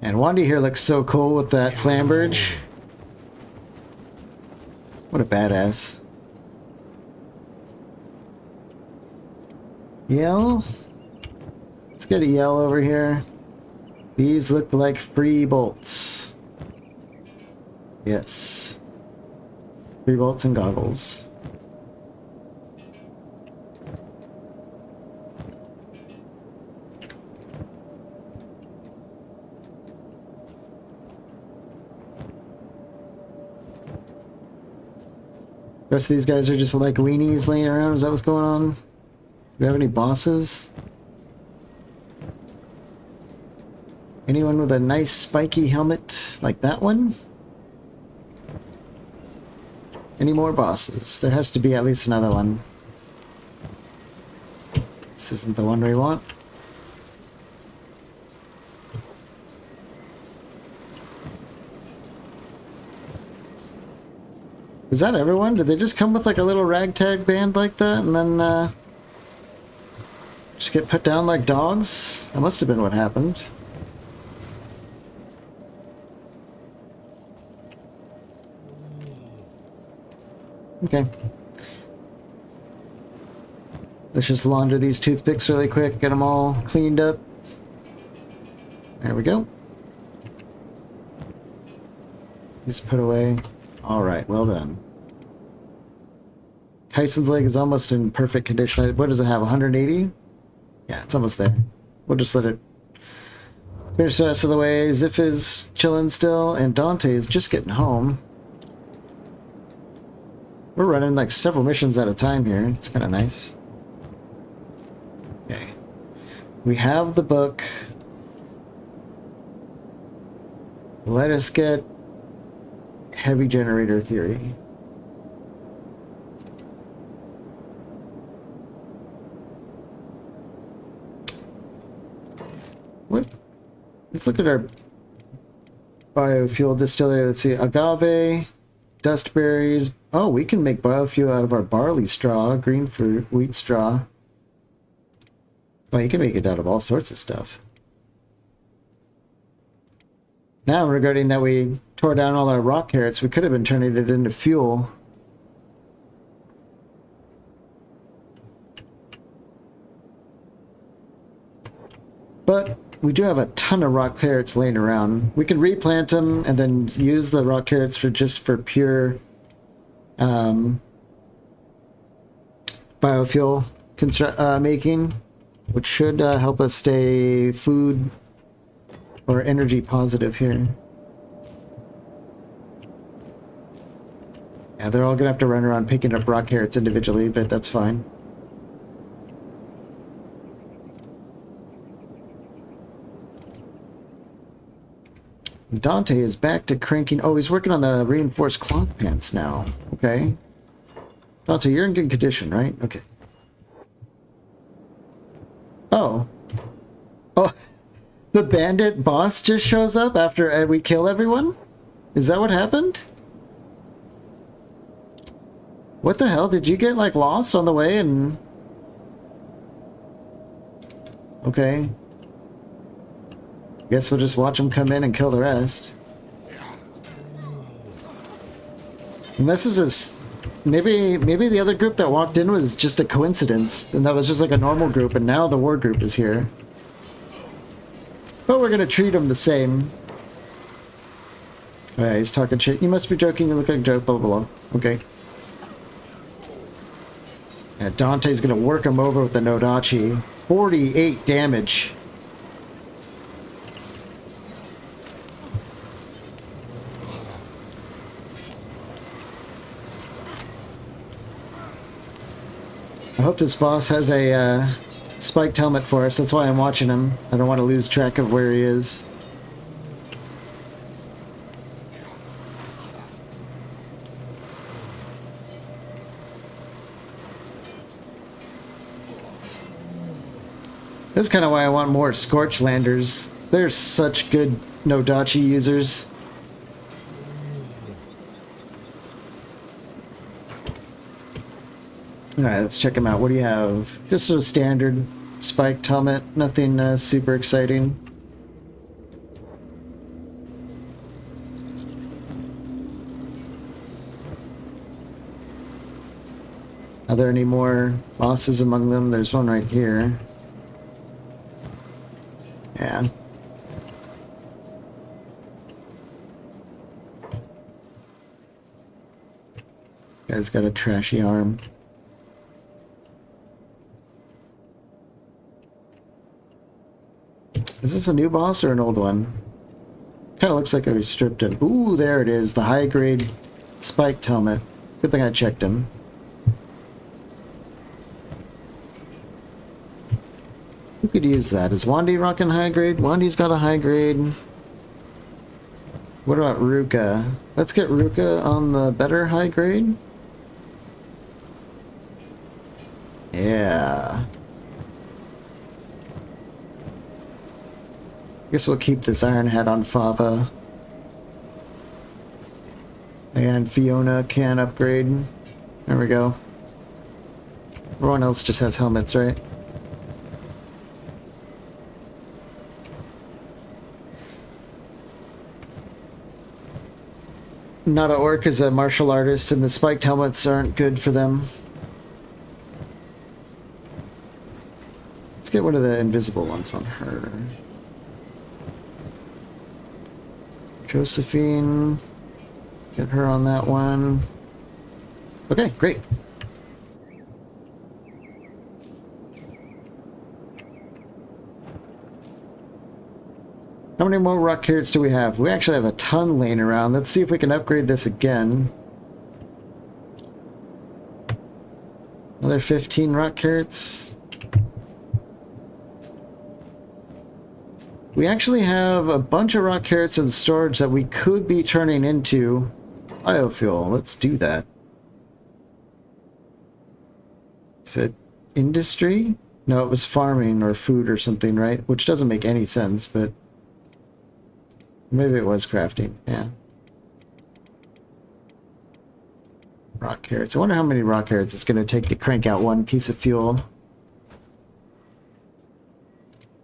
And Wandy here looks so cool with that flamberge. What a badass. Yell? Let's get a yell over here. These look like free bolts. Yes. Free bolts and goggles. The rest of these guys are just like weenies laying around. Is that what's going on? Do we have any bosses? Anyone with a nice spiky helmet like that one? Any more bosses? There has to be at least another one. This isn't the one we want. Is that everyone? Did they just come with like a little ragtag band like that and then just get put down like dogs? That must have been what happened. Okay. Let's just launder these toothpicks really quick, get them all cleaned up. There we go. Just put away. Alright, well done. Kyson's leg is almost in perfect condition. What does it have, 180? Yeah, it's almost there. We'll just let it finish the rest of the way. Ziff is chilling still, and Dante is just getting home. We're running like several missions at a time here. It's kind of nice. Okay. We have the book. Let us get heavy generator theory. What? Let's look at our biofuel distillery. Let's see. Agave, dust berries. Oh, we can make biofuel out of our barley straw, green fruit, wheat straw. Well, you can make it out of all sorts of stuff. Now, regarding that we tore down all our rock carrots, we could have been turning it into fuel. But we do have a ton of rock carrots laying around. We can replant them and then use the rock carrots for just for pure biofuel making, which should help us stay food or energy positive here. Yeah, they're all gonna have to run around picking up rock carrots individually, but that's fine. Dante is back to cranking. Oh, he's working on the reinforced cloth pants now. Okay. Dante, you're in good condition, right? Okay. Oh. Oh. The bandit boss just shows up after we kill everyone? Is that what happened? What the hell? Did you get, like, lost on the way and... Okay. Guess we'll just watch him come in and kill the rest. And this is maybe the other group that walked in was just a coincidence, and that was just like a normal group, and now the war group is here. But we're gonna treat them the same. Oh yeah, he's talking shit. You must be joking, you look like a joke, blah blah blah. Okay. Yeah, Dante's gonna work him over with the Nodachi. 48 damage. I hope this boss has a spiked helmet for us. That's why I'm watching him. I don't want to lose track of where he is. That's kind of why I want more Scorchlanders. They're such good Nodachi users. Alright, let's check them out. What do you have? Just a standard spiked helmet. Nothing super exciting. Are there any more bosses among them? There's one right here. Yeah. Guy's got a trashy arm. Is this a new boss or an old one? Kind of looks like I stripped him. Ooh, there it is. The high-grade spiked helmet. Good thing I checked him. Who could use that? Is Wandy rocking high grade? Wandy's got a high grade. What about Ruka? Let's get Ruka on the better high grade. Yeah. Guess we'll keep this Iron Head on Fava. And Fiona can upgrade. There we go. Everyone else just has helmets, right? Not a orc is a martial artist, and the spiked helmets aren't good for them. Let's get one of the invisible ones on her. Josephine. Get her on that one. Okay, great. How many more rock carrots do we have? We actually have a ton laying around. Let's see if we can upgrade this again. Another 15 rock carrots. We actually have a bunch of rock carrots in storage that we could be turning into biofuel. Let's do that. Is it industry? No, it was farming or food or something, right? Which doesn't make any sense, but maybe it was crafting, yeah. Rock carrots. I wonder how many rock carrots it's going to take to crank out one piece of fuel.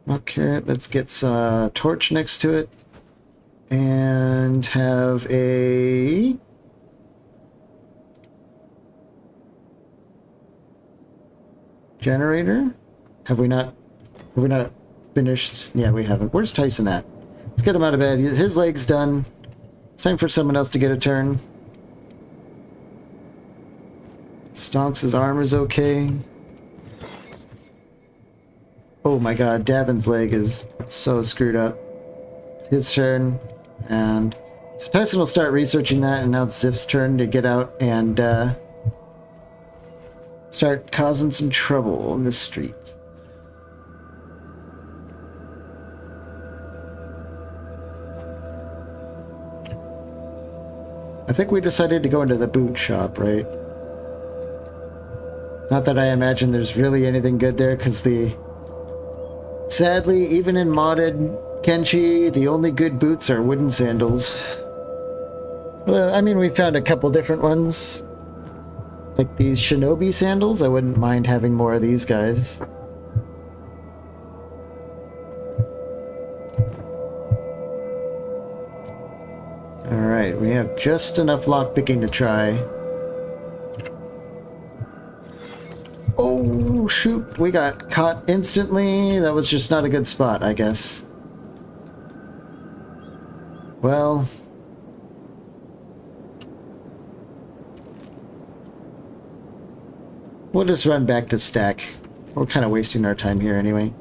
Rock carrot, let's get a torch next to it. And have a... generator? Have we not finished? Yeah, we haven't. Where's Tyson at? Let's get him out of bed. His leg's done. It's time for someone else to get a turn. Stonks' arm is okay. Oh my god, Davin's leg is so screwed up. It's his turn. And so Tyson will start researching that, and now it's Ziff's turn to get out and start causing some trouble in the streets. I think we decided to go into the boot shop, right? Not that I imagine there's really anything good there, because sadly, even in modded Kenshi, the only good boots are wooden sandals. Well, I mean, we found a couple different ones. Like these shinobi sandals, I wouldn't mind having more of these guys. Alright, we have just enough lockpicking to try. Oh, shoot, we got caught instantly. That was just not a good spot, I guess. Well... we'll just run back to stack. We're kind of wasting our time here anyway.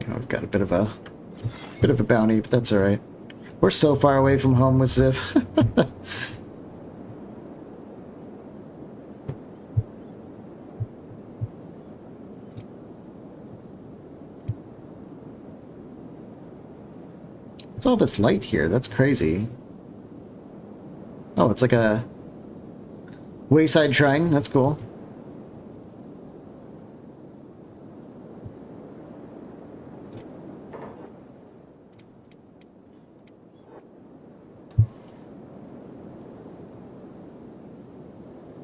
We've got a bit of a bounty, but that's alright. We're so far away from home with Ziv. What's all this light here? That's crazy. Oh, it's like a wayside shrine. That's cool.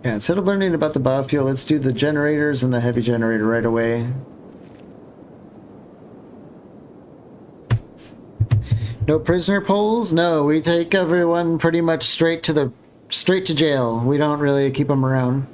Yeah, instead of learning about the biofuel, let's do the generators and the heavy generator right away. No prisoner polls? No, we take everyone pretty much straight to jail. We don't really keep them around.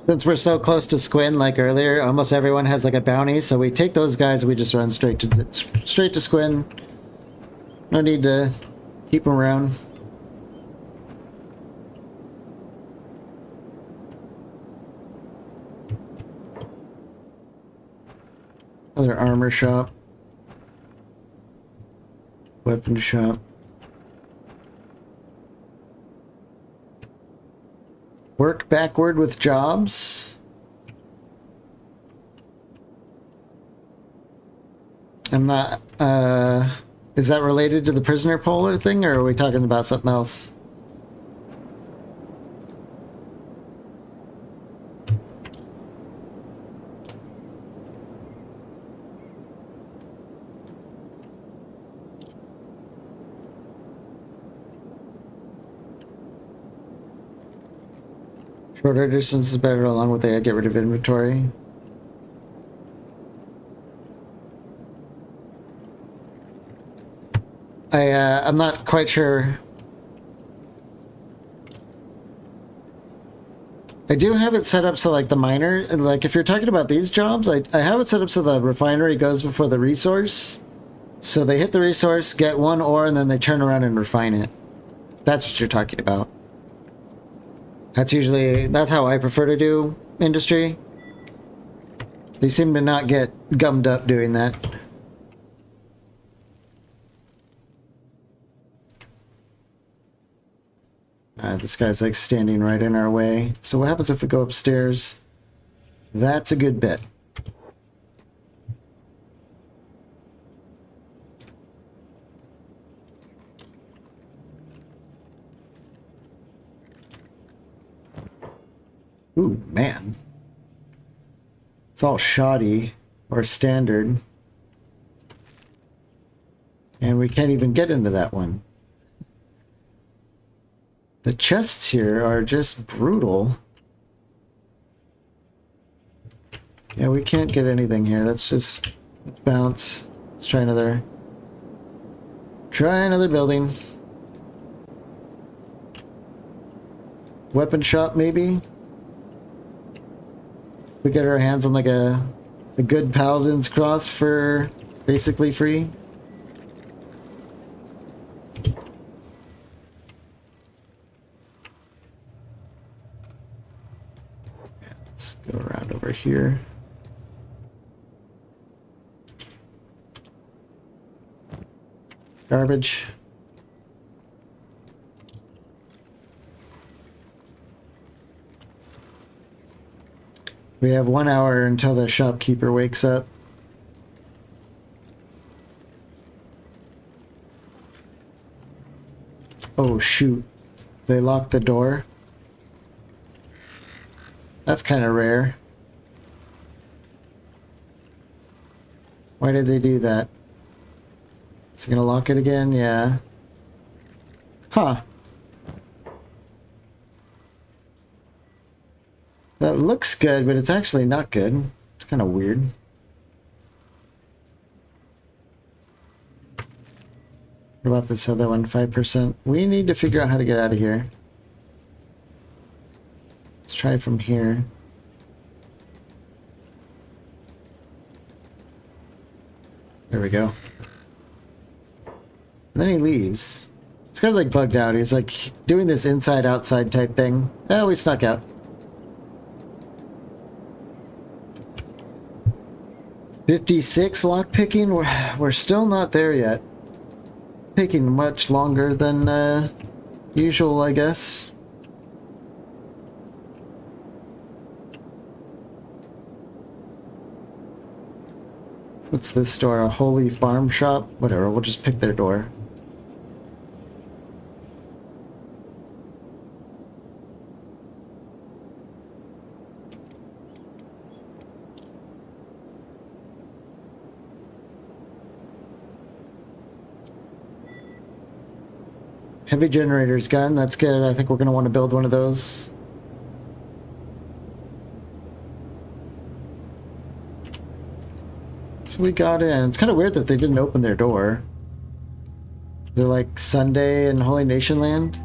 Since we're so close to Squin, like earlier, almost everyone has like a bounty, so we take those guys, we just run straight to Squin. No need to keep them around. Another armor shop. Weapon shop. Work backward with jobs. I'm not, is that related to the prisoner polar thing, or are we talking about something else? Shorter distance is better along with the get rid of inventory. I'm not quite sure. I do have it set up so like the miner, like if you're talking about these jobs, I have it set up so the refinery goes before the resource. So they hit the resource, get one ore, and then they turn around and refine it. That's what you're talking about. That's how I prefer to do industry. They seem to not get gummed up doing that. This guy's like standing right in our way. So what happens if we go upstairs? That's a good bit. Ooh, man. It's all shoddy or standard. And we can't even get into that one. The chests here are just brutal. Yeah, we can't get anything here. Let's bounce. Let's try another building. Weapon shop, maybe? We get our hands on like a good Paladin's Cross for basically free. Let's go around over here. Garbage. We have 1 hour until the shopkeeper wakes up. Oh shoot. They locked the door. That's kind of rare. Why did they do that? Is he gonna lock it again? Yeah. Huh. That looks good, but it's actually not good. It's kind of weird. What about this other one? 5%. We need to figure out how to get out of here. Let's try from here. There we go. And then he leaves. This guy's like bugged out. He's like doing this inside-outside type thing. Oh, we snuck out. 56 lockpicking. We're still not there yet. Taking much longer than usual, I guess. What's this store? A Holy Farm Shop? Whatever, we'll just pick their door. Heavy generators gun, that's good. I think we're going to want to build one of those. So we got in. It's kind of weird that they didn't open their door. They're like Sunday in Holy Nation Land.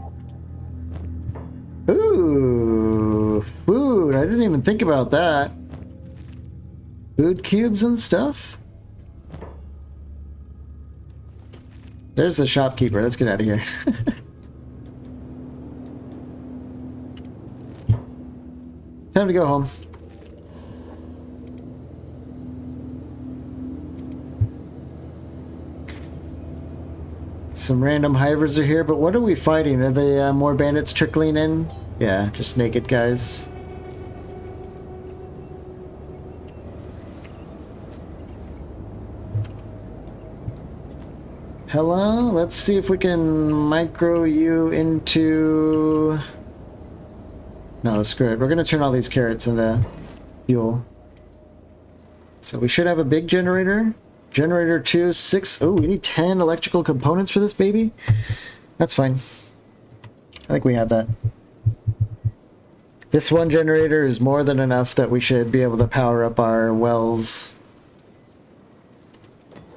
Ooh, food. I didn't even think about that. Food cubes and stuff. There's the shopkeeper. Let's get out of here. Time to go home. Some random hivers are here, but what are we fighting? Are they more bandits trickling in? Yeah, just naked guys. Hello? Let's see if we can micro you into... No, screw it. We're going to turn all these carrots into fuel. So we should have a big generator. Generator 2, 6... Oh, we need 10 electrical components for this baby? That's fine. I think we have that. This one generator is more than enough that we should be able to power up our wells.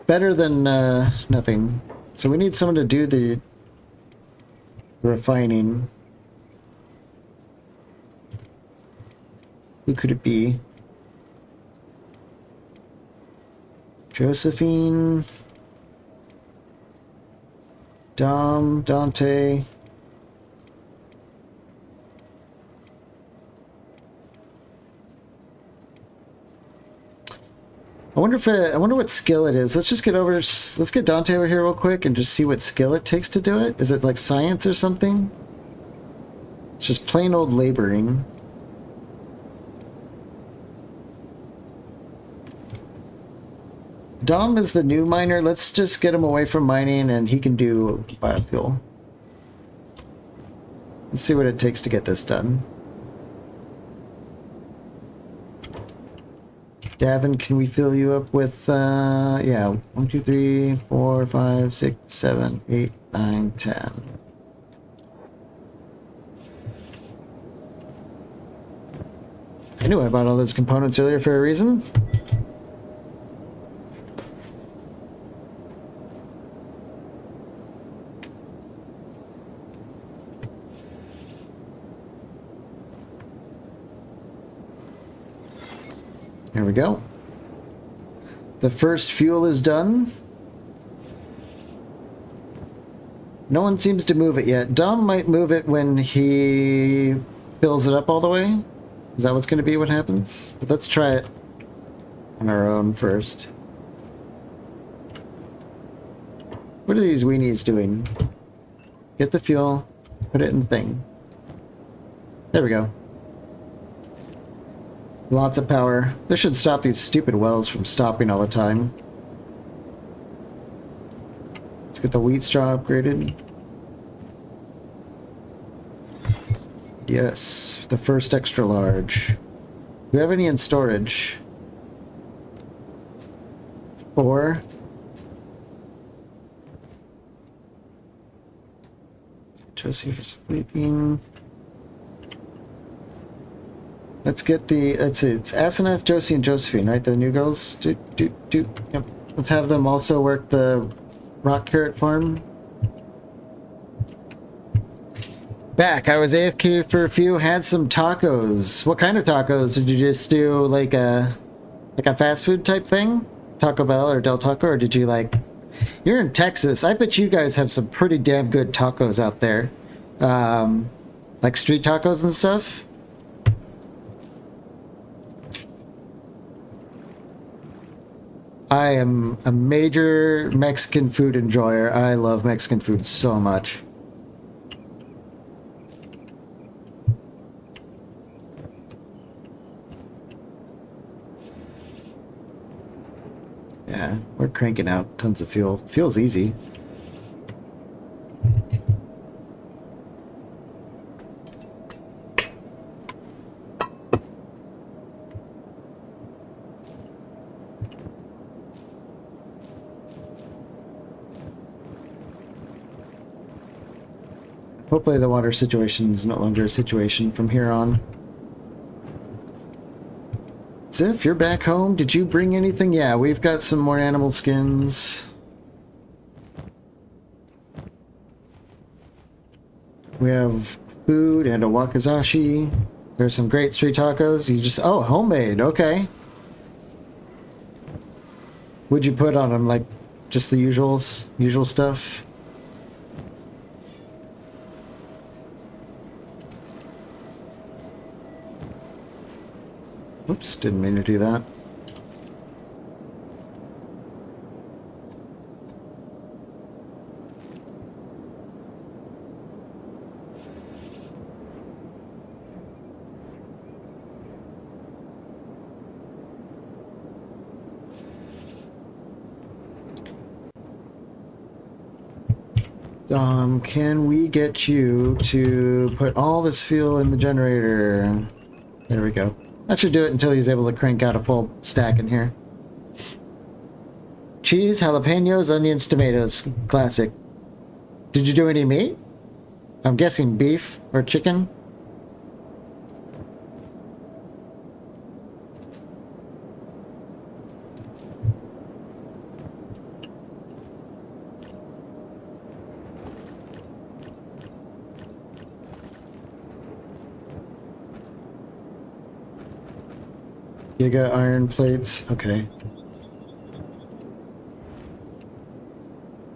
Better than nothing. So we need someone to do the refining. Who could it be? Josephine, Dom, Dante. I wonder what skill it is. Let's get Dante over here real quick and just see what skill it takes to do it. Is it like science or something? It's just plain old laboring. Dom is the new miner. Let's just get him away from mining and he can do biofuel. Let's see what it takes to get this done. Davin, can we fill you up with, yeah, 1, 2, 3, 4, 5, 6, 7, 8, 9, 10. I knew I bought all those components earlier for a reason. There we go. The first fuel is done. No one seems to move it yet. Dom might move it when he fills it up all the way. Is that what's going to be what happens? But let's try it on our own first. What are these weenies doing? Get the fuel, put it in thing. There we go. Lots of power. This should stop these stupid wells from stopping all the time. Let's get the wheat straw upgraded. Yes, the first extra large. Do we have any in storage? 4. Josie for sleeping. Let's get the, let's see, it's Asenath, Josie, and Josephine, right? The new girls? Yep. Let's have them also work the rock carrot farm. Back. I was AFK for a few, had some tacos. What kind of tacos? Did you just do like a fast food type thing? Taco Bell or Del Taco, or did you like... You're in Texas. I bet you guys have some pretty damn good tacos out there. Like street tacos and stuff. I am a major Mexican food enjoyer. I love Mexican food so much. Yeah, We're cranking out tons of fuel. Feels easy. Hopefully the water situation is no longer a situation from here on. Ziff, you're back home? Did you bring anything? Yeah, we've got some more animal skins. We have food and a wakizashi. There's some great street tacos. You just... Oh, homemade. Okay. What'd you put on them? Like, just the usual stuff? Oops, didn't mean to do that. Can we get you to put all this fuel in the generator? There we go. That should do it until he's able to crank out a full stack in here. Cheese, jalapenos, onions, tomatoes. Classic. Did you do any meat? I'm guessing beef or chicken. Giga iron plates. Okay.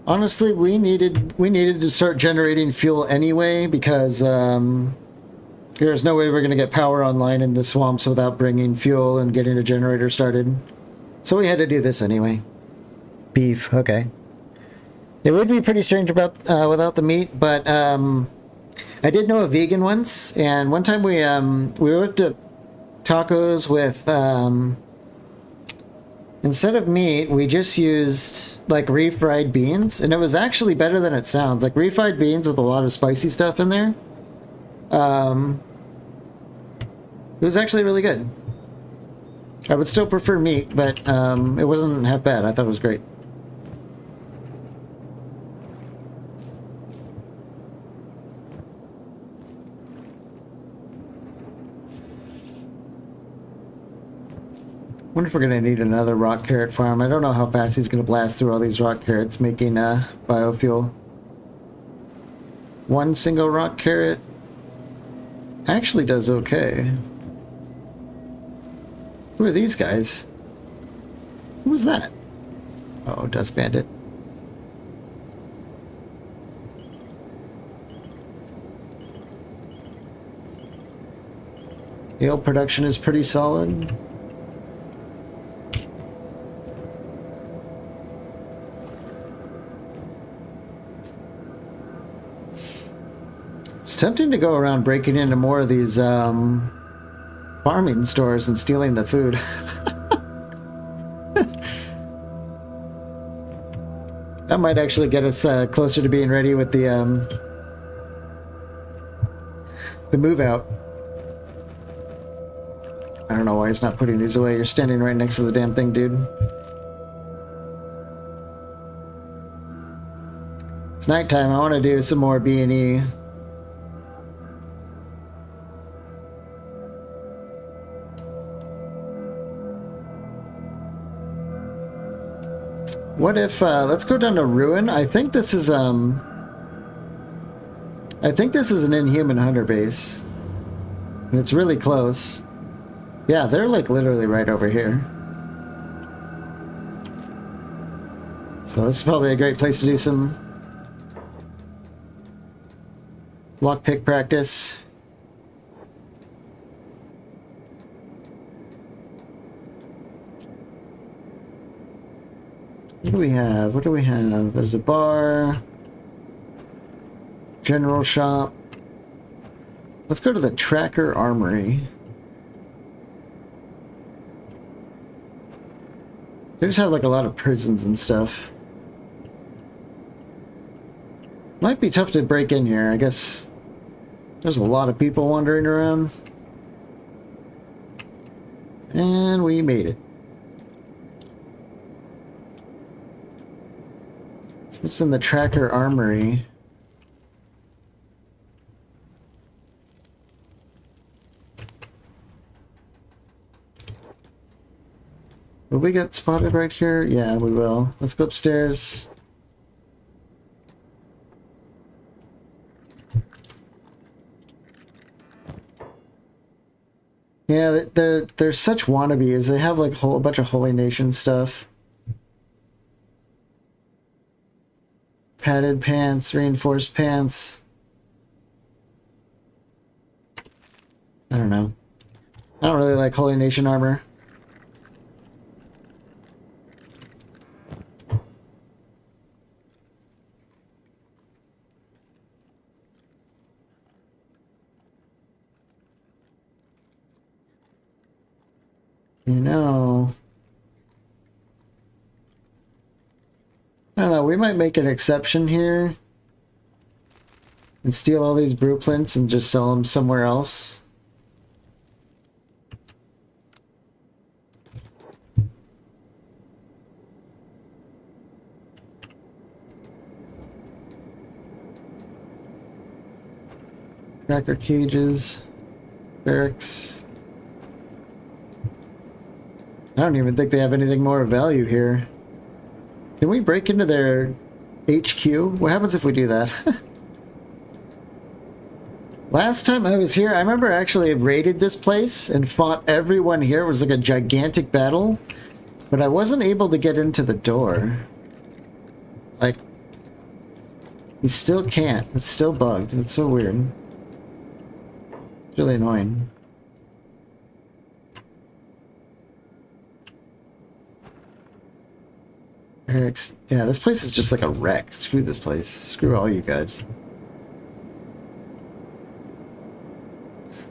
Honestly, we needed to start generating fuel anyway because there's no way we're going to get power online in the swamps without bringing fuel and getting a generator started. So we had to do this anyway. Beef. Okay. It would be pretty strange about without the meat, but I did know a vegan once, and one time we went to tacos with instead of meat we just used like refried beans, and it was actually better than it sounds. Like refried beans with a lot of spicy stuff in there. It was actually really good. I would still prefer meat, but it wasn't half bad. I thought it was great. Wonder if we're gonna need another rock carrot farm. I don't know how fast he's gonna blast through all these rock carrots making biofuel. One single rock carrot actually does okay. Who are these guys? Who was that? Oh, Dust Bandit. Ale production is pretty solid. It's tempting to go around breaking into more of these farming stores and stealing the food. That might actually get us closer to being ready with the move out. I don't know why he's not putting these away. You're standing right next to the damn thing, dude. It's nighttime. I want to do some more B&E. What if, let's go down to Ruin. I think this is an Inhuman Hunter base. And it's really close. Yeah, they're like literally right over here. So this is probably a great place to do some lockpick practice. What do we have? What do we have? There's a bar. General shop. Let's go to the Tracker Armory. They just have like a lot of prisons and stuff. Might be tough to break in here. I guess there's a lot of people wandering around. And we made it. So what's in the tracker armory? Will we get spotted right here? Yeah, we will. Let's go upstairs. Yeah, they're such wannabes. They have like a bunch of Holy Nation stuff. Padded pants, reinforced pants. I don't know. I don't really like Holy Nation armor. You know, I don't know, we might make an exception here and steal all these blueprints and just sell them somewhere else. Tracker cages, barracks. I don't even think they have anything more of value here. Can we break into their HQ? What happens if we do that? Last time I was here, I remember I actually raided this place and fought everyone here. It was like a gigantic battle, but I wasn't able to get into the door. Like, you still can't. It's still bugged. It's so weird. It's really annoying. Yeah, this place is just like a wreck. Screw this place. Screw all you guys.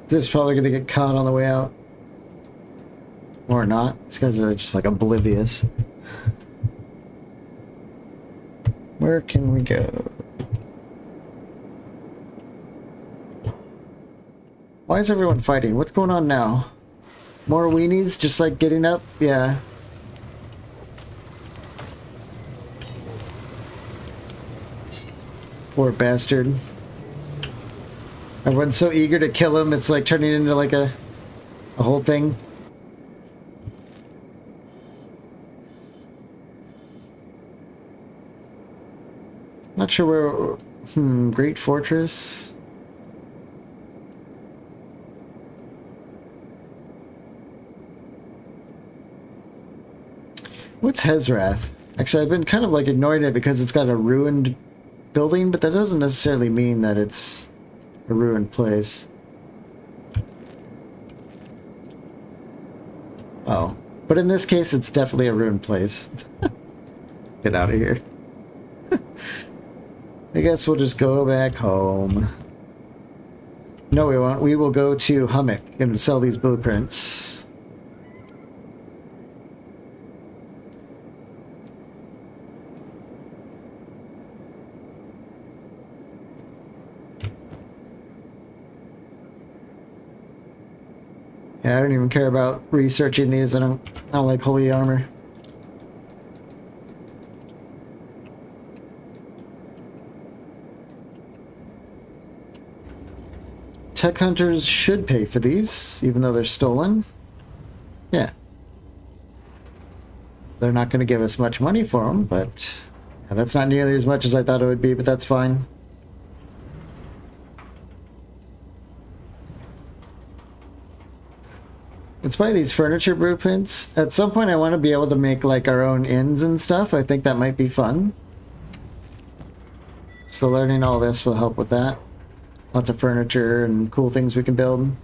This is probably going to get caught on the way out. Or not. These guys are just like oblivious. Where can we go? Why is everyone fighting? What's going on now? More weenies just like getting up? Yeah. Poor bastard. Everyone's so eager to kill him, it's like turning into like a whole thing. Not sure where... Great Fortress. What's Hezrath? Actually, I've been kind of like ignoring it because it's got a ruined building, but that doesn't necessarily mean that it's a ruined place. Oh. But in this case, it's definitely a ruined place. Get out of here. I guess we'll just go back home. No, we won't. We will go to Hummock and sell these blueprints. Yeah, I don't even care about researching these. I don't like holy armor. Tech hunters should pay for these, even though they're stolen. Yeah. They're not going to give us much money for them, but yeah, that's not nearly as much as I thought it would be, but that's fine. Let's buy these furniture blueprints. At some point I want to be able to make like our own inns and stuff. I think that might be fun. So learning all this will help with that. Lots of furniture and cool things we can build.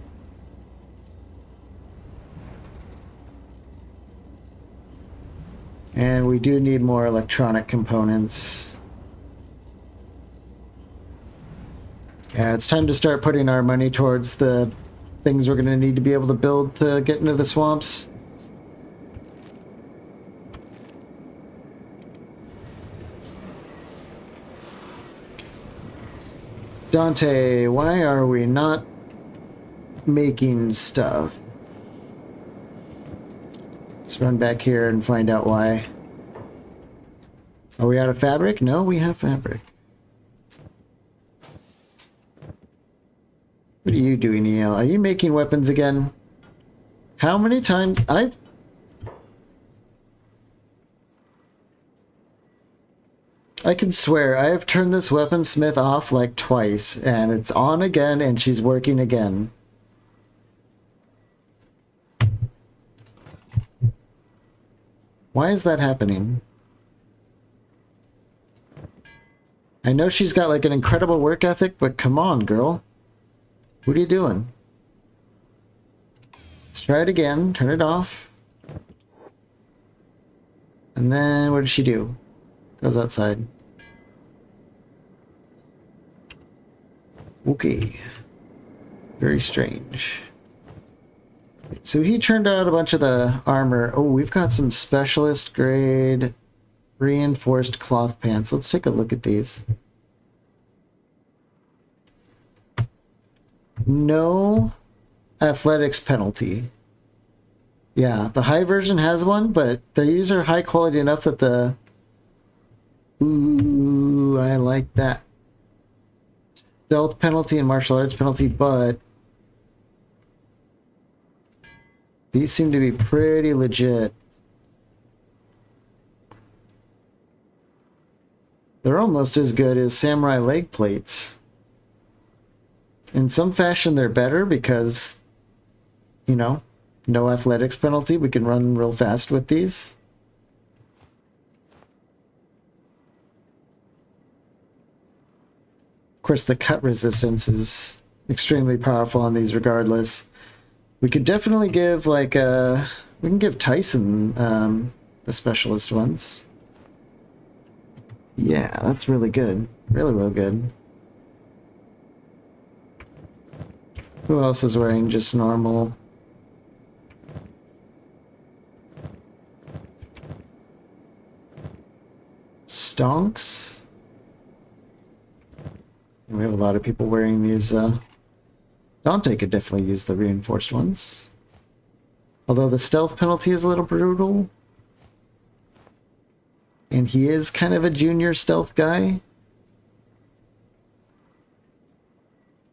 And we do need more electronic components. Yeah, it's time to start putting our money towards the things we're going to need to be able to build to get into the swamps. Dante, why are we not making stuff? Let's run back here and find out why. Are we out of fabric? No, we have fabric. What are you doing, EL? Are you making weapons again? How many times? I can swear, I have turned this weaponsmith off like twice, and it's on again, and she's working again. Why is that happening? I know she's got like an incredible work ethic, but come on, girl. What are you doing? Let's try it again. Turn it off. And then what does she do? Goes outside. Okay. Very strange. So he turned out a bunch of the armor. Oh, we've got some specialist grade reinforced cloth pants. Let's take a look at these. No athletics penalty. Yeah, the high version has one, but these are high quality enough that the... Ooh, I like that. Stealth penalty and martial arts penalty, but these seem to be pretty legit. They're almost as good as samurai leg plates. In some fashion, they're better because, you know, no athletics penalty. We can run real fast with these. Of course, the cut resistance is extremely powerful on these regardless. We could definitely give, like, we can give Tyson the specialist ones. Yeah, that's really good. Really, real good. Who else is wearing just normal? Stonks? We have a lot of people wearing these. Dante could definitely use the reinforced ones. Although the stealth penalty is a little brutal. And he is kind of a junior stealth guy.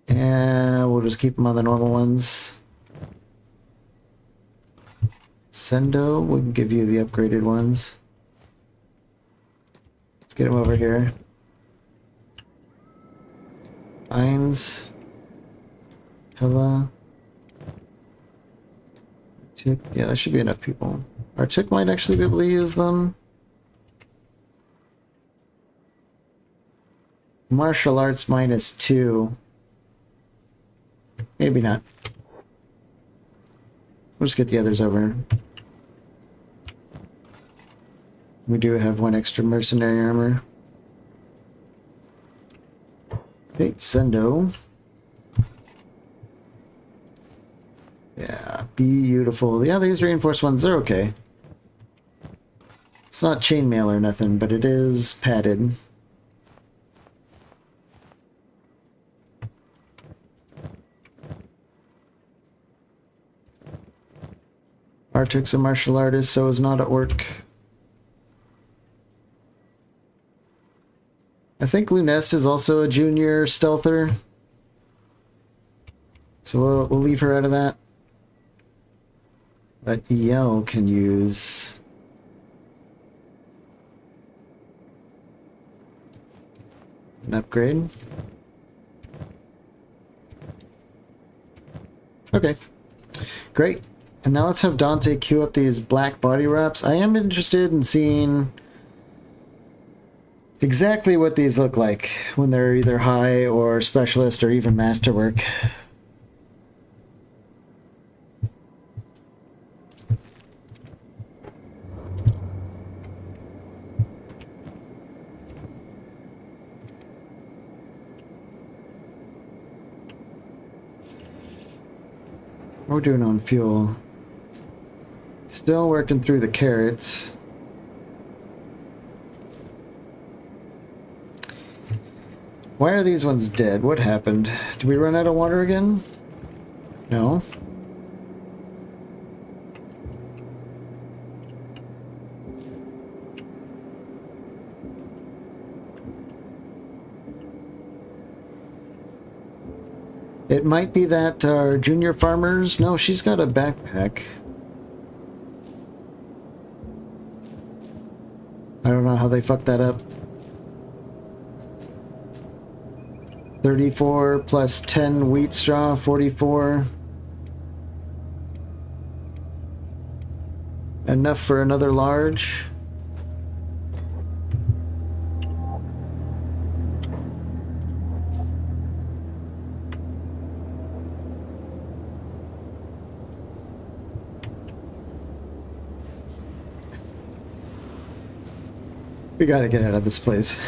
And we'll just keep him on the normal ones. Sendo, we can give you the upgraded ones. Let's get him over here. Hines. Hella. Tick. Yeah, that should be enough people. Our Tick might actually be able to use them. Martial arts -2. Maybe not. We'll just get the others over. We do have one extra mercenary armor. Okay, Sendo. Yeah, beautiful. Yeah, these reinforced ones are okay. It's not chainmail or nothing, but it is padded. Arctic's a martial artist, so is not at work. I think Lunest is also a junior stealther. So we'll leave her out of that. But EL can use... an upgrade. Okay. Great. And now let's have Dante queue up these black body wraps. I am interested in seeing exactly what these look like when they're either high or specialist or even masterwork. What are we doing on fuel? Still working through the carrots. Why are these ones dead? What happened? Did we run out of water again? No. It might be that our junior farmers... No, she's got a backpack. I don't know how they fucked that up. 34 plus 10 wheat straw, 44. Enough for another large. We gotta get out of this place.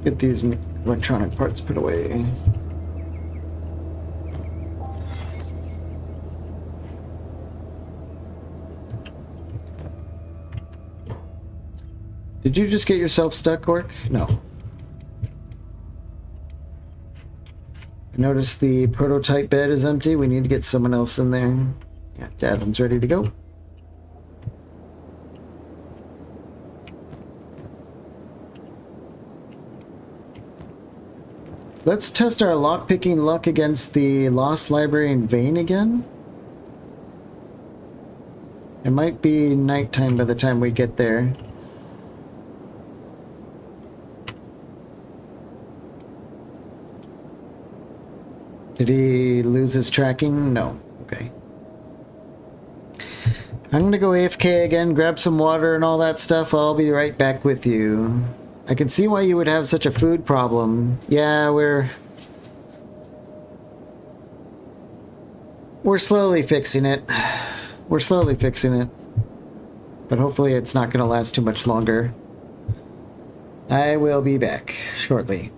Get these electronic parts put away. Did you just get yourself stuck, Orc? No. I noticed the prototype bed is empty. We need to get someone else in there. Yeah, Davin's ready to go. Let's test our lockpicking luck against the Lost Library in Vain again. It might be nighttime by the time we get there. Did he lose his tracking? No. Okay. I'm gonna go AFK again, grab some water and all that stuff. I'll be right back with you. I can see why you would have such a food problem. Yeah, we're slowly fixing it. We're slowly fixing it. But hopefully it's not gonna last too much longer. I will be back shortly.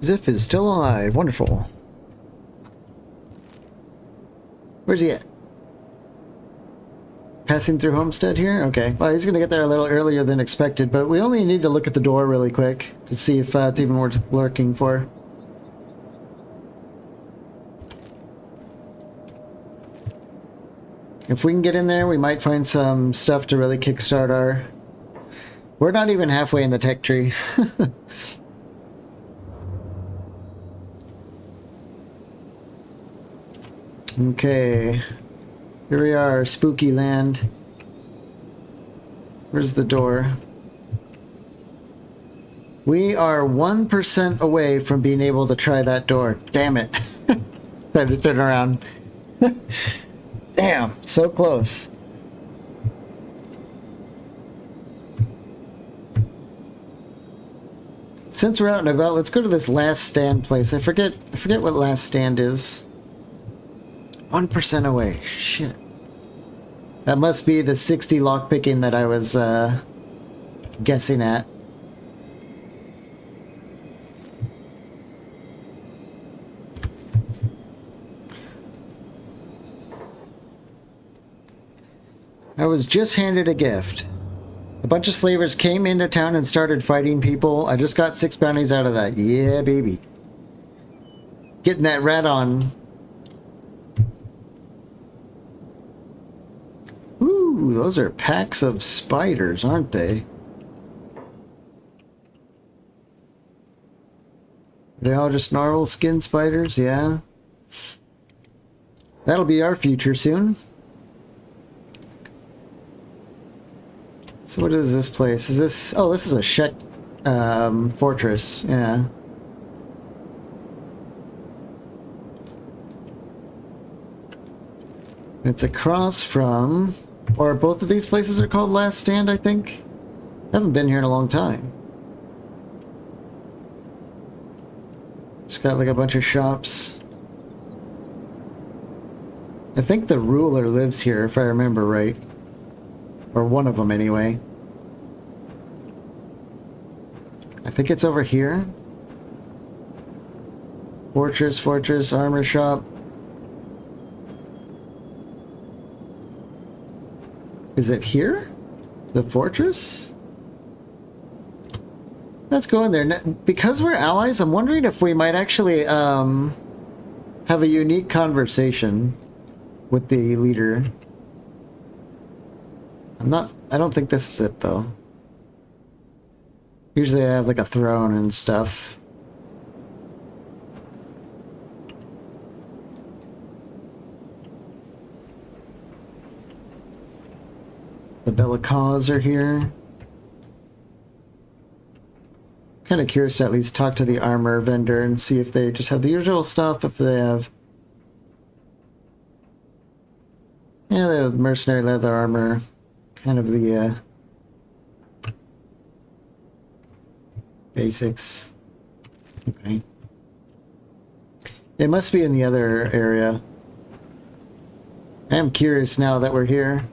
Ziff is still alive. Wonderful. Where's he at? Passing through Homestead here? Okay. Well, he's going to get there a little earlier than expected, but we only need to look at the door really quick to see if it's even worth lurking for. If we can get in there, we might find some stuff to really kickstart our... We're not even halfway in the tech tree. Okay. Here we are, spooky land. Where's the door? We are 1% away from being able to try that door. Damn it. Time to turn around. Damn, so close. Since we're out and about, let's go to this last stand place. I forget what last stand is. 1% away. Shit. That must be the 60 lockpicking that I was guessing at. I was just handed a gift. A bunch of slavers came into town and started fighting people. I just got 6 bounties out of that. Yeah, baby. Getting that rat on. Ooh, those are packs of spiders, aren't they? They all just narwhal skin spiders, yeah. That'll be our future soon. So what is this place? Is this... Oh, this is a Shek fortress, yeah. It's across from... Or both of these places are called Last Stand, I think. I haven't been here in a long time. Just got like a bunch of shops. I think the ruler lives here, if I remember right. Or one of them, anyway. I think it's over here. Fortress, armor shop. Is it here? The fortress? Let's go in there. Because we're allies, I'm wondering if we might actually have a unique conversation with the leader. I don't think this is it, though. Usually I have like a throne and stuff. The Bellicans are here. Kind of curious to at least talk to the armor vendor and see if they just have the usual stuff, if they have... Yeah, they have mercenary leather armor. Kind of the basics. Okay. It must be in the other area. I am curious now that we're here.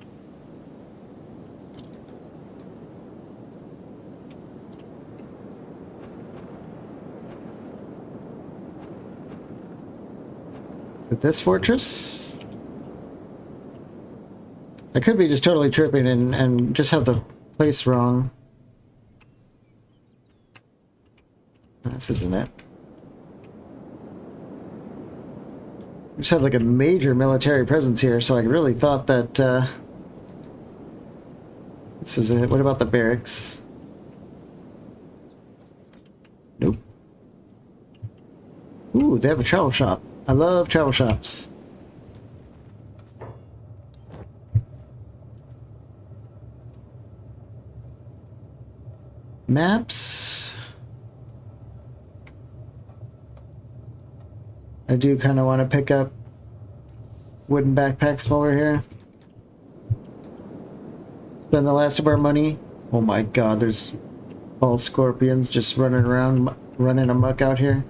Is it this fortress? I could be just totally tripping and just have the place wrong. This isn't it. We just have like a major military presence here, so I really thought that this was it. What about the barracks? Nope. Ooh, they have a travel shop. I love travel shops. Maps. I do kind of want to pick up wooden backpacks while we're here. Spend the last of our money. Oh my god, there's all scorpions just running around, running amok out here.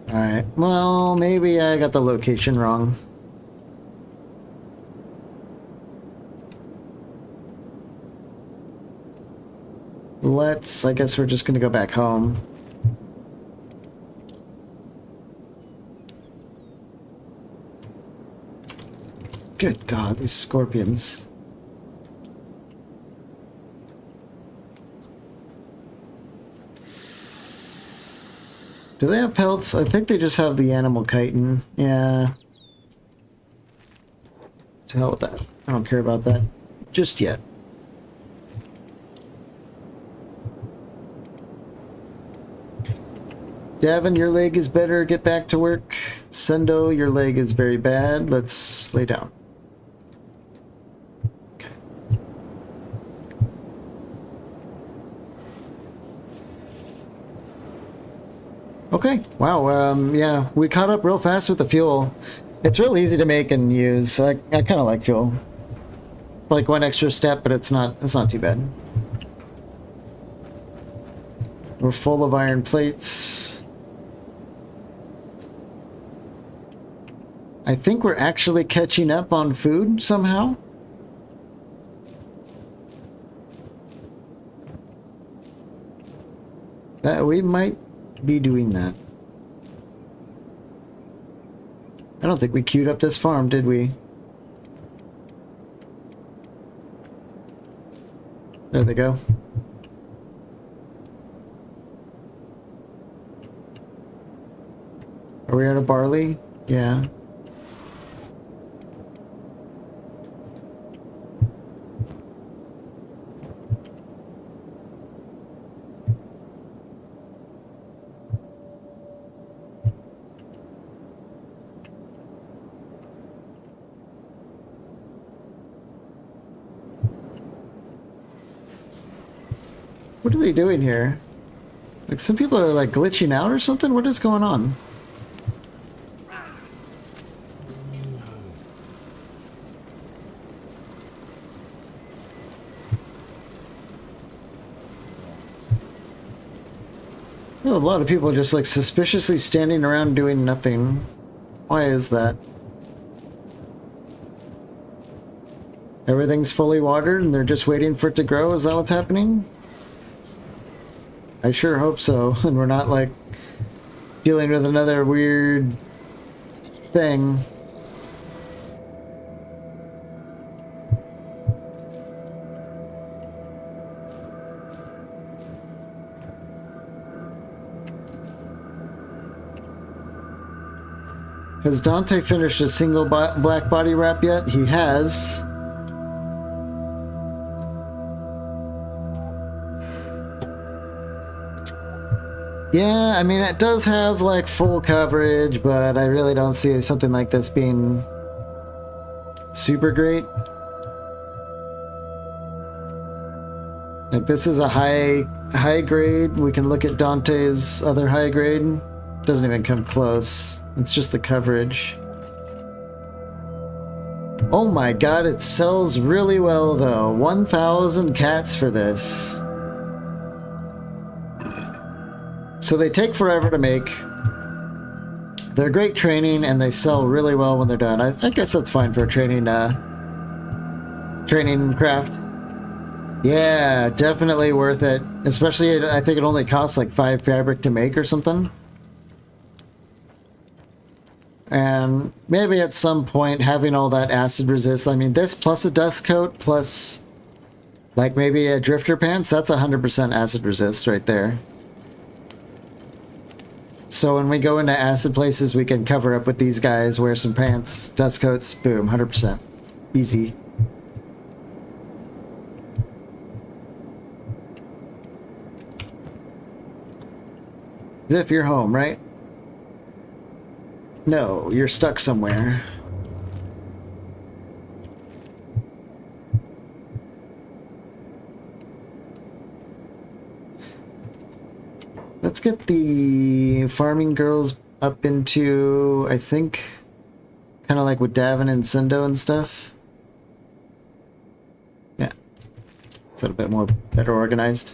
Alright, well, maybe I got the location wrong. I guess we're just gonna go back home. Good God, these scorpions. Do they have pelts? I think they just have the animal chitin. Yeah. To hell with that. I don't care about that just yet. Davin, your leg is better. Get back to work. Sendo, your leg is very bad. Let's lay down. Okay. Okay. Wow. Yeah, we caught up real fast with the fuel. It's real easy to make and use. I kind of like fuel. It's like one extra step, but it's not too bad. We're full of iron plates. I think we're actually catching up on food somehow. We might be doing that. I don't think we queued up this farm, did we? There they go. Are we out of barley? Yeah. What are they doing here? Like, some people are like glitching out or something? What is going on? You know, a lot of people just like suspiciously standing around doing nothing. Why is that? Everything's fully watered and they're just waiting for it to grow? Is that what's happening? I sure hope so. And we're not like dealing with another weird thing. Has Dante finished a single black body wrap yet? He has. Yeah, I mean, it does have like full coverage, but I really don't see something like this being super great. Like, this is a high grade. We can look at Dante's other high grade. Doesn't even come close. It's just the coverage. Oh my god, it sells really well though. 1,000 cats for this. So they take forever to make. They're great training and they sell really well when they're done. I guess that's fine for a training craft. Yeah, definitely worth it. Especially, I think it only costs like 5 fabric to make or something. And maybe at some point having all that acid resist, I mean, this plus a dust coat plus like maybe a drifter pants, that's 100% acid resist right there. So when we go into acid places, we can cover up with these guys, wear some pants, dust coats, boom, 100%. Easy. Zip, you're home, right? No, you're stuck somewhere. Let's get the farming girls up into, I think, kind of like with Davin and Sendo and stuff. Yeah. It's a bit more better organized.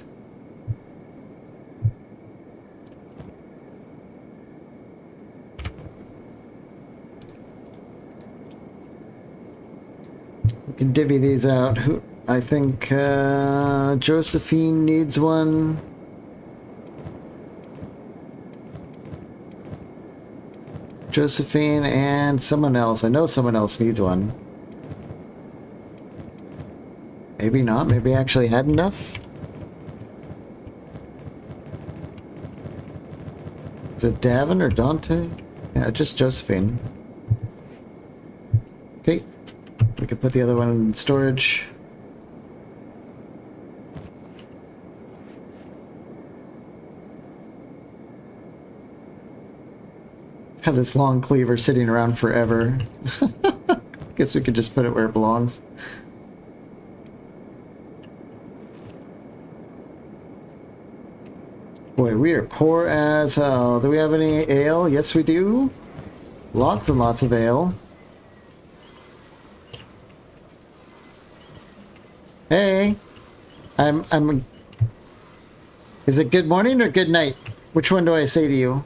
We can divvy these out. I think Josephine needs one. Josephine and someone else. I know someone else needs one. Maybe not. Maybe I actually had enough. Is it Davin or Dante? Yeah, just Josephine. Okay. We could put the other one in storage. Have this long cleaver sitting around forever. Guess we could just put it where it belongs. Boy, we are poor as hell. Do we have any ale? Yes, we do. Lots and lots of ale. Hey, I'm. Is it good morning or good night? Which one do I say to you?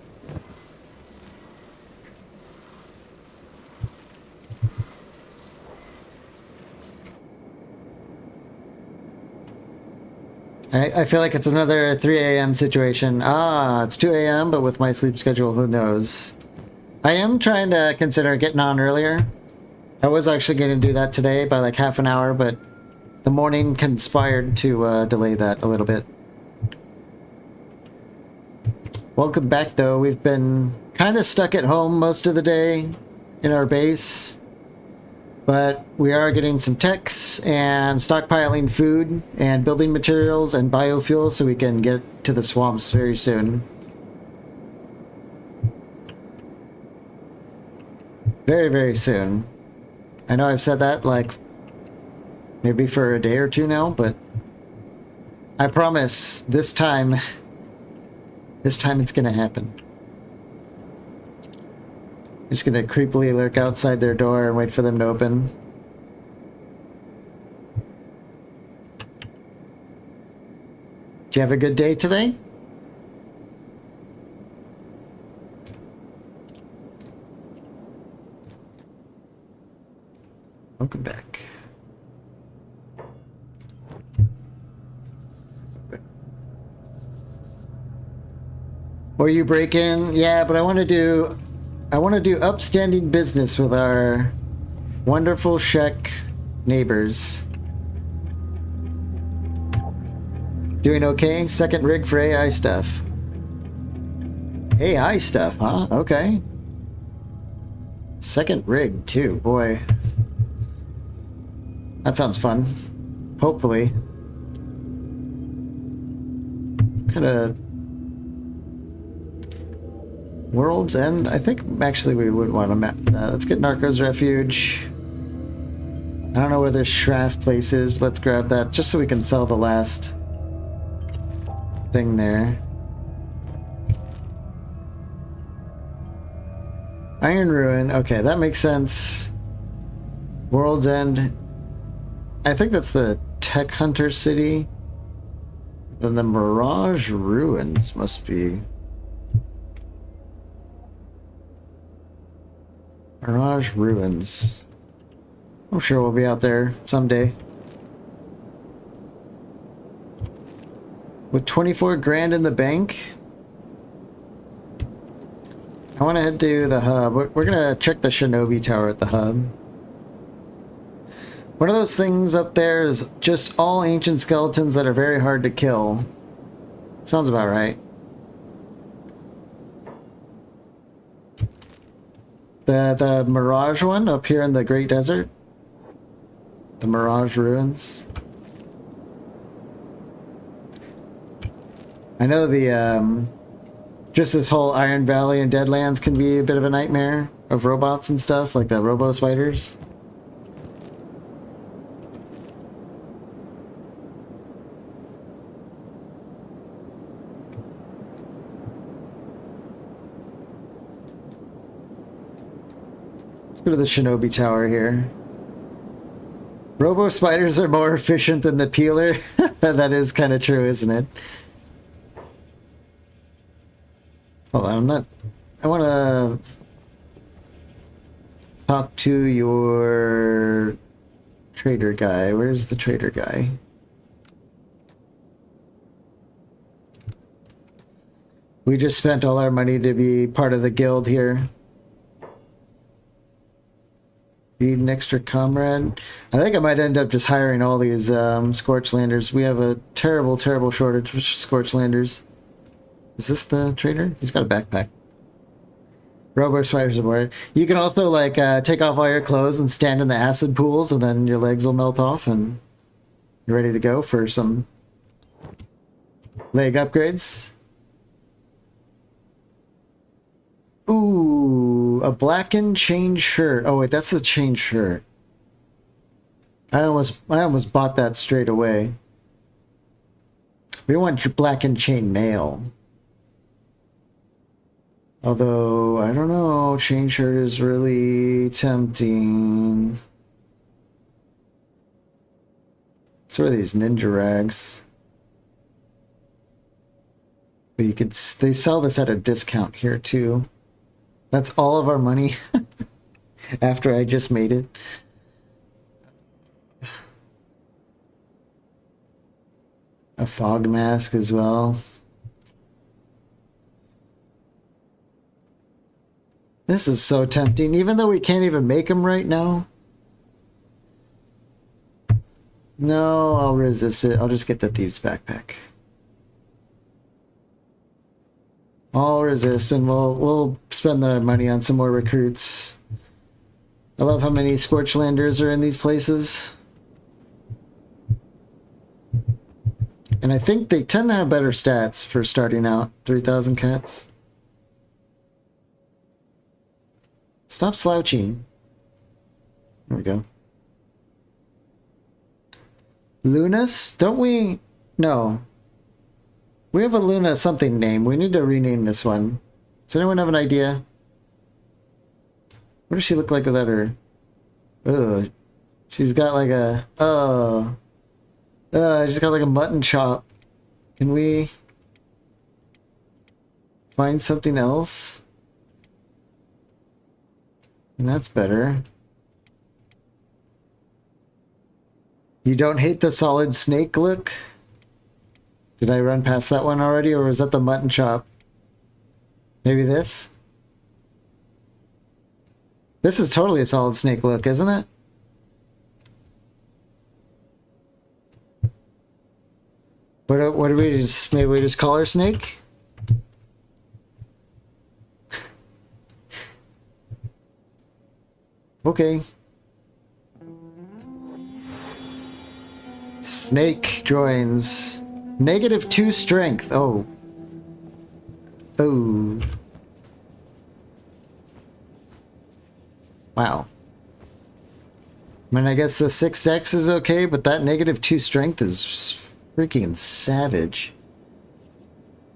I feel like it's another 3 a.m. situation. Ah, it's 2 a.m., but with my sleep schedule, who knows? I am trying to consider getting on earlier. I was actually going to do that today by like half an hour, but the morning conspired to delay that a little bit. Welcome back, though. We've been kind of stuck at home most of the day in our base. But we are getting some techs and stockpiling food and building materials and biofuel so we can get to the swamps very soon. Very, very soon. I know I've said that like maybe for a day or two now, but I promise this time it's gonna happen. I'm just gonna creepily lurk outside their door and wait for them to open. Did you have a good day today? Welcome back. Or you break in? Yeah, but I want to do upstanding business with our wonderful Czech neighbors. Doing okay? Second rig for AI stuff. AI stuff, huh? Okay. Second rig, too. Boy. That sounds fun. Hopefully. Kind of... World's End? I think actually we would want to map that. Let's get Narco's Refuge. I don't know where this Shraft place is, but let's grab that just so we can sell the last thing there. Iron Ruin. Okay, that makes sense. World's End. I think that's the Tech Hunter City. Then the Mirage Ruins must be... Mirage Ruins. I'm sure we'll be out there someday. With 24 grand in the bank? I want to head to the hub. We're gonna check the Shinobi Tower at the hub. One of those things up there is just all ancient skeletons that are very hard to kill. Sounds about right. The Mirage one up here in the Great Desert. The Mirage Ruins. I know the, just this whole Iron Valley and Deadlands can be a bit of a nightmare of robots and stuff, like the robo-spiders. Go to the Shinobi Tower here. Robo spiders are more efficient than the peeler. That is kind of true, isn't it? Hold on, I'm not... I want to talk to your Trader guy. Where's the trader guy? We just spent all our money to be part of the guild here. Need an extra comrade. I think I might end up just hiring all these Scorchlanders. We have a terrible, terrible shortage of Scorchlanders. Is this the trader? He's got a backpack. Robo Spider Support. You can also like take off all your clothes and stand in the acid pools, and then your legs will melt off, and you're ready to go for some leg upgrades. Ooh, a blackened chain shirt. Oh wait, that's the chain shirt. I almost bought that straight away. We want your blackened chain mail. Although, I don't know, chain shirt is really tempting. So are these ninja rags. But you could, they sell this at a discount here too. That's all of our money after I just made it. A fog mask as well. This is so tempting, even though we can't even make them right now. No, I'll resist it. I'll just get the Thieves' Backpack. I'll resist, and we'll spend the money on some more recruits. I love how many Scorchlanders are in these places. And I think they tend to have better stats for starting out. 3,000 cats. Stop slouching. There we go. Lunas? Don't we? No. We have a Luna something name. We need to rename this one. Does anyone have an idea? What does she look like without her? Ugh. She's got like a... she's got like a mutton chop. Can we... find something else? And that's better. You don't hate the solid snake look? Did I run past that one already, or was that the mutton chop? Maybe this? This is totally a solid snake look, isn't it? What do we just... maybe we just call her Snake? Okay. Snake joins. -2 strength. Oh. Oh. Wow. I mean, I guess the 6x is okay, but that -2 strength is freaking savage.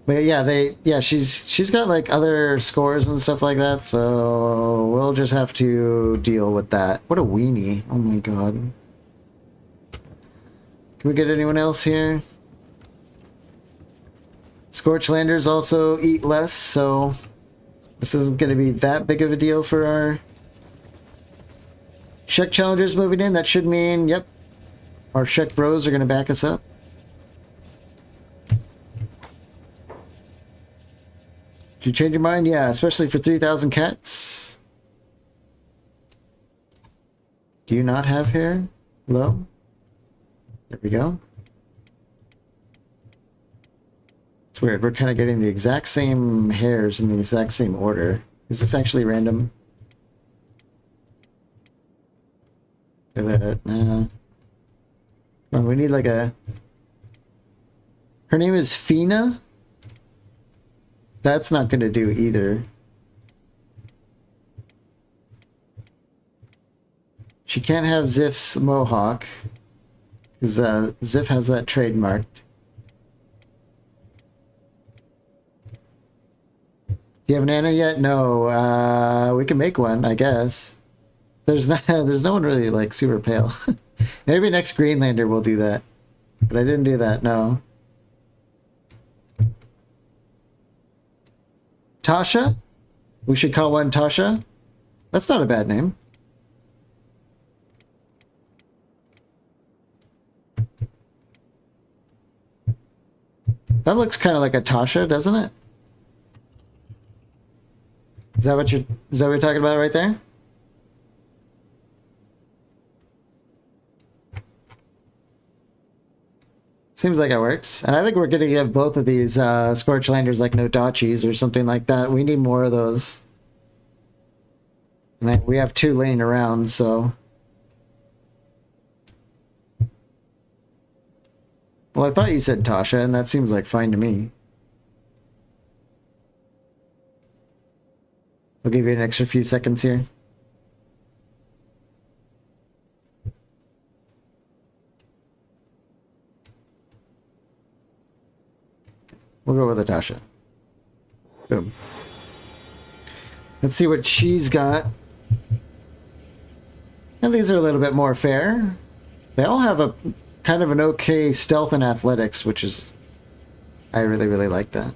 But yeah, she's got like other scores and stuff like that, so we'll just have to deal with that. What a weenie. Oh my god. Can we get anyone else here? Scorchlanders also eat less, so this isn't going to be that big of a deal for our Shek challengers moving in. That should mean, yep, our Shek bros are going to back us up. Did you change your mind? Yeah, especially for 3,000 cats. Do you not have hair? Hello? There we go. It's weird. We're kind of getting the exact same hairs in the exact same order. Is this actually random? Look at that. Nah. Well, we need like a... Her name is Fina? That's not going to do either. She can't have Ziff's mohawk. Because Ziff has that trademarked. Do you have an Anna yet? No. We can make one, I guess. There's no one really like super pale. Maybe next Greenlander will do that. But I didn't do that, no. Tasha? We should call one Tasha? That's not a bad name. That looks kind of like a Tasha, doesn't it? Is that what you're talking about right there? Seems like it works. And I think we're going to give both of these Scorchlanders like Nodachis or something like that. We need more of those. And we have 2 laying around, so... Well, I thought you said Tasha, and that seems like fine to me. I'll give you an extra few seconds here. We'll go with Natasha. Boom. Let's see what she's got. And these are a little bit more fair. They all have a kind of an okay stealth and athletics, which is... I really, really like that.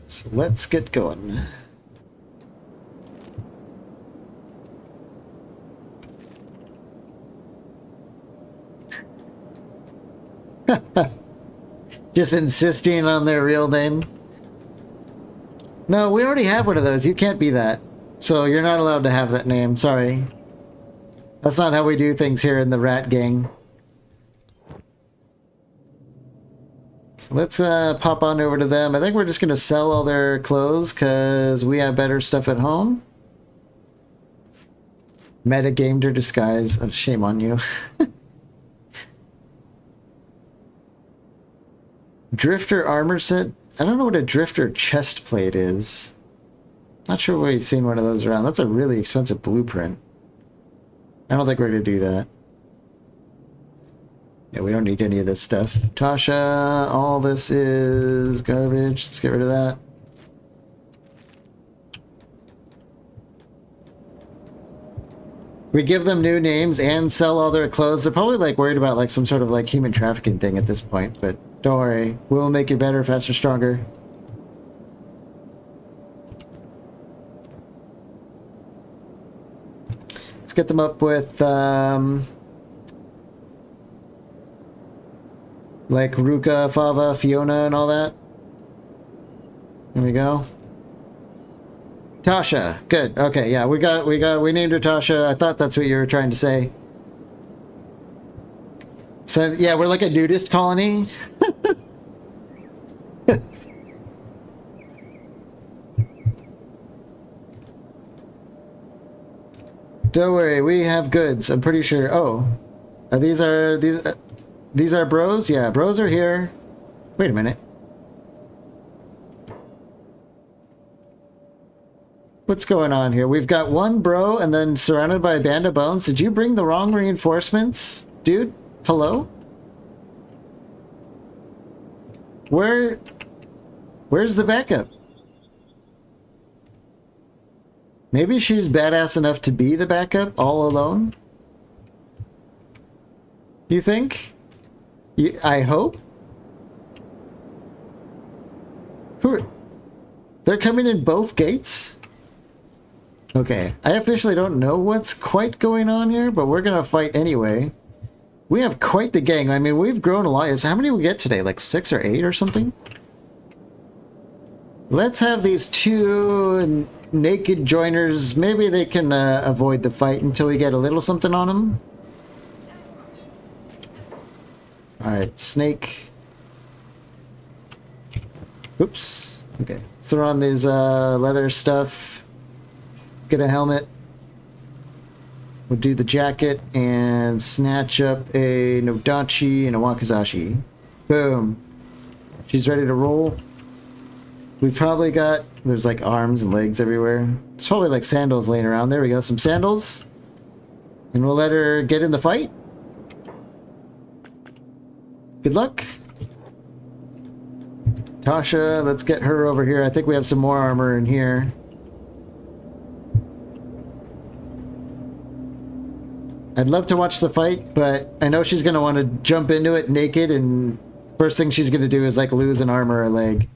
So let's get going. Just insisting on their real name. No, we already have one of those. You can't be that. So you're not allowed to have that name. Sorry. That's not how we do things here in the Rat Gang. So let's pop on over to them. I think we're just going to sell all their clothes because we have better stuff at home. Metagamed or disguise. Oh, shame on you. Drifter armor set. I don't know what a drifter chest plate is. Not sure we've seen one of those around. That's a really expensive blueprint. I don't think we're going to do that. Yeah, we don't need any of this stuff. Tasha, all this is garbage. Let's get rid of that. We give them new names and sell all their clothes. They're probably like worried about like some sort of like human trafficking thing at this point, but don't worry. We'll make you better, faster, stronger. Let's get them up with like Ruka, Fava, Fiona, and all that. There we go. Tasha, good. Okay, yeah, we named her Tasha. I thought that's what you were trying to say. So yeah, we're like a nudist colony. Don't worry, we have goods. I'm pretty sure. Oh, these are bros. Yeah, bros are here. Wait a minute. What's going on here? We've got one bro and then surrounded by a band of bones. Did you bring the wrong reinforcements? Dude, hello? Where's the backup? Maybe she's badass enough to be the backup all alone? You think? I hope? They're coming in both gates? Okay, I officially don't know what's quite going on here, but we're gonna fight anyway. We have quite the gang. I mean, we've grown a lot. How many we get today? Like 6 or 8 or something? Let's have these 2 naked joiners. Maybe they can avoid the fight until we get a little something on them. Alright, snake. Oops. Okay, let's throw on these leather stuff. Get a helmet. We'll do the jacket and snatch up a Nodachi and a Wakizashi. Boom. She's ready to roll. We've probably got... There's like arms and legs everywhere. There's probably like sandals laying around. There we go. Some sandals. And we'll let her get in the fight. Good luck. Tasha, let's get her over here. I think we have some more armor in here. I'd love to watch the fight, but I know she's going to want to jump into it naked, and first thing she's going to do is like lose an arm or a leg.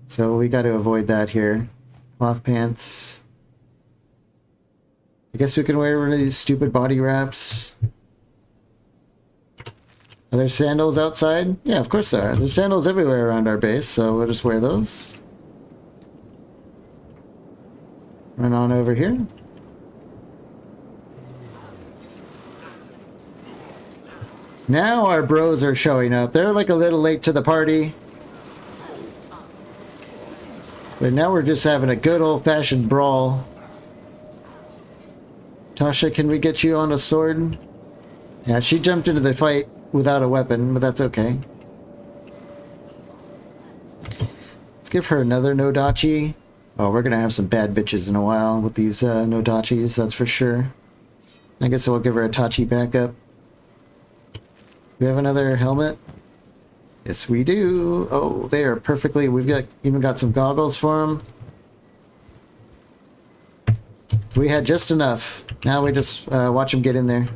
So we got to avoid that here. Cloth pants. I guess we can wear one of these stupid body wraps. Are there sandals outside? Yeah, of course there are. There's sandals everywhere around our base, so we'll just wear those. Run on over here. Now our bros are showing up. They're like a little late to the party. But now we're just having a good old-fashioned brawl. Tasha, can we get you on a sword? Yeah, she jumped into the fight without a weapon, but that's okay. Let's give her another Nodachi. Oh, we're gonna have some bad bitches in a while with these Nodachis, that's for sure. I guess we'll give her a Tachi backup. Do we have another helmet? Yes, we do. Oh, they are perfectly... We've even got some goggles for them. We had just enough. Now we just watch them get in there.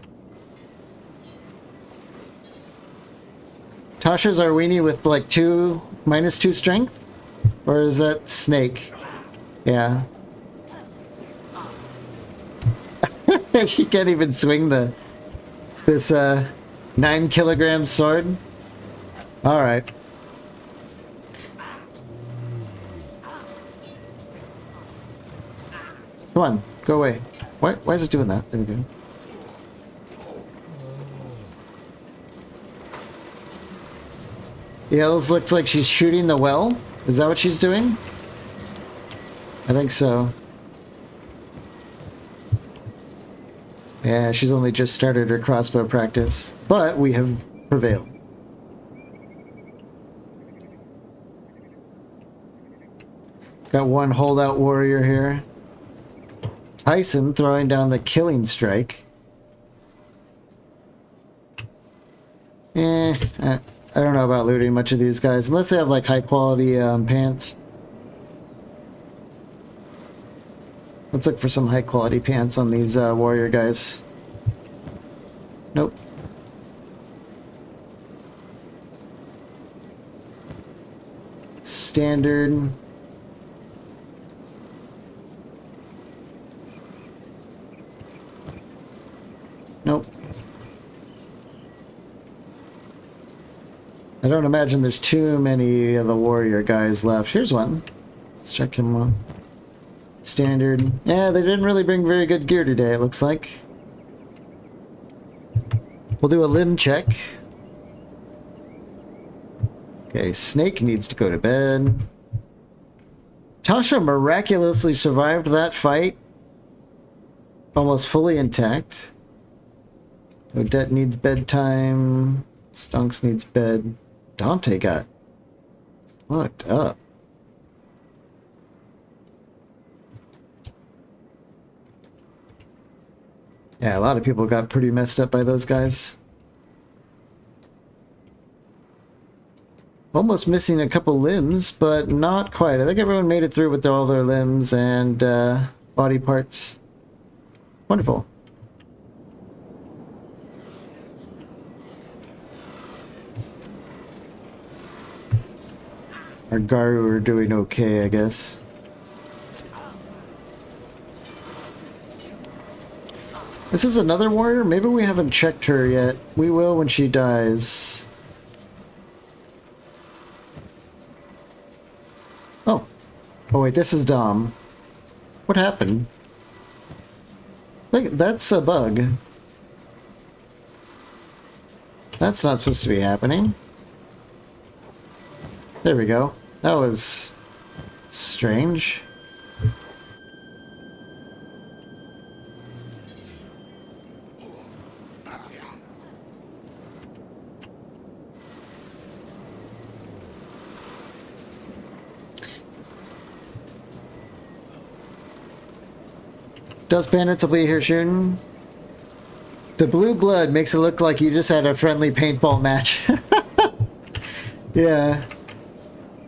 Tasha's our weenie with like -2 strength? Or is that Snake? Yeah. She can't even swing this 9-kilogram sword. All right. Come on, go away. Why is it doing that? There we go. Yells looks like she's shooting the well. Is that what she's doing? I think so. Yeah, she's only just started her crossbow practice, but we have prevailed. Got one holdout warrior here. Tyson throwing down the killing strike. I don't know about looting much of these guys, unless they have like high quality pants. Let's look for some high quality pants on these warrior guys. Nope. Standard. Nope. I don't imagine there's too many of the warrior guys left. Here's one. Let's check him out. Standard. Yeah, they didn't really bring very good gear today, it looks like. We'll do a limb check. Okay, Snake needs to go to bed. Tasha miraculously survived that fight. Almost fully intact. Odette needs bedtime. Stunks needs bed. Dante got fucked up. Yeah, a lot of people got pretty messed up by those guys. Almost missing a couple limbs, but not quite. I think everyone made it through with all their limbs and body parts. Wonderful. Our Garu are doing okay, I guess. This is another warrior? Maybe we haven't checked her yet. We will when she dies. Oh. Oh wait, this is Dom. What happened? Look, that's a bug. That's not supposed to be happening. There we go. That was strange. Dust Bandits will be here soon. The blue blood makes it look like you just had a friendly paintball match. Yeah.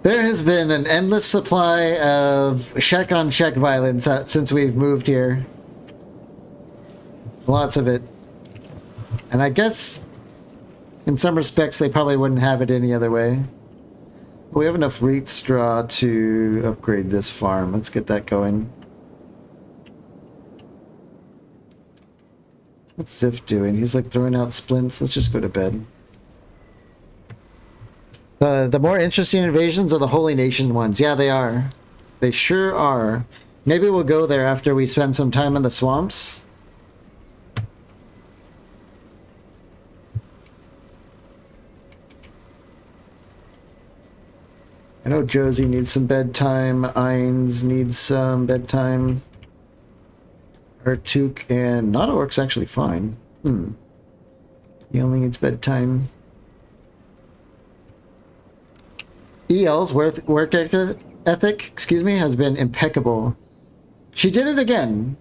There has been an endless supply of check-on-check violence since we've moved here. Lots of it. And I guess, in some respects, they probably wouldn't have it any other way. We have enough reed straw to upgrade this farm. Let's get that going. What's Ziff doing? He's like throwing out splints. Let's just go to bed. The more interesting invasions are the Holy Nation ones. Yeah, they are. They sure are. Maybe we'll go there after we spend some time in the swamps. I know Josie needs some bedtime. Ainz needs some bedtime. Artuk and Nada works actually fine. He only needs bedtime. EL's work ethic, excuse me, has been impeccable. She did it again.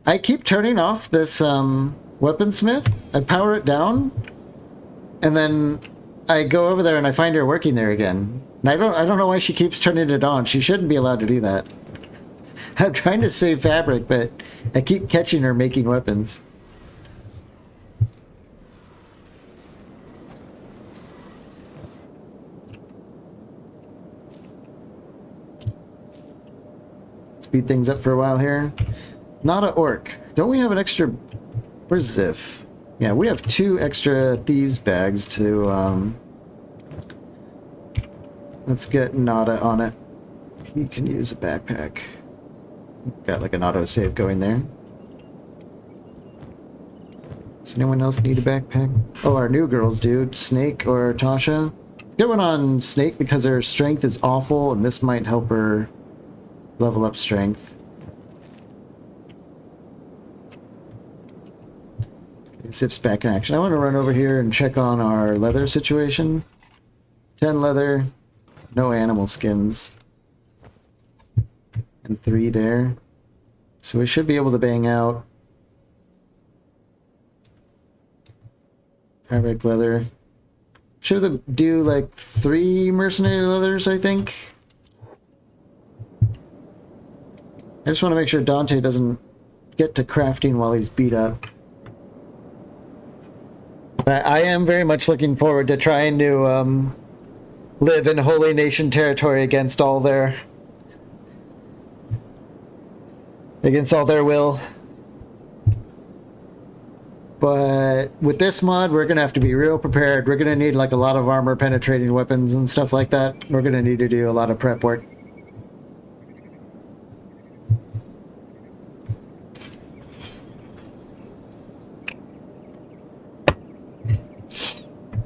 I keep turning off this weaponsmith. I power it down, and then I go over there and I find her working there again. And I don't know why she keeps turning it on. She shouldn't be allowed to do that. I'm trying to save fabric, but I keep catching her making weapons. Speed things up for a while here. Not an orc. Don't we have an extra... Where's Ziff? Yeah, we have 2 extra thieves bags to... Let's get Nada on it. He can use a backpack. Got like an autosave going there. Does anyone else need a backpack? Oh, our new girls do. Snake or Tasha. Let's get one on Snake because her strength is awful, and this might help her level up strength. Okay, Ziff's back in action. I want to run over here and check on our leather situation. 10 leather, no animal skins. And 3 there. So we should be able to bang out fabric leather. Should do like 3 mercenary leathers, I think. I just want to make sure Dante doesn't get to crafting while he's beat up. But I am very much looking forward to trying to live in Holy Nation territory against all their will. But with this mod, we're going to have to be real prepared. We're going to need like a lot of armor penetrating weapons and stuff like that. We're going to need to do a lot of prep work.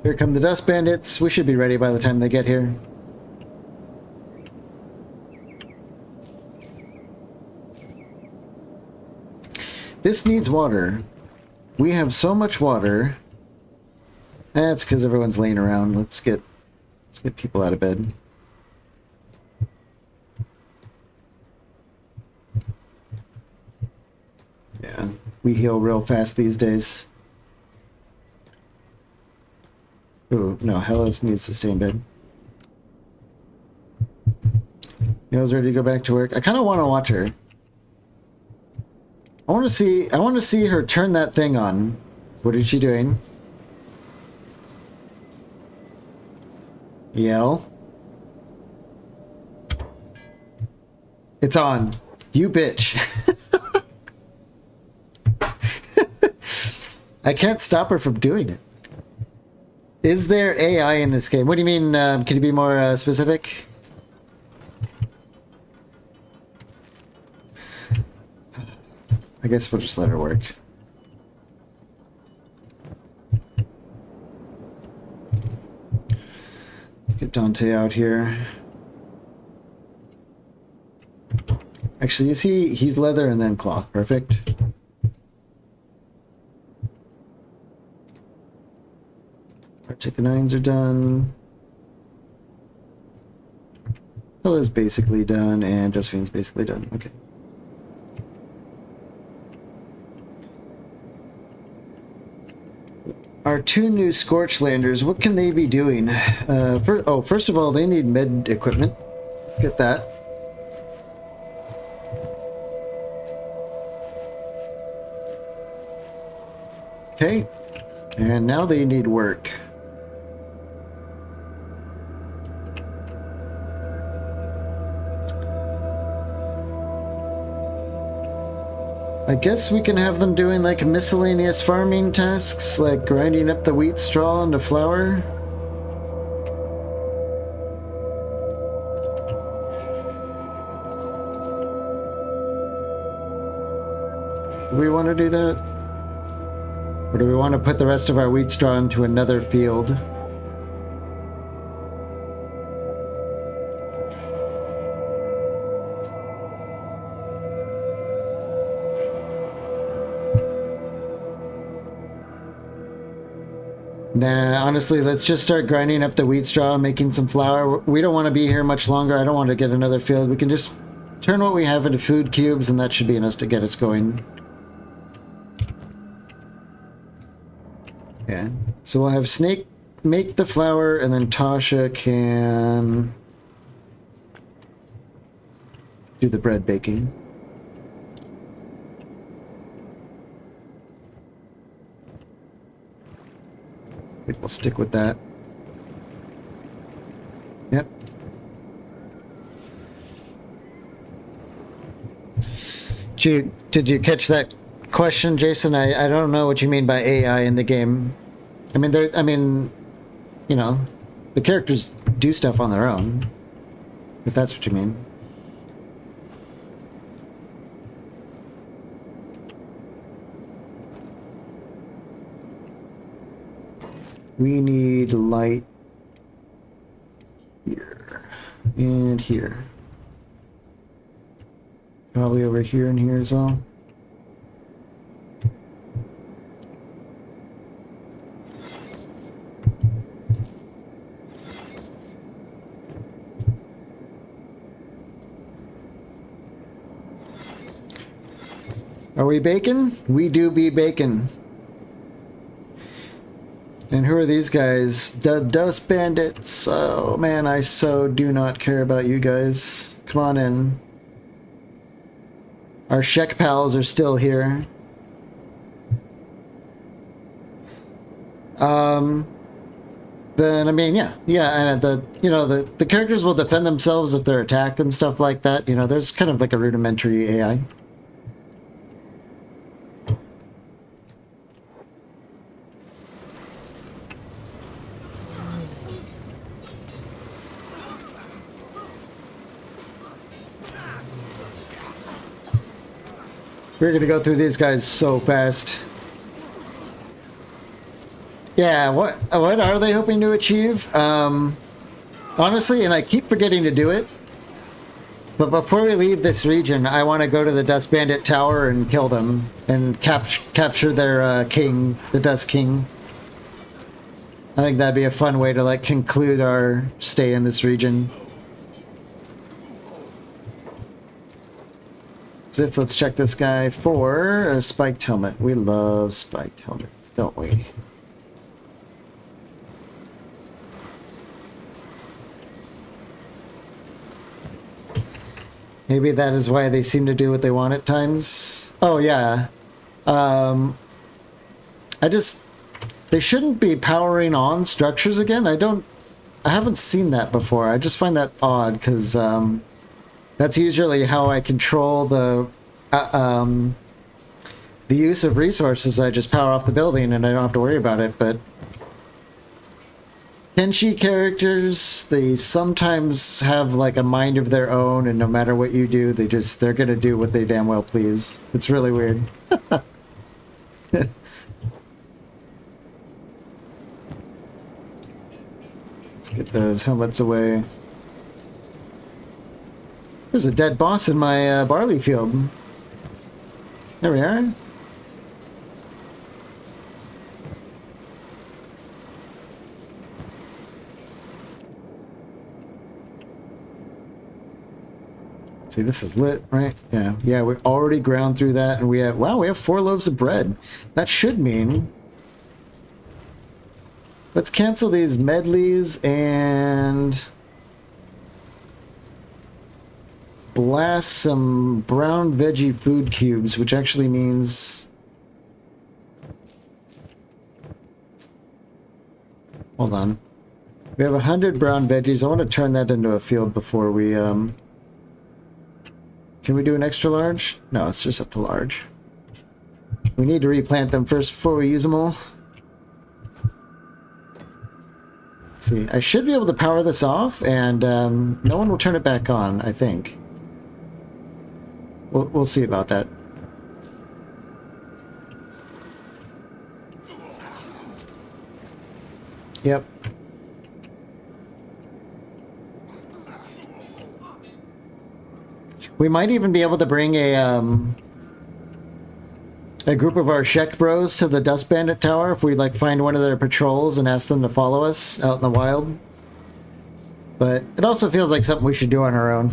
Here come the dust bandits. We should be ready by the time they get here. This needs water. We have so much water. That's because everyone's laying around. Let's get people out of bed. Yeah, we heal real fast these days. Ooh, no, Hellas needs to stay in bed. Neil's ready to go back to work. I kind of want to watch her. I want to see her turn that thing on. What is she doing? Yell. It's on. You bitch. I can't stop her from doing it. Is there AI in this game? What do you mean? Can you be more specific? I guess we'll just let her work. Let's get Dante out here. Actually, is he's leather and then cloth. Perfect. Our chicken nines are done. Hella's basically done, and Josephine's basically done. Okay. Our 2 new Scorchlanders, what can they be doing? First of all, they need med equipment. Get that. Okay. And now they need work. I guess we can have them doing like miscellaneous farming tasks, like grinding up the wheat straw into flour. Do we want to do that? Or do we want to put the rest of our wheat straw into another field? Nah, honestly, let's just start grinding up the wheat straw, making some flour. We don't want to be here much longer. I don't want to get another field. We can just turn what we have into food cubes, and that should be enough to get us going. Yeah. So we'll have Snake make the flour, and then Tasha can do the bread baking. I think we'll stick with that. Yep. Did you catch that question, Jason? I don't know what you mean by AI in the game. I mean, you know, the characters do stuff on their own, if that's what you mean. We need light here and here. Probably over here and here as well. Are we baking? We do be baking. And who are these guys? The Dust Bandits. Oh man, I so do not care about you guys. Come on in. Our Shek pals are still here. Then I mean, yeah, and the characters will defend themselves if they're attacked and stuff like that. You know, there's kind of like a rudimentary AI. We're gonna go through these guys so fast. Yeah, what are they hoping to achieve? Honestly, and I keep forgetting to do it, but before we leave this region, I want to go to the Dust Bandit Tower and kill them and capture their king, the Dust King. I think that'd be a fun way to like conclude our stay in this region. Ziff, let's check this guy for a spiked helmet. We love spiked helmet, don't we? Maybe that is why they seem to do what they want at times. Oh yeah. They shouldn't be powering on structures again. I haven't seen that before. I just find that odd because that's usually how I control the use of resources. I just power off the building and I don't have to worry about it. But Kenshi characters, they sometimes have like a mind of their own, and no matter what you do, they're gonna do what they damn well please. It's really weird. Let's get those helmets away. There's a dead boss in my barley field. There we are. See, this is lit, right? Yeah, we already ground through that, and we have 4 loaves of bread. That should mean let's cancel these medleys and blast some brown veggie food cubes, which actually means, hold on, we have 100 brown veggies. I want to turn that into a field before we can we do an extra large? No, it's just up to large. We need to replant them first before we use them all. See, I should be able to power this off, and no one will turn it back on, I think. We'll see about that. Yep. We might even be able to bring a group of our Shek bros to the Dust Bandit Tower if we like find one of their patrols and ask them to follow us out in the wild. But it also feels like something we should do on our own.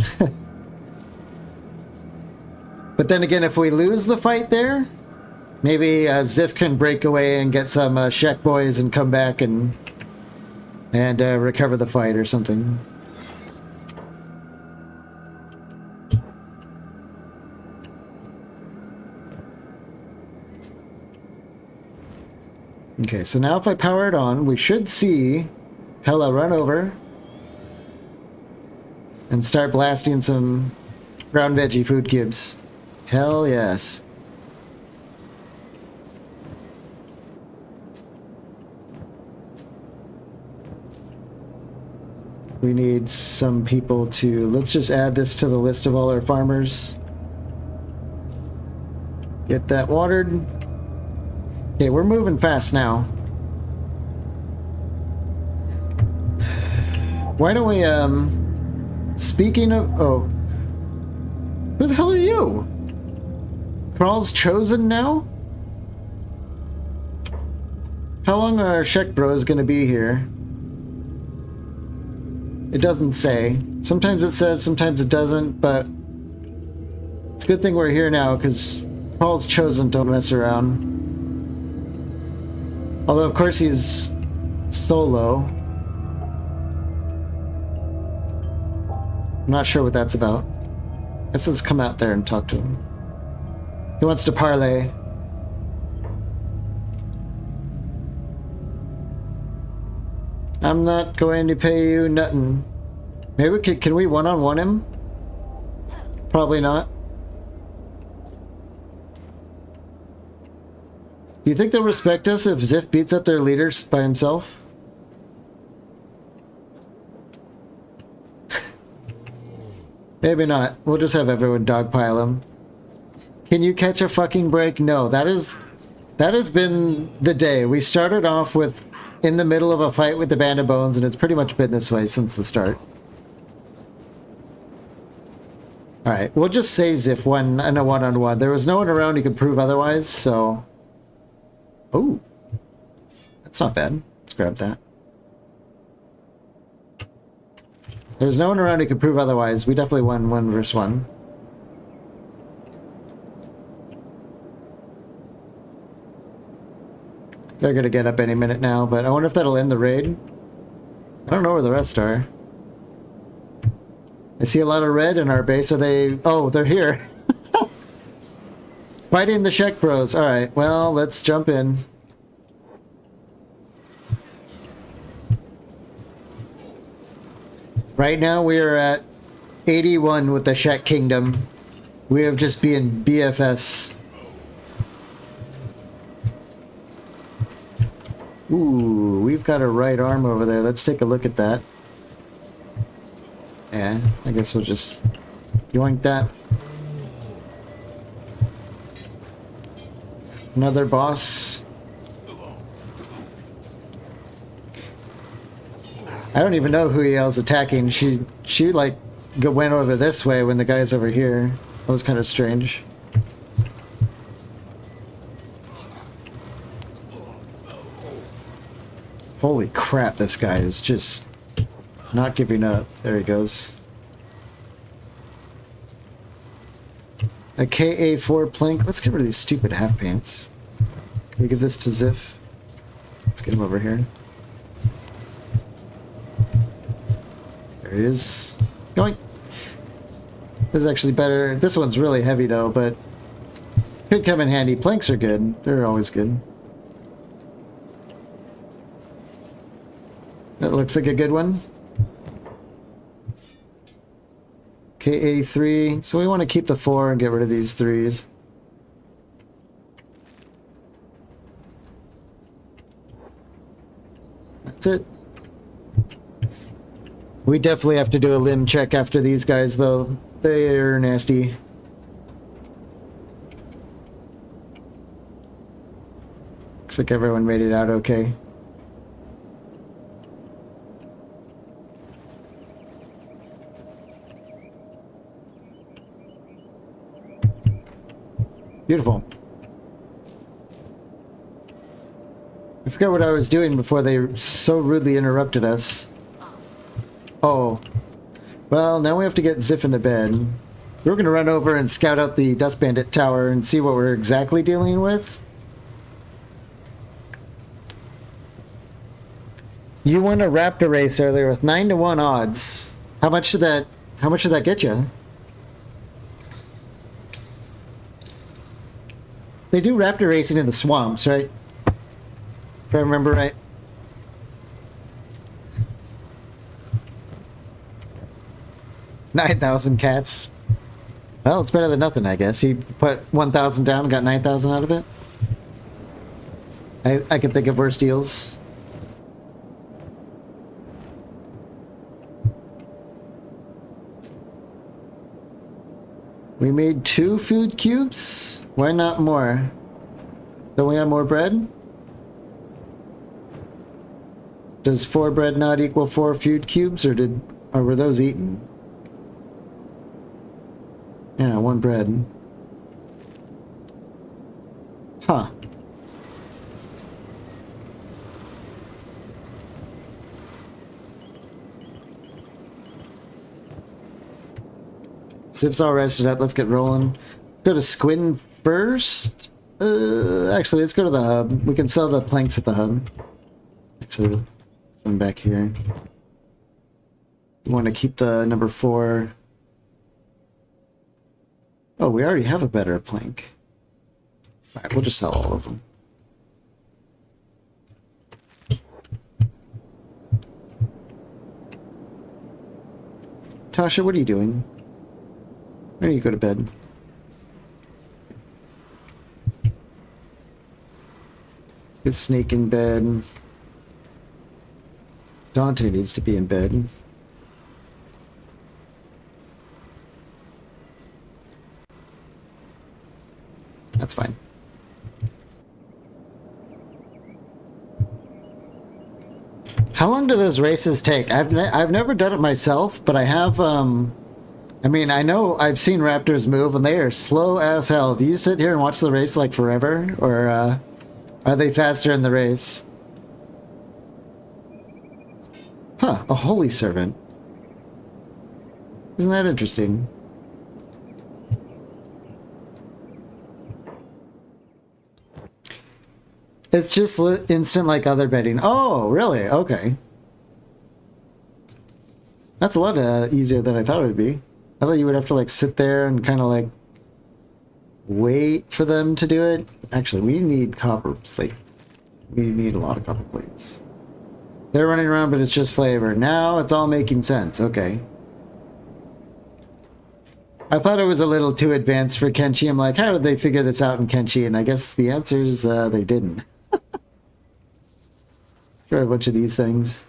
But then again, if we lose the fight there, maybe Ziff can break away and get some Shek boys and come back and recover the fight or something. Okay, so now if I power it on, we should see Hella run over and start blasting some ground veggie food cubes. Hell yes. We need some people to... Let's just add this to the list of all our farmers. Get that watered. Okay, we're moving fast now. Why don't we, speaking of... Oh. Who the hell are you? Crawl's chosen now? How long are Shek Bros gonna be here? It doesn't say. Sometimes it says, sometimes it doesn't, but... It's a good thing we're here now, because Crawl's chosen don't mess around. Although, of course, he's solo. I'm not sure what that's about. Let's just come out there and talk to him. He wants to parlay. I'm not going to pay you nothing. Maybe can we one-on-one him? Probably not. Do you think they'll respect us if Ziff beats up their leaders by himself? Maybe not. We'll just have everyone dogpile him. Can you catch a fucking break? No, that has been the day. We started off with in the middle of a fight with the Band of Bones, and it's pretty much been this way since the start. Alright, we'll just say Ziff won in a one-on-one. There was no one around who could prove otherwise, so... Oh, that's not bad. Let's grab that. There's no one around who could prove otherwise. We definitely won 1 versus 1. They're gonna get up any minute now, but I wonder if that'll end the raid. I don't know where the rest are. I see a lot of red in our base. Are they... Oh, they're here. Fighting the Shek Bros. Alright, well, let's jump in. Right now we are at 81 with the Shek Kingdom. We have just been BFFs. Ooh, we've got a right arm over there. Let's take a look at that. Yeah, I guess we'll just yoink that. Another boss. I don't even know who he else attacking. She like went over this way when the guy's over here. That was kind of strange. Holy crap, this guy is just not giving up. There he goes. A KA4 plank. Let's get rid of these stupid half pants. Can we give this to Ziff? Let's get him over here. There he is. Going. This is actually better. This one's really heavy though, but could come in handy. Planks are good. They're always good. That looks like a good one. KA3. So we want to keep the 4 and get rid of these 3s. That's it. We definitely have to do a limb check after these guys, though. They're nasty. Looks like everyone made it out okay. Beautiful. I forgot what I was doing before they so rudely interrupted us. Oh. Well, now we have to get Ziff into bed. We're going to run over and scout out the Dust Bandit Tower and see what we're exactly dealing with. You won a Raptor race earlier with 9-to-1 odds. How much did that get you? They do Raptor racing in the swamps, right? If I remember right. $9,000 cats. Well, it's better than nothing, I guess. He put 1,000 down and got 9,000 out of it. I can think of worse deals. We made 2 food cubes? Why not more? Don't we have more bread? Does 4 bread not equal 4 food cubes, or were those eaten? Yeah, 1 bread. Huh. Zip's all rested up. Let's get rolling. Let's go to Squin first. Actually, let's go to the hub. We can sell the planks at the hub. Actually, let's go back here. We want to keep the number 4. Oh, we already have a better plank. Alright, we'll just sell all of them. Tasha, what are you doing? Why don't you go to bed? Get Snake in bed. Dante needs to be in bed. That's fine. How long do those races take? I've never done it myself, but I have, I mean, I know I've seen raptors move and they are slow as hell. Do you sit here and watch the race like forever? Or, are they faster in the race? Huh, a holy servant. Isn't that interesting? It's just instant like other betting. Oh, really? Okay. That's a lot easier than I thought it would be. I thought you would have to like sit there and kind of like wait for them to do it. Actually, we need copper plates. We need a lot of copper plates. They're running around, but it's just flavor. Now it's all making sense. Okay. I thought it was a little too advanced for Kenshi. I'm like, how did they figure this out in Kenshi? And I guess the answer is they didn't. Try a bunch of these things.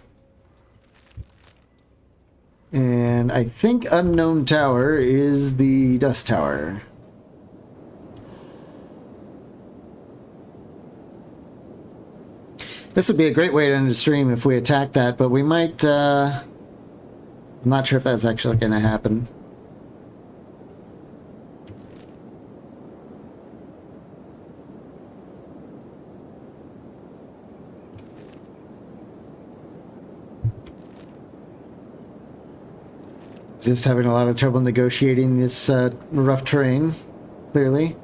And I think Unknown Tower is the Dust Tower. This would be a great way to end the stream if we attack that, but we might, I'm not sure if that's actually going to happen. Ziff's having a lot of trouble negotiating this rough terrain, clearly.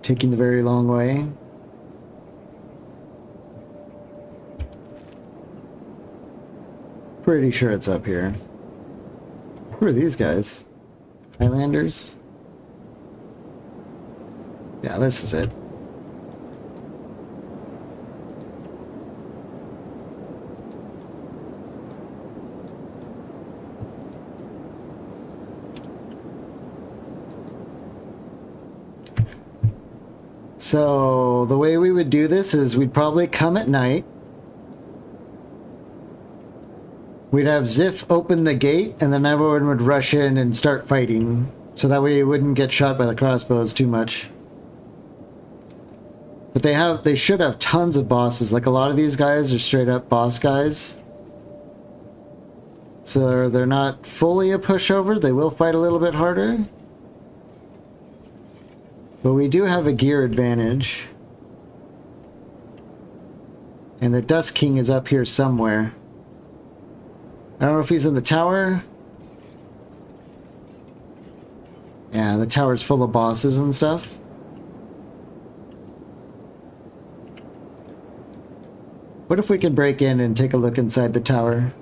Taking the very long way. Pretty sure it's up here. Who are these guys? Highlanders? Yeah, this is it. So the way we would do this is we'd probably come at night. We'd have Ziff open the gate and then everyone would rush in and start fighting. So that way you wouldn't get shot by the crossbows too much. But they should have tons of bosses. Like a lot of these guys are straight up boss guys. So they're not fully a pushover. They will fight a little bit harder. But we do have a gear advantage. And the Dust King is up here somewhere. I don't know if he's in the tower. Yeah, the tower's full of bosses and stuff. What if we can break in and take a look inside the tower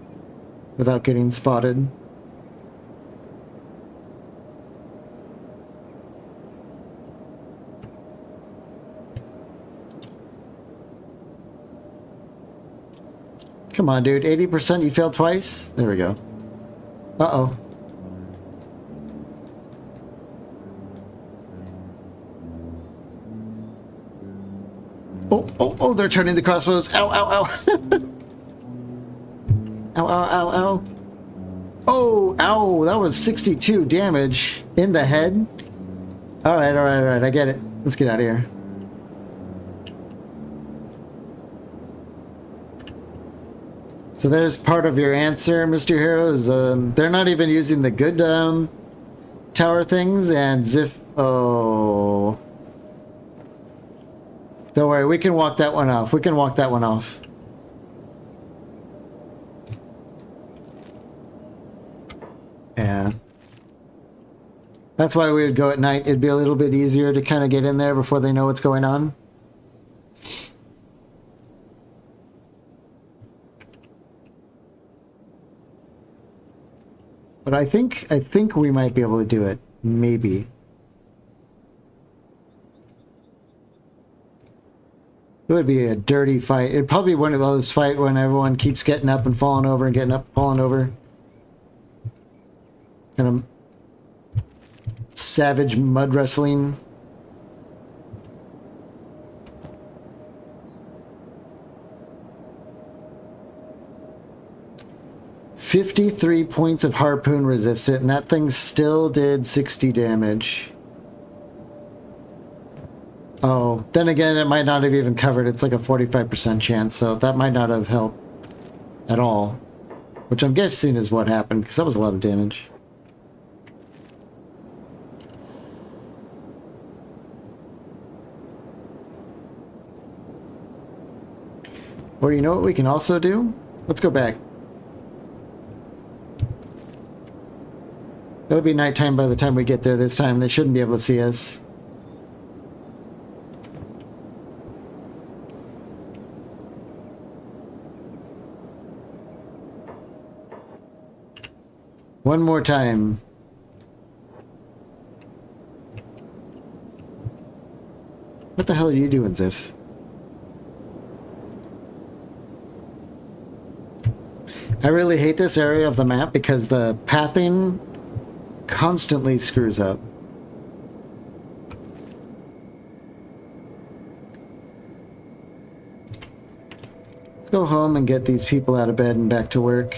without getting spotted? Come on, dude. 80%, you failed twice? There we go. Uh-oh. Oh, they're turning the crossbows. Ow, ow, ow. Ow, ow, ow, ow. Oh, ow, that was 62 damage in the head. Alright, I get it. Let's get out of here. So there's part of your answer, Mr. Hero, is they're not even using the good tower things, and Ziff... Oh... Don't worry, we can walk that one off. We can walk that one off. Yeah. That's why we would go at night. It'd be a little bit easier to kind of get in there before they know what's going on. But I think we might be able to do it. Maybe. It would be a dirty fight. It'd probably be one of those fights when everyone keeps getting up and falling over and getting up and falling over. Kind of savage mud wrestling. $53 points of harpoon resistant, and that thing still did 60 damage. Oh, then again, it might not have even covered. It's like a 45% chance, so that might not have helped at all. Which I'm guessing is what happened, because that was a lot of damage. Or you know what we can also do? Let's go back. It'll be nighttime by the time we get there this time. They shouldn't be able to see us. One more time. What the hell are you doing, Ziff? I really hate this area of the map because the pathing constantly screws up. Let's go home and get these people out of bed and back to work.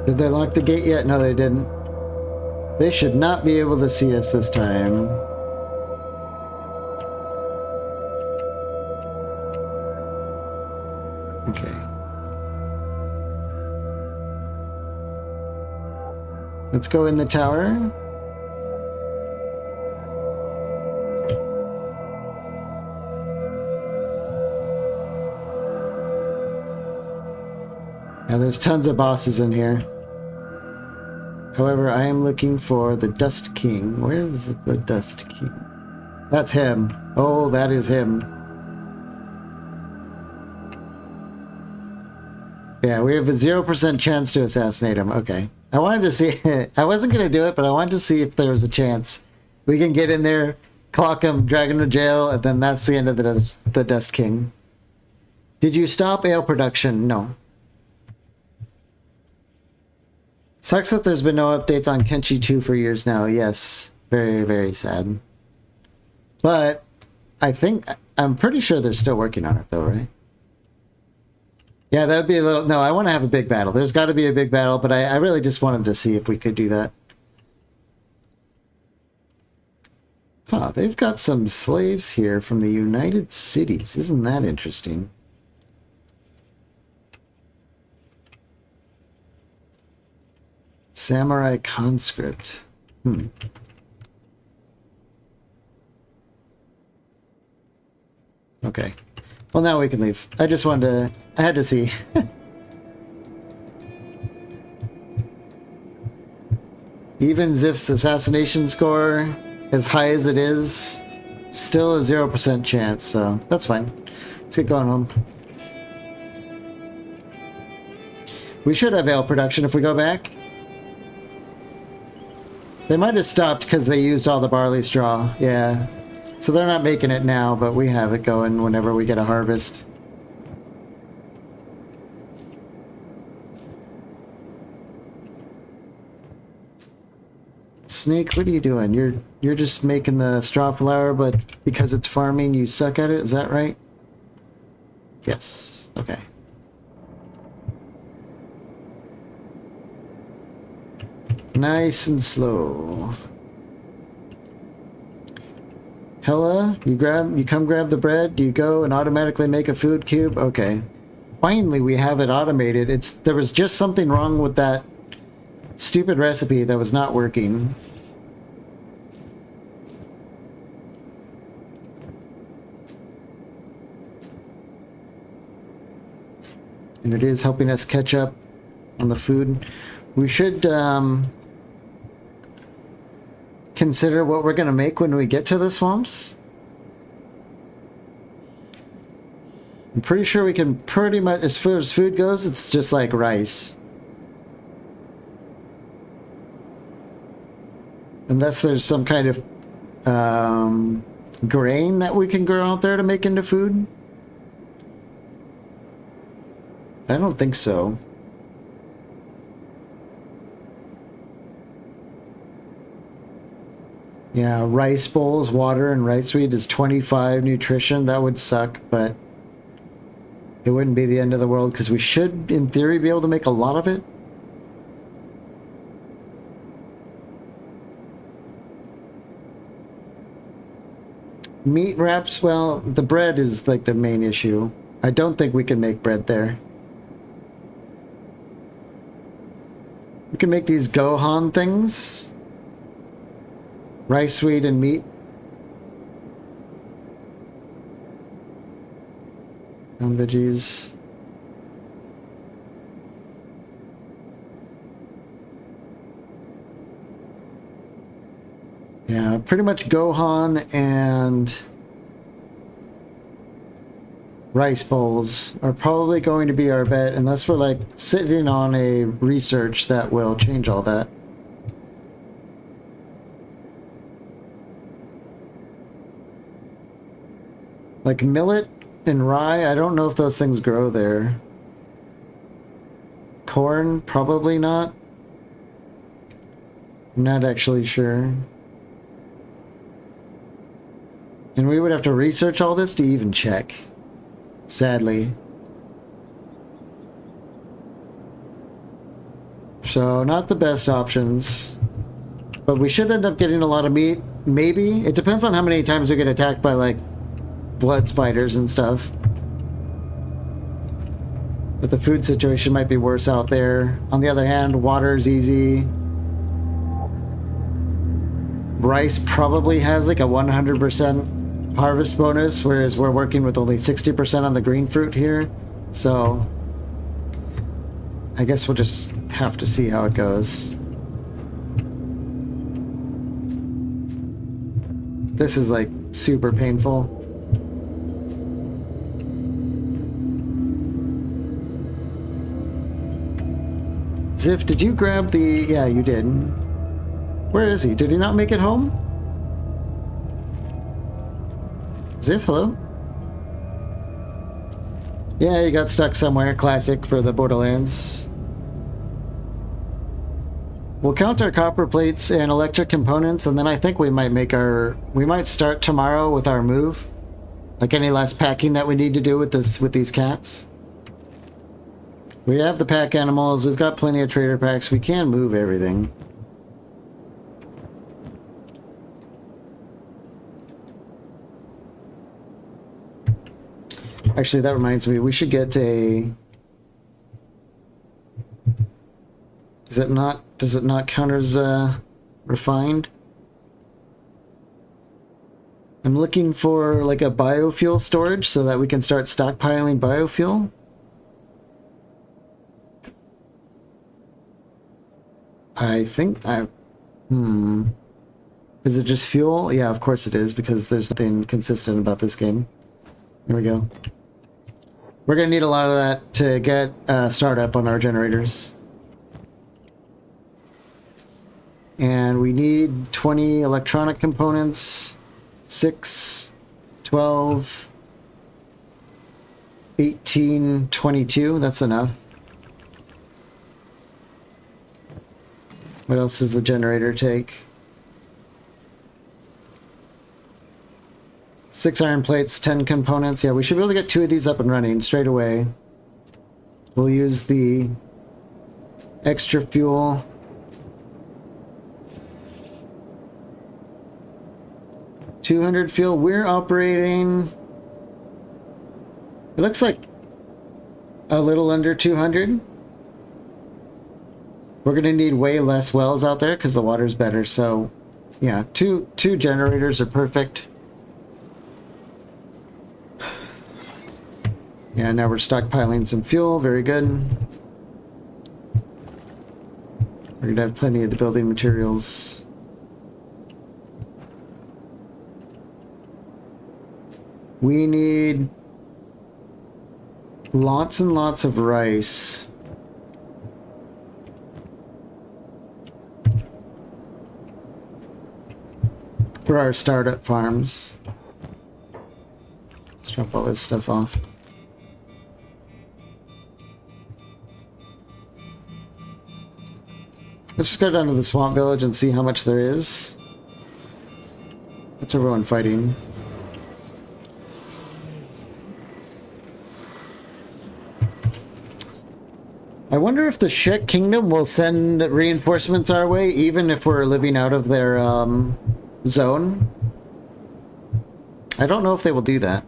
Did they lock the gate yet? No, they didn't. They should not be able to see us this time. Okay. Let's go in the tower. Now there's tons of bosses in here. However, I am looking for the Dust King. Where is the Dust King? That's him. Oh, that is him. Yeah, we have a 0% chance to assassinate him. Okay. I wanted to see... I wasn't going to do it, but I wanted to see if there was a chance. We can get in there, clock him, drag him to jail, and then that's the end of the Dust King. Did you stop ale production? No. Sucks that there's been no updates on Kenshi 2 for years now. Yes. Very, very sad. But I'm pretty sure they're still working on it though, right? Yeah, that would be a little... No, I want to have a big battle. There's got to be a big battle, but I really just wanted to see if we could do that. Huh, they've got some slaves here from the United Cities. Isn't that interesting? Samurai conscript. Okay. Well, now we can leave. I just wanted to... I had to see. Even Ziff's assassination score, as high as it is, still a 0% chance, so that's fine. Let's get going home. We should have ale production if we go back. They might have stopped because they used all the barley straw, yeah. So they're not making it now, but we have it going whenever we get a harvest. Snake, what are you doing? You're just making the straw flour, but because it's farming, you suck at it. Is that right? Yes. Okay. Nice and slow. Hella, you come grab the bread. You go and automatically make a food cube. Okay. Finally, we have it automated. There was just something wrong with that stupid recipe that was not working. And it is helping us catch up on the food. We should consider what we're going to make when we get to the swamps. I'm pretty sure we can pretty much, as far as food goes, it's just like rice. Unless there's some kind of grain that we can grow out there to make into food. I don't think so. Yeah, rice bowls, water, and rice wheat is 25 nutrition. That would suck, but it wouldn't be the end of the world because we should, in theory, be able to make a lot of it. Meat wraps, well, the bread is like the main issue. I don't think we can make bread there. We can make these gohan things. Rice, wheat, and meat. And veggies. Yeah, pretty much gohan and rice bowls are probably going to be our bet, unless we're like sitting on a research that will change all that. Like millet and rye, I don't know if those things grow there. Corn, probably not. I'm not actually sure. And we would have to research all this to even check. Sadly. So, not the best options. But we should end up getting a lot of meat. Maybe. It depends on how many times we get attacked by, like, blood spiders and stuff. But the food situation might be worse out there. On the other hand, water's easy. Rice probably has like a 100% harvest bonus, whereas we're working with only 60% on the green fruit here. So I guess we'll just have to see how it goes. This is like super painful. Ziff, did you grab the... Yeah, you did. Where is he? Did he not make it home? Ziff, hello? Yeah, he got stuck somewhere. Classic for the Borderlands. We'll count our copper plates and electric components, and then I think we might start tomorrow with our move. Like any last packing that we need to do with these cats. We have the pack animals, we've got plenty of trader packs, we can move everything. Actually, that reminds me, we should get a... Does it not count as refined? I'm looking for like a biofuel storage so that we can start stockpiling biofuel. I think Is it just fuel? Yeah, of course it is, because there's nothing consistent about this game. Here we go. We're gonna need a lot of that to get startup on our generators. And we need 20 electronic components, 6, 12, 18, 22, that's enough. What else does the generator take? 6 iron plates, 10 components. Yeah, we should be able to get 2 of these up and running straight away. We'll use the extra fuel. $200 fuel. We're operating... It looks like a little under 200. We're going to need way less wells out there because the water's better. So, yeah, two generators are perfect. Yeah, now we're stockpiling some fuel. Very good. We're going to have plenty of the building materials. We need lots and lots of rice. For our startup farms. Let's drop all this stuff off. Let's just go down to the swamp village and see how much there is. What's everyone fighting? I wonder if the Shek Kingdom will send reinforcements our way, even if we're living out of their zone. I don't know if they will do that.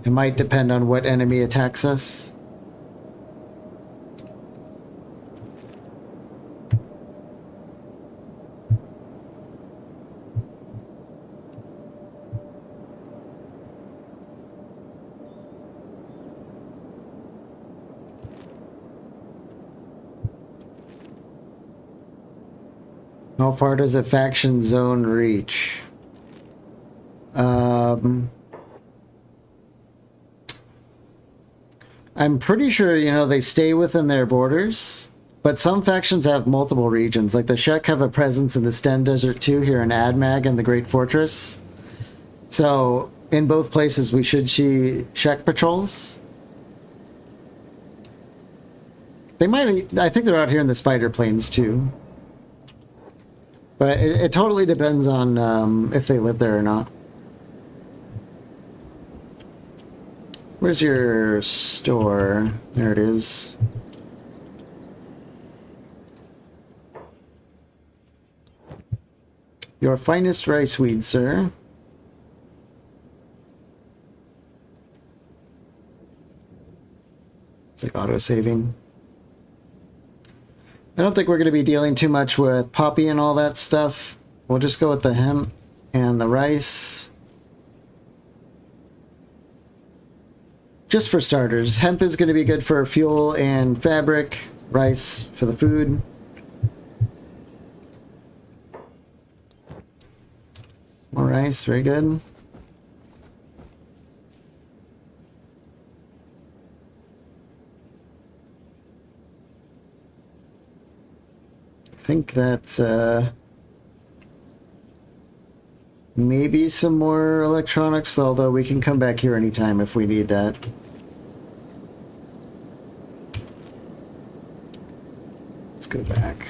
It might depend on what enemy attacks us. How far does a faction zone reach? I'm pretty sure, you know, they stay within their borders, but some factions have multiple regions. Like the Shek have a presence in the Sten Desert too, here in Admag and the Great Fortress. So, in both places we should see Shek patrols. They might, I think they're out here in the Spider Plains too. But it totally depends on if they live there or not. Where's your store? There it is. Your finest rice weed, sir. It's like auto-saving. I don't think we're going to be dealing too much with poppy and all that stuff. We'll just go with the hemp and the rice. Just for starters. Hemp is going to be good for fuel and fabric. Rice for the food. More rice, very good. I think that's Maybe some more electronics, although we can come back here anytime if we need that. Let's go back.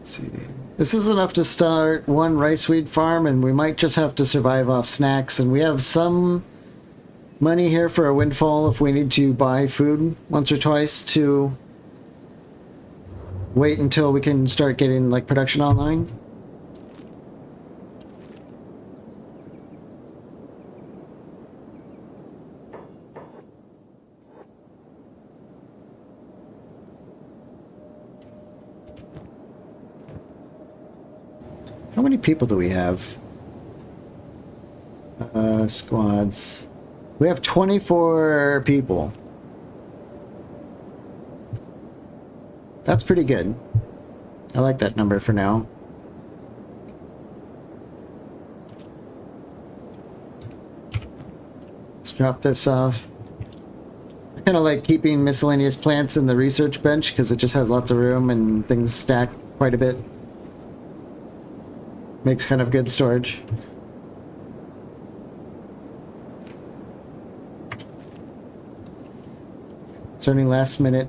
Let's see. This is enough to start one riceweed farm, and we might just have to survive off snacks, and we have some money here for a windfall if we need to buy food once or twice to wait until we can start getting like production online. How many people do we have? Squads. We have 24 people. That's pretty good. I like that number for now. Let's drop this off. I kind of like keeping miscellaneous plants in the research bench because it just has lots of room and things stack quite a bit. Makes kind of good storage. It's only last minute.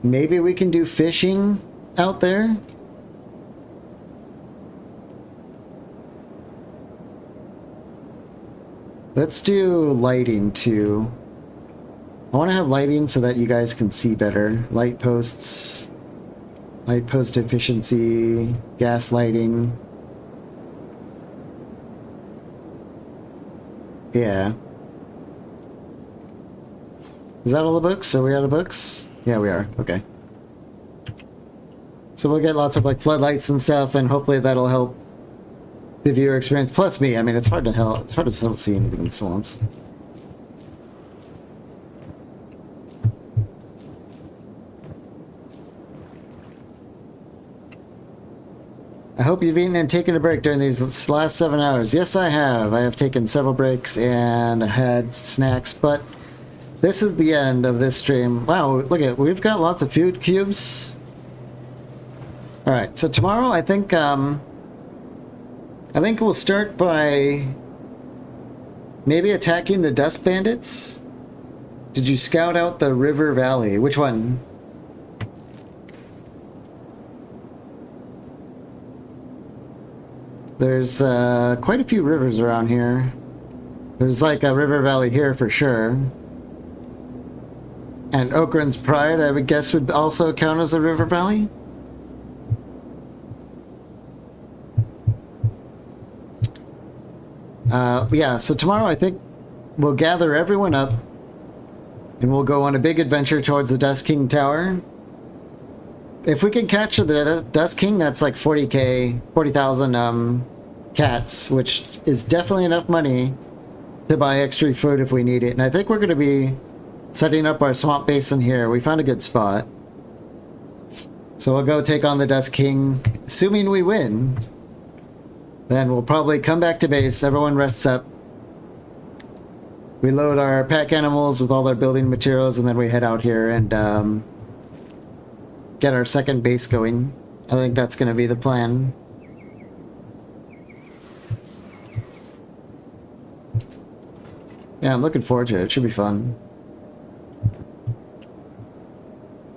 Maybe we can do fishing out there? Let's do lighting too. I want to have lighting so that you guys can see better. Light posts. Light post efficiency, gas lighting. Yeah. Is that all the books? Are we out of books? Yeah, we are. Okay. So we'll get lots of like floodlights and stuff, and hopefully that'll help the viewer experience. Plus me. I mean, it's hard to see anything in the swamps. I hope you've eaten and taken a break during these last 7 hours. Yes, I have. I have taken several breaks and had snacks, but this is the end of this stream. Wow, look at, we've got lots of food cubes. Alright, so tomorrow I think we'll start by maybe attacking the dust bandits. Did you scout out the river valley? Which one? There's quite a few rivers around here. There's like a river valley here for sure. And Okran's Pride, I would guess, would also count as a river valley. Yeah, so tomorrow I think we'll gather everyone up and we'll go on a big adventure towards the Dust King Tower. If we can catch the Dust King, that's like 40,000 cats, which is definitely enough money to buy extra food if we need it. And I think we're going to be setting up our swamp basin here. We found a good spot. So we'll go take on the Dust King, assuming we win. Then we'll probably come back to base, everyone rests up. We load our pack animals with all their building materials, and then we head out here and get our second base going. I think that's going to be the plan. Yeah, I'm looking forward to it. It should be fun.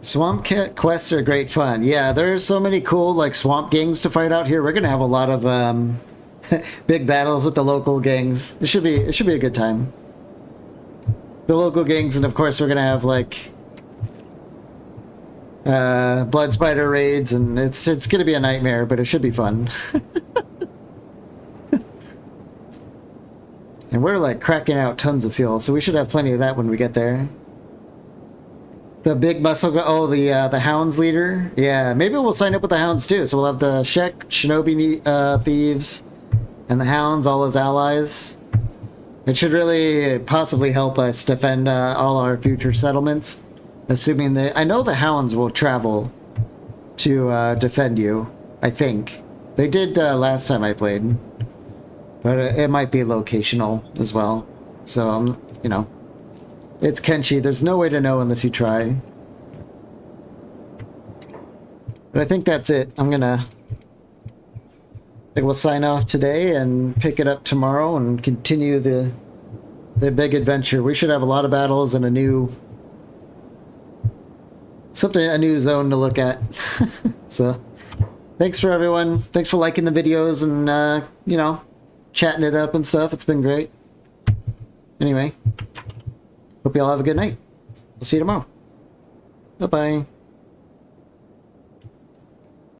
Swamp quests are great fun. Yeah, there's so many cool like swamp gangs to fight out here. We're going to have a lot of big battles with the local gangs. It should be a good time. The local gangs, and of course we're going to have like blood spider raids, and it's going to be a nightmare, but it should be fun. And we're like cracking out tons of fuel, so we should have plenty of that when we get there. The big muscle, oh, the Hounds leader. Yeah, maybe we'll sign up with the Hounds too. So we'll have the Shek, Shinobi thieves, and the Hounds, all as allies. It should really possibly help us defend all our future settlements. Assuming that, I know the Hounds will travel to defend you, I think. They did last time I played. But it might be locational as well. So, you know, it's Kenshi. There's no way to know unless you try. But I think that's it. I'm gonna think we'll sign off today and pick it up tomorrow and continue the big adventure. We should have a lot of battles and a new zone to look at. So thanks for everyone. Thanks for liking the videos and you know, chatting it up and stuff. It's been great. Anyway, hope you all have a good night. I'll see you tomorrow. Bye-bye.